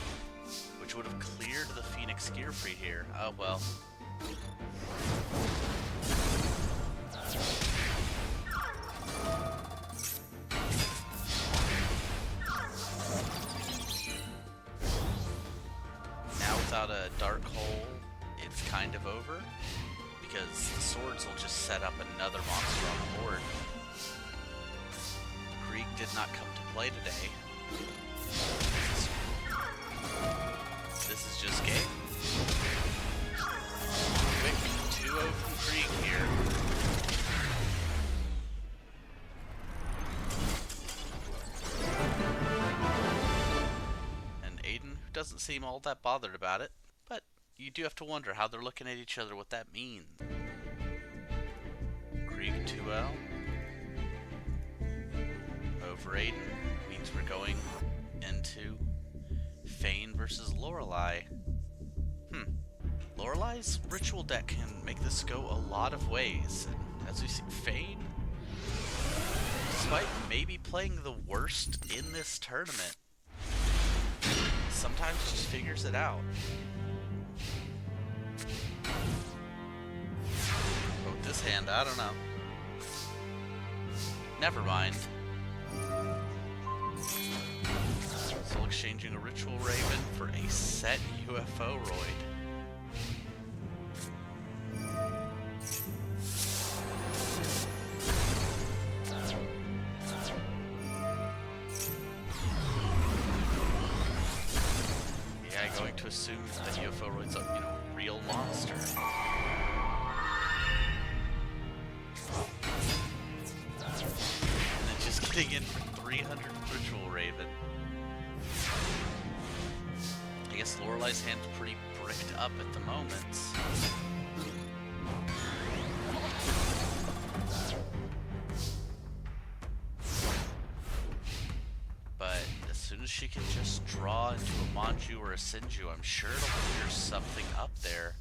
which would have cleared the Phoenix Gearfried here. Oh well. Now without a Dark Hole, it's kind of over. Because the swords will just set up another monster on the board. Krieg did not come to play today. This is just game. Quick 2-0 from Krieg here. And Aiden, who doesn't seem all that bothered about it, but you do have to wonder how they're looking at each other, what that means. Krieg 2-0 over Aiden means we're going into Fane versus Lorelei. Lorelei's ritual deck can make this go a lot of ways. And as we see, Fane, despite maybe playing the worst in this tournament, sometimes sometimes just figures it out. But with this hand, I don't know. Never mind. Soul exchanging a Ritual Raven for a set UFO Roid. Yeah, going to assume that UFO Roid's a, real monster. And then just getting in for 300 Ritual Raven. I guess Lorelei's hand's pretty bricked up at the moment. But as soon as she can just draw into a Manju or a Sinju, I'm sure it'll clear something up there.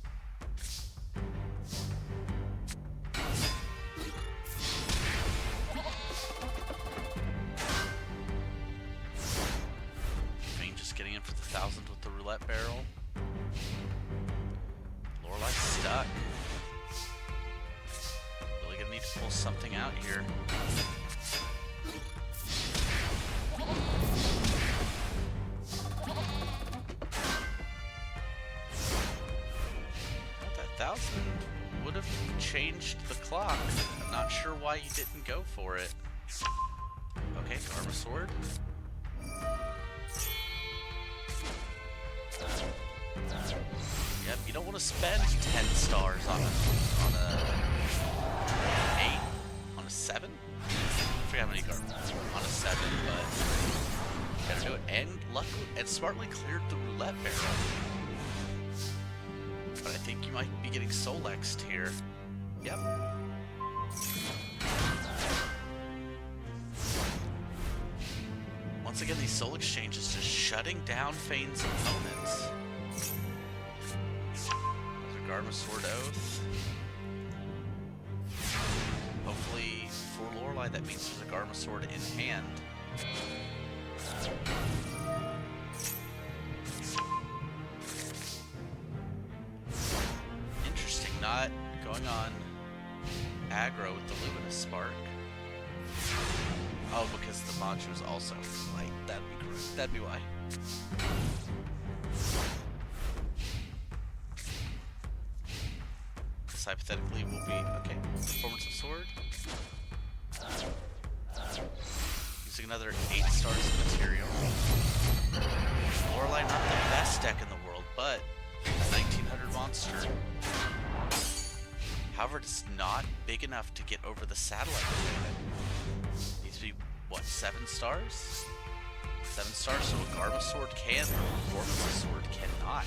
Getting in for the 1000th with the roulette barrel. Lorelei's stuck. Really gonna need to pull something out here. That 1000 would have changed the clock. I'm not sure why you didn't go for it. Okay, Karma Sword. Yep, you don't want to spend 10 stars on a 8, on a 7. I forget how many cards on a 7, but gotta do it. And luckily, and smartly cleared the roulette barrel. But I think you might be getting Solexed here. Yep. Once again, these soul exchanges just shutting down Fane's opponents. Garma Sword Oath. Hopefully, for Lorelei, that means there's a Garma Sword in hand. Interesting, not going on aggro with the Luminous Spark. Oh, because the Manju is also light. That'd be correct. That'd be why. This hypothetically will be okay. Performance of Sword. Using another 8 stars of material. Lorelei, not the best deck in the world, but a 1900 monster. However, it's not big enough to get over the satellite limit. Needs to be, what, 7 stars? 7 stars, so a Garma Sword can, but a Performance of Sword cannot.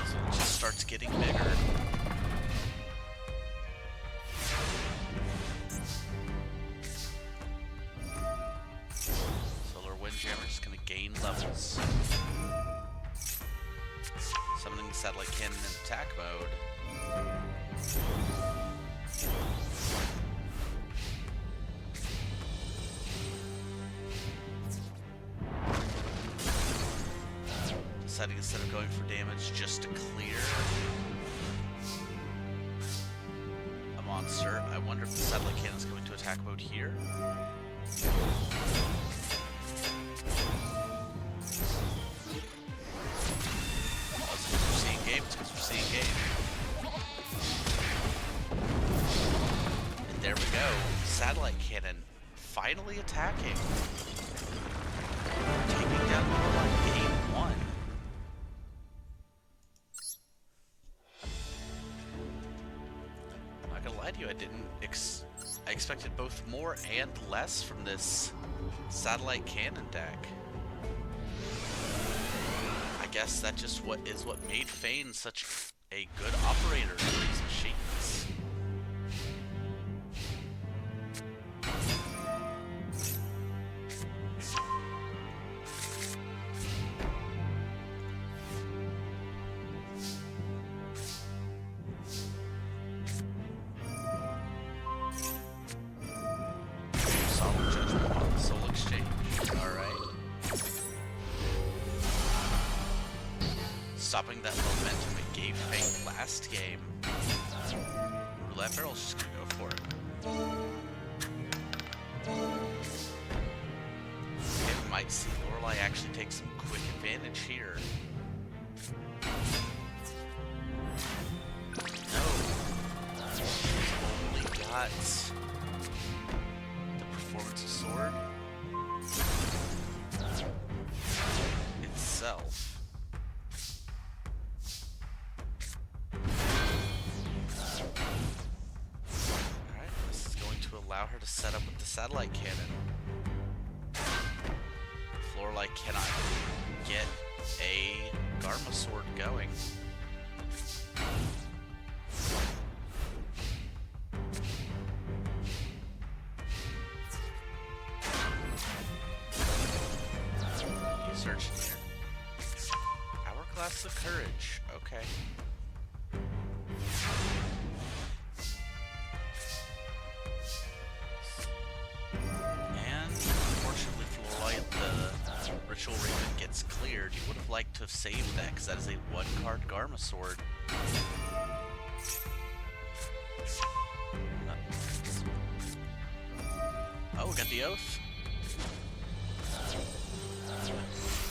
So it just starts getting bigger. Solar Windjammer just gonna gain levels. Summoning the Satellite Cannon in attack mode. Deciding instead of going for damage just to clear a monster. I wonder if the Satellite Cannon is going to attack mode here. It's because we're seeing game. And there we go. Satellite Cannon finally attacking. Taking down Lorelei game 1. I'm not gonna lie to you, I expected both more and less from this Satellite Cannon deck. I guess that just what made Fane such a good operator of these machines. Sovereign Judgment on the Soul Exchange. stopping that momentum it gave Fate last game. Roulette Barrel's just gonna go for it. It might see Lorelei actually take some quick advantage here. No. She's only got the Performance of Sword itself. Allow her to set up with the satellite cannon. Lorelei cannot get a Garma sword going. You searching here? Hourglass of Courage. Okay. Ritual Raven gets cleared. You would have liked to have saved that because that is a one-card Garma sword. Oh, we got the Oath.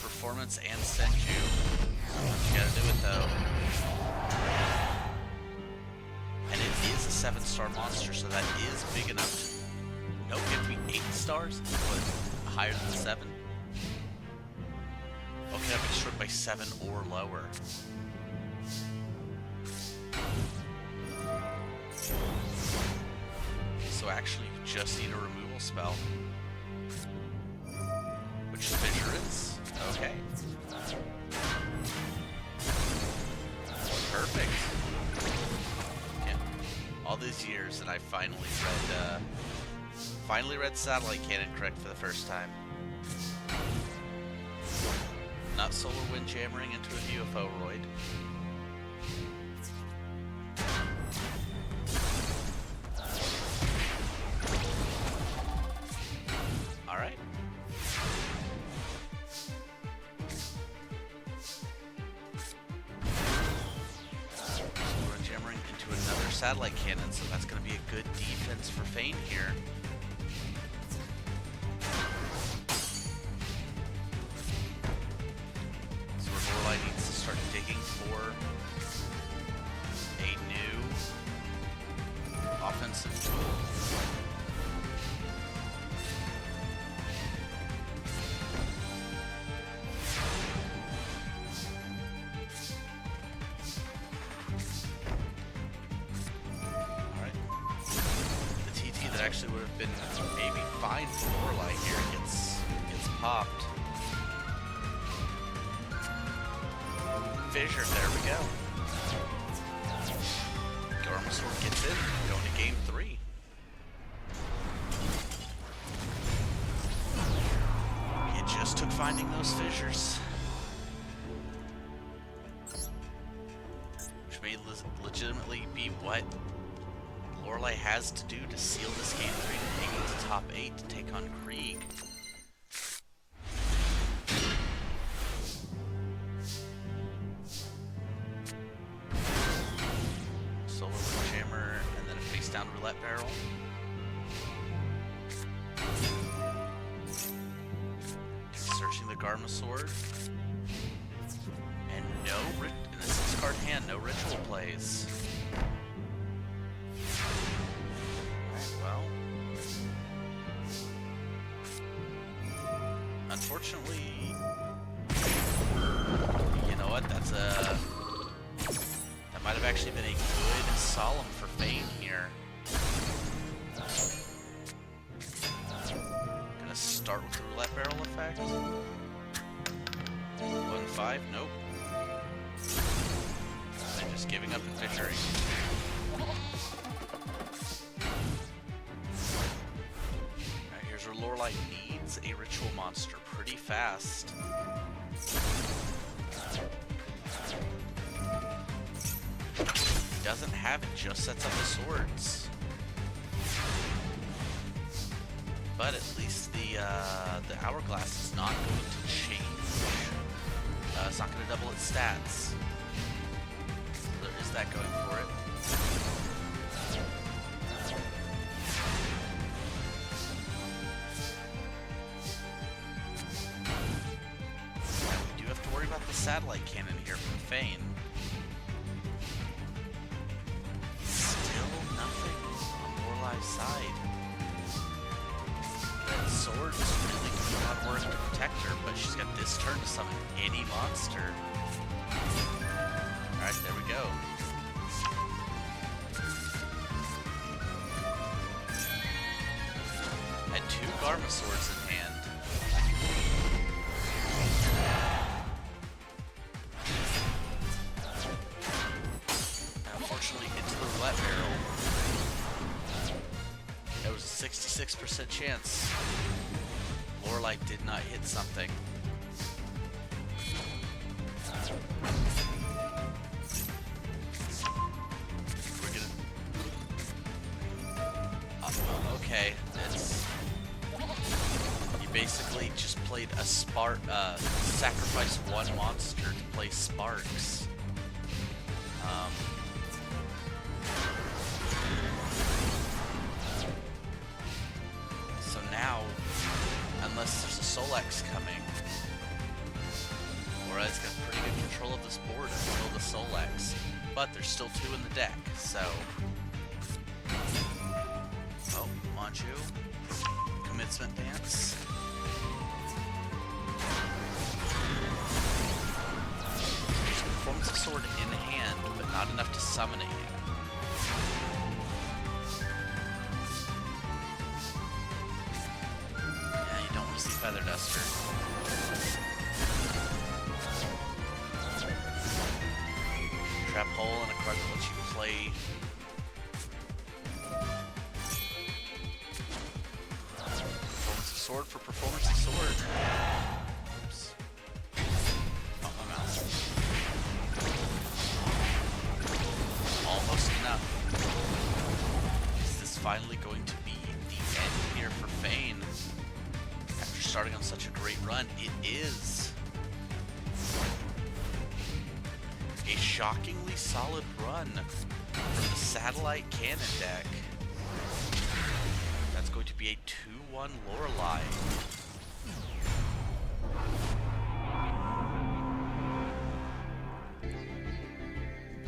Performance and Senju. You gotta do it though. And it is a 7-star monster, so that is big enough to... Nope, you have to be 8 stars? What, higher than 7? Okay, that'll be destroyed by 7 or lower. So actually, you just need a removal spell. Which the Fissure is. Okay. Perfect. Yeah. All these years that I finally read Satellite Cannon correct for the first time. Not solar wind jammering into a UFO roid. Alright. Solar jammering into another satellite cannon, so that's going to be a good defense for Fane here. Needs to start digging for a new offensive tool. Alright. The TT that actually would have been maybe fine for Lorelei here gets popped. Fissure, there we go. Garma sword gets in, going to game 3. It just took finding those fissures. Which may legitimately be what Lorelei has to do to seal this game 3 to make it to top 8 to take on Krieg. Down roulette barrel. Searching the Garma sword. And no, in a 6-card hand, no ritual plays. Alright, well. Unfortunately, you know what, that might have actually been a good solemn for Fane here. Gonna start with the roulette barrel effect. 1-5, nope. And just giving up and fissuring. Alright, here's where Lorelei needs a ritual monster pretty fast. Doesn't have it, just sets up the swords. But at least the hourglass is not going to change It's not going to double its stats. So there is that going for it. We do have to worry about the satellite cannon here from Fane. Still nothing on Lorelai's side. That sword is really doing a lot of work to protect her, but she's got this turn to summon any monster. Alright, there we go. Had 2 Garma swords in hand. Unfortunately, into the roulette barrel. There was a 66% chance Lorelai did not hit something. We're gonna... okay, it's... You basically just played a sacrifice 1 monster to play Sparks. So now, unless there's a Solex coming, Lorelai's got pretty good control of this board until the Solex, but there's still 2 in the deck, so... Oh, Manju. Commencement Dance. Performs a sword in hand, but not enough to summon it yet. Yeah, you don't want to see Feather Duster. Trap Hole and a card that lets you play. Performance of Sword for Performance of Sword. Oops. Oh, my mouse. Almost enough. Is this finally going to be the end here for Fane? After starting on such a great run, it is. A shockingly solid run from the Satellite Cannon deck. That's going to be a 2-1 Lorelai.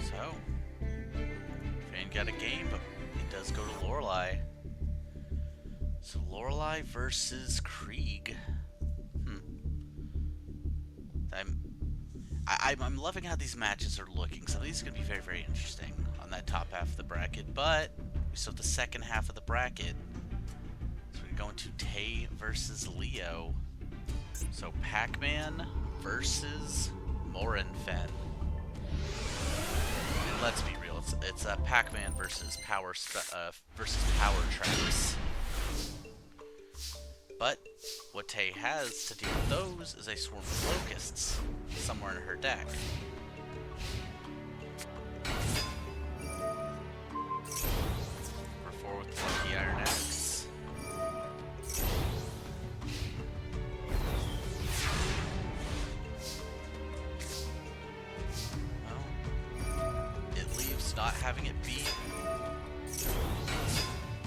So, Fane got a game, but it does go to Lorelai. So Lorelai versus Krieg. I'm loving how these matches are looking. Some of these are going to be very, very interesting on that top half of the bracket, but we still have the second half of the bracket. So we're going to Tay versus Leo. So Pac-Man versus Morinfen. And let's be real, it's Pac-Man versus Power Traps. But what Tay has to deal with those is a swarm of locusts somewhere in her deck. Number 4 with the Lucky Iron Axe. Well, it leaves not having it beat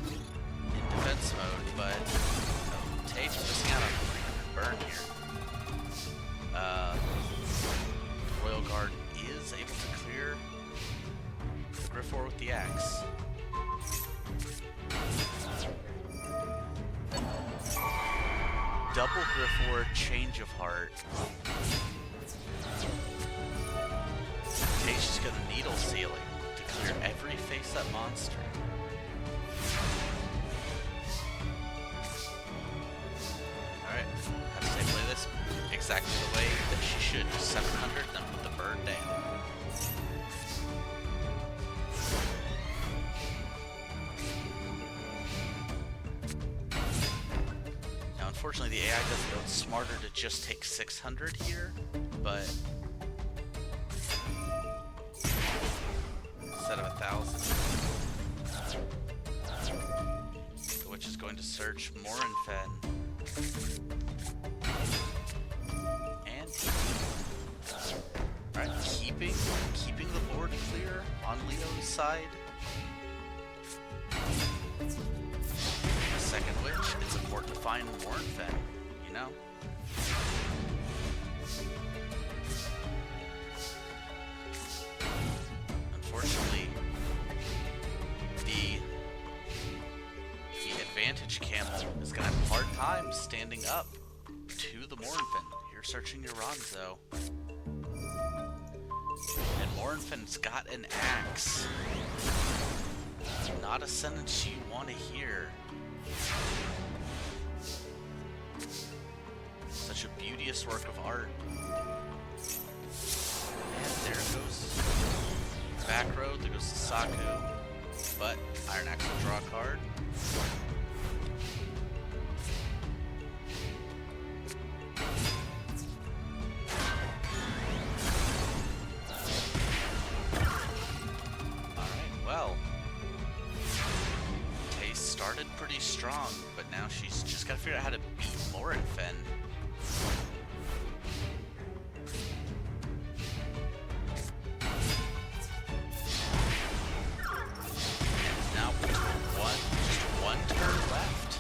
in defense mode, but Tate's missing out on a 300 burn here. Royal Guard is able to clear the Griffor with the axe. Double Griffor, Change of Heart. Tate's just got a Needle Ceiling to clear every face-up monster. Alright, how does Tay play this? Exactly the way that she should. 700, then put the bird down. Now, unfortunately, the AI doesn't know it's smarter to just take 600 here, but instead of 1,000. Which is going to search Morinfen. And on Leo's side. Second which, it's important to find Mournfen, you know? Unfortunately, the advantage camel is gonna have a hard time standing up to the Mournfen. You're searching your Ronzo. And Mournfen's got an axe. Not a sentence you want to hear. Such a beauteous work of art. And there goes back road, there goes Saku. But Iron Axe will draw a card. Started pretty strong, but now she's just got to figure out how to beat Mournfen. And now just one turn left.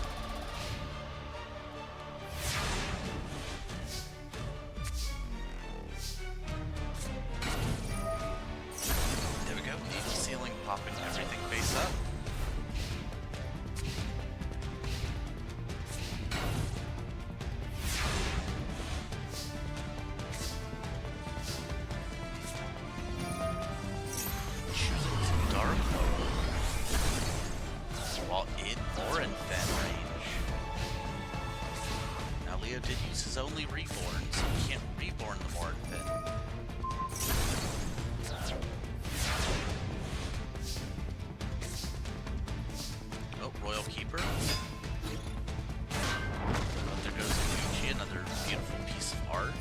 There we go, needle ceiling popping everything face up. While in Mournfen range. Now Leo did use his only reborn, so he can't reborn the Mournfen. Oh, Royal Keeper. Oh, there goes Gucci, another beautiful piece of art.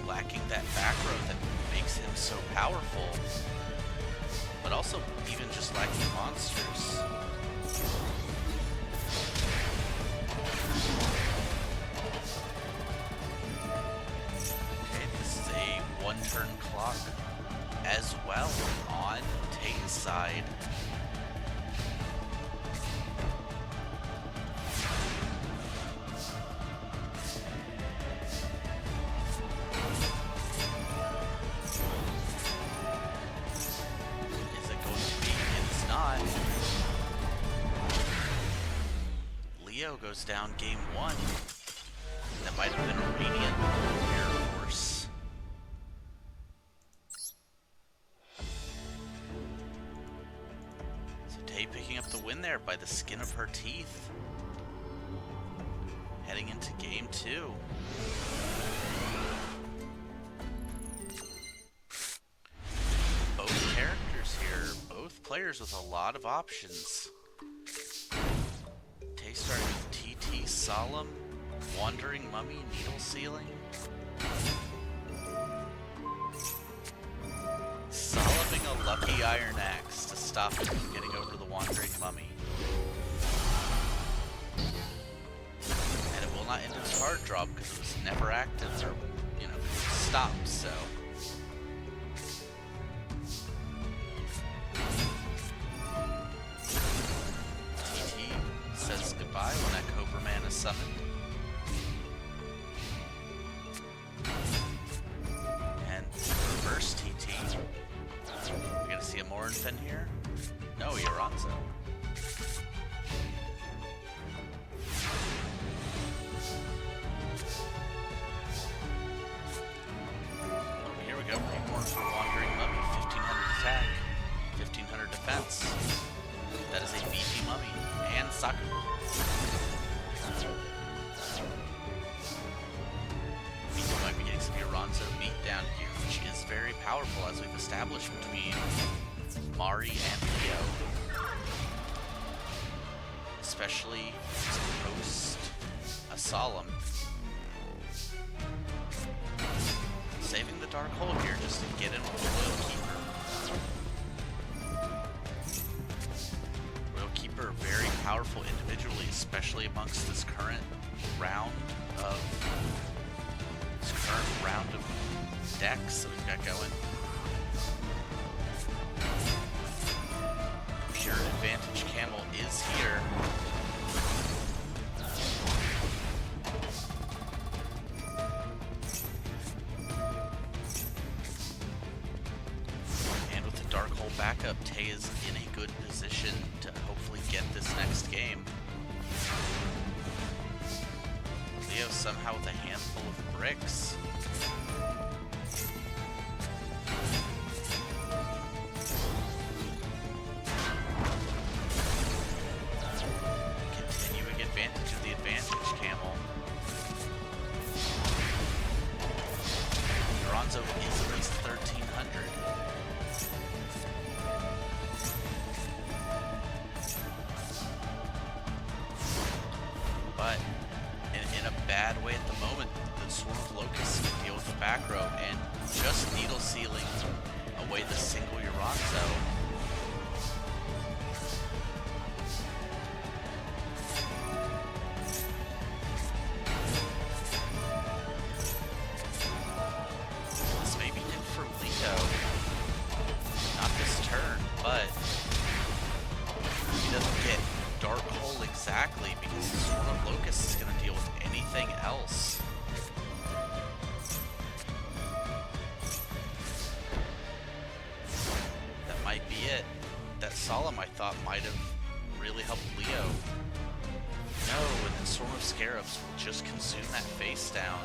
Lacking that back row that makes him so powerful, but also even just lacking monsters. Okay, this is a one-turn clock as well on Tate's side. Leo goes down game one. That might have been a Radiant Air Force. So Tay picking up the win there by the skin of her teeth. Heading into game two. Both characters here, both players with a lot of options. Starting with TT Solemn, Wandering Mummy, Needle Ceiling. Soloming a lucky Iron Axe to stop him from getting over the Wandering Mummy. And it will not end its card draw because it was never active, or, you know, it was stopped, so. Says goodbye when that Cobra Man is summoned. And reverse TT. We're gonna see a Mournfen here? No, Yoranzo. Oh, here we go. Reborn for Wandering Mummy. 1500 attack, 1500 defense. That is a beefy mummy. And Saku. We might be getting some Yoranzo beat down here, which is very powerful, as we've established between Mari and Leo. Especially post a Solemn. Saving the Dark Hole here just to get in with the Royal Keeper. Royal Keeper, very powerful individually, especially amongst this current round of this current round of decks that we've got going. Pure Advantage Camel is here. And with the Dark Hole backup, Tay is in a good position to hopefully get this next game. Leo somehow with a handful of bricks. Continuing advantage of the Advantage Camel. Bronzo is at least 1,300. But in a bad way at the moment, the Swarm of Locusts can deal with the back row and just needle sealing away the single Uranzo. This may be it for Leo. Not this turn, but he doesn't get Dark Hole exactly because the Swarm of Locusts is going to deal with anything else. That might be it. That Solemn, I thought, might have really helped Leo. No, and then Swarm of Scarabs will just consume that face down.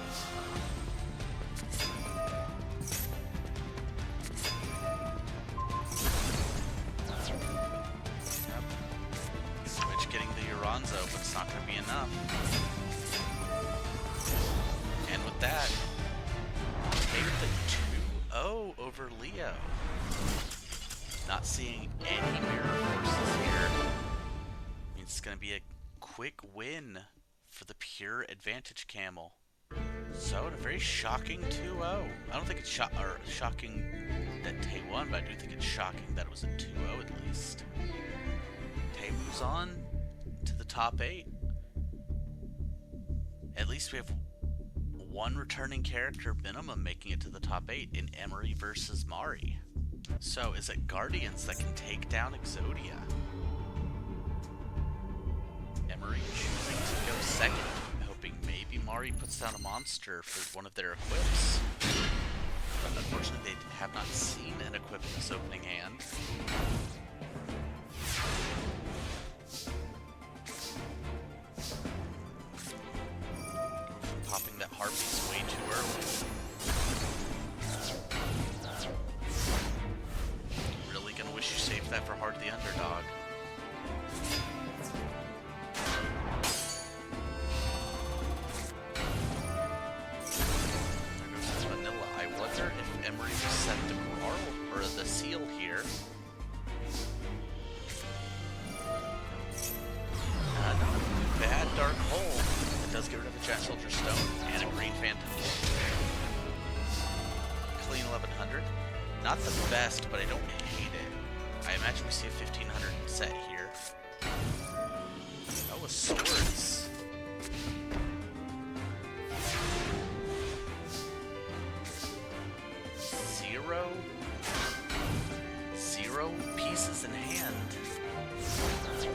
Getting the Uranzo, but it's not going to be enough. And with that, take the 2-0 over Leo. Not seeing any mirror forces here. Means it's going to be a quick win for the Pure Advantage Camel. So, a very shocking 2-0. I don't think it's shocking that Tay won, but I do think it's shocking that it was a 2-0 at least. Tay moves on to the top 8. At least we have one returning character minimum making it to the top 8 in Emery versus Mari. So is it Guardians that can take down Exodia? Emery choosing to go second, hoping maybe Mari puts down a monster for one of their equips. But unfortunately they have not seen an equip in this opening hand. Popping that Harpies way too early. Really gonna wish you saved that for Hard the Underdog. There goes this Vanilla. I wonder if Emery will set the Grarl or the seal here. Not a bad Dark Hole. Does get rid of a Giant Soldier Stone and a Green Phantom. Clean 1100. Not the best, but I don't hate it. I imagine we see a 1500 set here. Oh, with swords. Zero pieces in hand.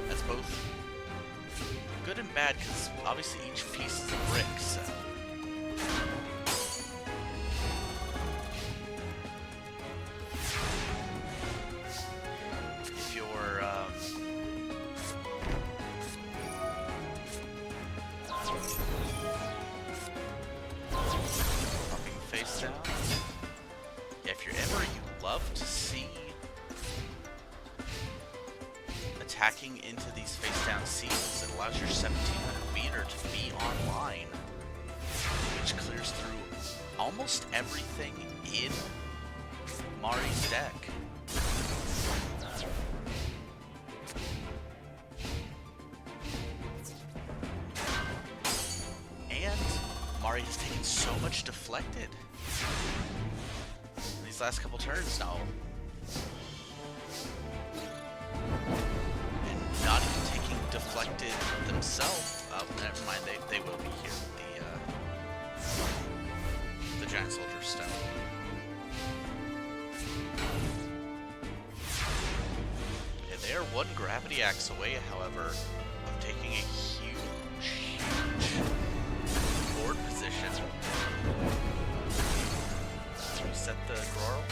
That's both good and bad, because obviously each piece is a brick, so. If you're, popping face down. Yeah, if you're Emery, you love to see attacking into these face-down seals. It allows your 1700 meter to be online, which clears through almost everything in Mari's deck. And Mari has taken so much deflected in these last couple turns now. And not even taking deflected themselves. Never mind, they will be here with the Giant Soldier Stone. Okay, they are one Gravity Axe away, however, of taking a huge board position. So we set the Grarl.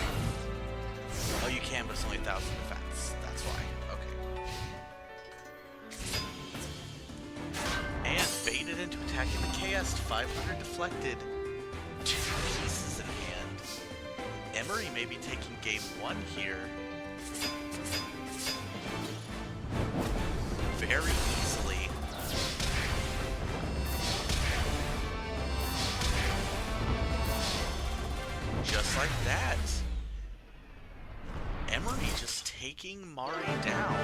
Oh, you can, but it's only 1,000 defense. That's why. Okay. And baited into attacking the KS. 500 deflected. 2 pieces in hand. Emery may be taking game 1 here. Very easily. Just like that. Emery just taking Mari down.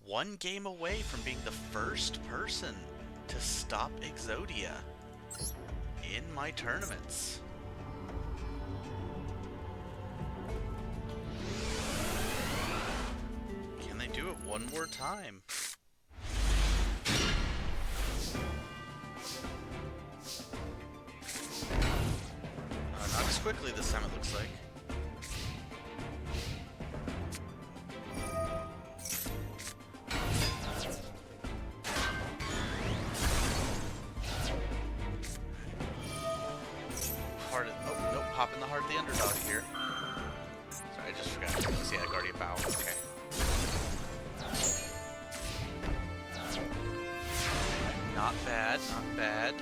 1 game away from being the first person to stop Exodia in my tournaments. Can they do it one more time? Not as quickly this time, it looks like. Oh, nope, popping the heart of the underdog here. Sorry, I just forgot. Yeah, Guardian Bow. Okay. Not bad, not bad.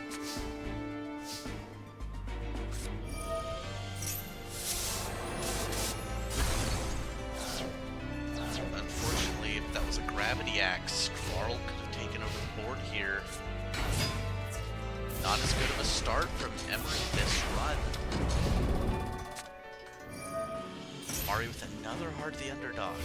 Unfortunately, if that was a Gravity Axe, Grarl could have taken over the board here. Not as good of a start from Emery this run. Mari with another Heart of the Underdog.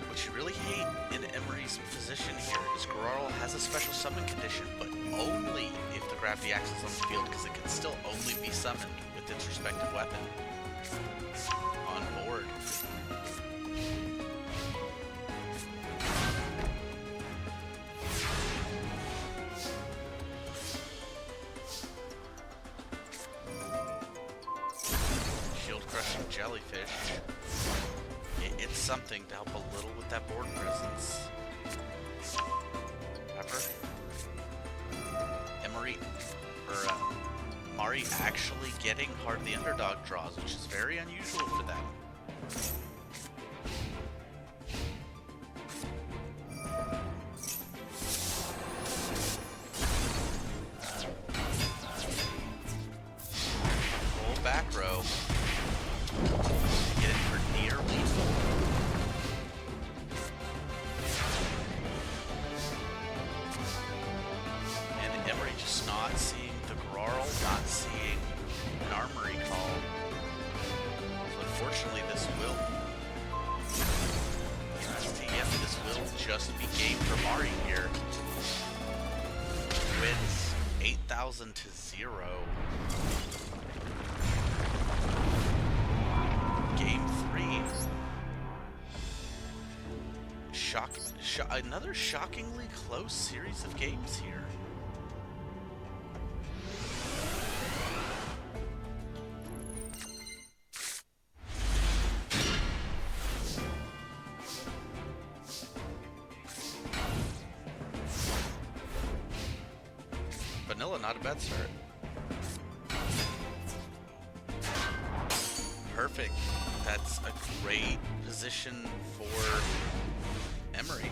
What you really hate in Emery's position here is Grarl has a special summon condition, but only if the Gravity Axe is on the field, because it can still only be summoned with its respective weapon on board. Shield Crushing Jellyfish. It's something to help a little with that board presence. Pepper. Emery, or Mari actually getting Heart of the Underdog draws, which is very unusual for them. Full back row. Get it for near lethal. And Emery just not seeing the Grarl, not seeing an armory call. So unfortunately this will... Yep, this will just be game for Mari here. Wins 8,000 to 0. Game 3. Another shockingly close series of games here. Vanilla, not a bad start. Perfect. That's a great position for Emery.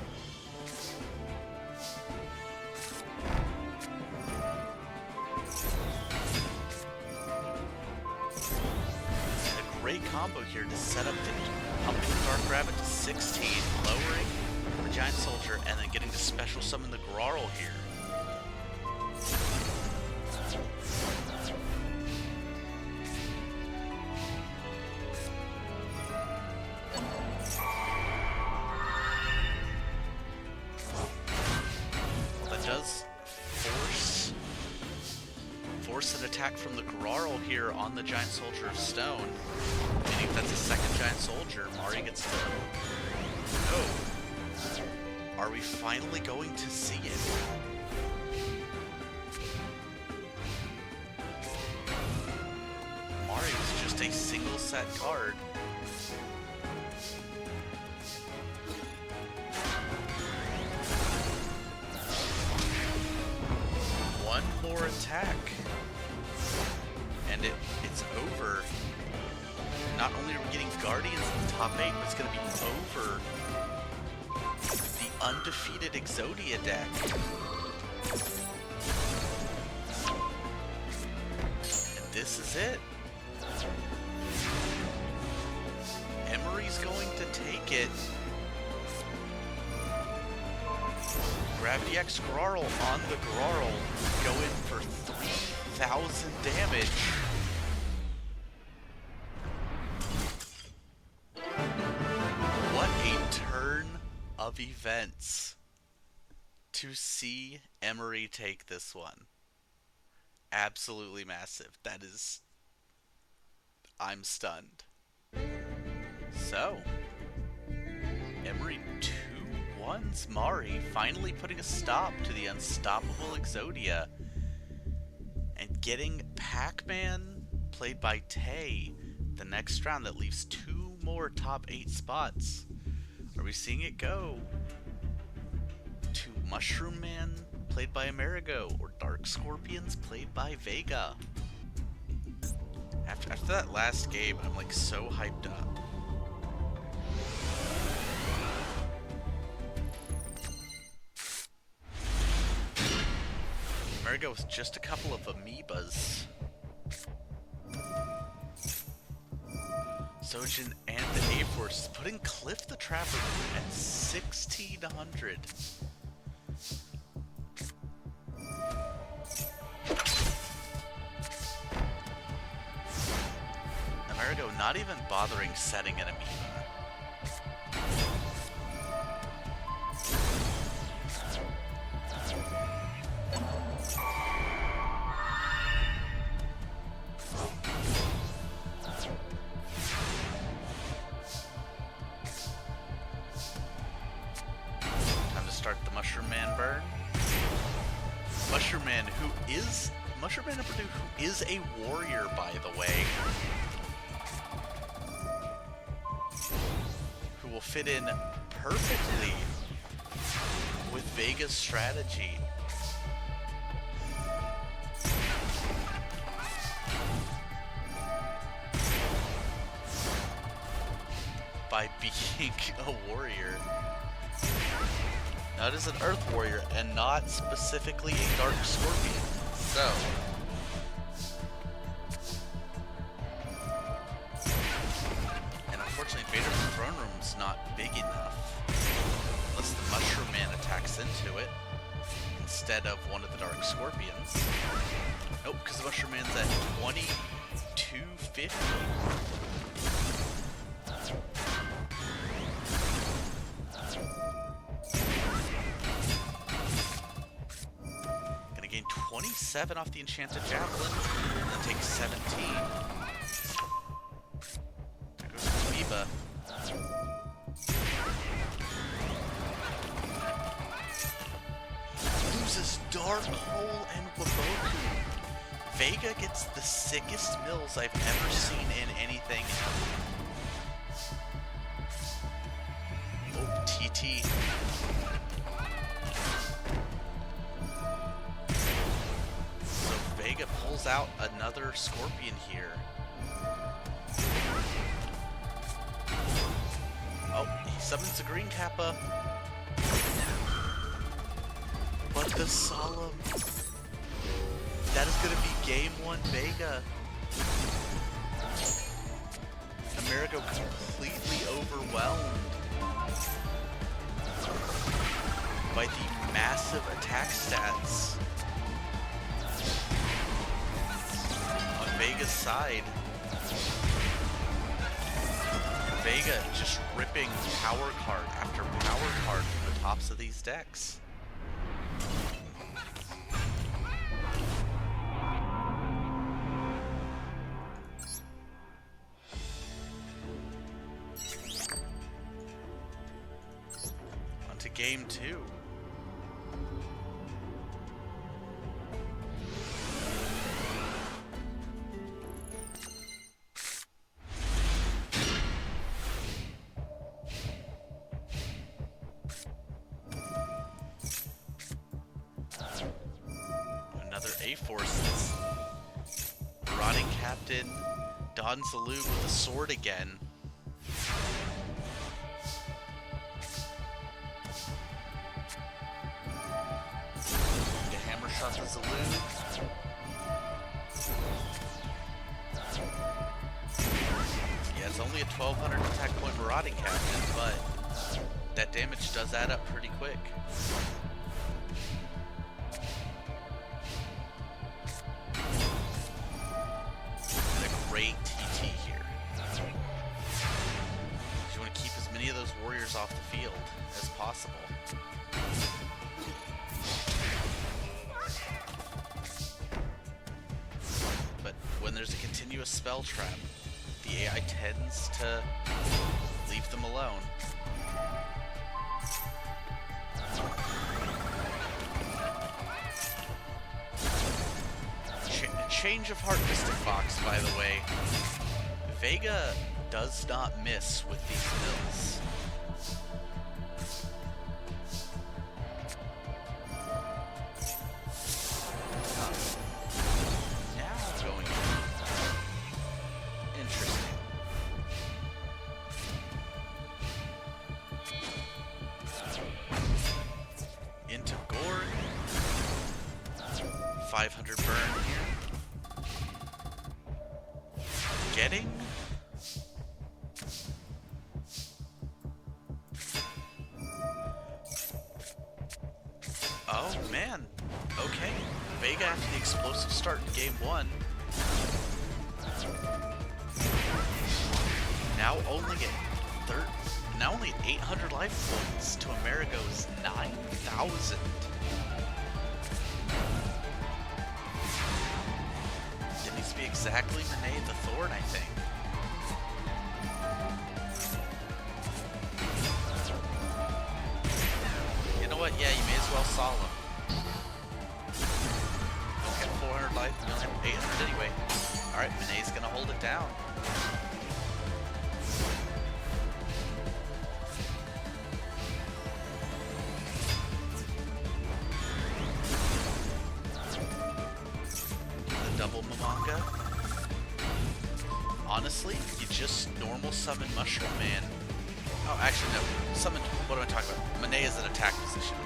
A great combo here to set up the pumping the Dark Rabbit to 16, lowering the Giant Soldier, and then getting to special summon the Grarl here. That does force force an attack from the Grarl here on the Giant Soldier of Stone. Meaning that's a second Giant Soldier. Mari gets to... Oh. Are we finally going to see it? Mari was just a single set card. One more attack. And it's over. Not only are we getting Guardians in the top 8, but it's going to be over the undefeated Exodia deck. And this is it. Emery's going to take it. Gravity X Grarl on the Grarl. Go in for 3,000 damage. What a turn of events to see Emery take this one. Absolutely massive. That is... I'm stunned. So, Emery 2-1's Mari, finally putting a stop to the unstoppable Exodia. And getting Pac-Man, played by Tay, the next round that leaves 2 more top 8 spots. Are we seeing it go to Mushroom Man, played by Amerigo, or Dark Scorpions, played by Vega? After that last game, I'm like so hyped up. Amerigo with just a couple of amoebas. Sojin and the A-Force putting Cliff the Trapper at 1,600. Amerigo not even bothering setting an amoeba. Start the Mushroom Man burn. Mushroom Man number 2, who is a warrior, by the way. Who will fit in perfectly with Vega's strategy. By being a warrior. Now it is an Earth Warrior, and not specifically a Dark Scorpion. So... and unfortunately, Invader's Throne Room's not big enough. Unless the Mushroom Man attacks into it, instead of one of the Dark Scorpions. Nope, because the Mushroom Man's at 2250. Gonna gain 27 off the Enchanted Javelin, and then take 17. There goes the Amoeba. Loses Dark Hole and Waboku. Vega gets the sickest mills I've ever seen in anything. Oh, TT. So Vega pulls out another Scorpion here. Oh, he summons the Green Kappa. But the Solemn. That is going to be game 1 Vega. Amerigo completely overwhelmed by the massive attack stats on Vega's side. Vega just ripping power card after power card from the tops of these decks. to game 2. Another A-Forces. Marauding Captain dons the loot with a sword again. The hammer shot the Zaloon. Yeah, it's only a 1200 attack point Marauding Captain, but that damage does add up pretty quick. And a great TT here. You want to keep as many of those warriors off the field as possible. But when there's a continuous spell trap, the AI tends to leave them alone. Change of heart, Mystic Fox, by the way. Vega does not miss with these mills. Now going interesting. Into Gorg. 500 burn here. Getting oh man, okay. Vega after the explosive start in game 1. Now only at 800 life points to Amerigo's 9,000. It needs to be exactly Monet the Thorn, I think. You know what? Yeah, you may as well Solemn. Don't get 400 life, you only have 800 anyway. Alright, Monet's gonna hold it down. Double Mamanga. Honestly, you just normal summon Mushroom Man. Oh, actually no. Summon, what am I talking about? Monet is an attack position.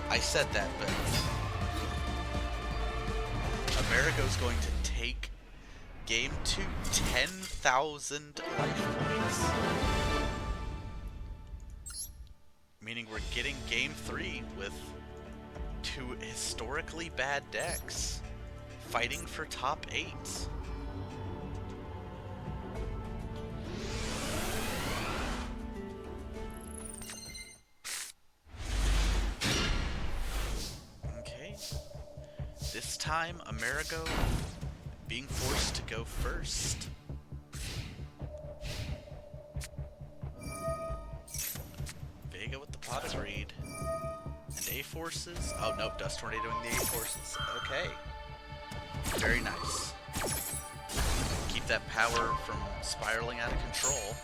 I said that, but Amerigo's going to take game 2, 10,000 life points. Meaning we're getting game 3 with 2 historically bad decks. Fighting for top 8. Okay. This time, Amerigo being forced to go first. Vega with the Pot of Greed. And A-Forces. Oh, nope, Dust Tornadoing the A-Forces. Okay. Very nice. Keep that power from spiraling out of control.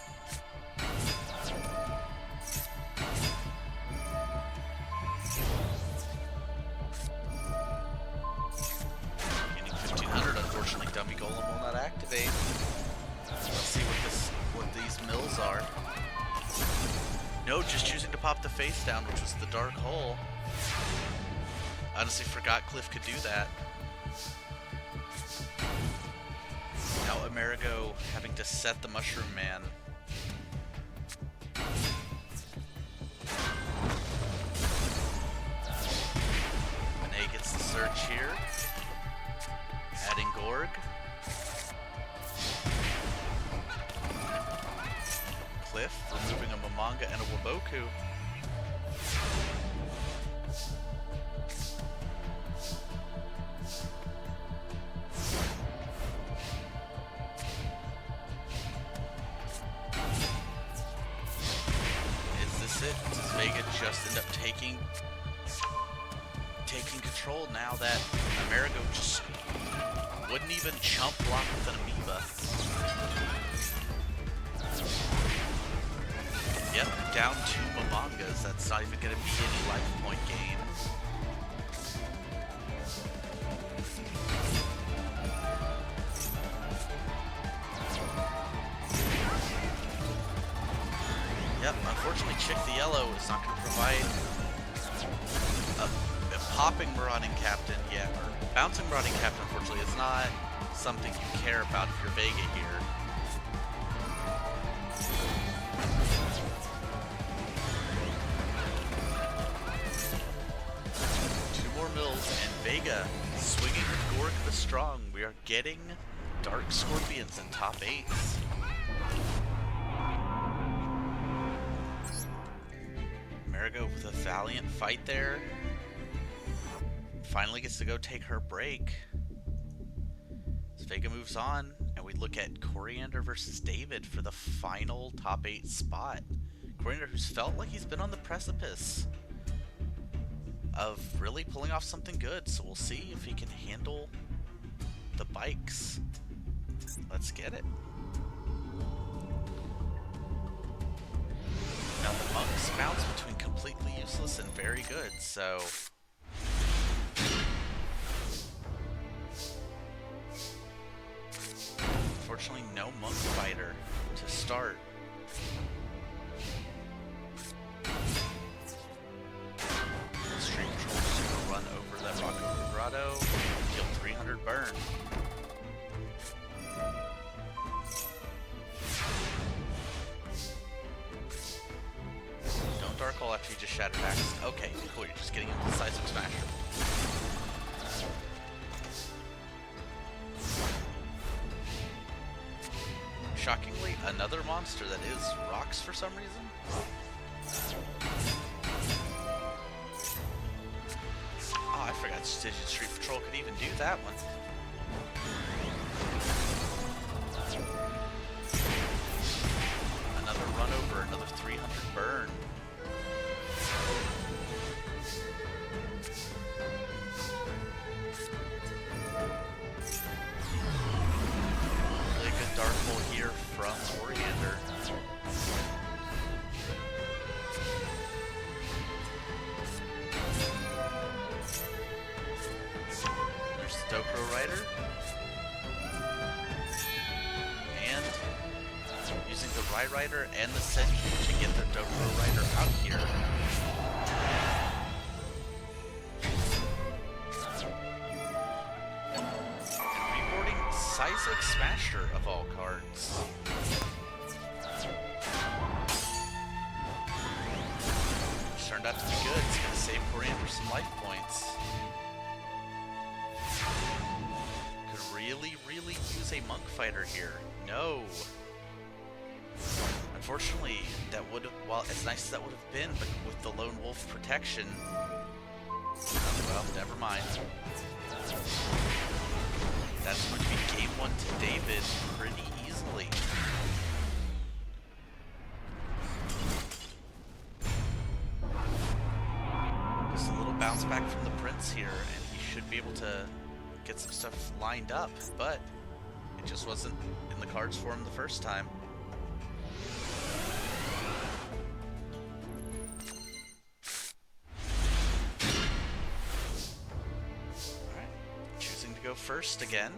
Getting 1500, unfortunately, Dummy Golem will not activate. Let's see what these mills are. No, just choosing to pop the face down, which was the Dark Hole. Honestly, forgot Cliff could do that. Now Amerigo having to set the Mushroom Man. Monet gets the Surge here. Adding Gorg. Cliff removing a Mamanga and a Waboku. Does Vega just end up taking control now that Amerigo just wouldn't even chump block with an amoeba. Yep, down 2 Momongas. That's not even going to be any life point gain. Yep, unfortunately Chick the Yellow is not going to provide a popping Marauding Captain yet, or bouncing Marauding Captain, unfortunately, is not something you care about if you're Vega here. And Vega swinging with Gorg the Strong. We are getting Dark Scorpions in top 8s. Amerigo with a valiant fight there. Finally gets to go take her break. As Vega moves on, and we look at Coriander versus David for the final top 8 spot. Coriander, who's felt like he's been on the precipice of really pulling off something good, so we'll see if he can handle the bikes. Let's get it. Now the monks bounce between completely useless and very good, so unfortunately no monk fighter to start. Stream Patrol's just gonna run over that Rock Grotto, deal 300 burn. Don't Dark Hole after you just Shattered Axe. Okay, cool, you're just getting into the Seismic Smasher. Shockingly, another monster that is rocks for some reason. Oh, I forgot Stygian Street Patrol could even do that one. Another run over, another 300 burn. Really good Dark Hole here from Coriander. There's the Dokuro Rider. And using the Rai Rider and the Sentry to get the Dokuro Rider out here. Seismic Smasher of all cards. Which turned out to be good. It's going to save Coriander some life points. Could really, really use a monk fighter here. No. Unfortunately, that would have, well, as nice as that would have been, but with the Lone Wolf protection, well, never mind. That's going to be game 1 to David pretty easily. Just a little bounce back from the Prince here, and he should be able to get some stuff lined up, but it just wasn't in the cards for him the first time. Go first again.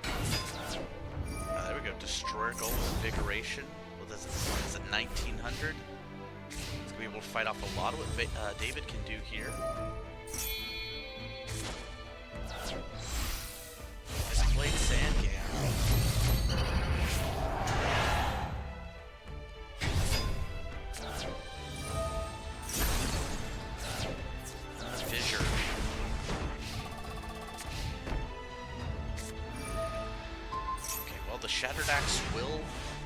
There we go. Destroyer Gold with Invigoration. Well, that's a 1900. It's gonna be able to fight off a lot of what David can do here. Displayed Sandgam. Fissure. The Shattered Axe will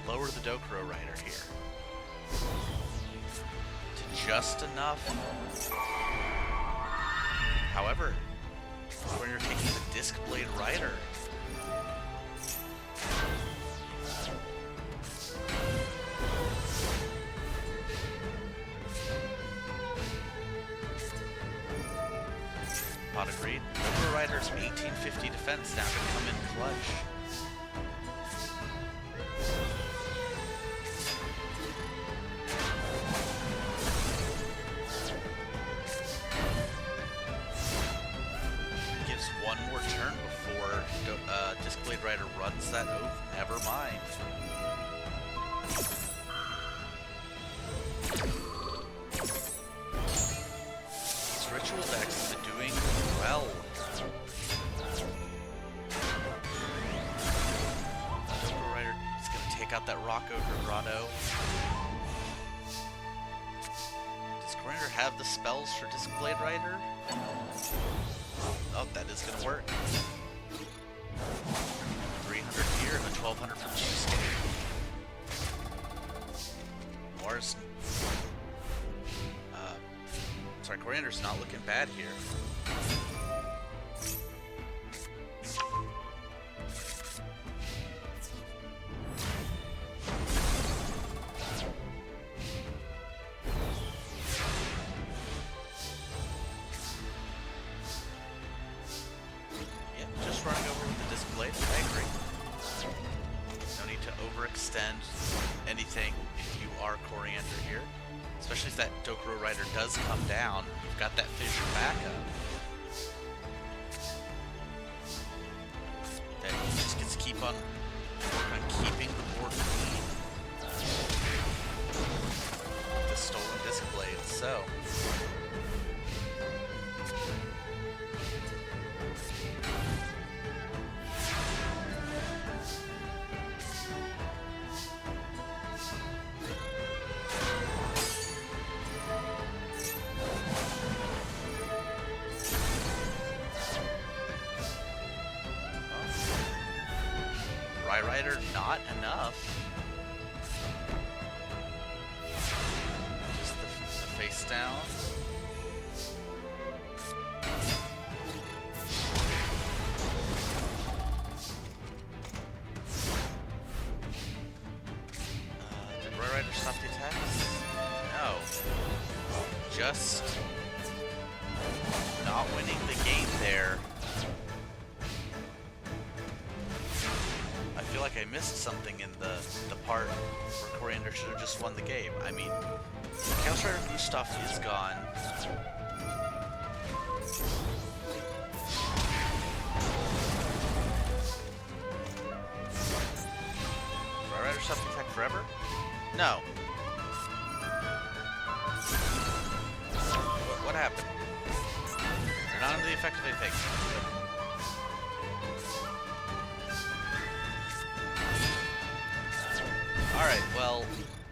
lower the Dokuro Rider here to just enough. However, when you're taking the Disc Blade Rider, Pod agreed. Dokuro Rider's 1850 defense now can come in clutch. Gives one more turn before Discblade Rider runs that oath. Never mind. Ritual decks have been doing well. Dokuro Rider is going to take out that Rock Ogre Grotto. Does Coriander have the spells for Discblade Rider? Oh, that is going to work. 300 here and a 1200 for Cheesecake. Morris. Sorry, Coriander's not looking bad here. Yeah, just running over with the Discblade. I agree. No need to overextend anything if you are Coriander here. Especially if that Dokuro Rider does come down, you've got that fissure backup. That he just gets to keep on work on keeping the board clean. The stolen Discblade, so. Rider, not enough. Just the face down. Did Rider stop the attacks? No. Just not winning the game there. I feel like I missed something in the part where Coriander should have just won the game. I mean, Chaos Rider Gustav is gone. Will Rider stop the attack forever? No. What happened? They're not under the effect of anything. Alright, well,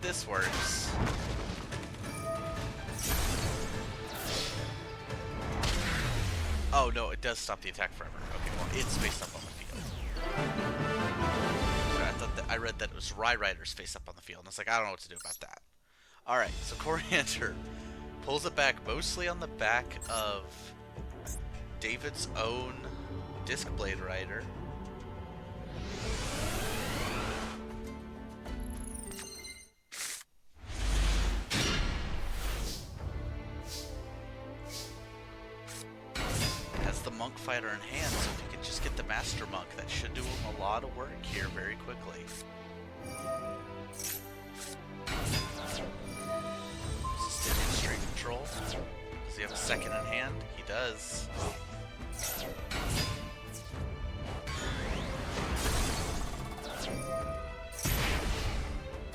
this works. Oh, no, it does stop the attack forever. Okay, well, it's face up on the field. Sorry, I thought that I read that it was Rider's face up on the field, and I was like, I don't know what to do about that. Alright, so Coriander pulls it back mostly on the back of David's own Discblade Rider. The Monk Fighter in hand, so if you can just get the Master Monk, that should do him a lot of work here very quickly. Resisted in-stream control. Does he have a second in hand? He does.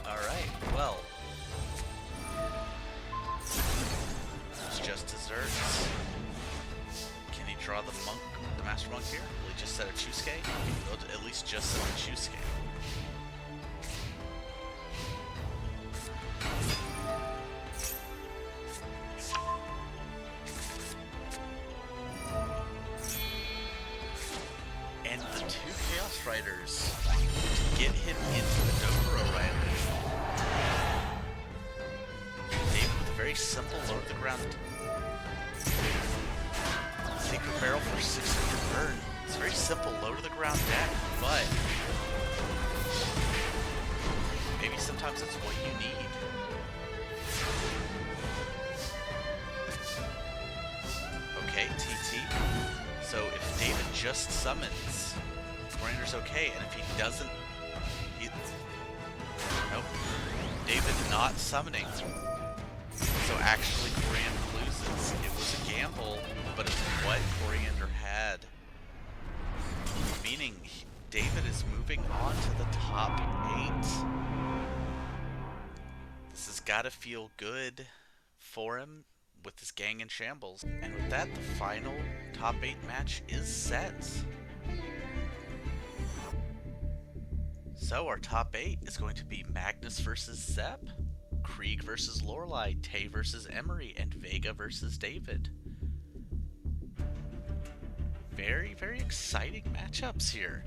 Alright, well. It's just desserts. Draw the monk, the Master Monk here? Will he just set a Chusuke? He'll at least just set a Chusuke. And the two Chaos Riders to get him into the Dokuro Rider. David with a very simple low to the ground. Secret Barrel for 600 burn. It's very simple, low to the ground deck, but maybe sometimes that's what you need. Okay, TT. So if David just summons, Coriander's okay, and if he doesn't, nope. David not summoning. So actually Coriander loses. It was a gamble, but it's what Coriander had. Meaning David is moving on to the top 8. This has got to feel good for him with his gang in shambles. And with that, the final top 8 match is set. So our top 8 is going to be Magnus versus Zepp, Krieg versus Lorelei, Tay versus Emery, and Vega versus David. Very, very exciting matchups here.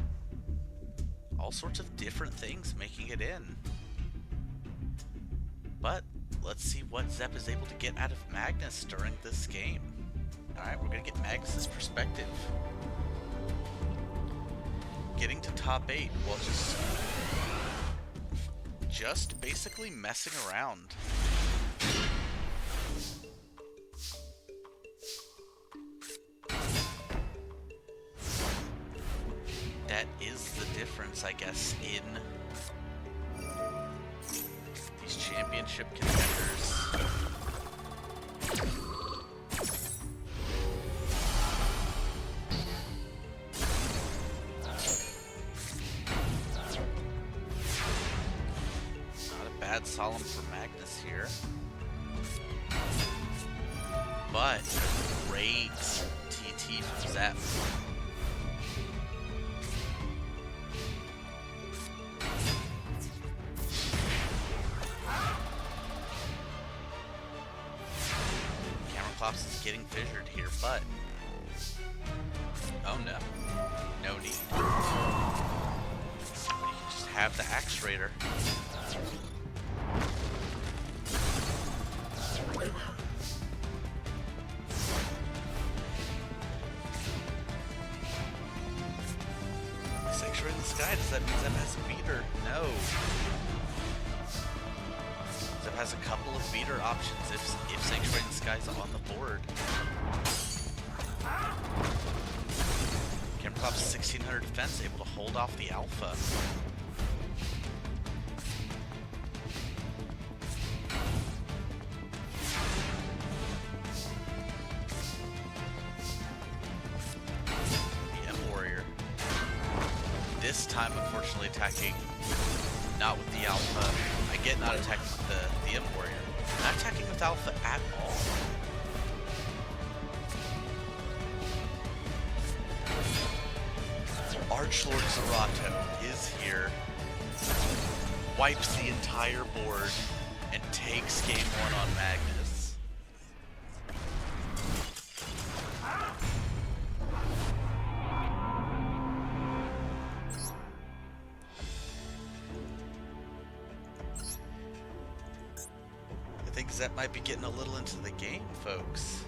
All sorts of different things making it in. But let's see what Zepp is able to get out of Magnus during this game. Alright, we're going to get Magnus's perspective. Getting to top 8 while just basically messing around. That is the difference, I guess, in these championship contenders. Bad solemn for Magnus here, but great TT from Zepp. Camerclops is getting fissured here, but oh no, no need. You can just have the Axe Raider. Sanctuary in the Sky, does that mean Zepp has a beater? No. Zepp has a couple of beater options if Sanctuary in the Sky is on the board. Camerclops 1600 defense, able to hold off the Alpha. This time, unfortunately, attacking not with the Alpha. I get not attacking with the M-Warrior. Not attacking with Alpha at all. Archlord Zerato is here. Wipes the entire board and takes game 1 on Magnus. I think Zepp might be getting a little into the game, folks.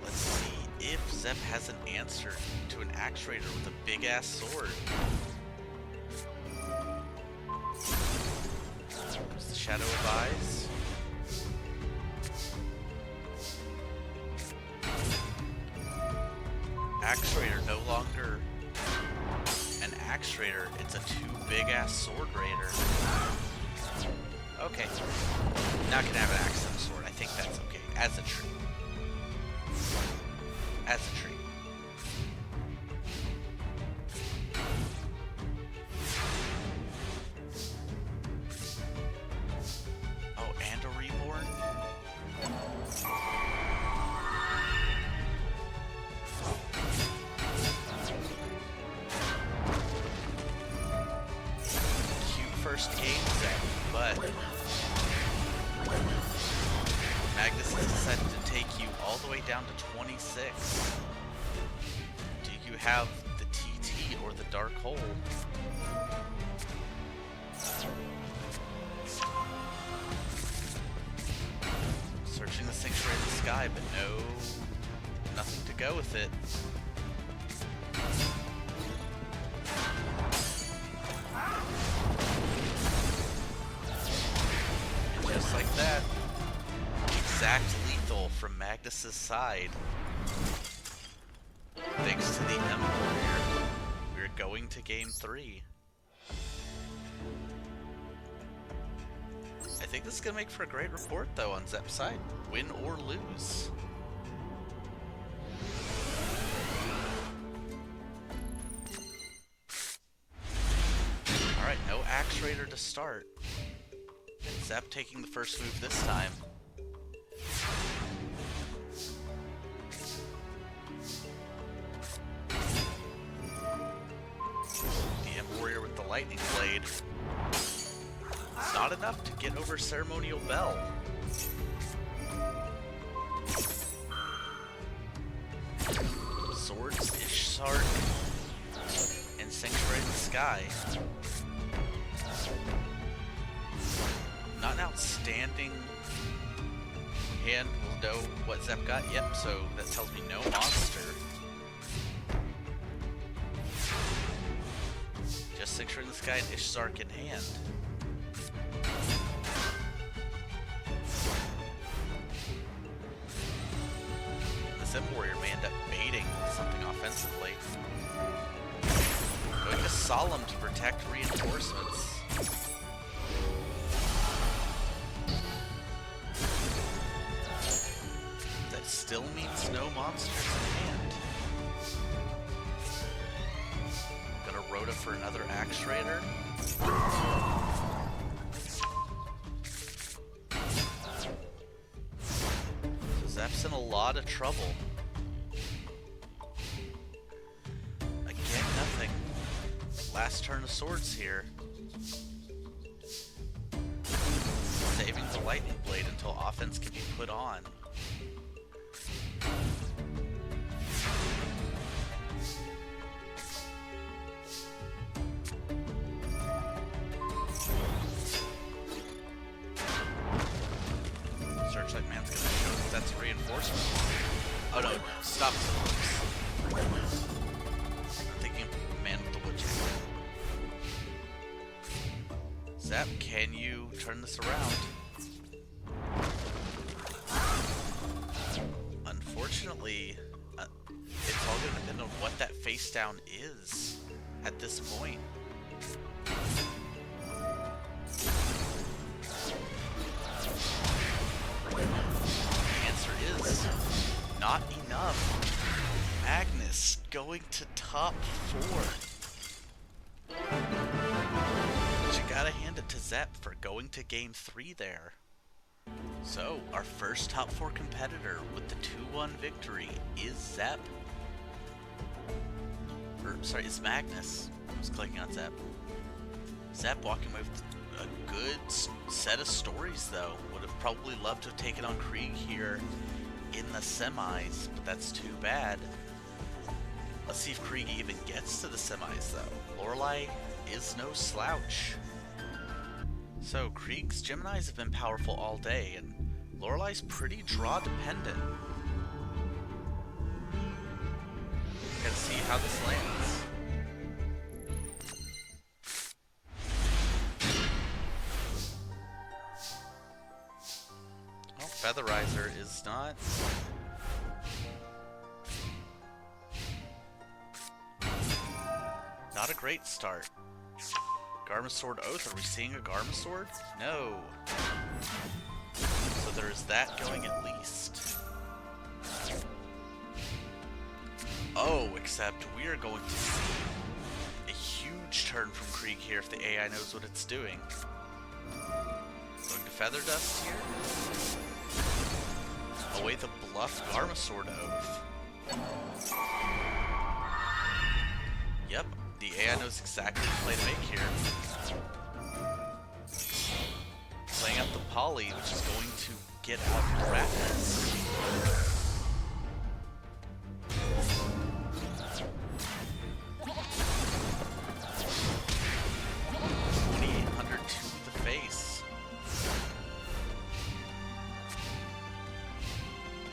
Let's see if Zepp has an answer to an Axe Raider with a big-ass sword. There's the Shadow of Eyes. Axe Raider no longer an Axe Raider, it's a 2 big-ass Sword Raider. Okay, not gonna have an Axe and a Sword, I think that's okay, as a tree. As a tree. Oh, and a Reborn? First game set, but Magnus has decided to take you all the way down to 26. Do you have the TT or the Dark Hole? Searching the Sanctuary in the Sky, but no, nothing to go with it. And just like that, exact lethal from Magnus's side. Thanks to the M Warrior, we're going to game 3. I think this is going to make for a great report, though, on Zep's side. Win or lose. Alright, no Axe Raider to start. And Zep taking the first move this time. The M Warrior with the Lightning Blade. Not enough to get over Ceremonial Bell. Swords, Ishsark, and Sanctuary in the Sky. Not an outstanding hand. We'll know what Zep got. Yep, so that tells me no monster. Just Sanctuary in the Sky and Ishsark in hand. Sim Warrior may end up baiting something offensively. Going to Solemn to protect reinforcements. That still means no monsters in hand. Gonna Rhoda for another Axe Raider. Zep's in a lot of trouble. Again, nothing. Last turn of swords here. Saving the Lightning Blade until offense can be put on. Searchlight Man's gonna show that that's reinforcement. Oh no, stop the moves. I'm thinking of Man with the Woodchipper. Zep, can you turn this around? Unfortunately, it's all gonna depend on what that face down is at this point. Not enough. Magnus going to top 4. But you gotta hand it to Zep for going to game 3 there. So, our first top 4 competitor with the 2-1 victory is Zep. Sorry, it's Magnus. I was clicking on Zep. Zep walking away with a good set of stories, though. Would have probably loved to have taken on Krieg here in the semis, but that's too bad. Let's see if Krieg even gets to the semis, though. Lorelei is no slouch. So, Krieg's Geminis have been powerful all day, and Lorelei's pretty draw-dependent. Gotta see how this lands. Featherizer is not. Not a great start. Garmasword Oath, are we seeing a Garmasword? No. So there is that going at least. Oh, except we are going to see a huge turn from Krieg here if the AI knows what it's doing. Going to Feather Dust here. Away the bluff Garmasword Oath. Yep, the AI knows exactly the play to make here. Playing out the Poly, which is going to get out Arachnis. 2800 to the face.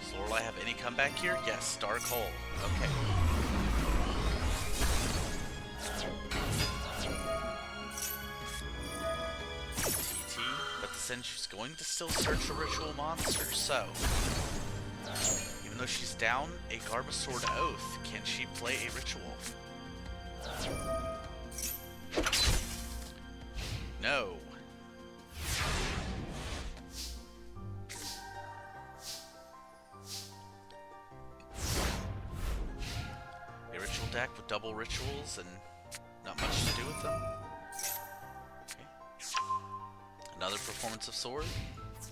Does Lorelei have any comeback here? Yes, Dark Hole. Okay. then she's going to still search a ritual monster, so... Even though she's down a Garmasword Oath, can she play a ritual? No. A ritual deck with double rituals and not much to do with them. Okay. Another performance of sword.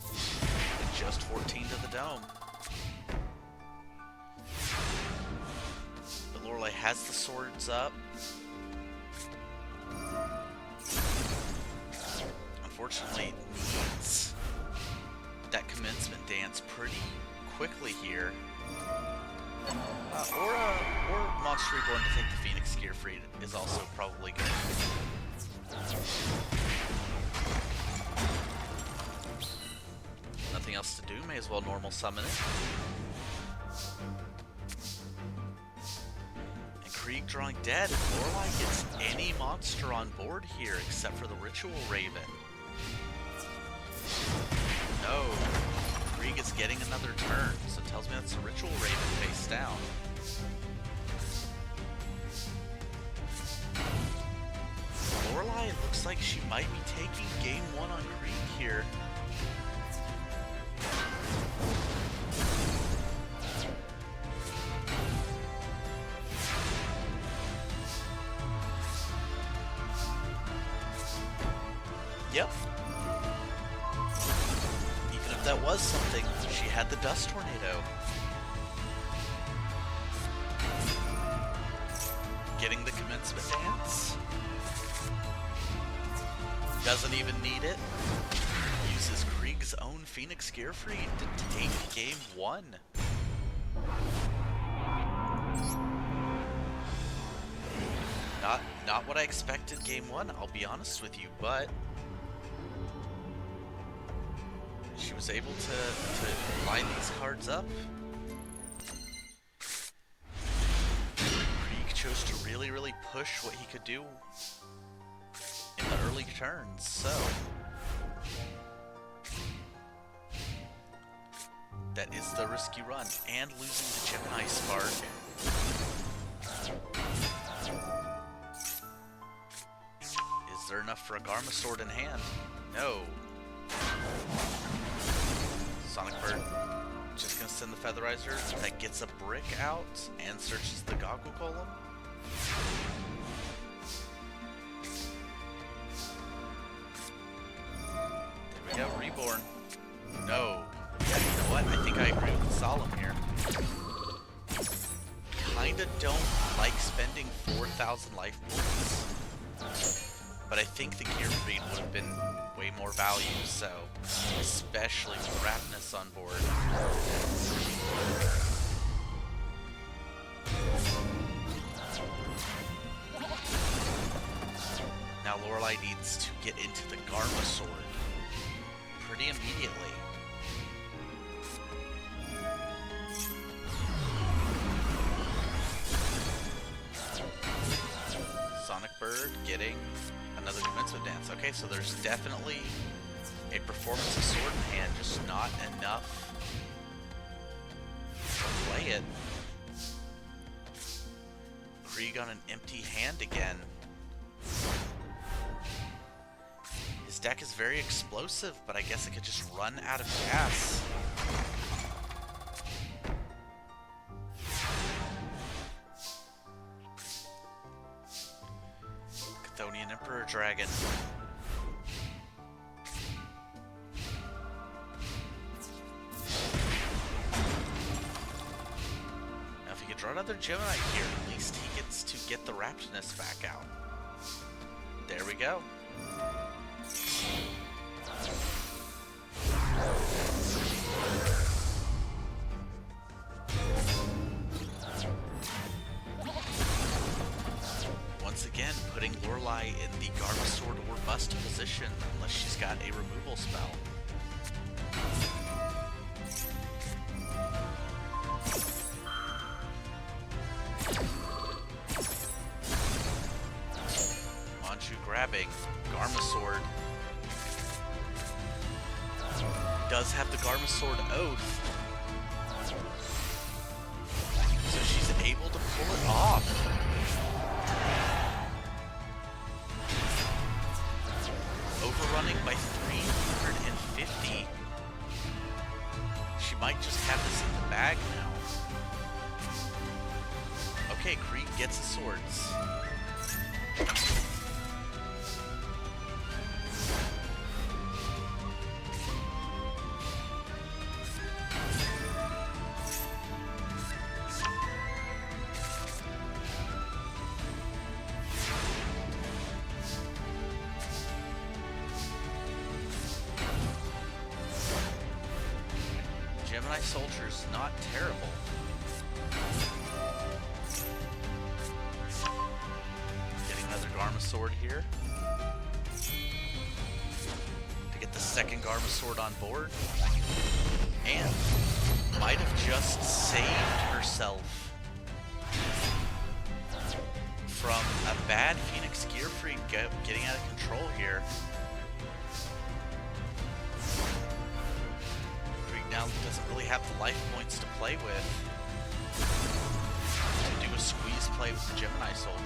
And just 14 to the dome. But Lorelei has the swords up. Unfortunately, needs that commencement dance pretty quickly here. Or Monster Reborn to take the Phoenix Gear Free is also probably good. Nothing else to do, may as well normal summon it. And Krieg drawing dead, and Lorelei gets any monster on board here except for the Ritual Raven. No. Krieg is getting another turn, so it tells me that's a Ritual Raven face down. Lorelei, it looks like she might be taking game 1 on Krieg here. Yep. Even if that was something, she had the Dust Tornado. Getting the commencement dance. Doesn't even need it. Uses Krieg's own Phoenix Gear Free to take game 1. Not what I expected game 1, I'll be honest with you, but she was able to line these cards up. Krieg chose to really push what he could do in the early turns, so that is the risky run, and losing the Gemini Spark. Is there enough for a Garmasword in hand? No. Sonic Bird just gonna send the Featherizer that gets a brick out and searches the Goggle Golem. There we go, Reborn. No. Yeah, you know what? I think I agree with Solemn here. Kinda don't like spending 4,000 life points. But I think the Gear Freed would have been way more value, so especially with Rapnus on board. Now Lorelei needs to get into the Garmasword pretty immediately. Sonic Bird getting another commencement dance. Okay, so there's definitely a performance of sword in hand, just not enough to play it. Krieg on an empty hand again. His deck is very explosive, but I guess it could just run out of gas. Chthonian Emperor Dragon. Now if he could draw another Gemini here, at least he gets to get the Rapnus back out. There we go. Once again, putting Lorelei in the Garmasword or Bust position unless she's got a removal spell. Manchu grabbing Garmasword. does have the Garma Sword Oath. So she's able to pull it off. Overrunning by 350. She might just have this in the bag now. Okay, Krieg gets the swords. Gemini Soldier's not terrible. Getting another Garma Sword here. To get the second Garma Sword on board. And might have just saved herself from a bad Phoenix Gear Freak getting out of control here. Now doesn't really have the life points to play with to do a squeeze play with the Gemini Soldier.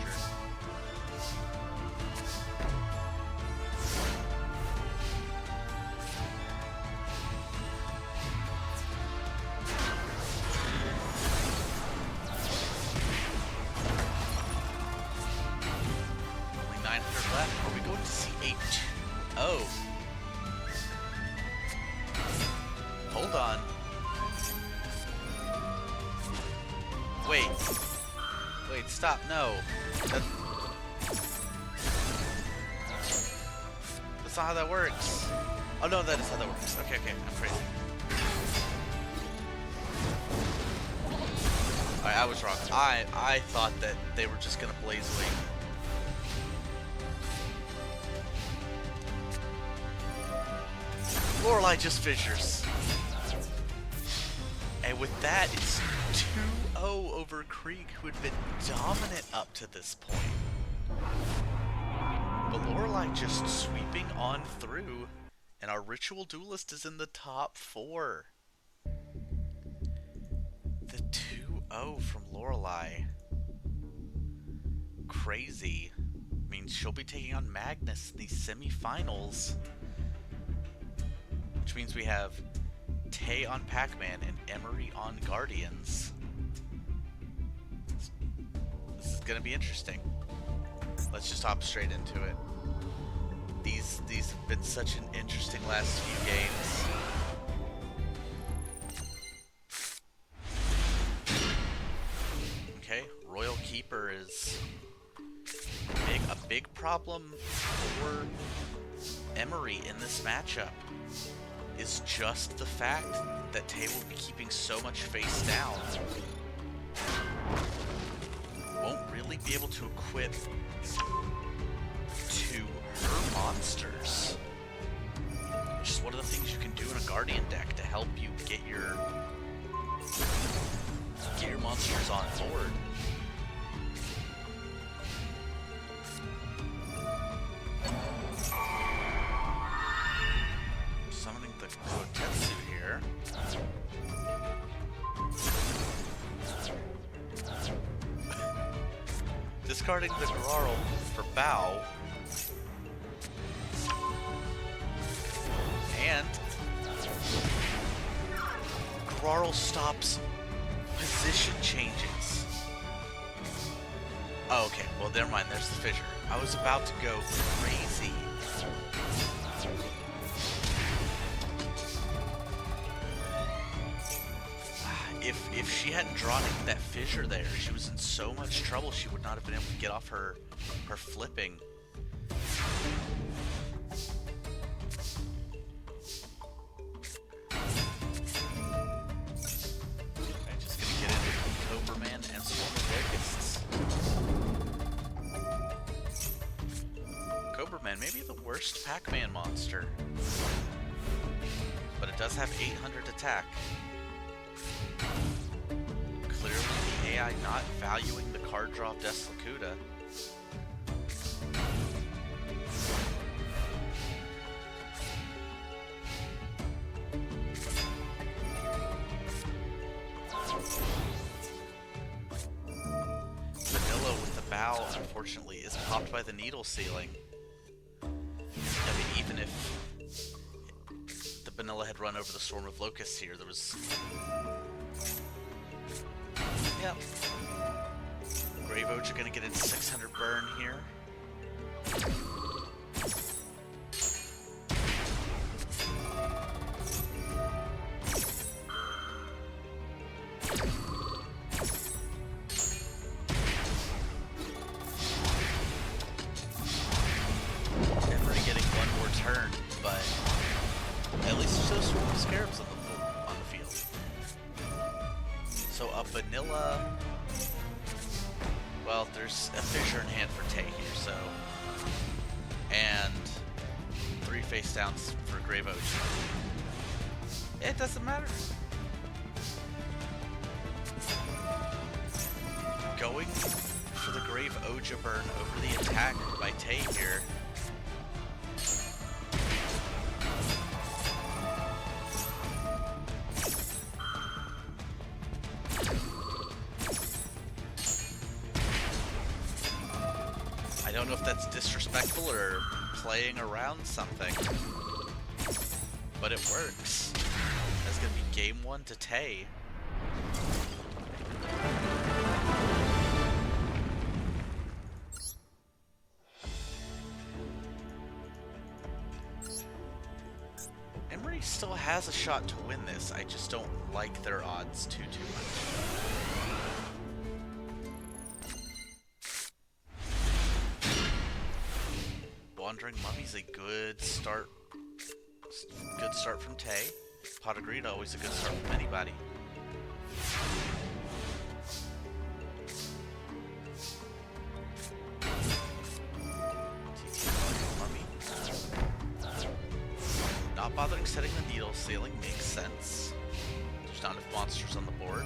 Only 900 left. Are we going to see a 2-0? Hold on. Wait, stop, no. That's not how that works. Oh no, that is how that works. Okay, I'm crazy. Alright, I was wrong. I thought that they were just gonna blaze away. Lorelei just fissures. And with that, it's 2-0 over Krieg, who had been dominant up to this point. But Lorelei just sweeping on through, and our Ritual Duelist is in the top 4. The 2-0 from Lorelei. Crazy. Means she'll be taking on Magnus in the semifinals. Which means we have Tay on Pac-Man and Emery on Guardians. This is gonna be interesting. Let's just hop straight into it. These have been such an interesting last few games. Okay, Royal Keeper is a big problem for Emery in this matchup. Is just the fact that Tay will be keeping so much face down. Won't really be able to equip to her monsters. Which is one of the things you can do in a Guardian deck to help you get your monsters on board. Kotetsu here. Discarding the Gararl for Bow. And Gararl stops position changes. Oh, okay. Well, never mind. There's the fissure. I was about to go crazy. If she hadn't drawn into that fissure there, she was in so much trouble she would not have been able to get off her flipping. Okay, just gonna get into Cobraman and Swarm of Locusts. Cobraman may be the worst Pac-Man monster, but it does have 800 attack. Clearly the AI not valuing the card draw of Deslacuta. unfortunately, is popped by the needle ceiling. I mean, even if the Vanilla had run over the Swarm of Locusts here, there was... Yep. Grave Oge are gonna get into 600 burn here. Vanilla, well, there's a Fissure in hand for Tay here, so, and 3 face downs for Grave Oge. It doesn't matter. Going for the Grave Oge burn over the attack by Tay here. I don't know if that's disrespectful or playing around something, but it works. That's gonna be game 1 to Tay. Emery still has a shot to win this. I just don't like their odds too much. Wandering Mummy's a good start. Good start from Tay. Pot of Greed, always a good start from anybody. Mummy. Not bothering setting the needle ceiling makes sense. There's not enough monsters on the board.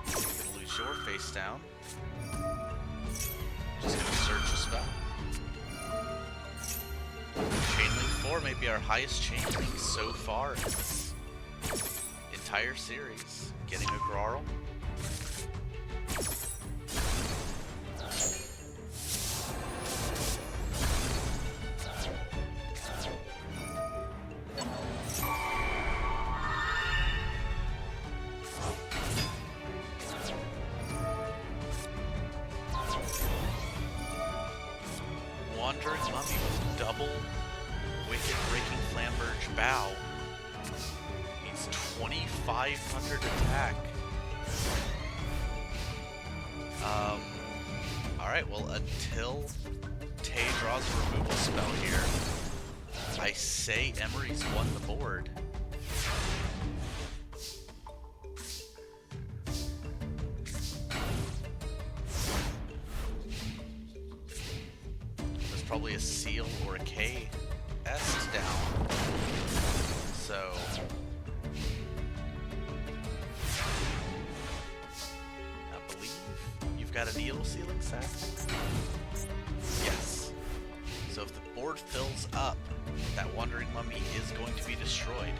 You're gonna lose your face down. Just gonna search a spell. Chainlink 4 may be our highest chainlink so far in this entire series. Getting a Grarl. Wandering Mummy with double Wicked Breaking Flamberge Bow means 2,500 attack. Alright, well, until Tay draws a removal spell here, I say Emery's won the board. Probably a Seal or a KS down. So I believe you've got a needle ceiling set. Yes. So if the board fills up, that Wandering Mummy is going to be destroyed.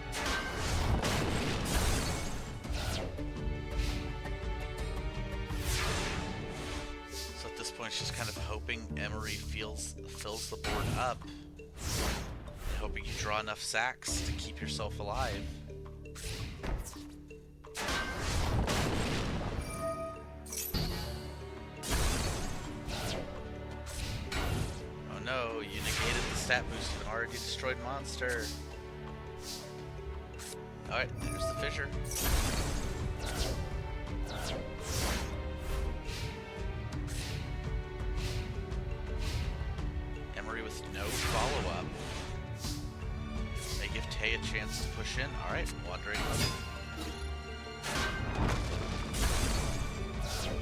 It's just kind of hoping Emery fills the board up, and hoping you draw enough sacks to keep yourself alive. Oh no, you negated the stat boost of an already destroyed monster. Alright, there's the Fissure. With no follow-up. They give Tay a chance to push in. Alright, Wandering Mummy.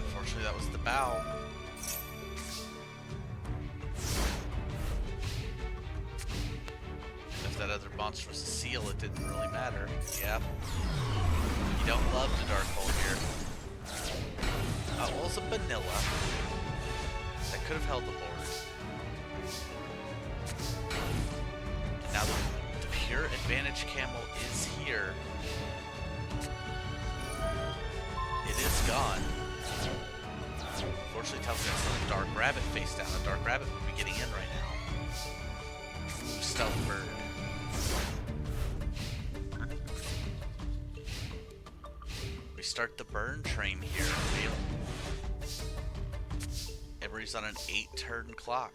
Unfortunately, that was the bow. And if that other monster was a Seal, it didn't really matter. Yep. You don't love the Dark Hole here. Well, it's a Vanilla. That could have held the board. Now the pure advantage camel is here. It is gone. unfortunately tells me that's a Dark Rabbit face down. A Dark Rabbit would be getting in right now. Ooh, Stealth Bird. We start the burn train here. Emery's on an 8-turn clock.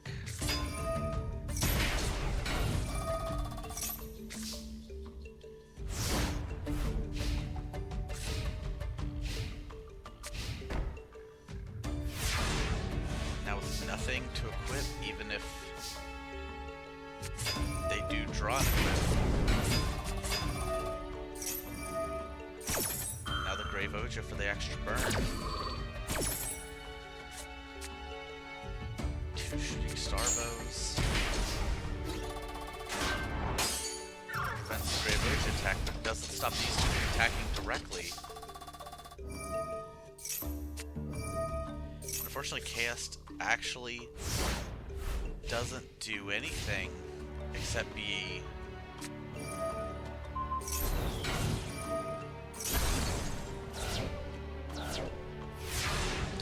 Now with nothing to equip, even if they do draw an equip. Now the Grave Oja for the extra burn. Two shooting star bows. Prevents the Grave Oja attack, but doesn't stop these two from attacking directly. Unfortunately, Chaos actually doesn't do anything except be...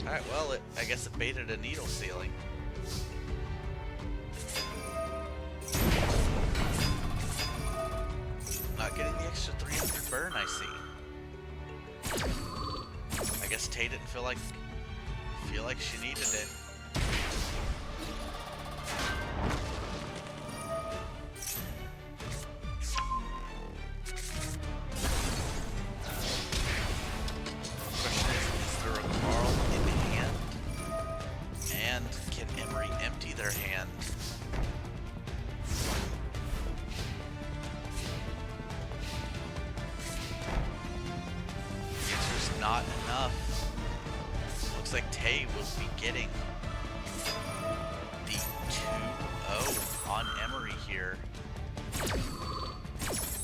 Alright, well, I guess it baited a needle ceiling. Not getting the extra 300 burn, I see. I guess Tay didn't feel like she needed it. Question is there a Carl in hand? And can Emery empty their hand? The answer is not enough. Looks like Tay will be getting the 2-0 on Emery here.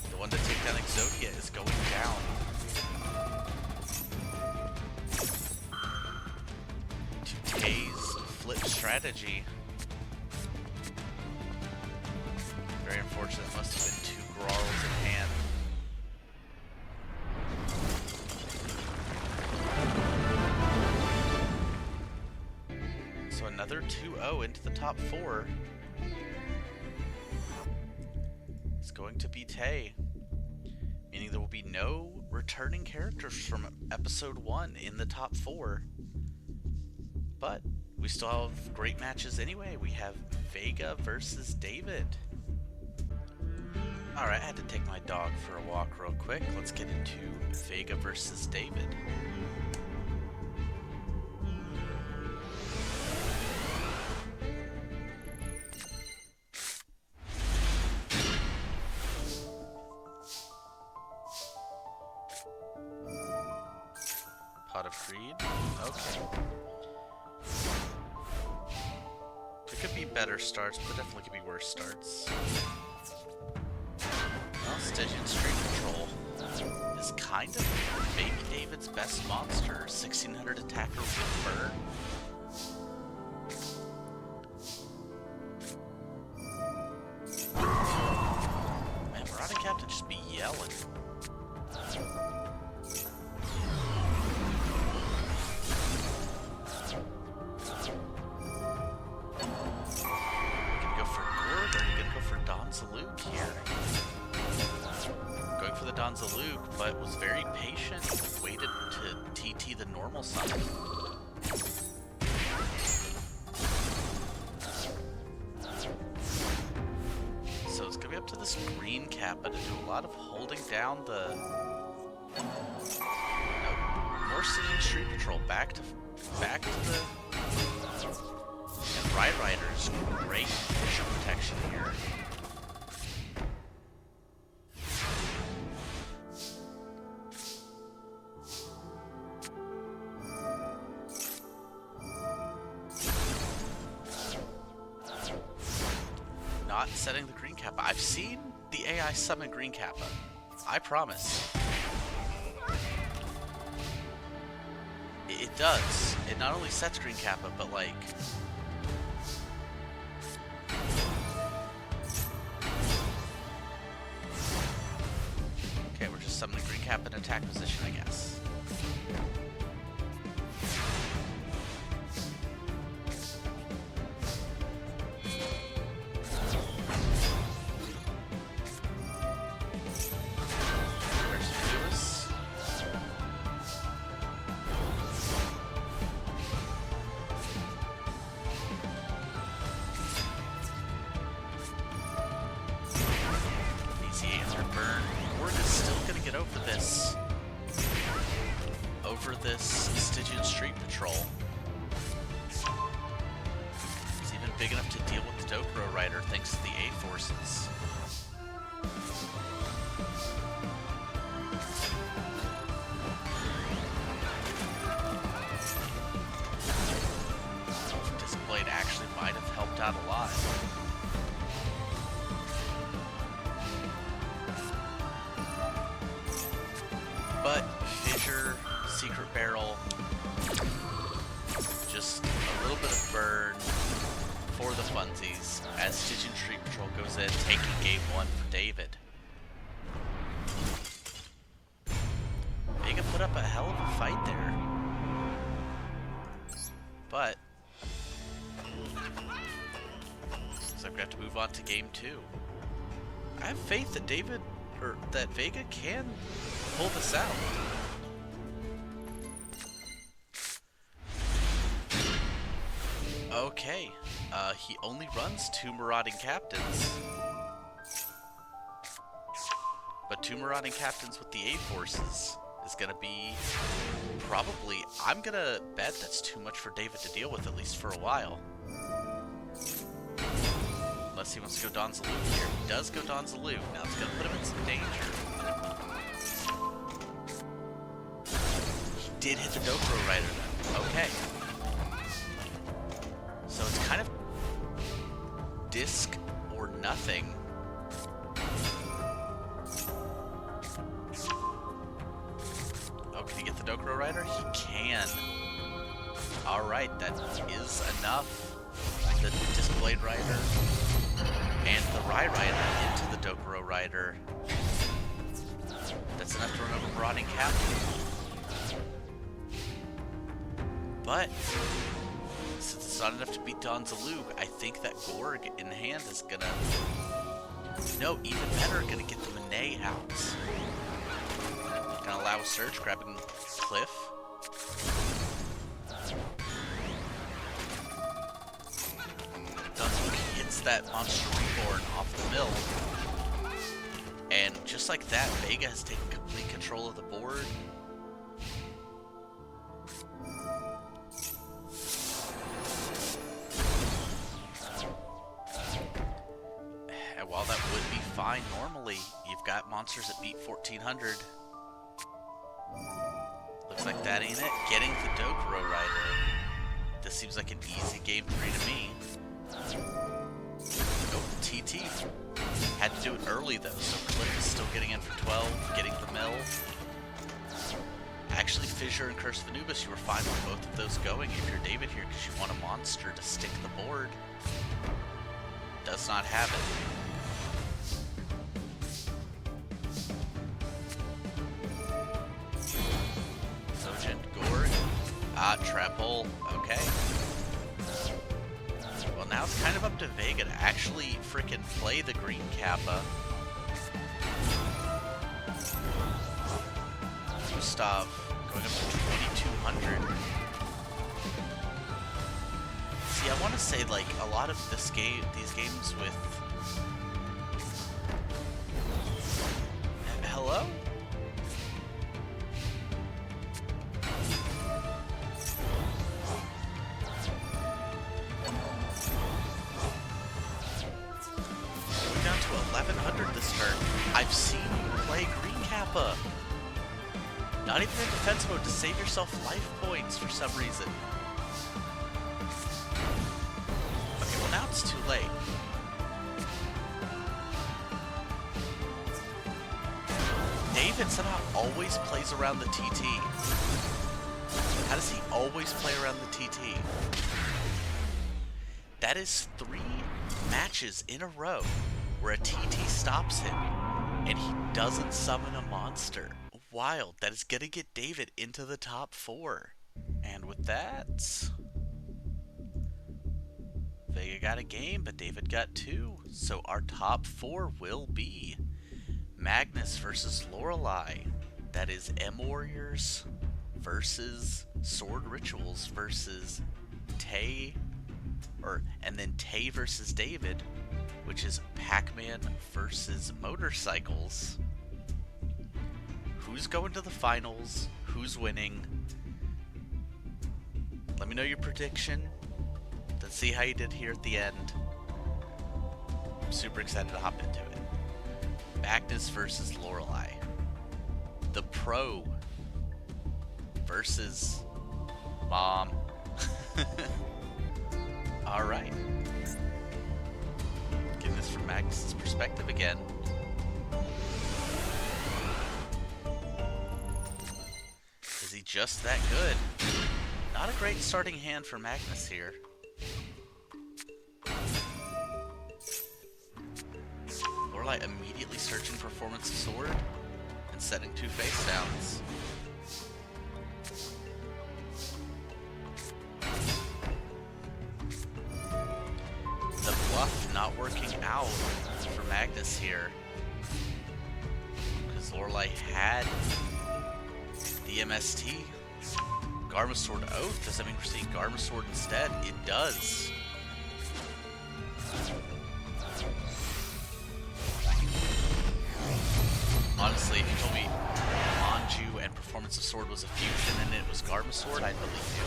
The one to take down Exodia is going down. To Tay's flip strategy. Very unfortunate, must have been 2 Grarls in hand. So another 2-0 into the top 4. It's going to be Tay. Meaning there will be no returning characters from episode 1 in the top 4. But we still have great matches anyway. We have Vega versus David. Alright, I had to take my dog for a walk real quick. Let's get into Vega versus David. Pot of Greed? Okay. There could be better starts, but definitely could be worse starts. Well, Stygian Street Patrol is kind of maybe David's best monster. 1600 attacker with burn. Man, Marauding Captain just be yelling. Luke here. Going for the Donza-Luke, but was very patient. Waited to TT the normal summon. So it's gonna be up to this green Kappa to do a lot of holding down the... more Stygian Street Patrol. Back to the... And Ride Rider's great vision protection here. Not setting the green Kappa. I've seen the AI summon green Kappa. I promise. It does. It not only sets green Kappa, but like... Okay, we're just summoning green Kappa in attack position, I guess. this Stygian Street Patrol. It's even big enough to deal with the Dokuro Rider thanks to the A forces. Disc Blade actually might have helped out a lot. But Fissure, Secret Barrel, just a little bit of burn for the funsies as Stygian Street Patrol goes in, taking game 1 for David. Vega put up a hell of a fight there. But looks like we have to move on to game 2. I have faith that that Vega can pull this out. Okay, he only runs 2 Marauding Captains. But 2 Marauding Captains with the A forces is gonna be probably, I'm gonna bet that's too much for David to deal with, at least for a while. Unless he wants to go Don Zalou here. He does go Don Zalou. Now it's gonna put him in some danger. He did hit the Dokuro Rider though. Okay. So it's kind of disc or nothing. Oh, can he get the Dokuro Rider? He can. Alright, that is enough. The Disc Blade Rider and the Rai Rider into the Dokuro Rider. That's enough to run over Marauding Captain. But since it's not enough to beat Don Zalug, I think that Gorg in hand is gonna... No, even better, gonna get the Monet out. Gonna allow a surge, grabbing Cliff. Don Zalug hits that Monster Reborn off the mill. And just like that, Vega has taken complete control of the board. And while that would be fine normally, you've got monsters that beat 1400. Looks like that ain't it. Getting the Dokuro Rider. This seems like an easy game 3 to me. Nope, TT. Had to do it early though, so Cliff is still getting in for 12, getting the mill. Actually, Fissure and Curse of Anubis, you were fine with both of those going if you're David here, because you want a monster to stick the board. Does not have it. Sojin, Gorg. Trapple. Okay. Well, now it's kind of up to Vega to actually frickin' play the green Kappa. Gustav going up to 2200. See, I want to say, like, a lot of these games with... Hello? We're down to 1100 this turn. I've seen you play green Kappa. Not even in defense mode to save yourself life points for some reason. Okay, well now it's too late. David somehow always plays around the TT. How does he always play around the TT? That is 3 matches in a row where a TT stops him and he doesn't summon a monster. Wild. That is gonna get David into the top 4. And with that, Vega got a game, but David got 2. So our top 4 will be Magnus versus Lorelei. That is M-Warriors versus Sword Rituals versus Tay, and then Tay versus David, which is Pac-Man versus Motorcycles. who's going to the finals, who's winning. Let me know your prediction. Let's see how you did here at the end. I'm super excited to hop into it. Magnus versus Lorelei. The pro versus Mom. Alright. Getting this from Magnus's perspective again. Is he just that good? Not a great starting hand for Magnus here. Lorelei immediately searching for Performance of Sword and setting 2 face downs. The bluff not working out for Magnus here, because Lorelei had the MST. Garma Sword Oath, does that mean we're seeing Garma Sword instead? It does. Honestly, if you told me Anju and Performance of Sword was a fusion and it was Garma Sword, I'd believe you.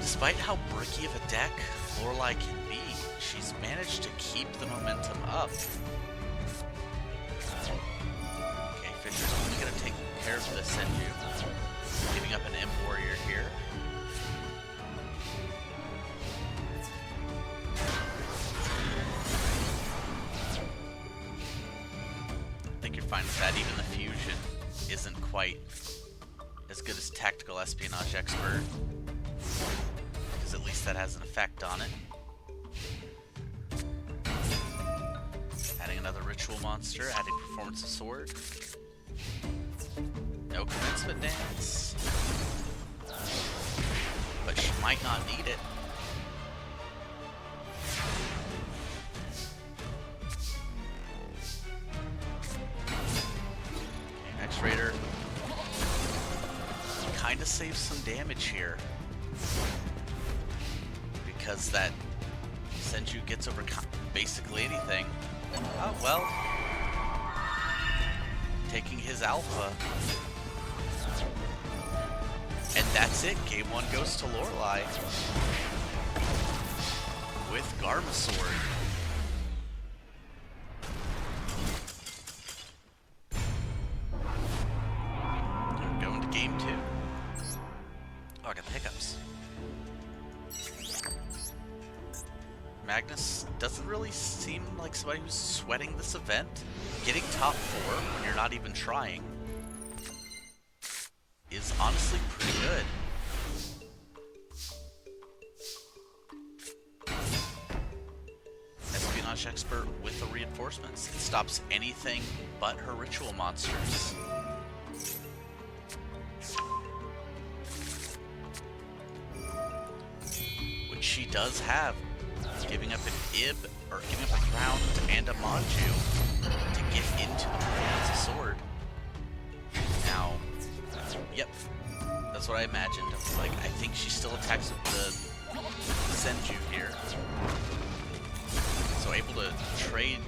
Despite how bricky of a deck Lorelei can be, she's managed to keep the momentum up. Okay, Fisher's only going to take care of this Senju, giving up an M Warrior here. I think you're fine with that. Even the fusion isn't quite as good as Tactical Espionage Expert, because at least that has an effect on it. Adding another Ritual Monster, adding Performance of Sword. No Commencement Dance. But she might not need it. Okay, X-Raider kinda saves some damage here, because that Senju gets over basically anything. Oh, well. Taking his alpha. And that's it. Game 1 goes to Lorelei with Garma Sword. We're going to Game 2. Oh, I got the hiccups. Magnus doesn't really seem like somebody who's sweating this event. Getting top 4 when you're not even trying is honestly pretty good. Espionage Expert with the reinforcements. It stops anything but her ritual monsters. Which she does have. Giving up an Ib, or giving up a Ground and a Manju to get into the Performance of Sword. Now, yep, that's what I imagined. I was like, I think she still attacks with the Senju here. So able to trade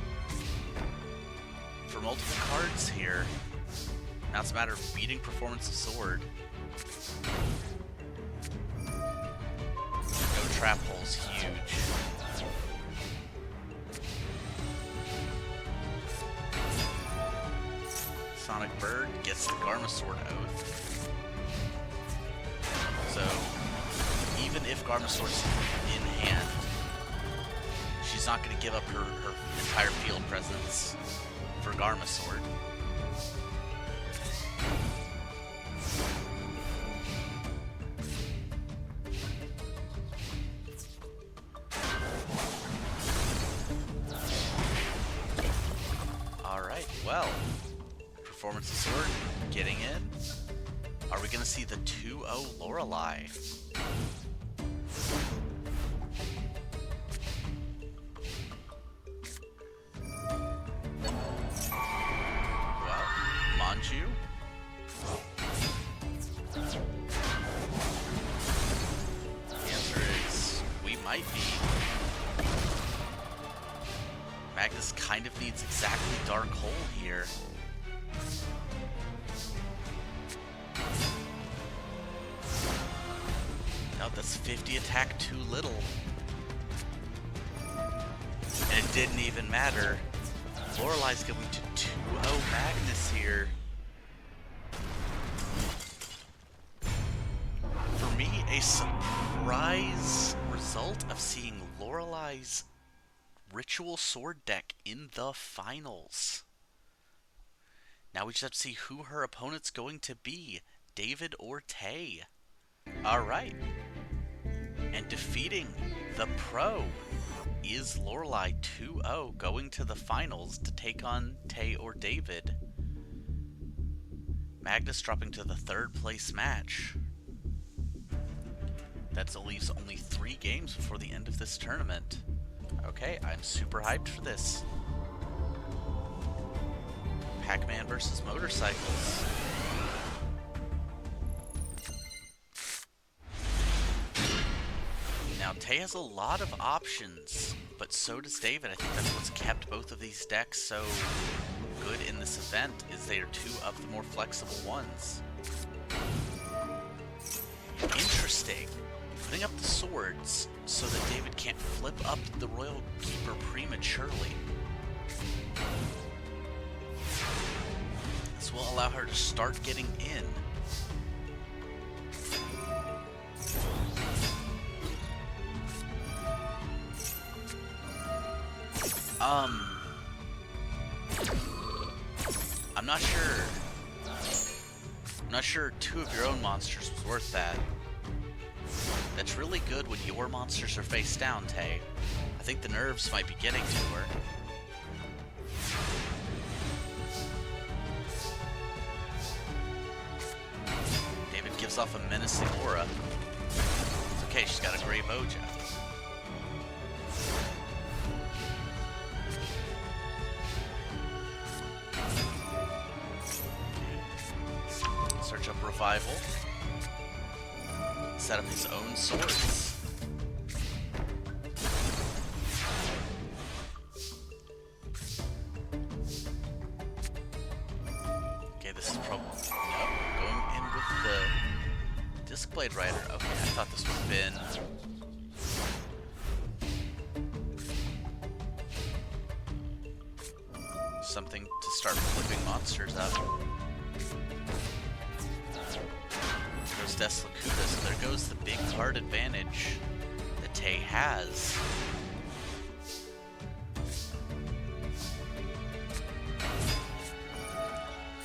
for multiple cards here. Now it's a matter of beating Performance of Sword. No trap holes, huge. Sonic Bird gets the Garma Sword Oath. So, even if Garma Sword's in hand, she's not going to give up her entire field presence for Garma Sword. Alright, well. Performance of Sword getting in. Are we going to see the 2-0 Lorelei? Well, Manju. The answer is we might be. Magnus kind of needs exactly Dark Hole here. No, that's 50 attack too little. And it didn't even matter. Lorelai's going to 2-0 Magnus here. For me, a surprise result of seeing Lorelai's Ritual Sword deck in the finals. Now we just have to see who her opponent's going to be, David or Tay. Alright. And defeating the pro is Lorelai 2-0, going to the finals to take on Tay or David. Magnus dropping to the 3rd place match. That leaves only 3 games before the end of this tournament. Okay, I'm super hyped for this. Pac-Man versus motorcycles. Now, Tay has a lot of options, but so does David. I think that's what's kept both of these decks so good in this event, is they are 2 of the more flexible ones. Interesting. Putting up the swords so that David can't flip up the Royal Keeper prematurely. This will allow her to start getting in. I'm not sure. I'm not sure 2 of your own monsters was worth that. That's really good when your monsters are face down, Tay. I think the nerves might be getting to her. David gives off a menacing aura. It's okay, she's got a Grey Boja. Search up Revival. Set up his own swords. Okay, this is probably... Nope, going in with the Discblade Rider. Okay, I thought this would have been... something to start flipping monsters up. Deslakuta, so there goes the big card advantage that Tay has.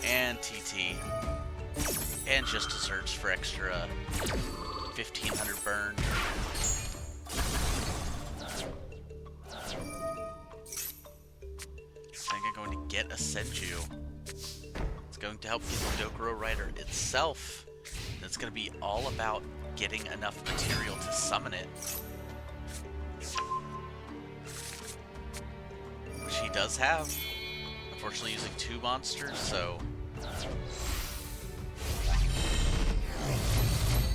And TT. And just desserts for extra 1500 burn. I think I'm going to get a Senju. It's going to help get the Dokuro Rider itself. It's going to be all about getting enough material to summon it. Which he does have. Unfortunately using 2 monsters, so...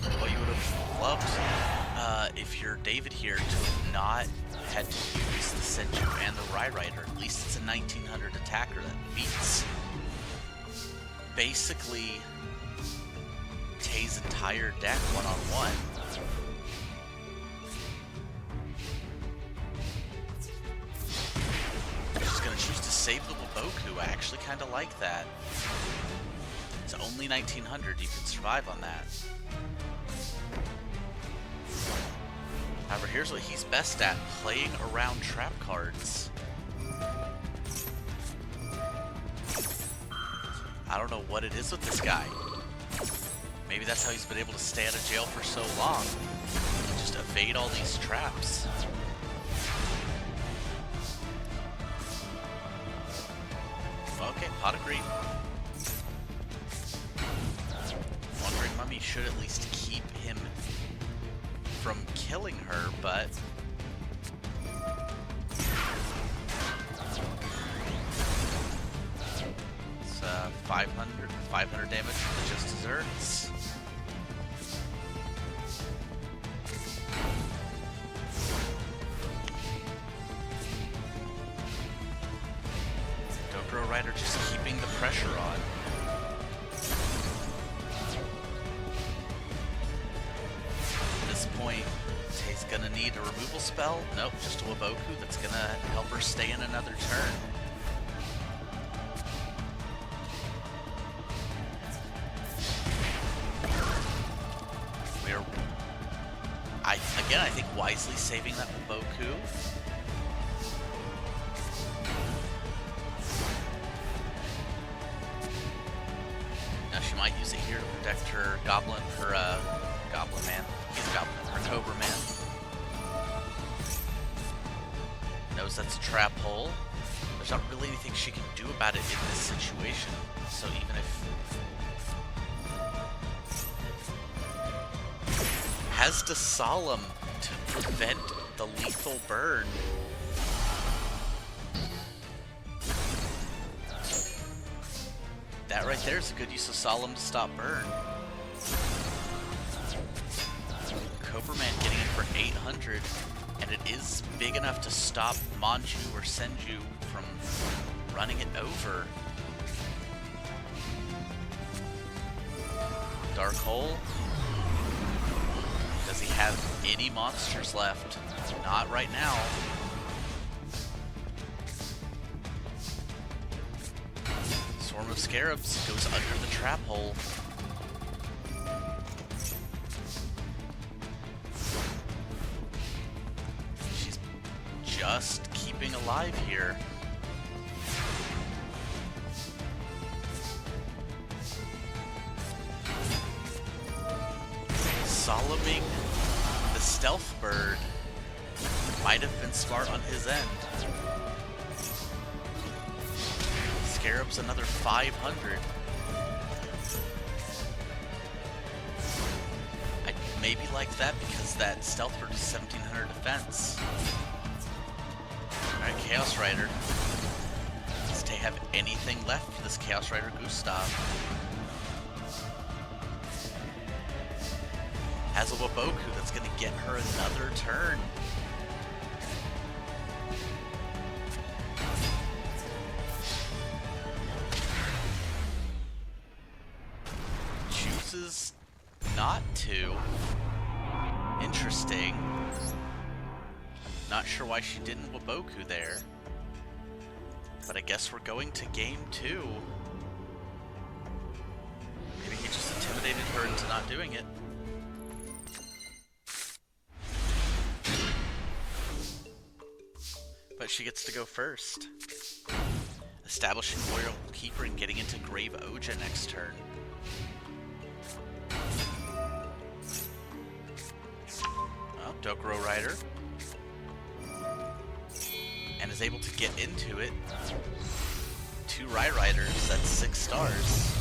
Well, you would have loved, if you're David here, to have not had to use the Senju and the Rai Rider. At least it's a 1900 attacker that beats basically Tay's entire deck one-on-one. She's gonna choose to save little Boku. I actually kind of like that. It's only 1900. You can survive on that. However, here's what he's best at: playing around trap cards. I don't know what it is with this guy. Maybe that's how he's been able to stay out of jail for so long. Just evade all these traps. Okay, Pot of Green. Wandering Mummy should at least keep him from killing her, but... It's 500 damage from just desserts. Rider just keeping the pressure on. At this point, Tay's gonna need a removal spell. Nope, just a Waboku that's gonna help her stay in another turn. Again, I think wisely saving that Waboku. Now she might use it here to protect her Goblin, Goblin Man. He's a Goblin, her Cobra Man. Knows that's a trap hole. There's not really anything she can do about it in this situation. So even if... has to Solemn to prevent the lethal burn. That right there is a good use of Solemn to stop burn. Cobra Man getting in for 800, and it is big enough to stop Manju or Senju from running it over. Dark Hole. Does he have any monsters left? Not right now. Swarm of Scarabs goes under the trap hole. She's just keeping alive here. Solemning the Stealth Bird might have been smart on his end. Scarab's another 500. I'd maybe like that because that Stealth Bird is 1700 defense. Alright, Chaos Rider. Does Tay have anything left for this Chaos Rider Gustav? Has a Waboku that's going to get her another turn. Chooses not to. Interesting. Not sure why she didn't Waboku there. But I guess we're going to game 2. Maybe he just intimidated her into not doing it. But she gets to go first. Establishing Royal Keeper and getting into Grave Oja next turn. Oh, Dokuro Rider. And is able to get into it. 2 Rai Riders, that's 6 stars.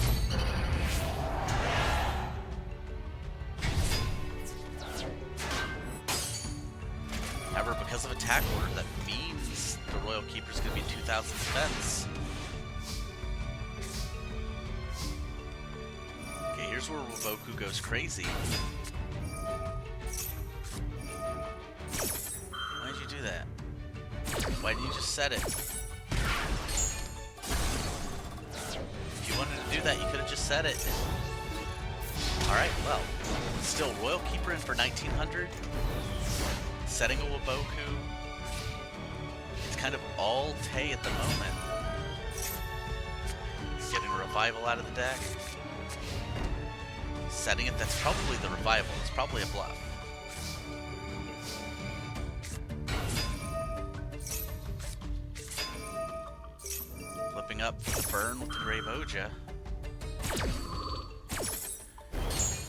However, because of attack order, that means the Royal Keeper is going to be 2000 defense. Okay, here's where Waboku goes crazy. Why did you do that? Why didn't you just set it? If you wanted to do that, you could have just set it. Alright, well, still Royal Keeper in for 1900. Setting a Waboku. It's kind of all Tay at the moment. Getting a Revival out of the deck. Setting it, that's probably the Revival. It's probably a bluff. Flipping up the burn with the Grave Oja.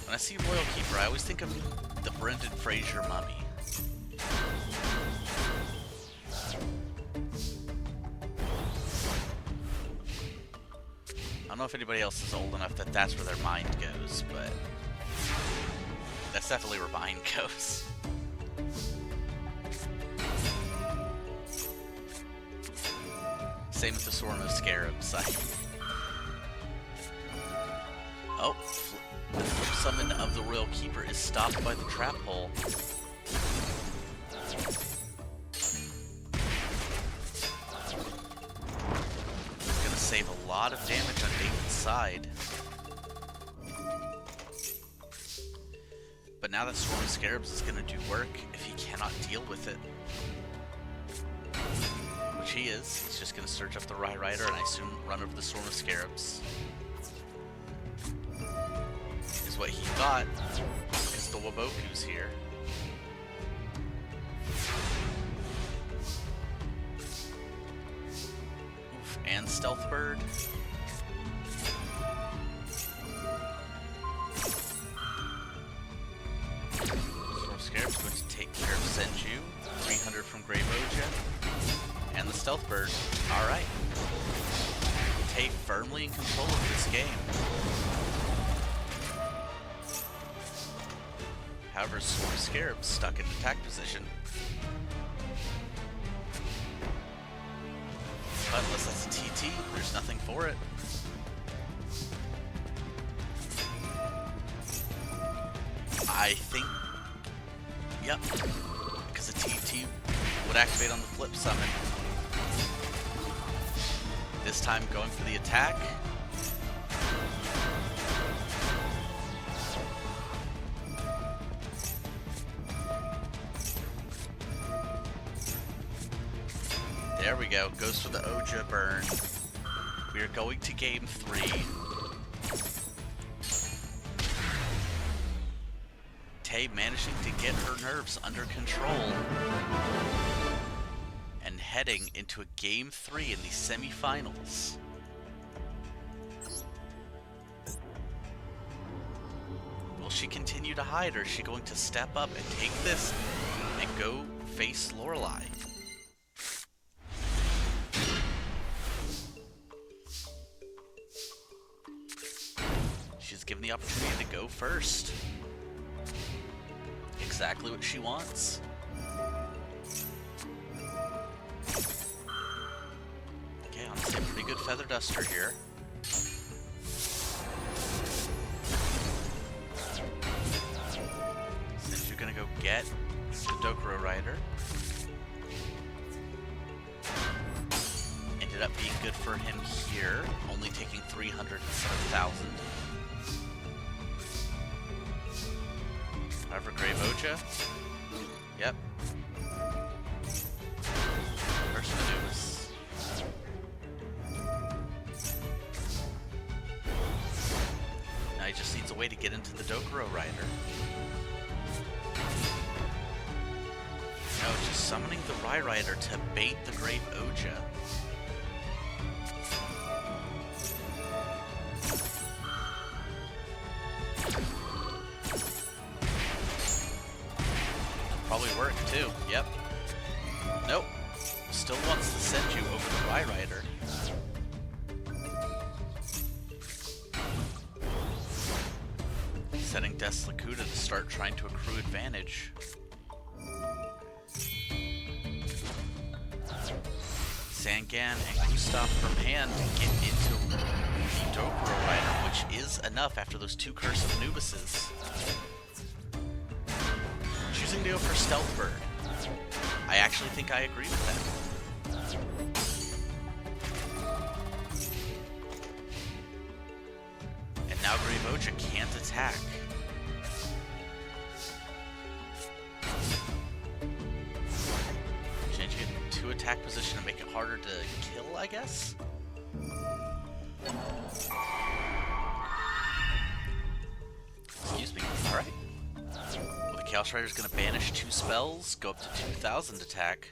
When I see Royal Keeper, I always think of the Brendan Fraser mummy. I don't know if anybody else is old enough that that's where their mind goes, but that's definitely where mine goes. Same with the Swarm of Scarabs. Oh, the flip summon of the Royal Keeper is stopped by the trap hole. Save lot of damage on David's side. But now that Swarm of Scarabs is going to do work if he cannot deal with it. Which he is. He's just going to search up the Rye Rider and I assume run over the Swarm of Scarabs. Is what he thought, because the Waboku's here. Oof, and Stealth Bird. Scarab's going to take care of Senju. 300 from Grave Oja. And the Stealth Bird. Alright. Tay firmly in control of this game. However, Swarm Scarab's stuck in attack position. But unless that's a TT, there's nothing for it. I think... Yep, because a TT would activate on the flip summon. This time going for the attack. There we go, goes for the Oja burn. We are going to game 3. Tay managing to get her nerves under control and heading into a game 3 in the semifinals. Will she continue to hide, or is she going to step up and take this and go face Lorelei? She's given the opportunity to go first. Exactly what she wants. Okay, honestly, a pretty good Feather Duster here. Since you're gonna go get the Dokuro Rider. Ended up being good for him here, only taking 300 instead of 1,000. However, Grave Oja. Yep. First Anubis. Now he just needs a way to get into the Dokuro Rider. No, just summoning the Rye Rider to bait the Grave Oja. Probably work too. Yep. Nope. Still wants to send you over the Rye Rider. Setting Deslakuta to start trying to accrue advantage. Sangan and Gustav from hand to get into the Dokuro Rider, which is enough after those 2 Curse of Anubises. Choosing to go for Stealth Bird. I actually think I agree with that. And now Grave Oja can't attack. Changing it to attack position to make it harder to kill, I guess? Excuse me. Alright. Chaos Rider's gonna banish 2 spells, go up to 2,000 attack.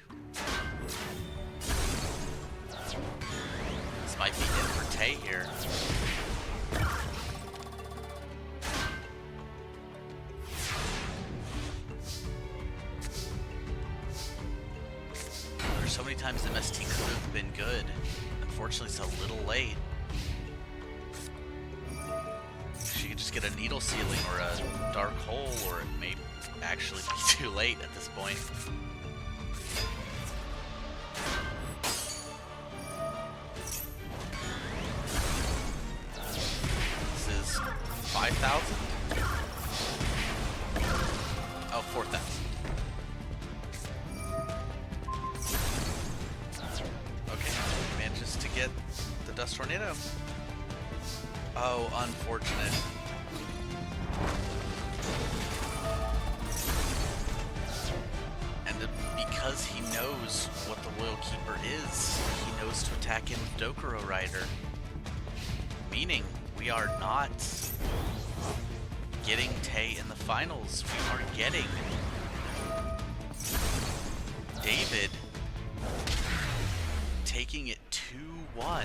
This might be it for Tay here. There's so many times MST could have been good. Unfortunately, it's a little late. She could just get a Needle Ceiling or a Dark Hole, or it may actually be too late at this point. This is 5,000? Oh, 4,000. Okay, manages to get the the Dust Tornado. Oh, unfortunate. And because he knows what the Royal Keeper is, he knows to attack him with Dokuro Rider. Meaning, we are not getting Tay in the finals. We are getting David taking it 2-1.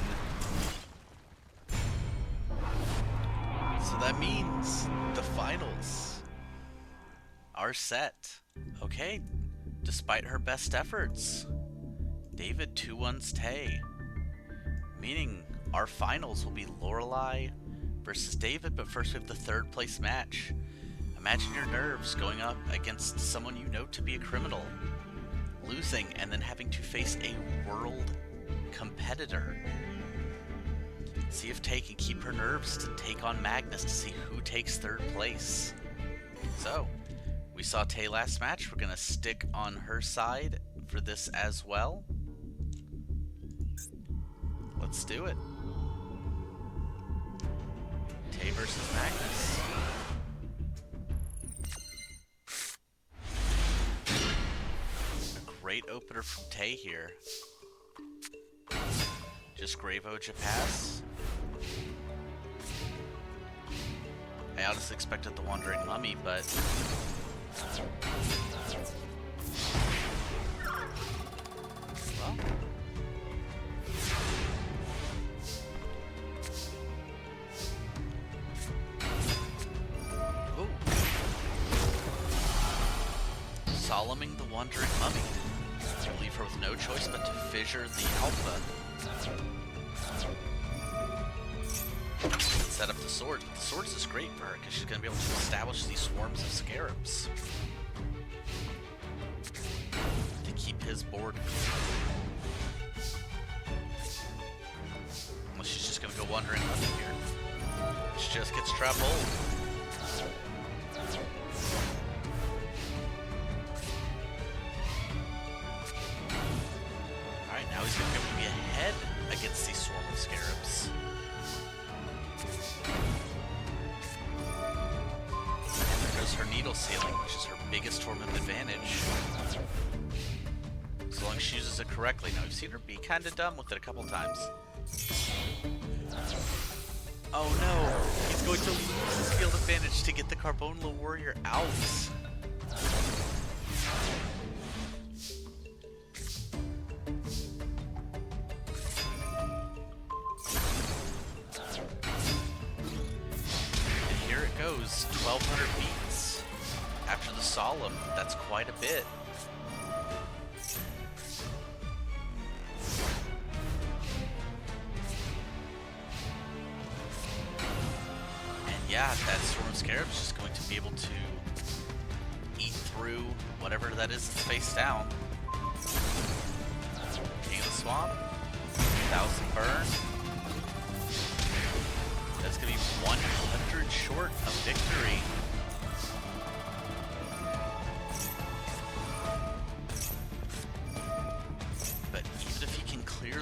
So that means the finals are set. Okay, despite her best efforts, David 2-1's Tay. Meaning our finals will be Lorelei versus David, but first we have the third place match. Imagine your nerves going up against someone you know to be a criminal, losing, and then having to face a world competitor. See if Tay can keep her nerves to take on Magnus to see who takes third place. So, we saw Tay last match. We're going to stick on her side for this as well. Let's do it. Tay versus Magnus. A great opener from Tay here. Just Gravoja pass. I honestly expected the Wandering Mummy, but well, ooh. Solemning the Wandering Mummy. To leave her with no choice but to fissure the Alpha. Set up the swords, but the swords is great for her because she's going to be able to establish these swarms of scarabs to keep his board clean. Unless she's just going to go wandering under here. She just gets trap hold. Alright, now he's going to be able to be ahead against these swarm of scarabs. Her needle sealing, which is her biggest form of advantage. As long as she uses it correctly. Now, we've seen her be kind of dumb with it a couple times. Oh no! He's going to lose his field advantage to get the Carbonla Warrior out. And here it goes, 1,200 beats. After the Solemn, that's quite a bit. And yeah, that Swarm of Scarabs is just going to be able to eat through whatever that is that's face down. King of the Swamp, 1,000 burn. That's going to be 100 short of victory.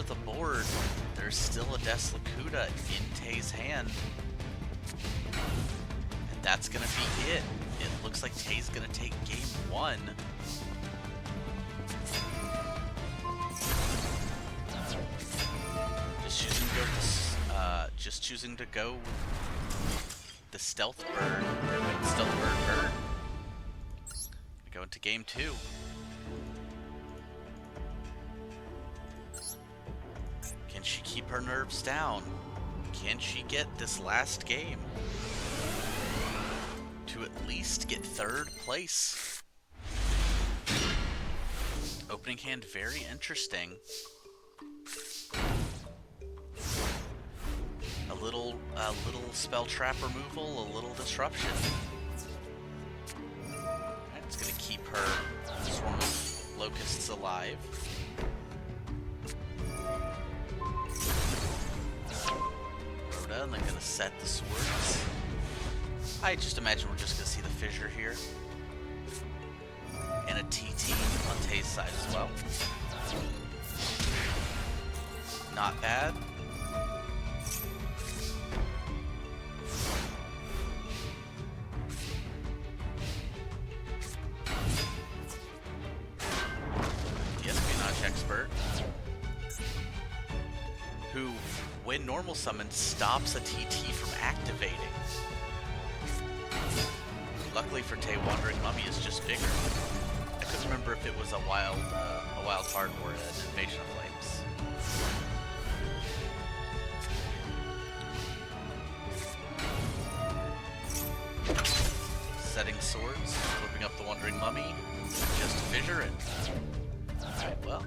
The board, there's still a Deslocuta in Tay's hand, and that's gonna be it. It looks like Tay's gonna take game one. Just choosing to go with the stealth burn, burn. We go into game two. Can she keep her nerves down? Can she get this last game to at least get third place? Opening hand, very interesting. A little spell trap removal, a little disruption. Right, it's gonna keep her swarm of locusts alive. And they're gonna set the swords. I just imagine we're just gonna see the fissure here. And a TT on Tay's side as well. Not bad. who, when normal summoned, stops a TT from activating. Luckily for Tay, Wandering Mummy is just bigger. I couldn't remember if it was a wild heart or an Invasion of Flames. Setting swords, flipping up the Wandering Mummy, just to fissure it. Alright, well.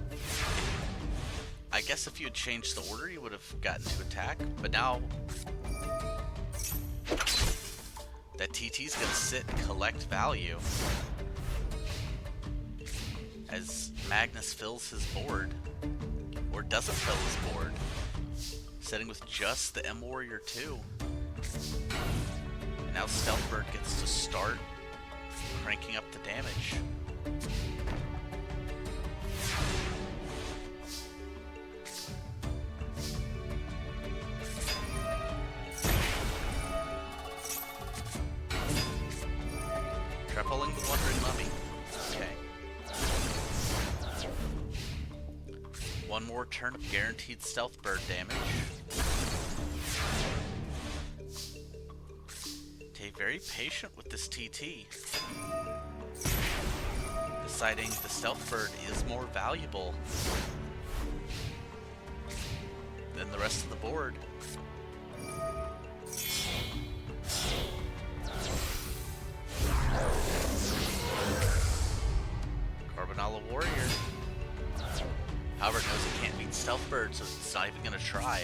I guess if you had changed the order, you would have gotten to attack, but now that TT's gonna sit and collect value as Magnus fills his board, or doesn't fill his board, setting with just the M Warrior 2. And now Stealthbird gets to start cranking up the damage. Tripling the Wandering Mummy. Okay. One more turn of guaranteed Stealthbird damage. Tay very patient with this TT. Deciding the Stealthbird is more valuable than the rest of the board. Carbonala Warrior. However, knows he can't beat Stealthbird, so it's not even gonna try.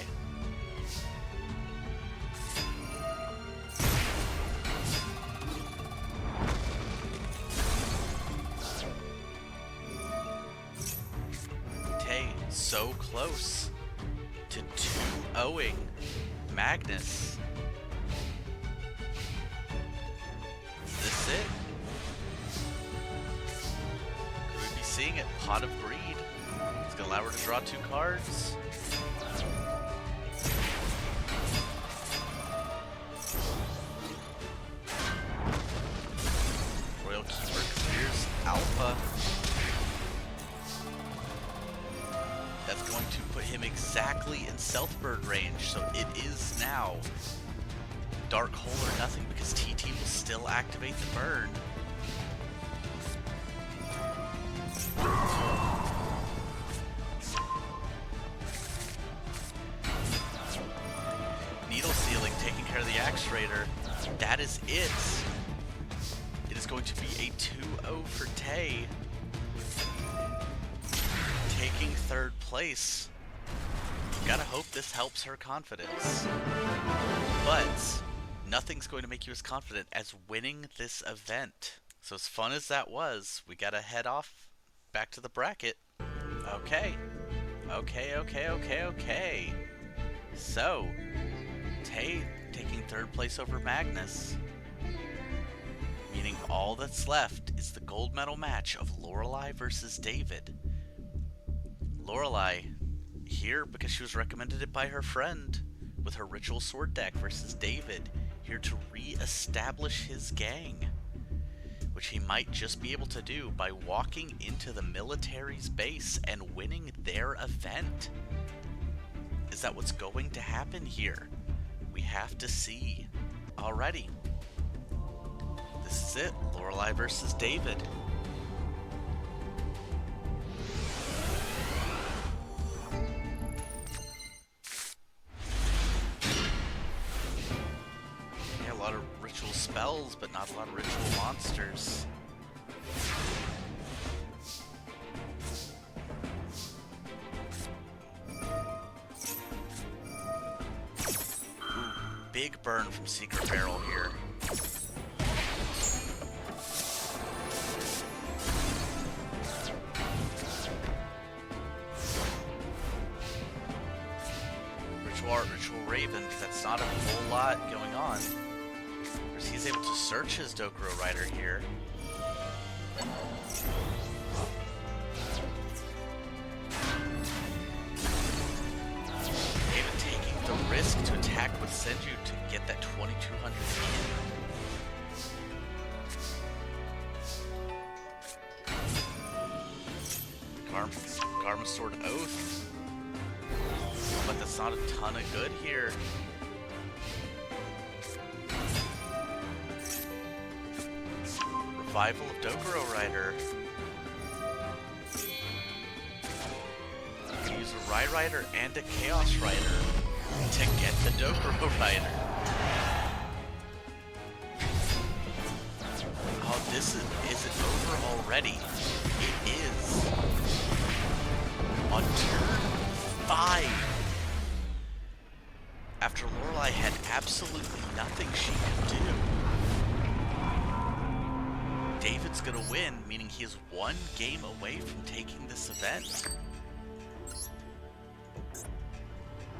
Tay, so close to 2-0ing Magnus. Is this it? Could we be seeing it? Pot of Greed. It's gonna allow her to draw 2 cards. Royal Keeper clears Alpha. That's going to put him exactly in Stealthbird range, so it is now Dark Hole or nothing because TT will still activate the burn. Needle Sealing, taking care of the Axe Raider. That is it. It is going to be a 2-0 for Tay. Taking 3rd place. Gotta hope this helps her confidence. But nothing's going to make you as confident as winning this event. So as fun as that was, we gotta head off back to the bracket. Okay. So, Tay taking 3rd place over Magnus. Meaning all that's left is the gold medal match of Lorelei versus David. Lorelei here because she was recommended it by her friend with her Ritual Sword deck versus David here to re-establish his gang, which he might just be able to do by walking into the military's base and winning their event. Is that what's going to happen here? We have to see. Alrighty. This is it. Lorelei versus David. Yeah, a lot of ritual spells, but not a lot of ritual monsters. Big burn from Secret Barrel here. Ritual Art, Ritual Raven, because that's not a whole lot going on. Whereas he's able to search his Dokuro Rider here. Risk to attack with Senju to get that 2200 in. Garma Sword Oath. But that's It's not a ton of good here. Revival of Dokuro Rider. Use a Rai Rider and a Chaos Rider to get the Dokuro Rider. Oh, is it over already? It is. On turn 5. After Lorelei had absolutely nothing she could do. David's gonna win, meaning he is 1 game away from taking this event.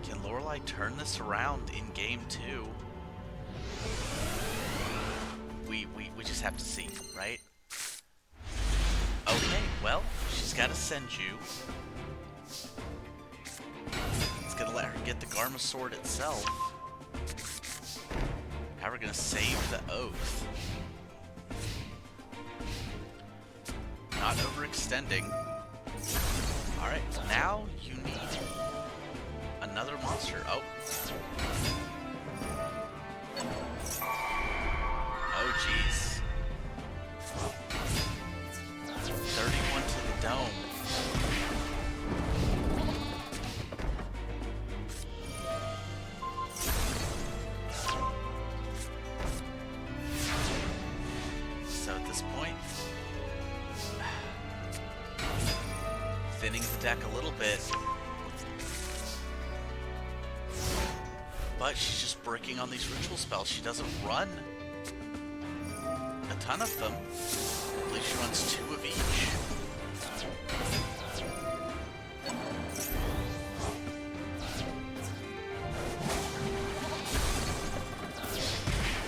Can Lorelei turn this around in game 2? We just have to see, right? Okay, well, she's got to send you. It's gonna let her get the Garma Sword itself. Now we're gonna save the Oath. Not overextending. Alright, now you need another monster. Oh. Oh, jeez. 31 to the dome. So at this point, thinning the deck a little bit. But she's just breaking on these ritual spells. She doesn't run a ton of them. I believe she runs 2 of each.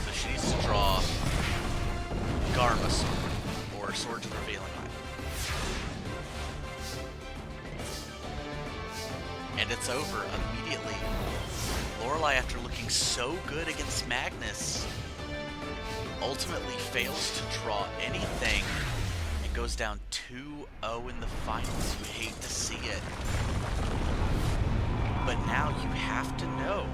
So she needs to draw Garma Sword, or Sword to the Revealing Eye. And it's over immediately. Lorelei, after looking so good against Magnus, ultimately fails to draw anything and goes down 2-0 in the finals. You hate to see it. But now you have to know,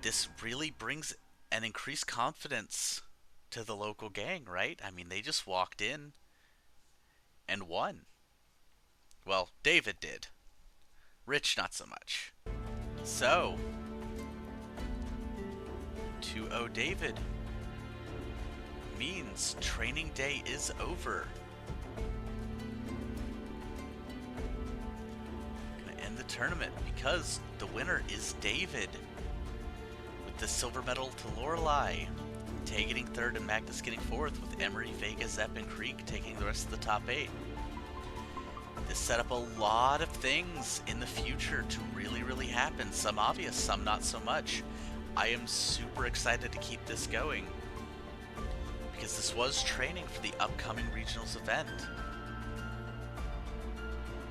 this really brings an increased confidence to the local gang, right? I mean, they just walked in and won. Well, David did. Rich, not so much. So, 2-0 David means training day is over. Gonna end the tournament because the winner is David with the silver medal to Lorelei. Tay getting 3rd and Magnus getting 4th, with Emery, Vega, Zepp, and Krieg taking the rest of the top 8. This set up a lot of things in the future to really happen. Some obvious, some not so much. I am super excited to keep this going, because this was training for the upcoming regionals event,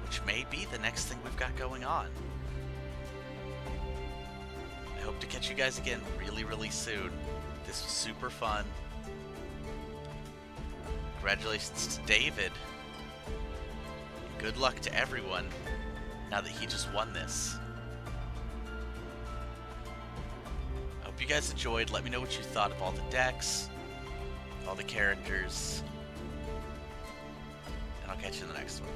which may be the next thing we've got going on. I hope to catch you guys again really soon. This was super fun. Congratulations to David. Good luck to everyone, now that he just won this. I hope you guys enjoyed. Let me know what you thought of all the decks, all the characters, and I'll catch you in the next one.